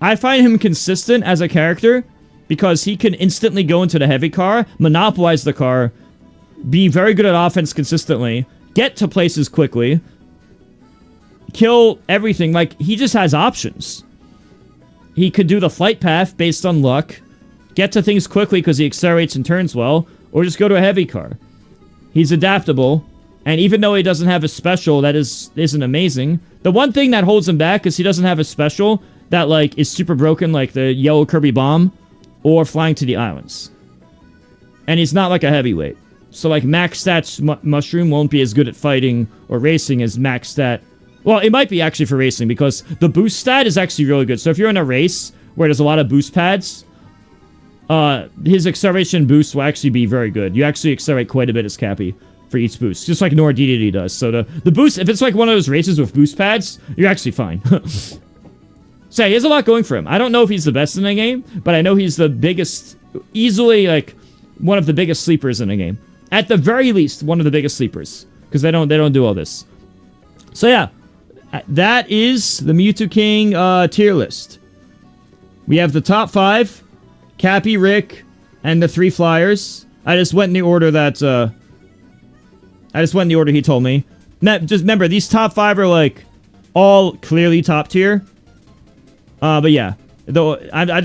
I find him consistent as a character because he can instantly go into the heavy car, monopolize the car, be very good at offense consistently, get to places quickly, kill everything. Like, he just has options. He could do the flight path based on luck, get to things quickly because he accelerates and turns well, or just go to a heavy car. He's adaptable. And even though he doesn't have a special that isn't amazing, the one thing that holds him back is he doesn't have a special that, like, is super broken, like the yellow Kirby bomb, or flying to the islands. And he's not like a heavyweight. So, like, max stats Mushroom won't be as good at fighting or racing as max stat. Well, it might be actually for racing, because the boost stat is actually really good. So if you're in a race where there's a lot of boost pads, his acceleration boost will actually be very good. You actually accelerate quite a bit as Cappy for each boost, just like Nora DDD does. So the boost, if it's like one of those races with boost pads, you're actually fine. So he has a lot going for him. I don't know if he's the best in the game, but I know he's the biggest, easily, like, one of the biggest sleepers in the game. At the very least, one of the biggest sleepers, because they don't do all this. So yeah, that is the Mewtwo King tier list. We have the top 5, Cappy, Rick, and the 3 flyers. I just went in the order that he told me. Just remember, these top 5 are, like, all clearly top tier. But yeah, though I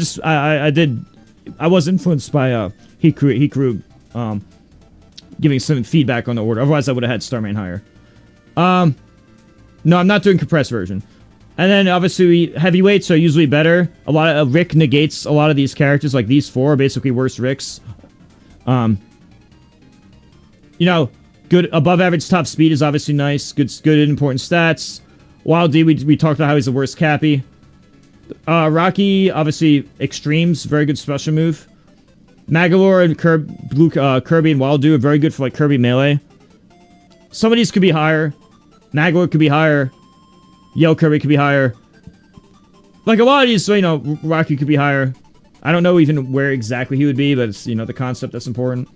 was influenced by Hikaru giving some feedback on the order. Otherwise, I would have had Starman higher. No, I'm not doing compressed version. And then obviously heavyweights are usually better. A lot of Rick negates a lot of these characters. Like these 4 are basically worse Ricks. You know, good above average top speed is obviously nice. Good important stats. Wild D, we talked about how he's the worst Cappy. Rocky, obviously extremes, very good special move. Magalore and Kirby and Wild Do are very good for like Kirby melee. Some of these could be higher. Magalore could be higher. Yo Kirby could be higher. Like a lot of these, so, you know, Rocky could be higher. I don't know even where exactly he would be, but it's, you know, the concept that's important.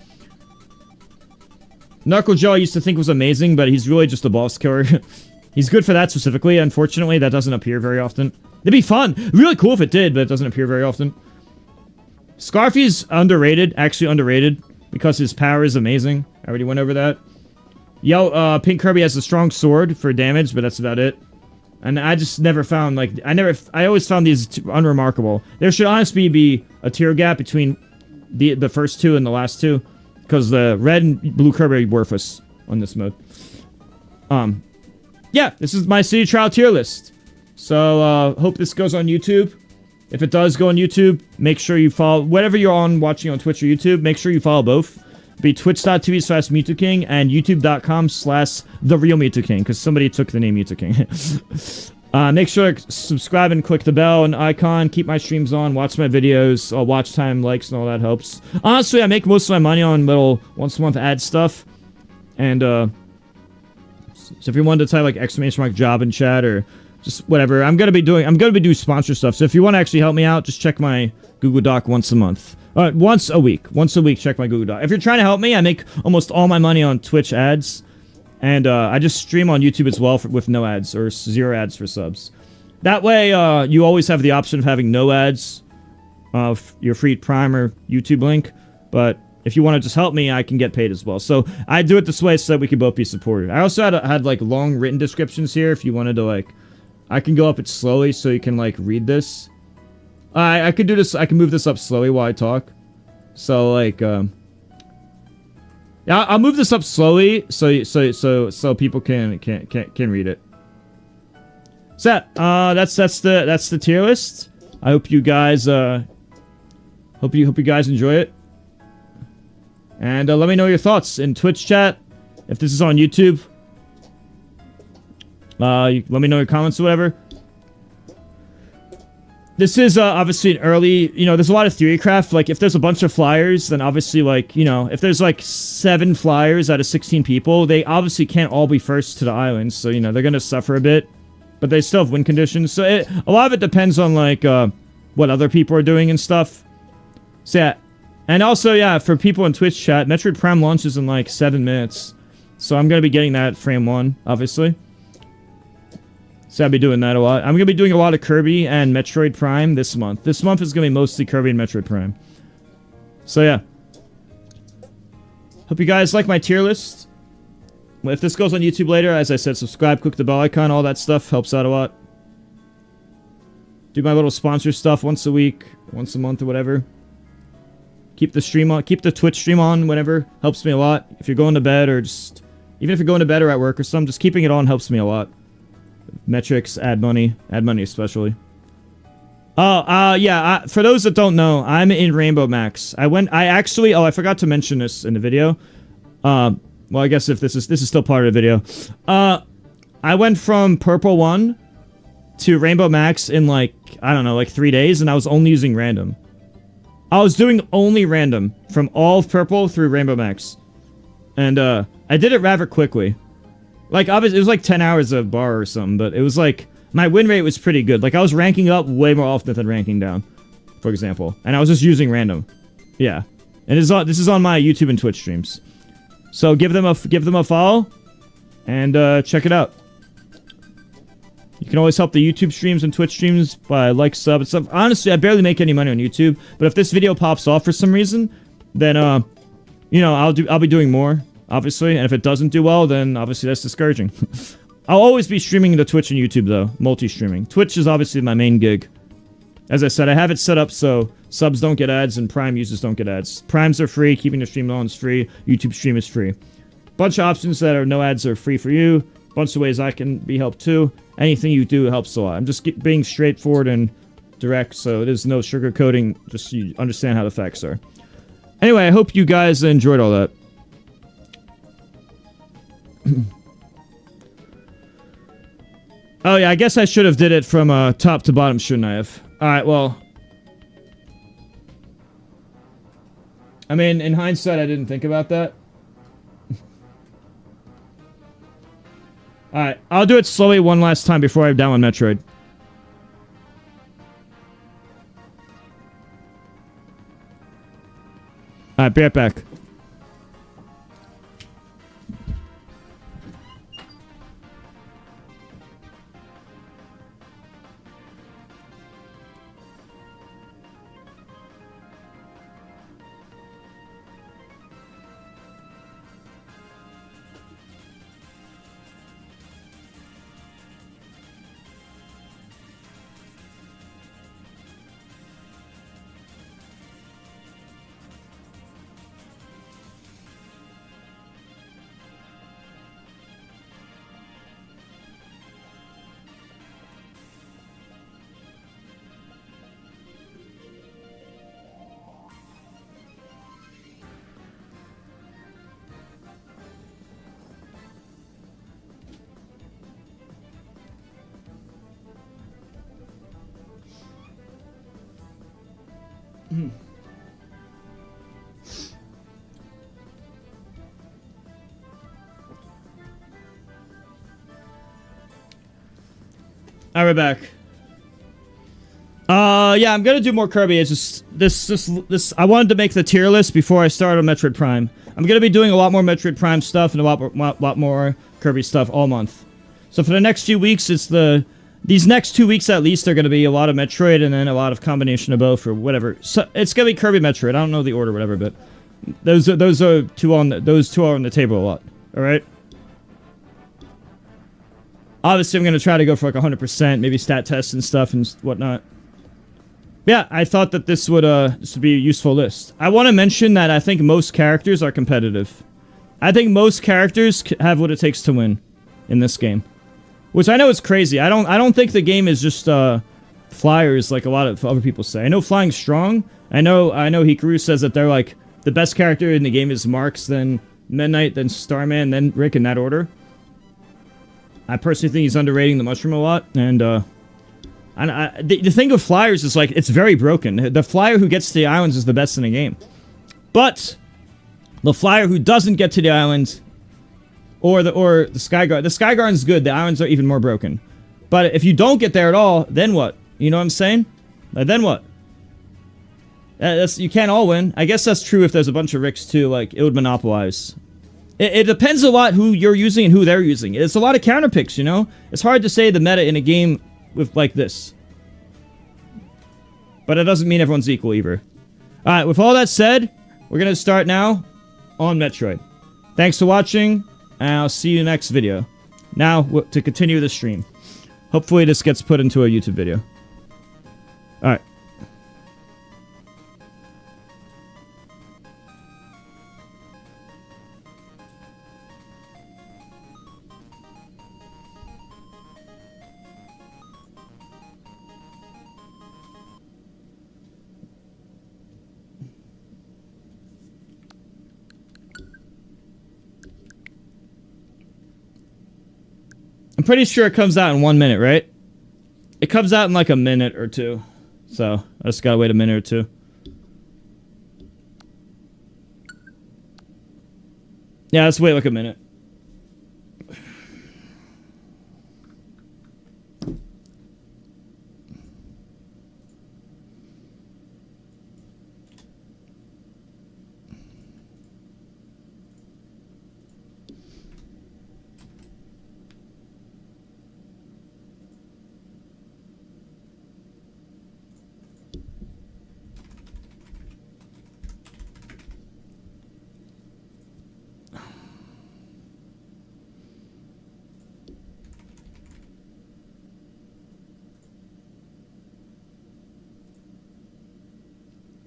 Knuckle Joe I used to think was amazing, but he's really just a boss killer. He's good for that specifically. Unfortunately, that doesn't appear very often. It'd be fun. Really cool if it did, but it doesn't appear very often. Scarfy's underrated. Actually underrated. Because his power is amazing. I already went over that. Pink Kirby has a strong sword for damage, but that's about it. And I just never found, like... I always found these unremarkable. There should honestly be a tier gap between the first 2 and the last 2. Because the red and blue Kirby are worthless on this mode. Yeah, this is my City Trial tier list. So, hope this goes on YouTube. If it does go on YouTube, make sure you follow... Whatever you're watching on Twitch or YouTube, make sure you follow both. It'll be twitch.tv/MewtwoKing and youtube.com/TheRealMewtwoKing, because somebody took the name MewtwoKing. Make sure to subscribe and click the bell and icon. Keep my streams on. Watch my videos. Watch time, likes, and all that helps. Honestly, I make most of my money on little once-a-month ad stuff. And, so if you wanted to type, like, ! job in chat or... Just whatever. I'm gonna be doing sponsor stuff. So if you want to actually help me out, just check my Google Doc once a month. Once a week. Once a week, check my Google Doc. If you're trying to help me, I make almost all my money on Twitch ads. And I just stream on YouTube as well with no ads or 0 ads for subs. That way, you always have the option of having no ads. Your free Prime or YouTube link. But if you want to just help me, I can get paid as well. So I do it this way so that we can both be supported. I also had like long written descriptions here if you wanted to like... I can go up it slowly so you can, like, read this. I could do this. I can move this up slowly while I talk. So, like, yeah, I'll move this up slowly so people can read it. So, that's the tier list. I hope you guys, hope you guys enjoy it. And, let me know your thoughts in Twitch chat. If this is on YouTube... let me know your comments or whatever. This is, obviously an early... You know, there's a lot of theory craft. Like, if there's a bunch of flyers, then obviously, like, you know... If there's, like, 7 flyers out of 16 people, they obviously can't all be first to the islands. So, you know, they're gonna suffer a bit. But they still have win conditions. So, a lot of it depends on, like, what other people are doing and stuff. So, yeah. And also, yeah, for people in Twitch chat, Metroid Prime launches in, like, 7 minutes. So, I'm gonna be getting that frame 1, obviously. So I'll be doing that a lot. I'm going to be doing a lot of Kirby and Metroid Prime this month. This month is going to be mostly Kirby and Metroid Prime. So yeah. Hope you guys like my tier list. If this goes on YouTube later, as I said, subscribe, click the bell icon, all that stuff helps out a lot. Do my little sponsor stuff once a week, once a month or whatever. Keep the stream on, keep the Twitch stream on whenever, helps me a lot. If you're going to bed or just, even if you're going to bed or at work or something, just keeping it on helps me a lot. Metrics, ad money especially. Oh, yeah, for those that don't know, I'm in Rainbow Max. I forgot to mention this in the video. Well, I guess if this is still part of the video. I went from Purple 1 to Rainbow Max in like, I don't know, like 3 days, and I was only using random. I was doing only random from all of Purple through Rainbow Max. And, I did it rather quickly. Like, obviously, it was like 10 hours of bar or something, but it was like, my win rate was pretty good. Like, I was ranking up way more often than ranking down, for example. And I was just using random. Yeah. And this is on my YouTube and Twitch streams. So give them a follow, and check it out. You can always help the YouTube streams and Twitch streams by like, sub, and stuff. Honestly, I barely make any money on YouTube, but if this video pops off for some reason, then, you know, I'll be doing more. Obviously, and if it doesn't do well, then obviously that's discouraging. I'll always be streaming to Twitch and YouTube, though. Multi-streaming. Twitch is obviously my main gig. As I said, I have it set up so subs don't get ads and Prime users don't get ads. Primes are free, keeping the stream on is free, YouTube stream is free. Bunch of options that are no ads are free for you. Bunch of ways I can be helped too. anything you do helps a lot. I'm just being straightforward and direct, so there's no sugarcoating, just so you understand how the facts are. Anyway, I hope you guys enjoyed all that. Oh yeah, I guess I should have did it from top to bottom, shouldn't I have? Alright, well... I mean, in hindsight, I didn't think about that. Alright, I'll do it slowly one last time before I download Metroid. Alright, be right back. Alright, we're back. Yeah, I'm gonna do more Kirby. It's just this. I wanted to make the tier list before I start on Metroid Prime. I'm gonna be doing a lot more Metroid Prime stuff and a lot more Kirby stuff all month. So for the next few weeks, it's these next 2 weeks at least are gonna be a lot of Metroid and then a lot of combination of both or whatever. So it's gonna be Kirby Metroid. I don't know the order, whatever, but those two are on the table a lot. All right. Obviously, I'm going to try to go for like 100%, maybe stat tests and stuff and whatnot. Yeah, I thought that this would be a useful list. I want to mention that I think most characters are competitive. I think most characters have what it takes to win in this game. Which I know is crazy. I don't think the game is just flyers like a lot of other people say. I know flying's strong. I know Hikaru says that they're like the best character in the game is Marks, then Midnight, then Starman, then Rick in that order. I personally think he's underrating the Mushroom a lot, and the thing with flyers is like it's very broken. The flyer who gets to the islands is the best in the game, but the flyer who doesn't get to the island, or the Skyguard, the Skyguard's good. The islands are even more broken. But if you don't get there at all, then what? You know what I'm saying? Then what? You can't all win. I guess that's true if there's a bunch of Ricks too. Like it would monopolize. It depends a lot who you're using and who they're using. It's a lot of counter picks, you know? It's hard to say the meta in a game with like this. But it doesn't mean everyone's equal either. Alright, with all that said, we're going to start now on Metroid. Thanks for watching, and I'll see you next video. Now, to continue the stream. Hopefully this gets put into a YouTube video. Alright. I'm pretty sure it comes out in 1 minute, right? It comes out in like a minute or two. So, I just gotta wait a minute or two. Yeah, let's wait like a minute.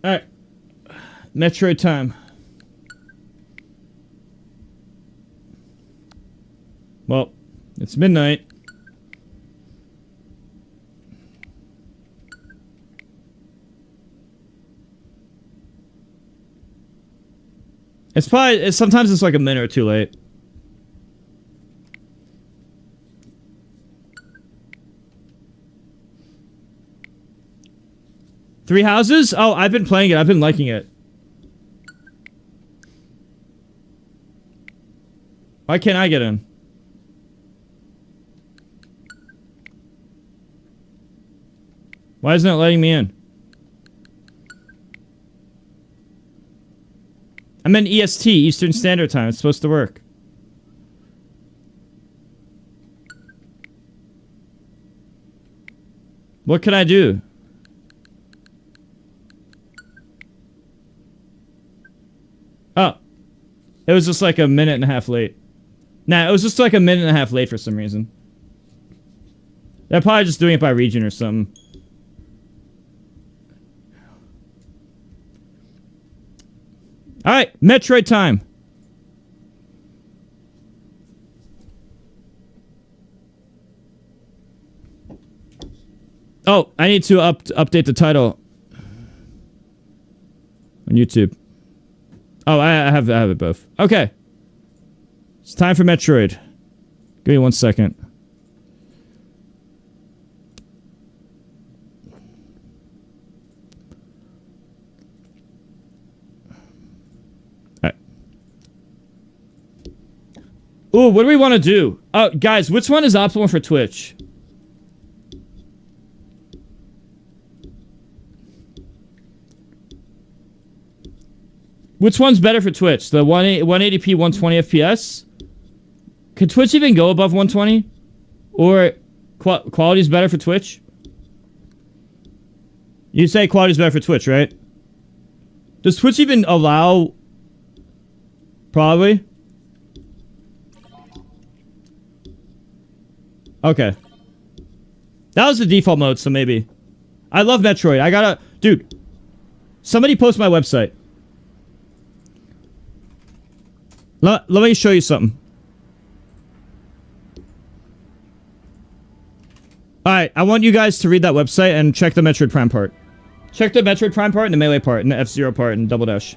Alright. Metroid time. Well, it's midnight. It's probably sometimes it's like a minute or two late. Three Houses? Oh, I've been playing it. I've been liking it. Why can't I get in? Why isn't it letting me in? I'm in EST, Eastern Standard Time. It's supposed to work. What can I do? Oh. It was just like a minute and a half late. Nah, it was just like a minute and a half late for some reason. They're probably just doing it by region or something. Alright, Metroid time. Oh, I need to update the title on YouTube. Oh, I have it both. Okay. It's time for Metroid. Give me 1 second. Alright. Ooh, what do we want to do? Oh, guys, which one is optimal for Twitch? Which one's better for Twitch? The 180p 120 FPS? Could Twitch even go above 120? Or quality's better for Twitch? You say quality's better for Twitch, right? Does Twitch even allow... Probably. Okay. That was the default mode, so maybe. I love Metroid. I gotta... Dude. Somebody post my website. Let me show you something. Alright, I want you guys to read that website and check the Metroid Prime part. Check the Metroid Prime part and the Melee part and the F-Zero part and Double Dash.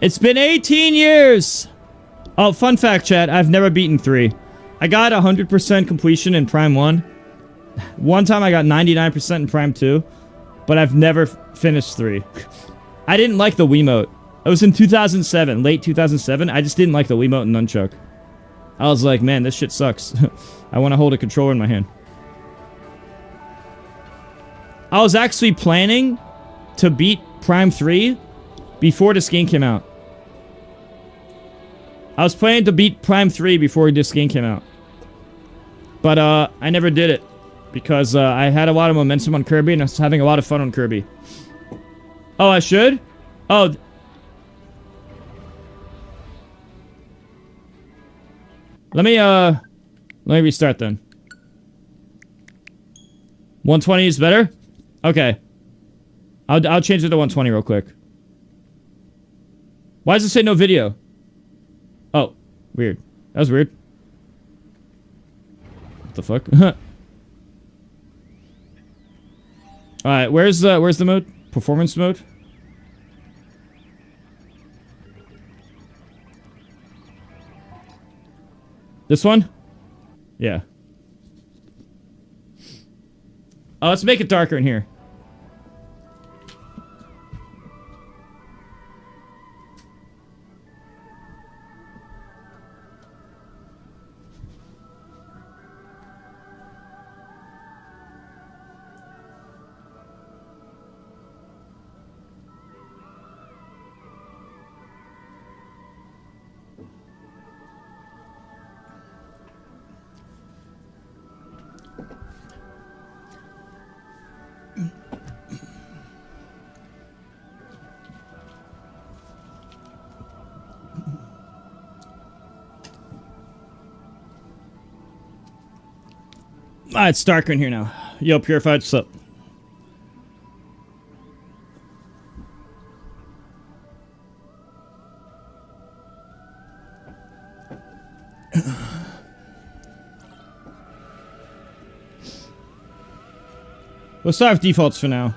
It's been 18 years! Oh, fun fact, chat. I've never beaten 3. I got 100% completion in Prime 1. One time I got 99% in Prime 2. But I've never finished 3. I didn't like the Wiimote. It was in 2007, late 2007. I just didn't like the Wiimote and Nunchuck. I was like, man, this shit sucks. I want to hold a controller in my hand. I was actually planning to beat Prime 3 before this game came out. I was planning to beat Prime 3 before this game came out. But, I never did it. Because, I had a lot of momentum on Kirby, and I was having a lot of fun on Kirby. Oh, I should? Oh. Let me restart then. 120 is better? Okay. I'll change it to 120 real quick. Why does it say no video? Oh, weird. That was weird. What the fuck? Alright, where's the mode? Performance mode? This one? Yeah. Oh, let's make it darker in here. Ah, it's darker in here now. Yo, Purified, what's up? We'll start with defaults for now.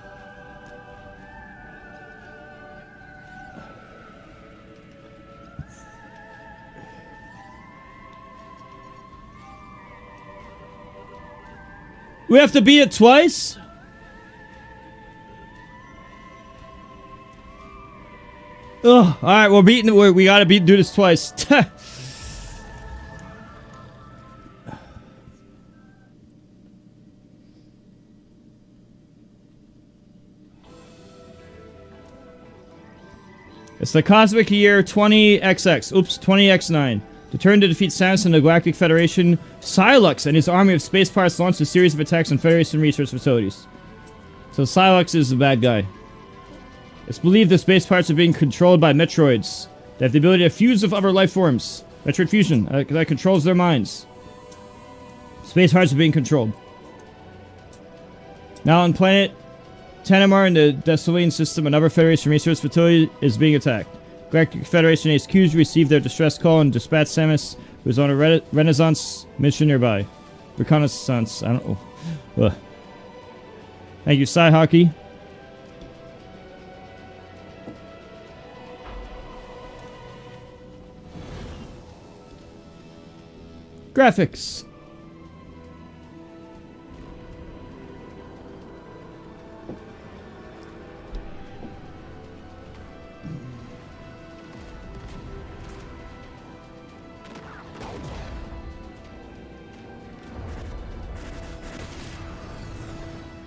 We have to beat it twice? Ugh, alright, we're beating it. We gotta do this twice. It's the Cosmic Year 20XX. Oops, 20X9. Determined to defeat Samus and the Galactic Federation, Psylux and his army of space pirates launched a series of attacks on Federation research facilities. So Psylux is the bad guy. It's believed the space pirates are being controlled by Metroids. They have the ability to fuse with other life forms. Metroid fusion, that controls their minds. Space pirates are being controlled. Now on planet Tanamar in the Desolane system, another Federation research facility is being attacked. Galactic Federation HQs received their distress call and dispatched Samus, who is on a Renaissance mission nearby. Reconnaissance, I don't know. Ugh. Thank you, Psy Hockey. Graphics.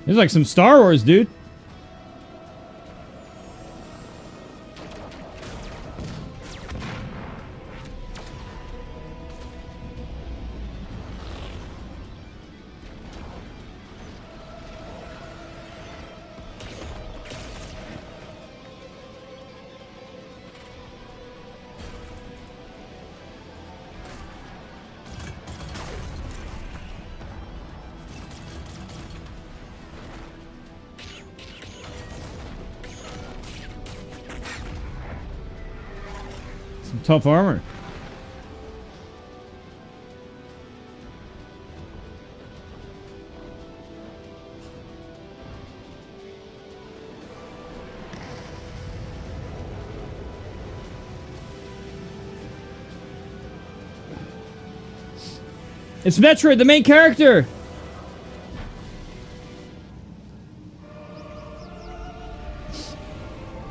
It's like some Star Wars, dude. Some tough armor. It's Metroid, the main character!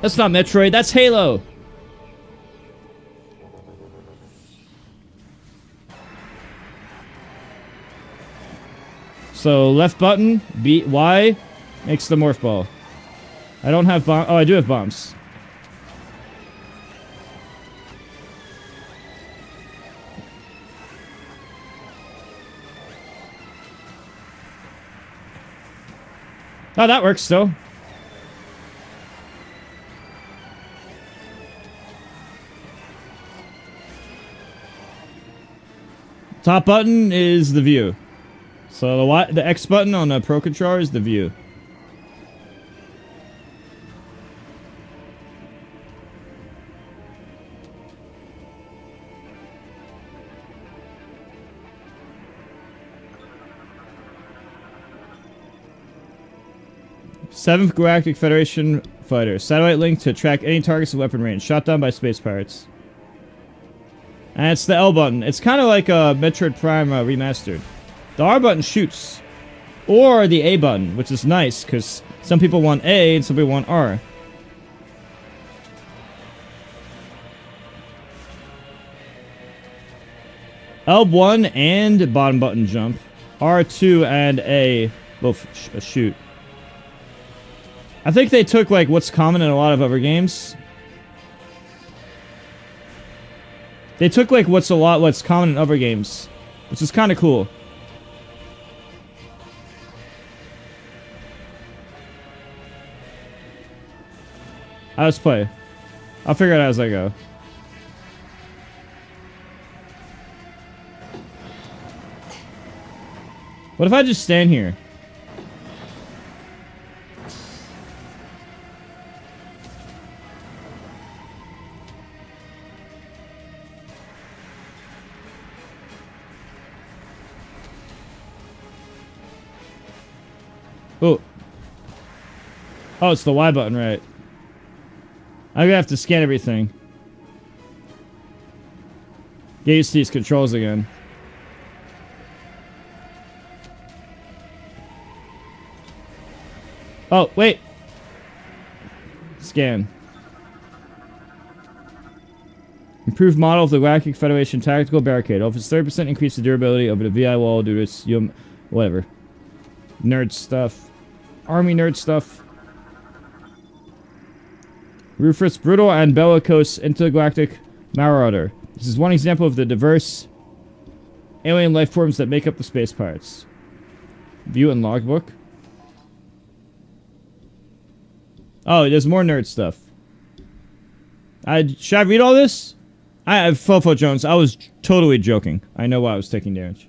That's not Metroid, that's Halo! So, left button, B, Y, makes the morph ball. I don't have bomb. Oh, I do have bombs. Oh, that works still. Top button is the view. So the X button on the Pro Controller is the view. Seventh Galactic Federation fighter. Satellite link to track any targets in weapon range. Shot down by space pirates. And it's the L button. It's kind of like a Metroid Prime remastered. The R button shoots. Or the A button, which is nice, because some people want A and some people want R. L1 and bottom button jump. R2 and A both shoot. I think they took like what's common in a lot of other games. They took like what's common in other games, which is kind of cool. Let's play. I'll figure it out as I go. What if I just stand here? Oh. Oh, it's the Y button, right. I'm gonna have to scan everything. Get used to these controls again. Oh, wait. Scan. Improved model of the Galactic Federation tactical barricade. Offers 30% increase the durability of the VI wall due to its whatever. Nerd stuff. Army nerd stuff. Rufus, brutal and bellicose intergalactic marauder. This is one example of the diverse alien life forms that make up the space pirates. View and logbook. Oh, there's more nerd stuff. Should I read all this? Fofo Jones, I was totally joking. I know why I was taking damage.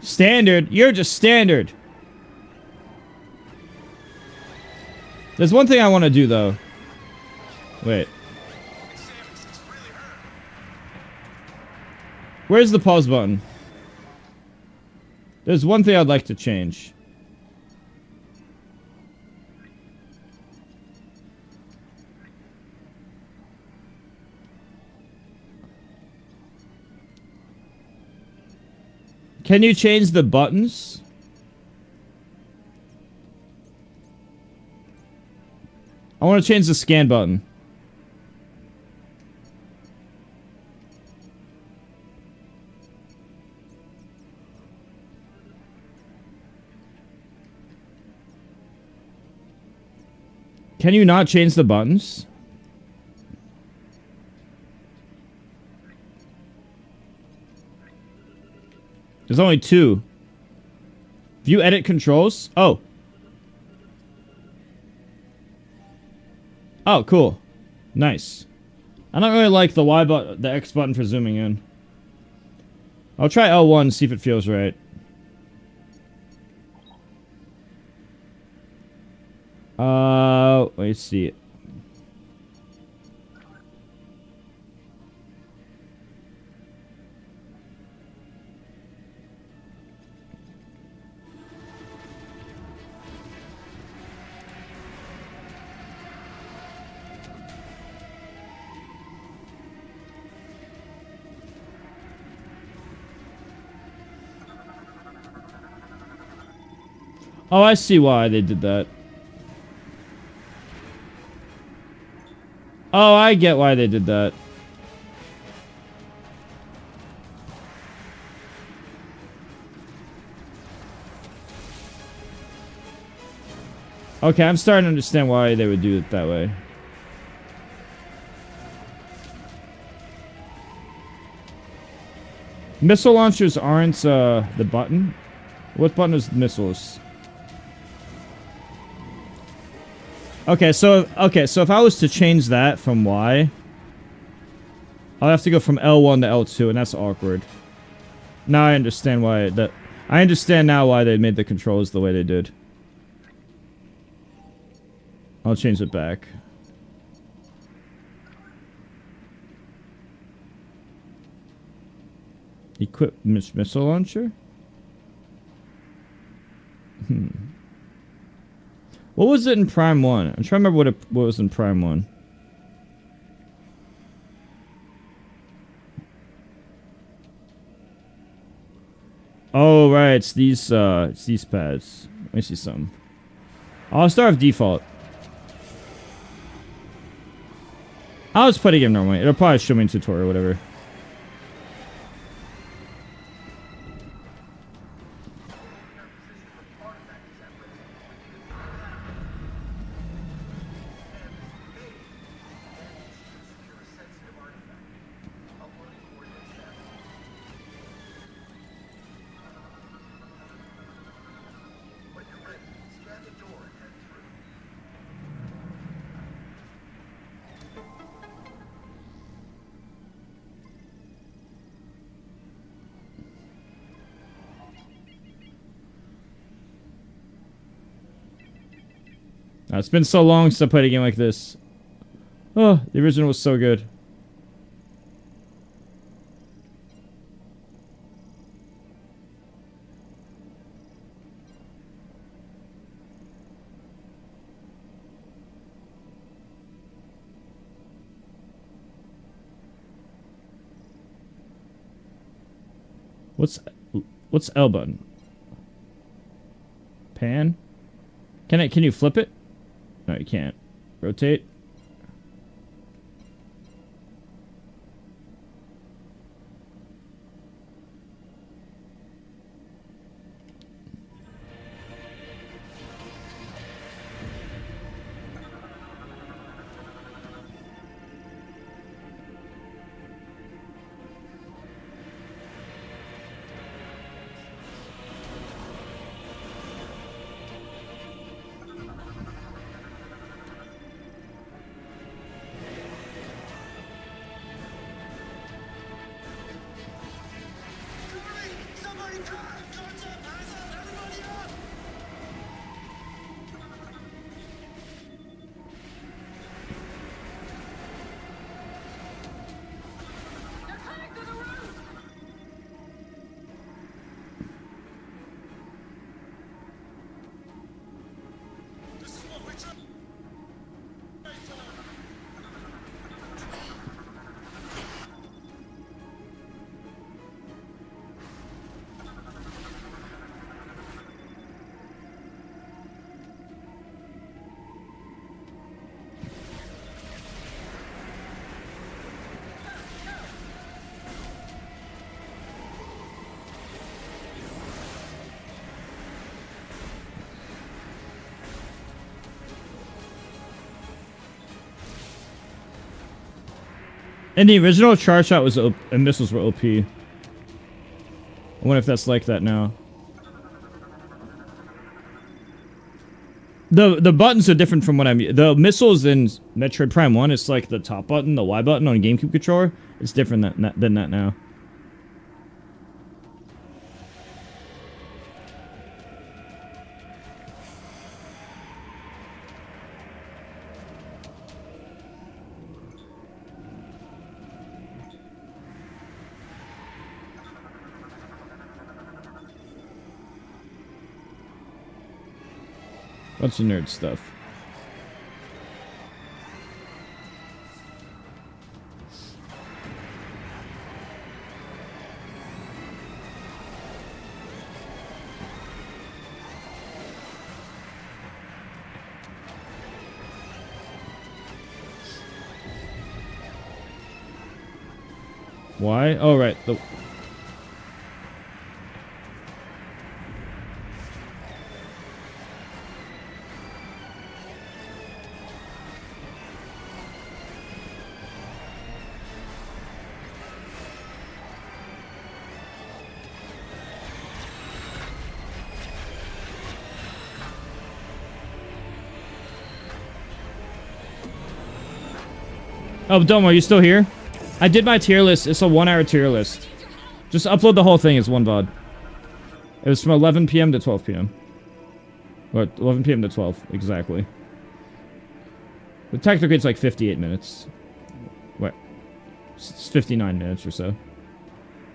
Standard? You're just standard. There's one thing I want to do, though. Wait. Where's the pause button? There's one thing I'd like to change. Can you change the buttons? I want to change the scan button. Can you not change the buttons? There's only two. View edit controls? Oh. Oh, cool. Nice. I don't really like the Y button, the X button for zooming in. I'll try L1 and see if it feels right. Let's see. Oh, I see why they did that. Oh, I get why they did that. Okay, I'm starting to understand why they would do it that way. Missile launchers aren't the button. What button is missiles? Okay, so if I was to change that from Y, I'll have to go from L1 to L2, and that's awkward. Now I understand why that. I understand now why they made the controls the way they did. I'll change it back. Equip missile launcher? What was it in Prime 1? I'm trying to remember what was in Prime 1. Oh, right, it's these pads. Let me see something. I'll start with default. I'll just play the game normally. It'll probably show me a tutorial or whatever. It's been so long since I played a game like this. Oh, the original was so good. What's L button? Pan? Can you flip it? No, you can't. Rotate. And the original charge shot was OP, and missiles were OP. I wonder if that's like that now. The buttons are different from what I'm. The missiles in Metroid Prime 1, it's like the top button, the Y button on a GameCube controller. It's different than that now. Bunch of nerd stuff. Why? Oh, right. Oh, Dom, are you still here? I did my tier list. It's a 1-hour tier list. Just upload the whole thing as one VOD. It was from 11 p.m. to 12 p.m. Or 11 p.m. to 12, exactly. But technically it's like 58 minutes. What? It's 59 minutes or so.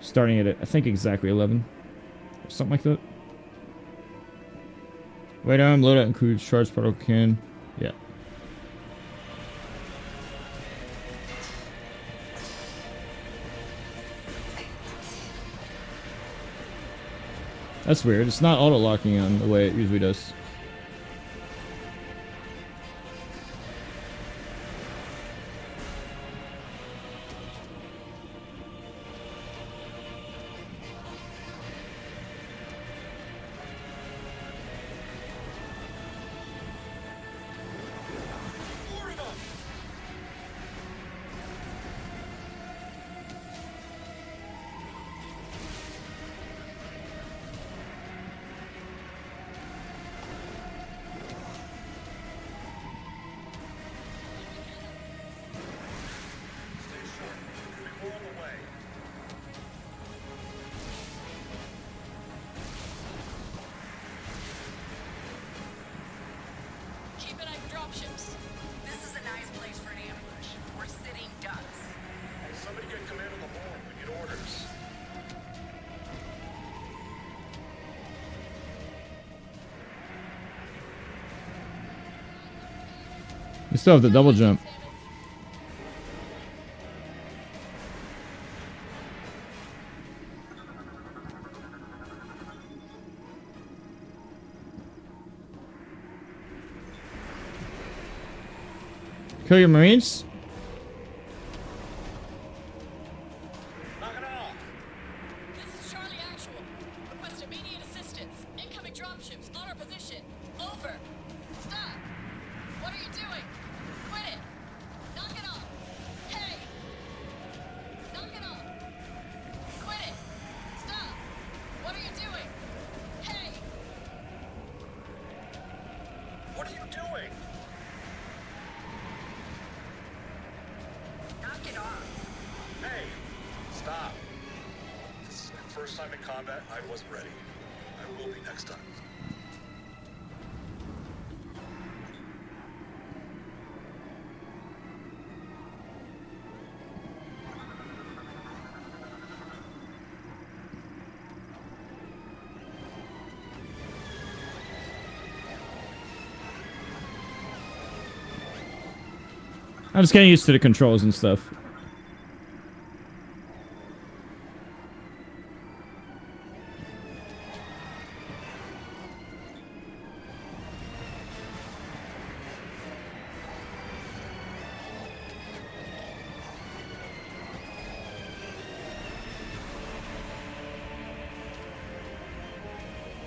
Starting at, I think, exactly 11. Or something like that. Wait, loadout includes charge particle can. Yeah. That's weird. It's not auto-locking on the way it usually does. dropships. This is a nice place for an ambush. We're sitting ducks. Hey, somebody get command on the horn. We need orders. You still have the double jump. Kill your Marines? Knock it off. This is Charlie Actual. Request immediate assistance. Incoming dropships on our position. Over. Stop. What are you doing? Quit it. Knock it off. Hey. Knock it off. Quit it. Stop. What are you doing? Hey. What are you doing? Knock it off. Hey, stop. This is my first time in combat. I wasn't ready. I will be next time. I'm just getting used to the controls and stuff.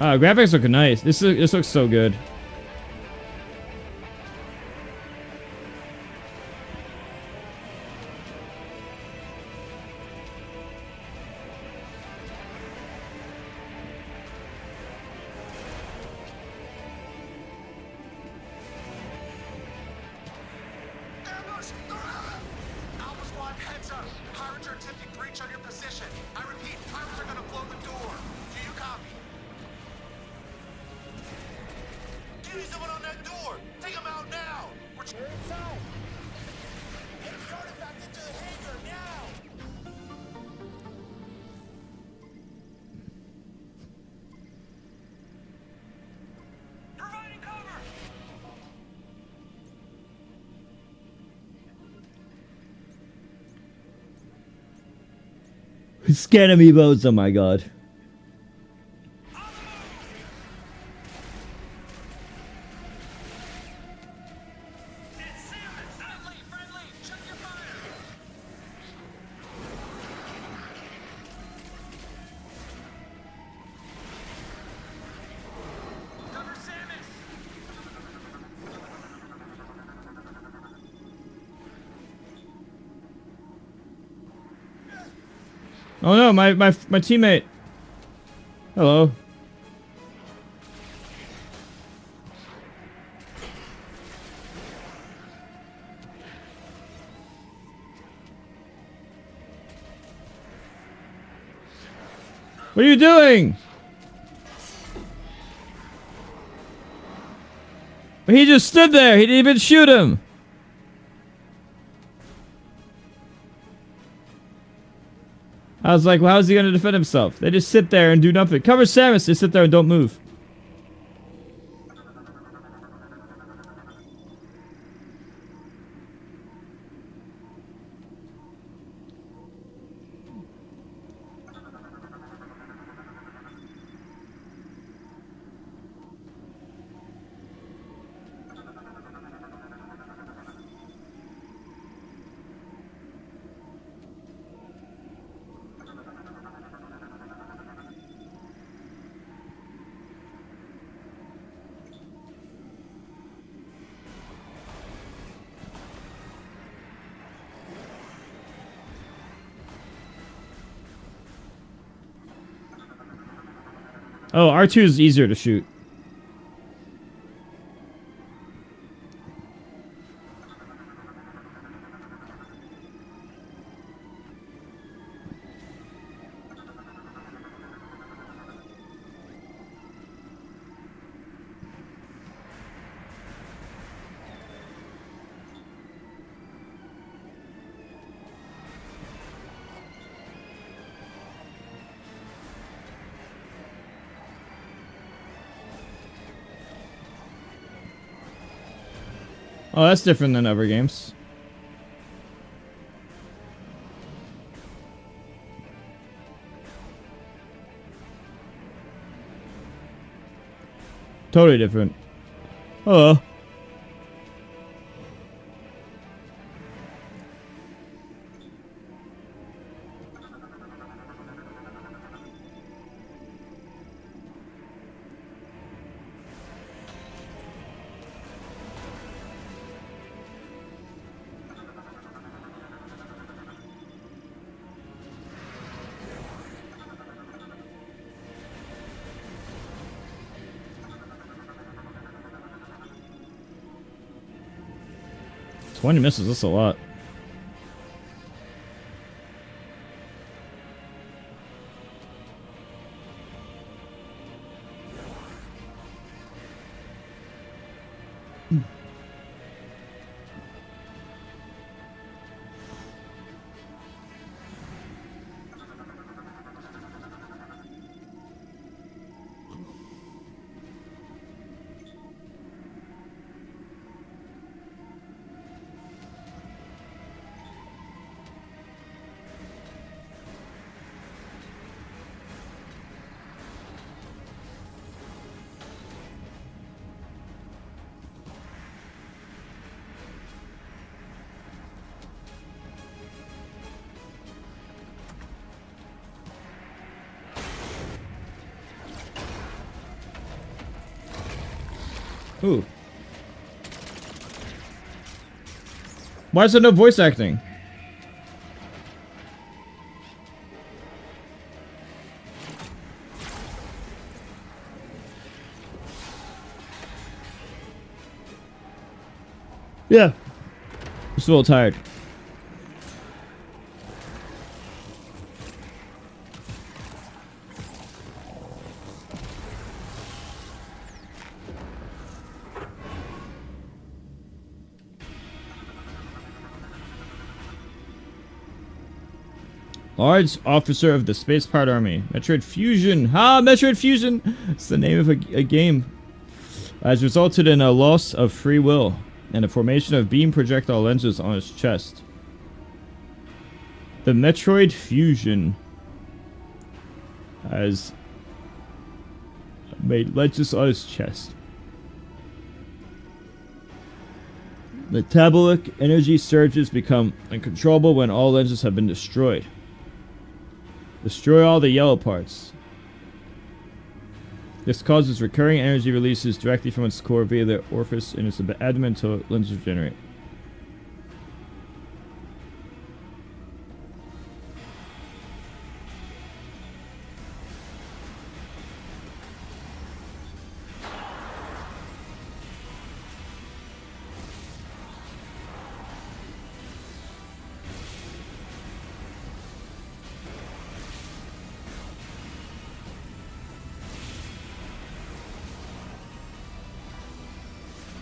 Graphics look nice. This looks so good. Ambush! Alpha Squad, heads up. Pirates are attempting breach on your position. I repeat, pirates are gonna blow the door. Do you copy? Do you need someone on that door? Take them out now. We're inside. Get the artifact into the hangar now. Providing cover. Scan amiibos, oh my god. Friendly, check your fire. Cover Samus. Oh no, my teammate. Hello. What are you doing? He just stood there. He didn't even shoot him. I was like, well, how's he going to defend himself? They just sit there and do nothing. Cover Samus. They sit there and don't move. Oh, R2 is easier to shoot. Oh, that's different than other games. Totally different. Oh. Twenty misses, that's a lot. Ooh. Why is there no voice acting? Yeah. Just a little tired. Large officer of the Space-Powered Army. Metroid Fusion. Ah, Metroid Fusion! It's the name of a game. Has resulted in a loss of free will and a formation of beam projectile lenses on his chest. The Metroid Fusion has made lenses on his chest. Metabolic energy surges become uncontrollable when all lenses have been destroyed. Destroy all the yellow parts. This causes recurring energy releases directly from its core via the orifice in its abdomen until lenses regenerate.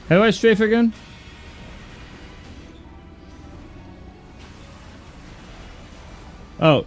How do I strafe again? Oh.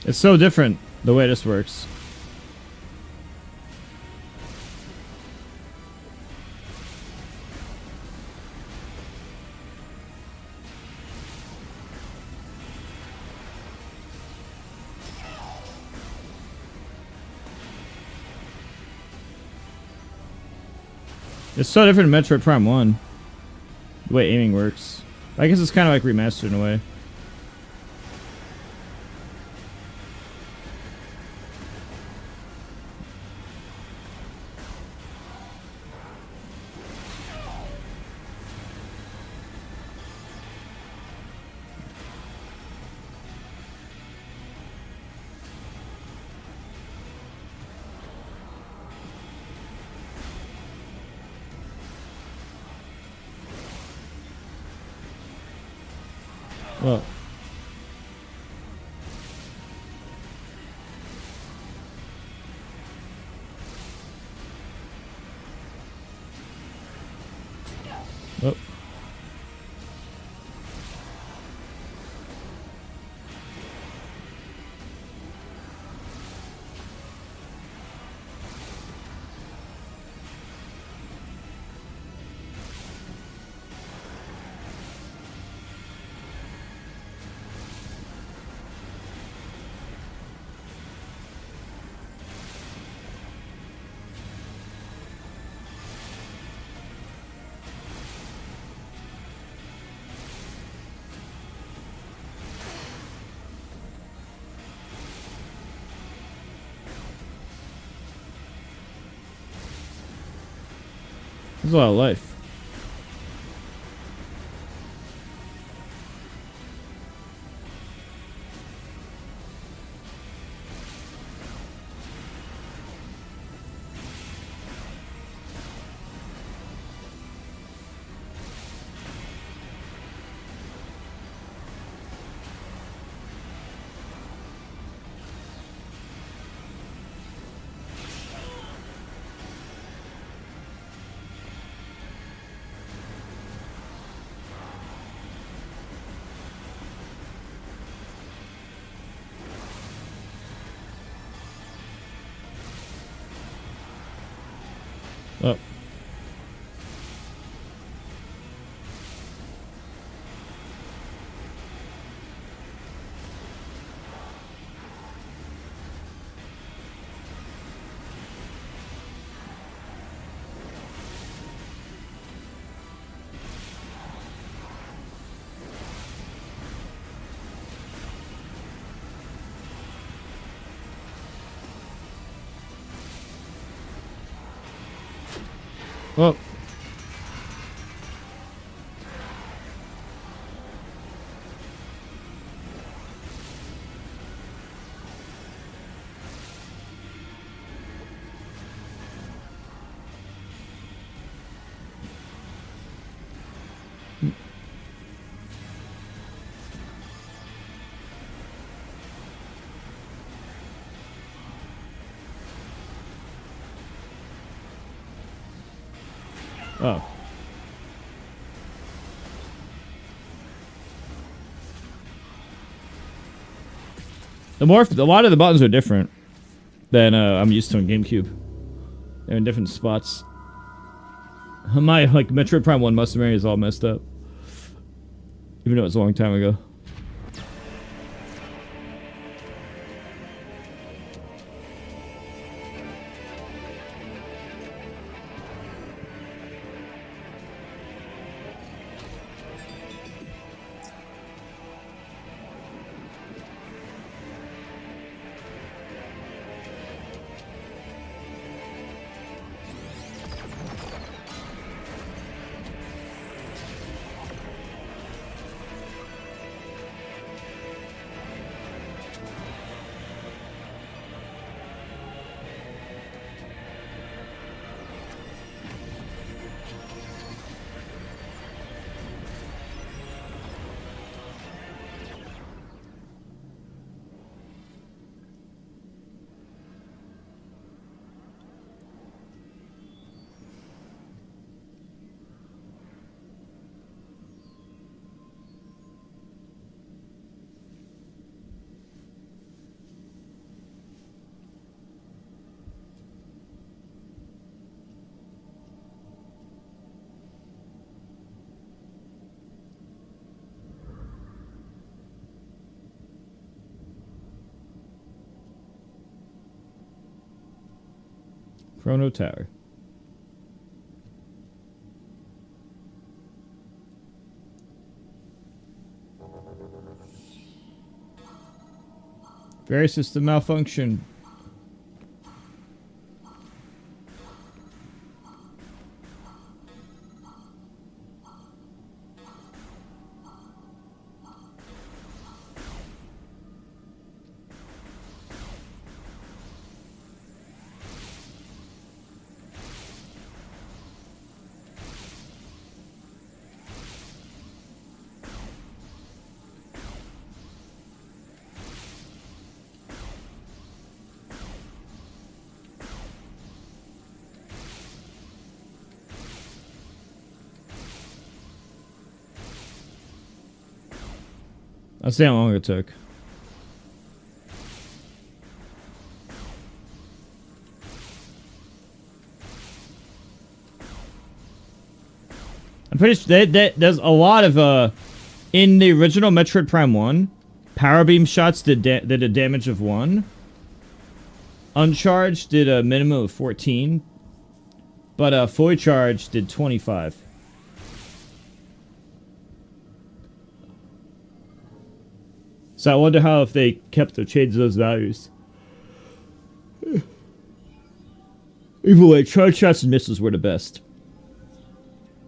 It's so different the way this works. It's so different in Metroid Prime 1. The way aiming works. I guess it's kind of like remastered in a way. Well. Oh. There's a lot of life. Oh. Well. Oh. A lot of the buttons are different than I'm used to in GameCube. They're in different spots. My Metroid Prime 1 muscle memory is all messed up. Even though it was a long time ago. Chrono Tower. Various system malfunction. I'll see how long it took. I'm pretty sure there's a lot of in the original Metroid Prime 1, power beam shots did a damage of 1. Uncharged did a minimum of 14, but fully charged did 25. So I wonder how if they kept or changed those values. Either way, charge shots and missiles were the best.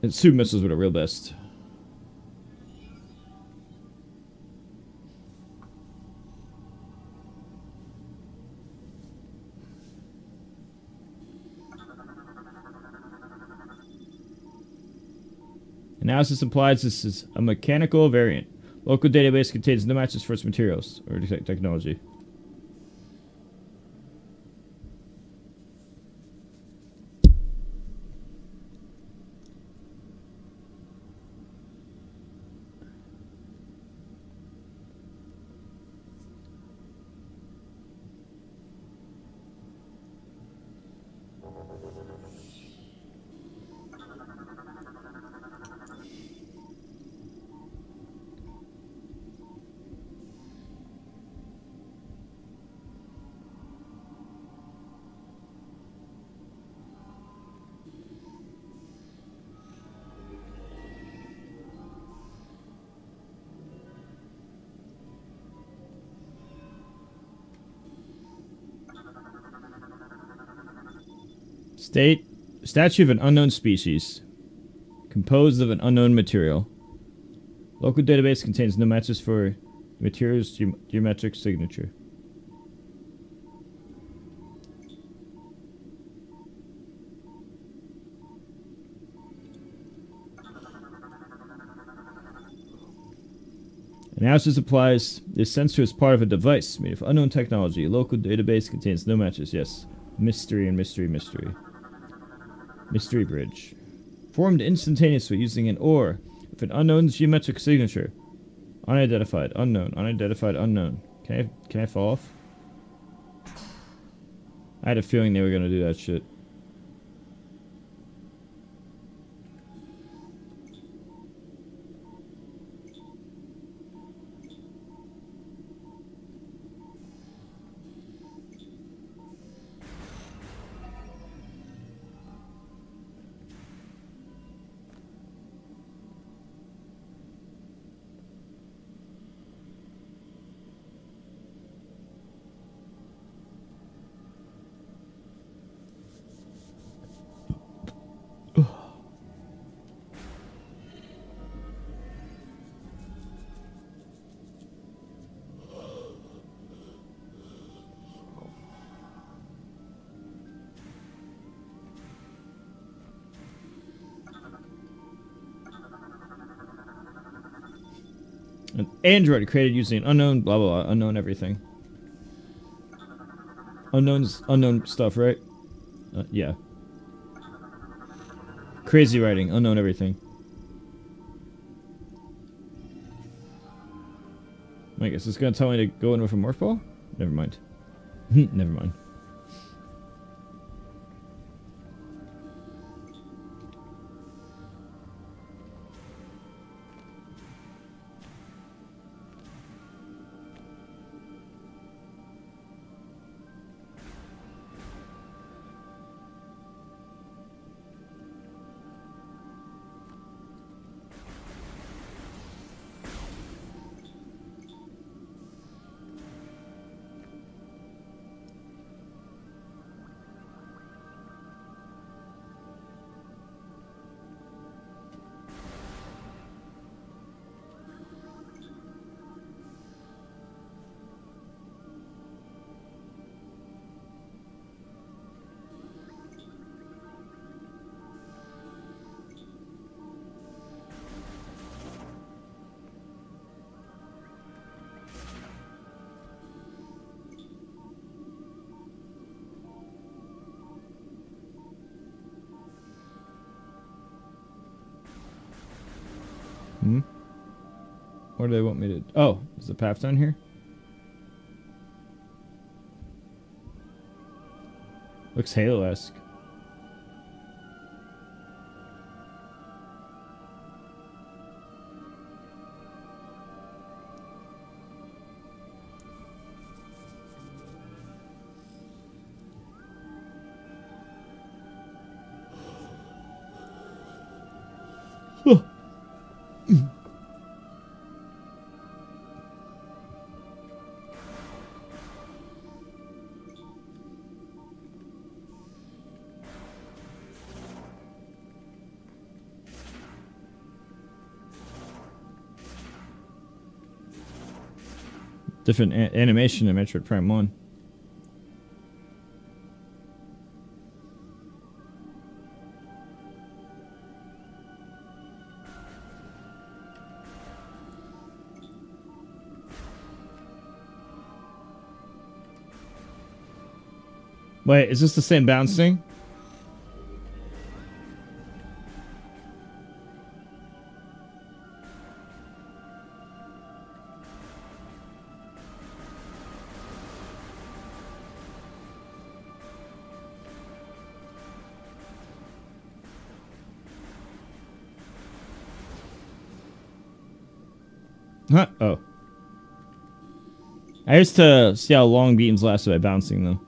And super missiles were the real best. Analysis implies this is a mechanical variant. Local database contains no matches for its materials or technology. Statue of an unknown species. Composed of an unknown material. Local database contains no matches for materials geometric signature. Analysis applies. This sensor is part of a device made of unknown technology. Local database contains no matches. Yes. Mystery and mystery, mystery. Mystery bridge. Formed instantaneously using an ore with an unknown geometric signature. Unidentified, unknown, unidentified, unknown. Can I fall off? I had a feeling they were gonna do that shit. An android created using an unknown blah blah blah, unknown everything. Unknown stuff, right? Yeah. Crazy writing, unknown everything. I guess it's gonna tell me to go in with a morph ball? Never mind. Never mind. What do they want me to... Oh, is the path down here? Looks Halo-esque. Different animation in Metroid Prime 1. Wait, is this the same bouncing? Huh? Oh. I used to see how long beams lasted by bouncing, though.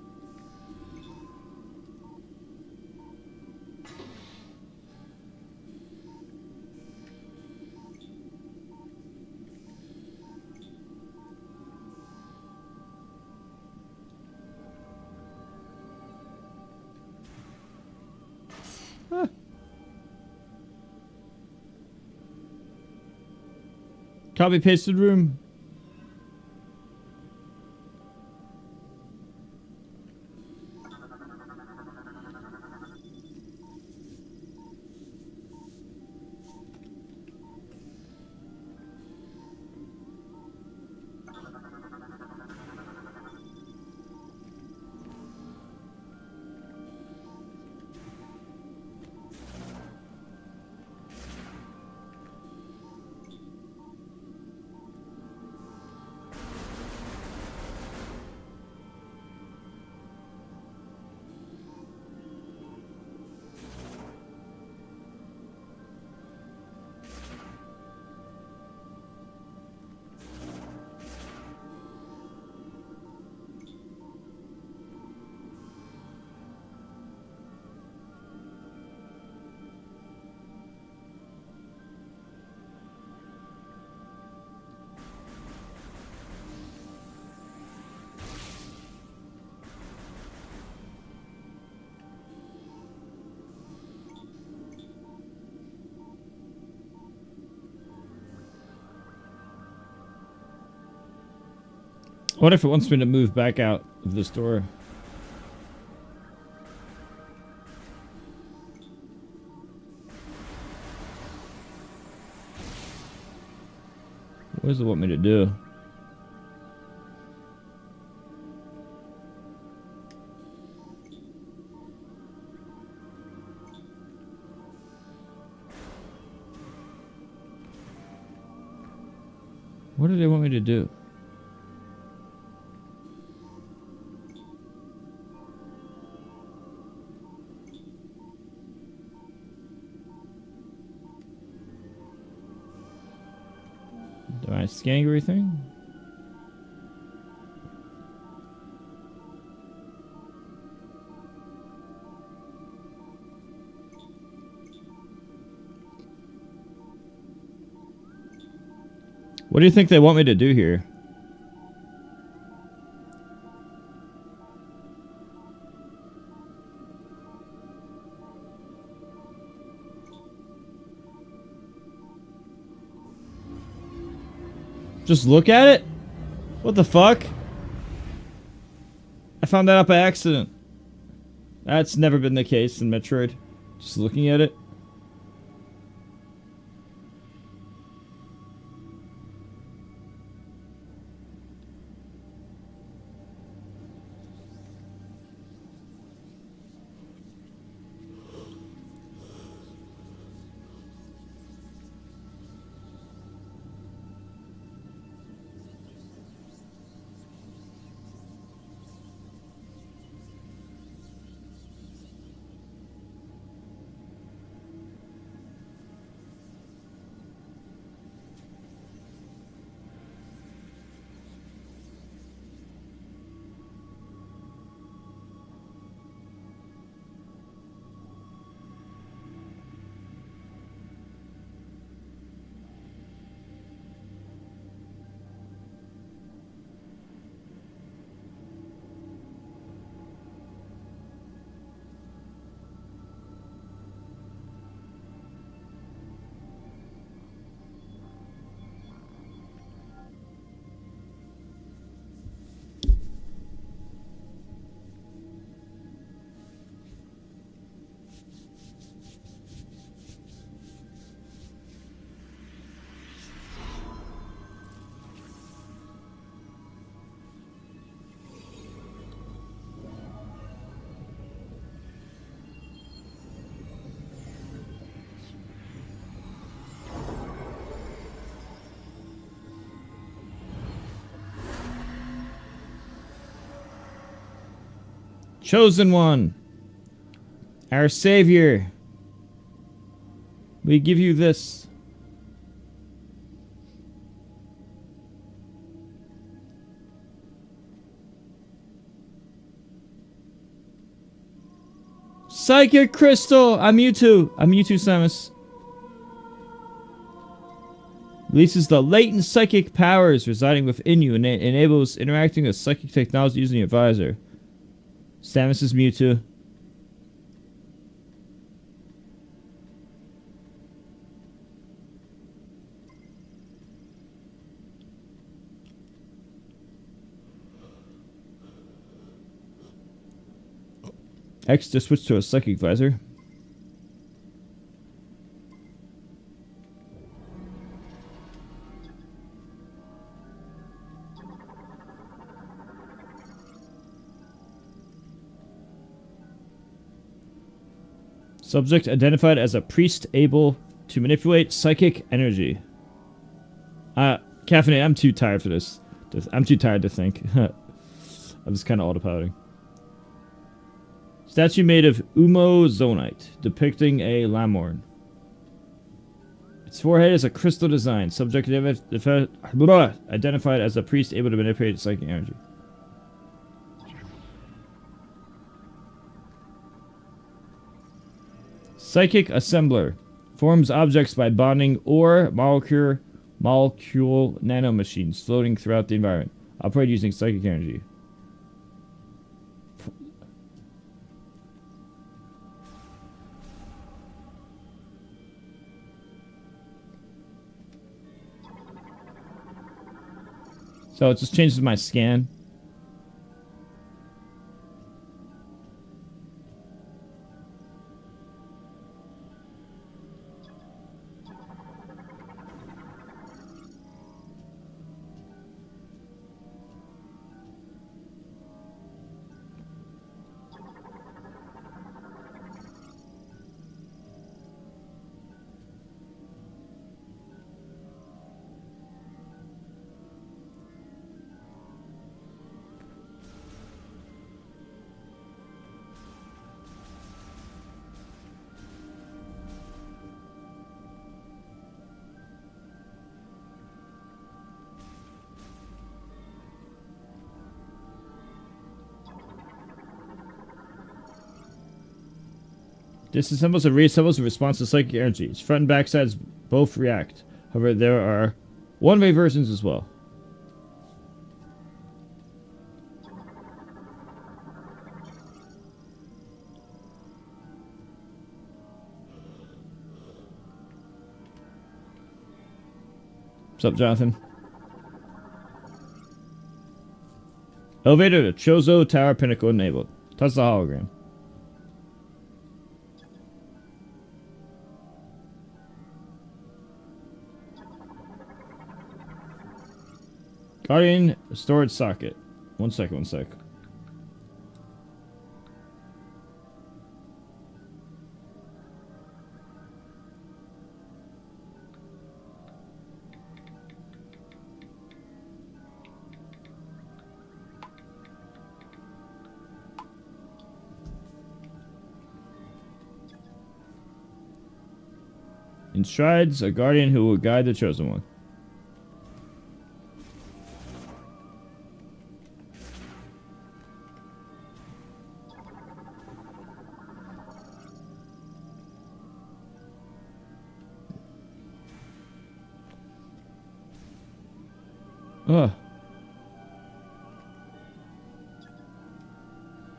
Huh. Copy pasted room. What if it wants me to move back out of this door? What does it want me to do? What do they want me to do? Am I scanning everything? What do you think they want me to do here? Just look at it? What the fuck? I found that out by accident. That's never been the case in Metroid. Just looking at it. Chosen one. Our savior. We give you this. Psychic crystal. I'm Mewtwo. I'm Mewtwo, Samus. Releases the latent psychic powers residing within you and enables interacting with psychic technology using your visor. Samus is Mewtwo. X to switch to a psychic visor. Subject identified as a priest able to manipulate psychic energy. Caffeine, I'm too tired for this. I'm too tired to think. I'm just kind of autopiloting. Statue made of umozonite, depicting a lamorn. Its forehead is a crystal design. Subject identified as a priest able to manipulate psychic energy. Psychic assembler. Forms objects by bonding or molecule nanomachines floating throughout the environment. Operate using psychic energy. So it just changes my scan. Disassembles and reassembles in response to psychic energy. Its front and back sides both react. However, there are one-way versions as well. What's up, Jonathan? Elevator to Chozo Tower Pinnacle enabled. Touch the hologram. Guardian storage socket. One sec. Enshrides a guardian who will guide the chosen one.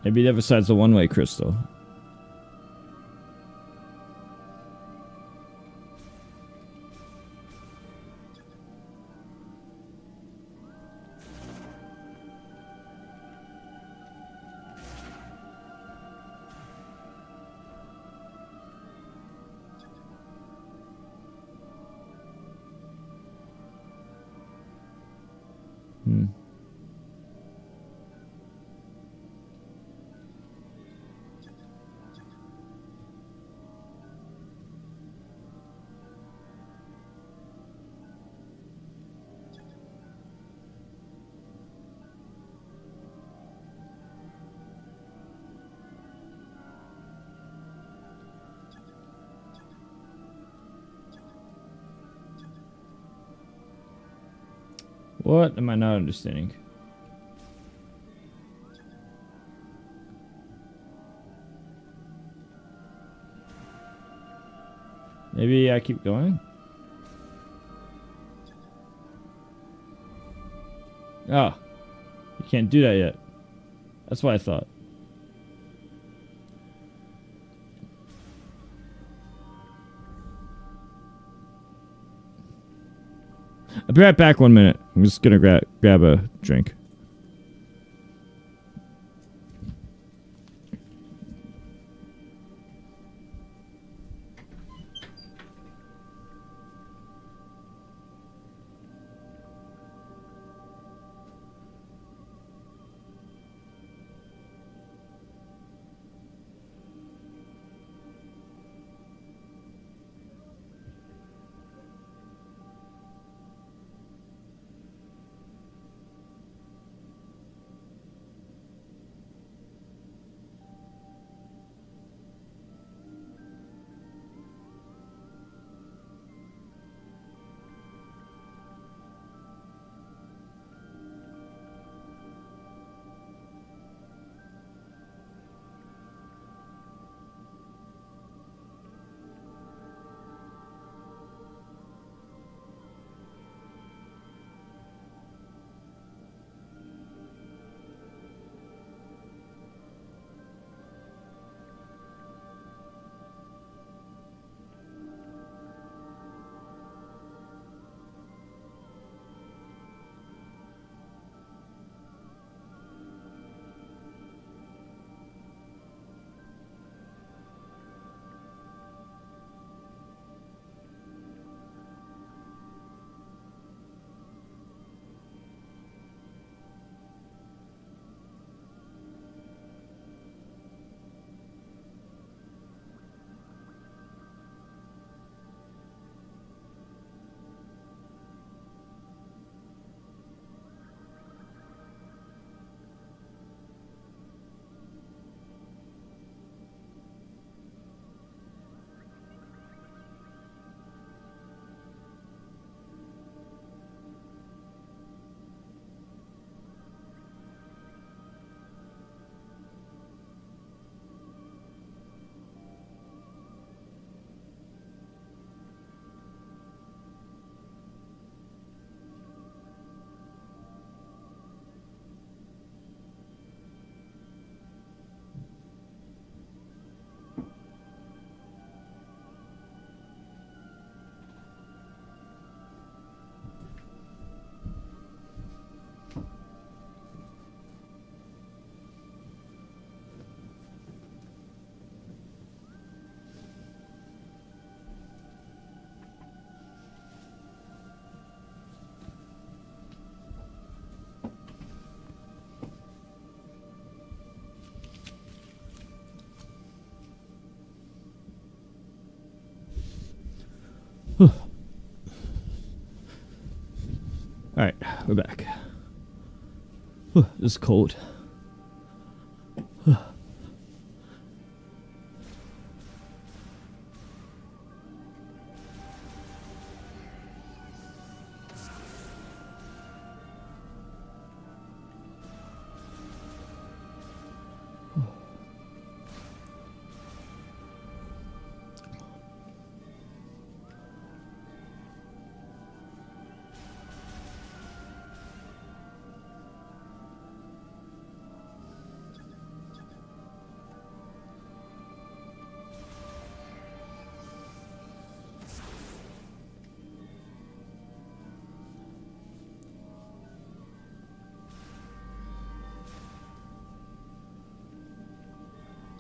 Maybe the other side's the one-way crystal. What am I not understanding? Maybe I keep going? Oh. You can't do that yet. That's what I thought. I'll be right back 1 minute. I'm just gonna grab a drink. Alright, we're back. This is cold.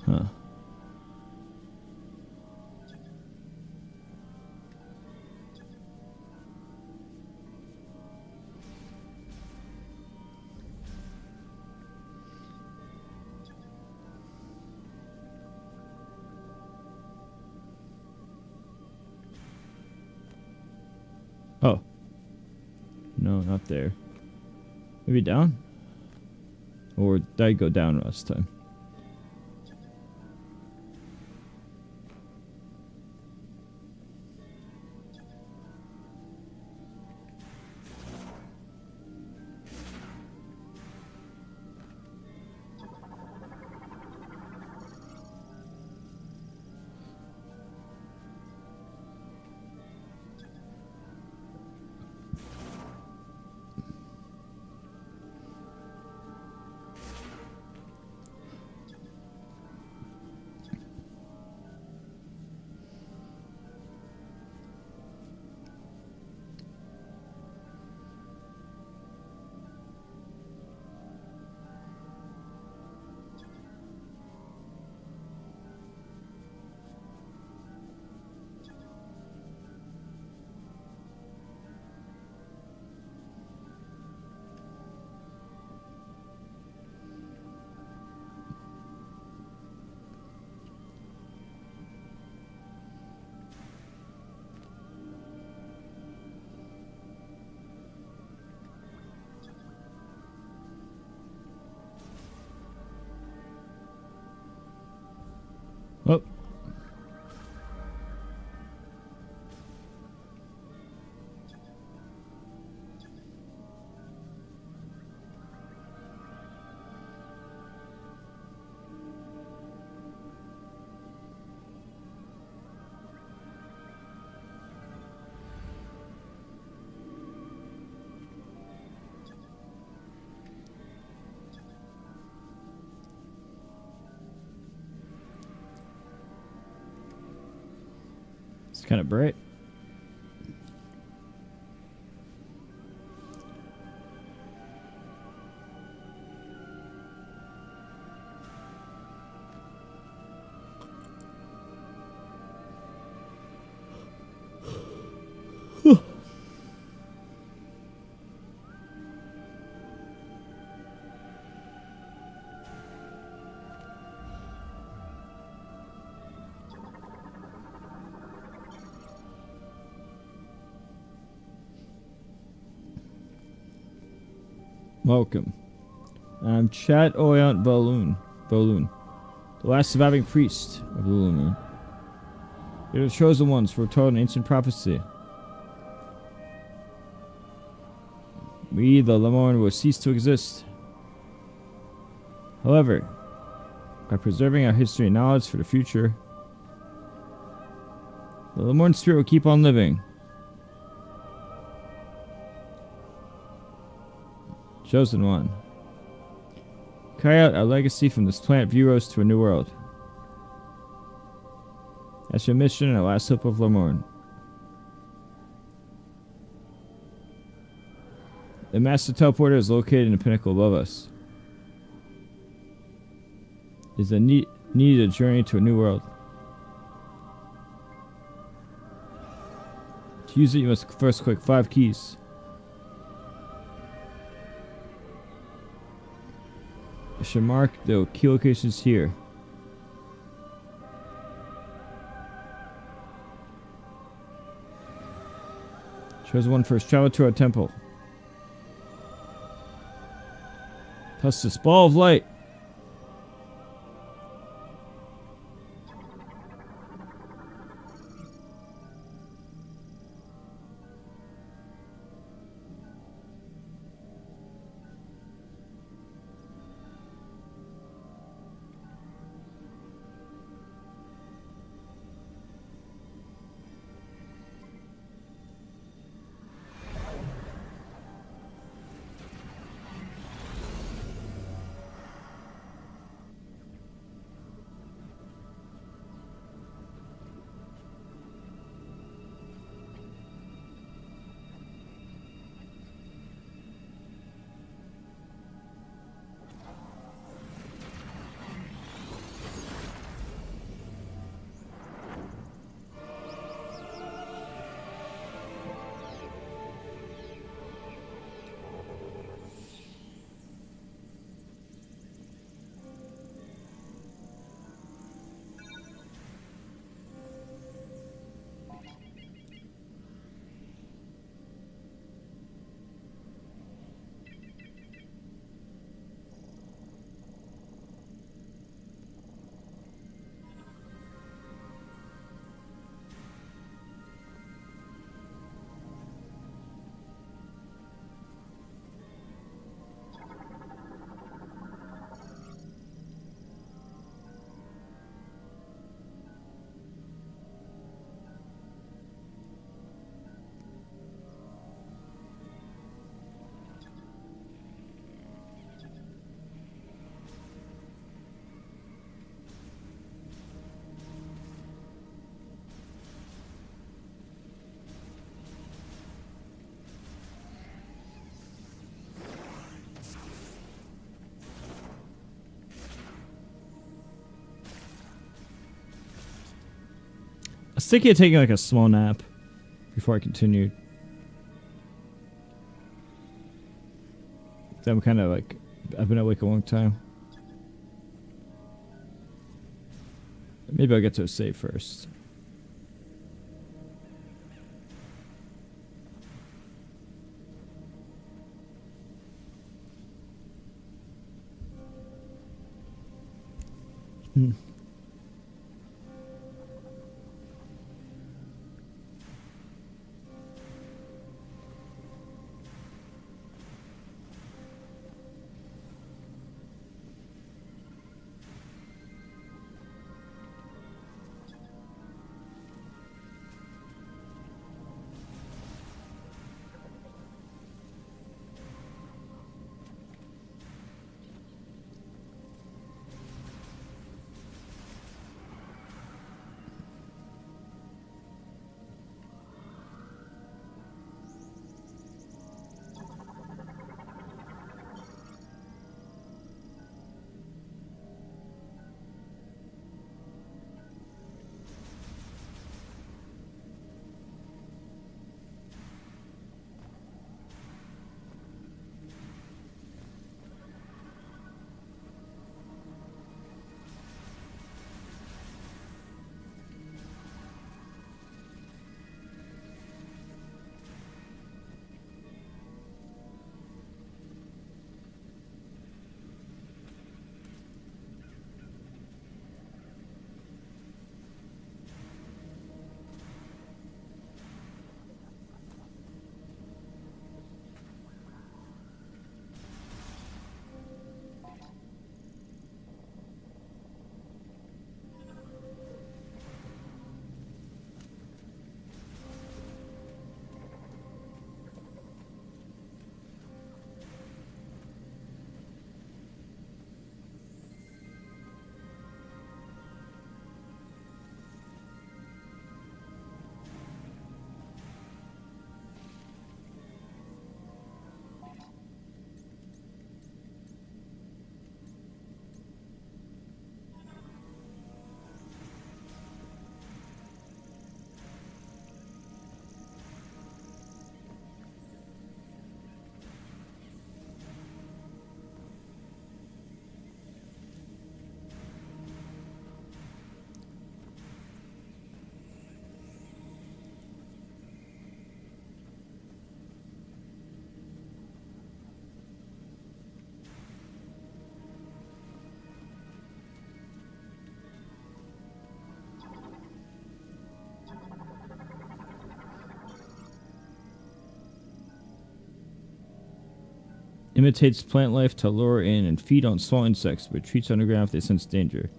Huh. Oh. No, not there. Maybe down? Or did I go down last time? It's kind of bright. Welcome. I'm Chat Oyant Balloon, the last surviving priest of the Lumen. You're the chosen ones foretold in ancient prophecy. We, the Lemorn, will cease to exist. However, by preserving our history and knowledge for the future, the Lemorn spirit will keep on living. Chosen one. Carry out our legacy from this planet Vuros to a new world. That's your mission and our last hope of Lemorn. The Master Teleporter is located in the pinnacle above us. It is a needed journey to a new world. To use it, you must first click 5 keys. I should mark the key locations here. Chosen one first. Travel to our temple. Plus this ball of light. I was thinking of taking like a small nap before I continued. I'm kind of like, I've been awake a long time. Maybe I'll get to a save first. Imitates plant life to lure in and feed on small insects, but retreats underground if they sense danger.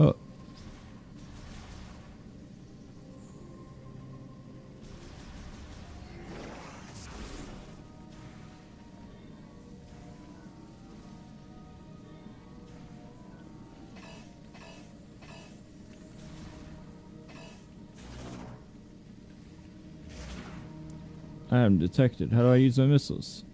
Oh. I am detected. How do I use my missiles?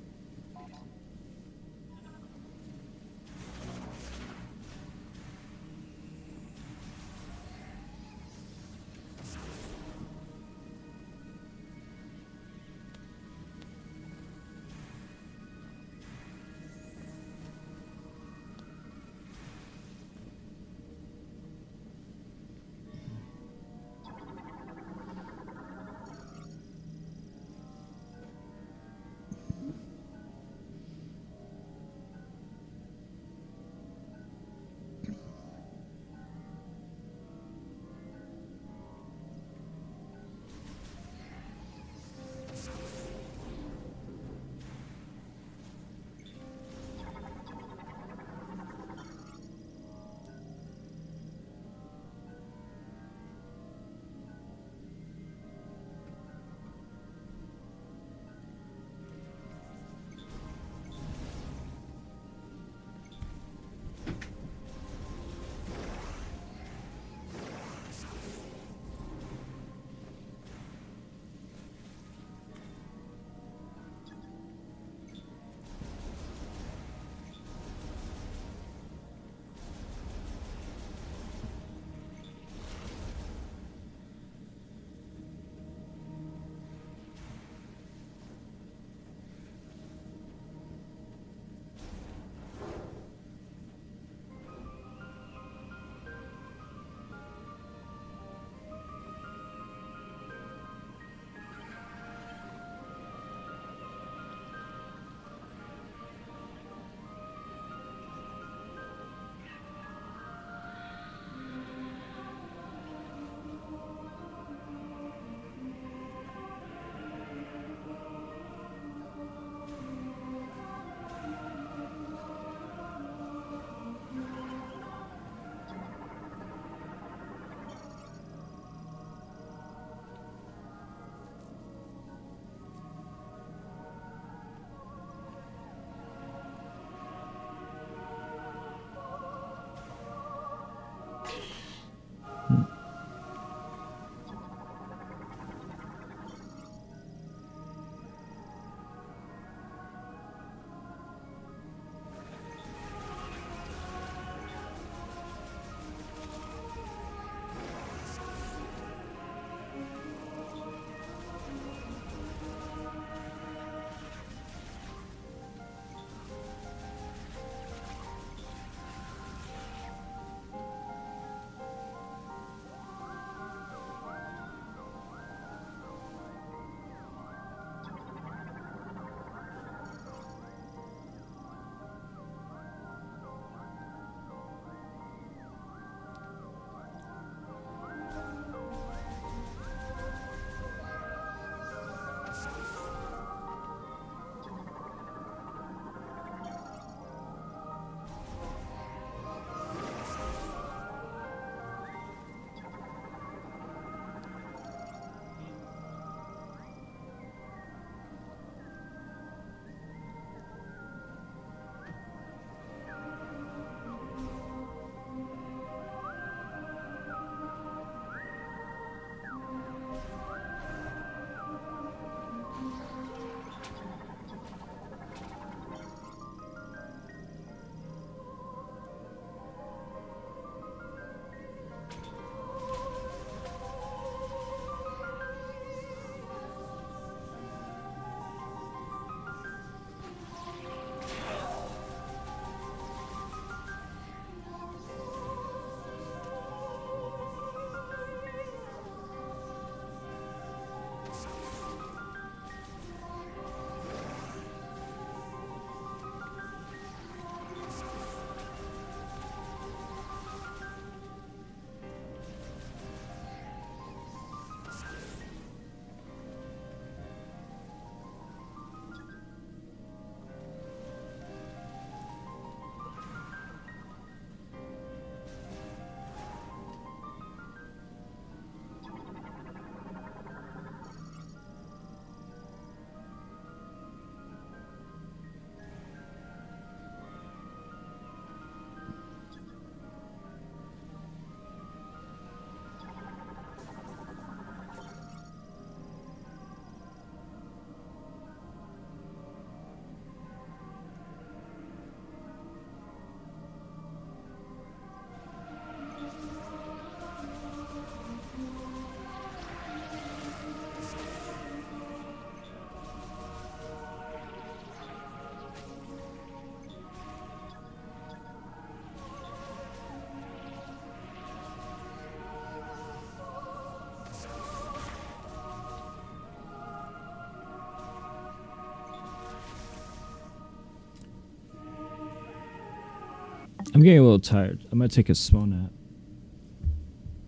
I'm getting a little tired. I might take a small nap.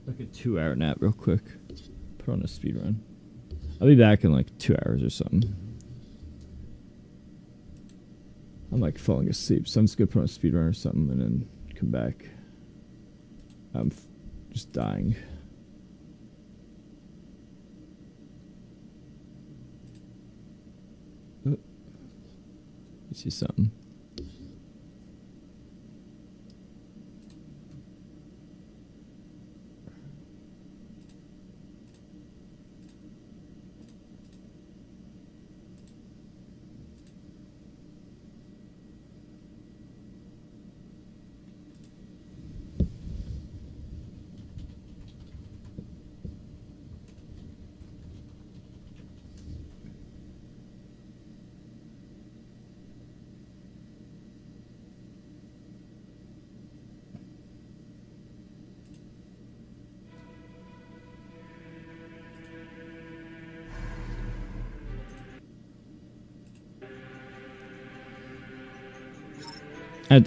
Like a 2-hour nap real quick. Put on a speed run. I'll be back in like 2 hours or something. I'm like falling asleep, so I'm just gonna put on a speed run or something and then come back. I'm just dying. Oh. I see something.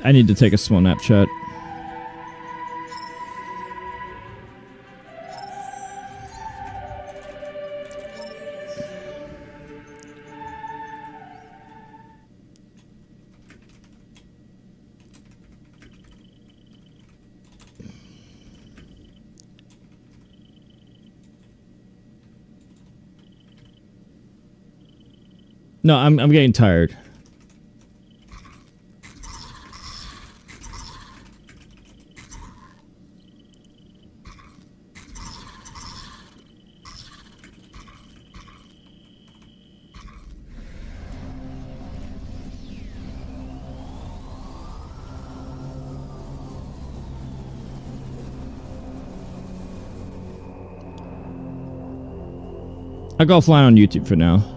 I need to take a small nap, chat. No, I'm getting tired. I'll go offline on YouTube for now.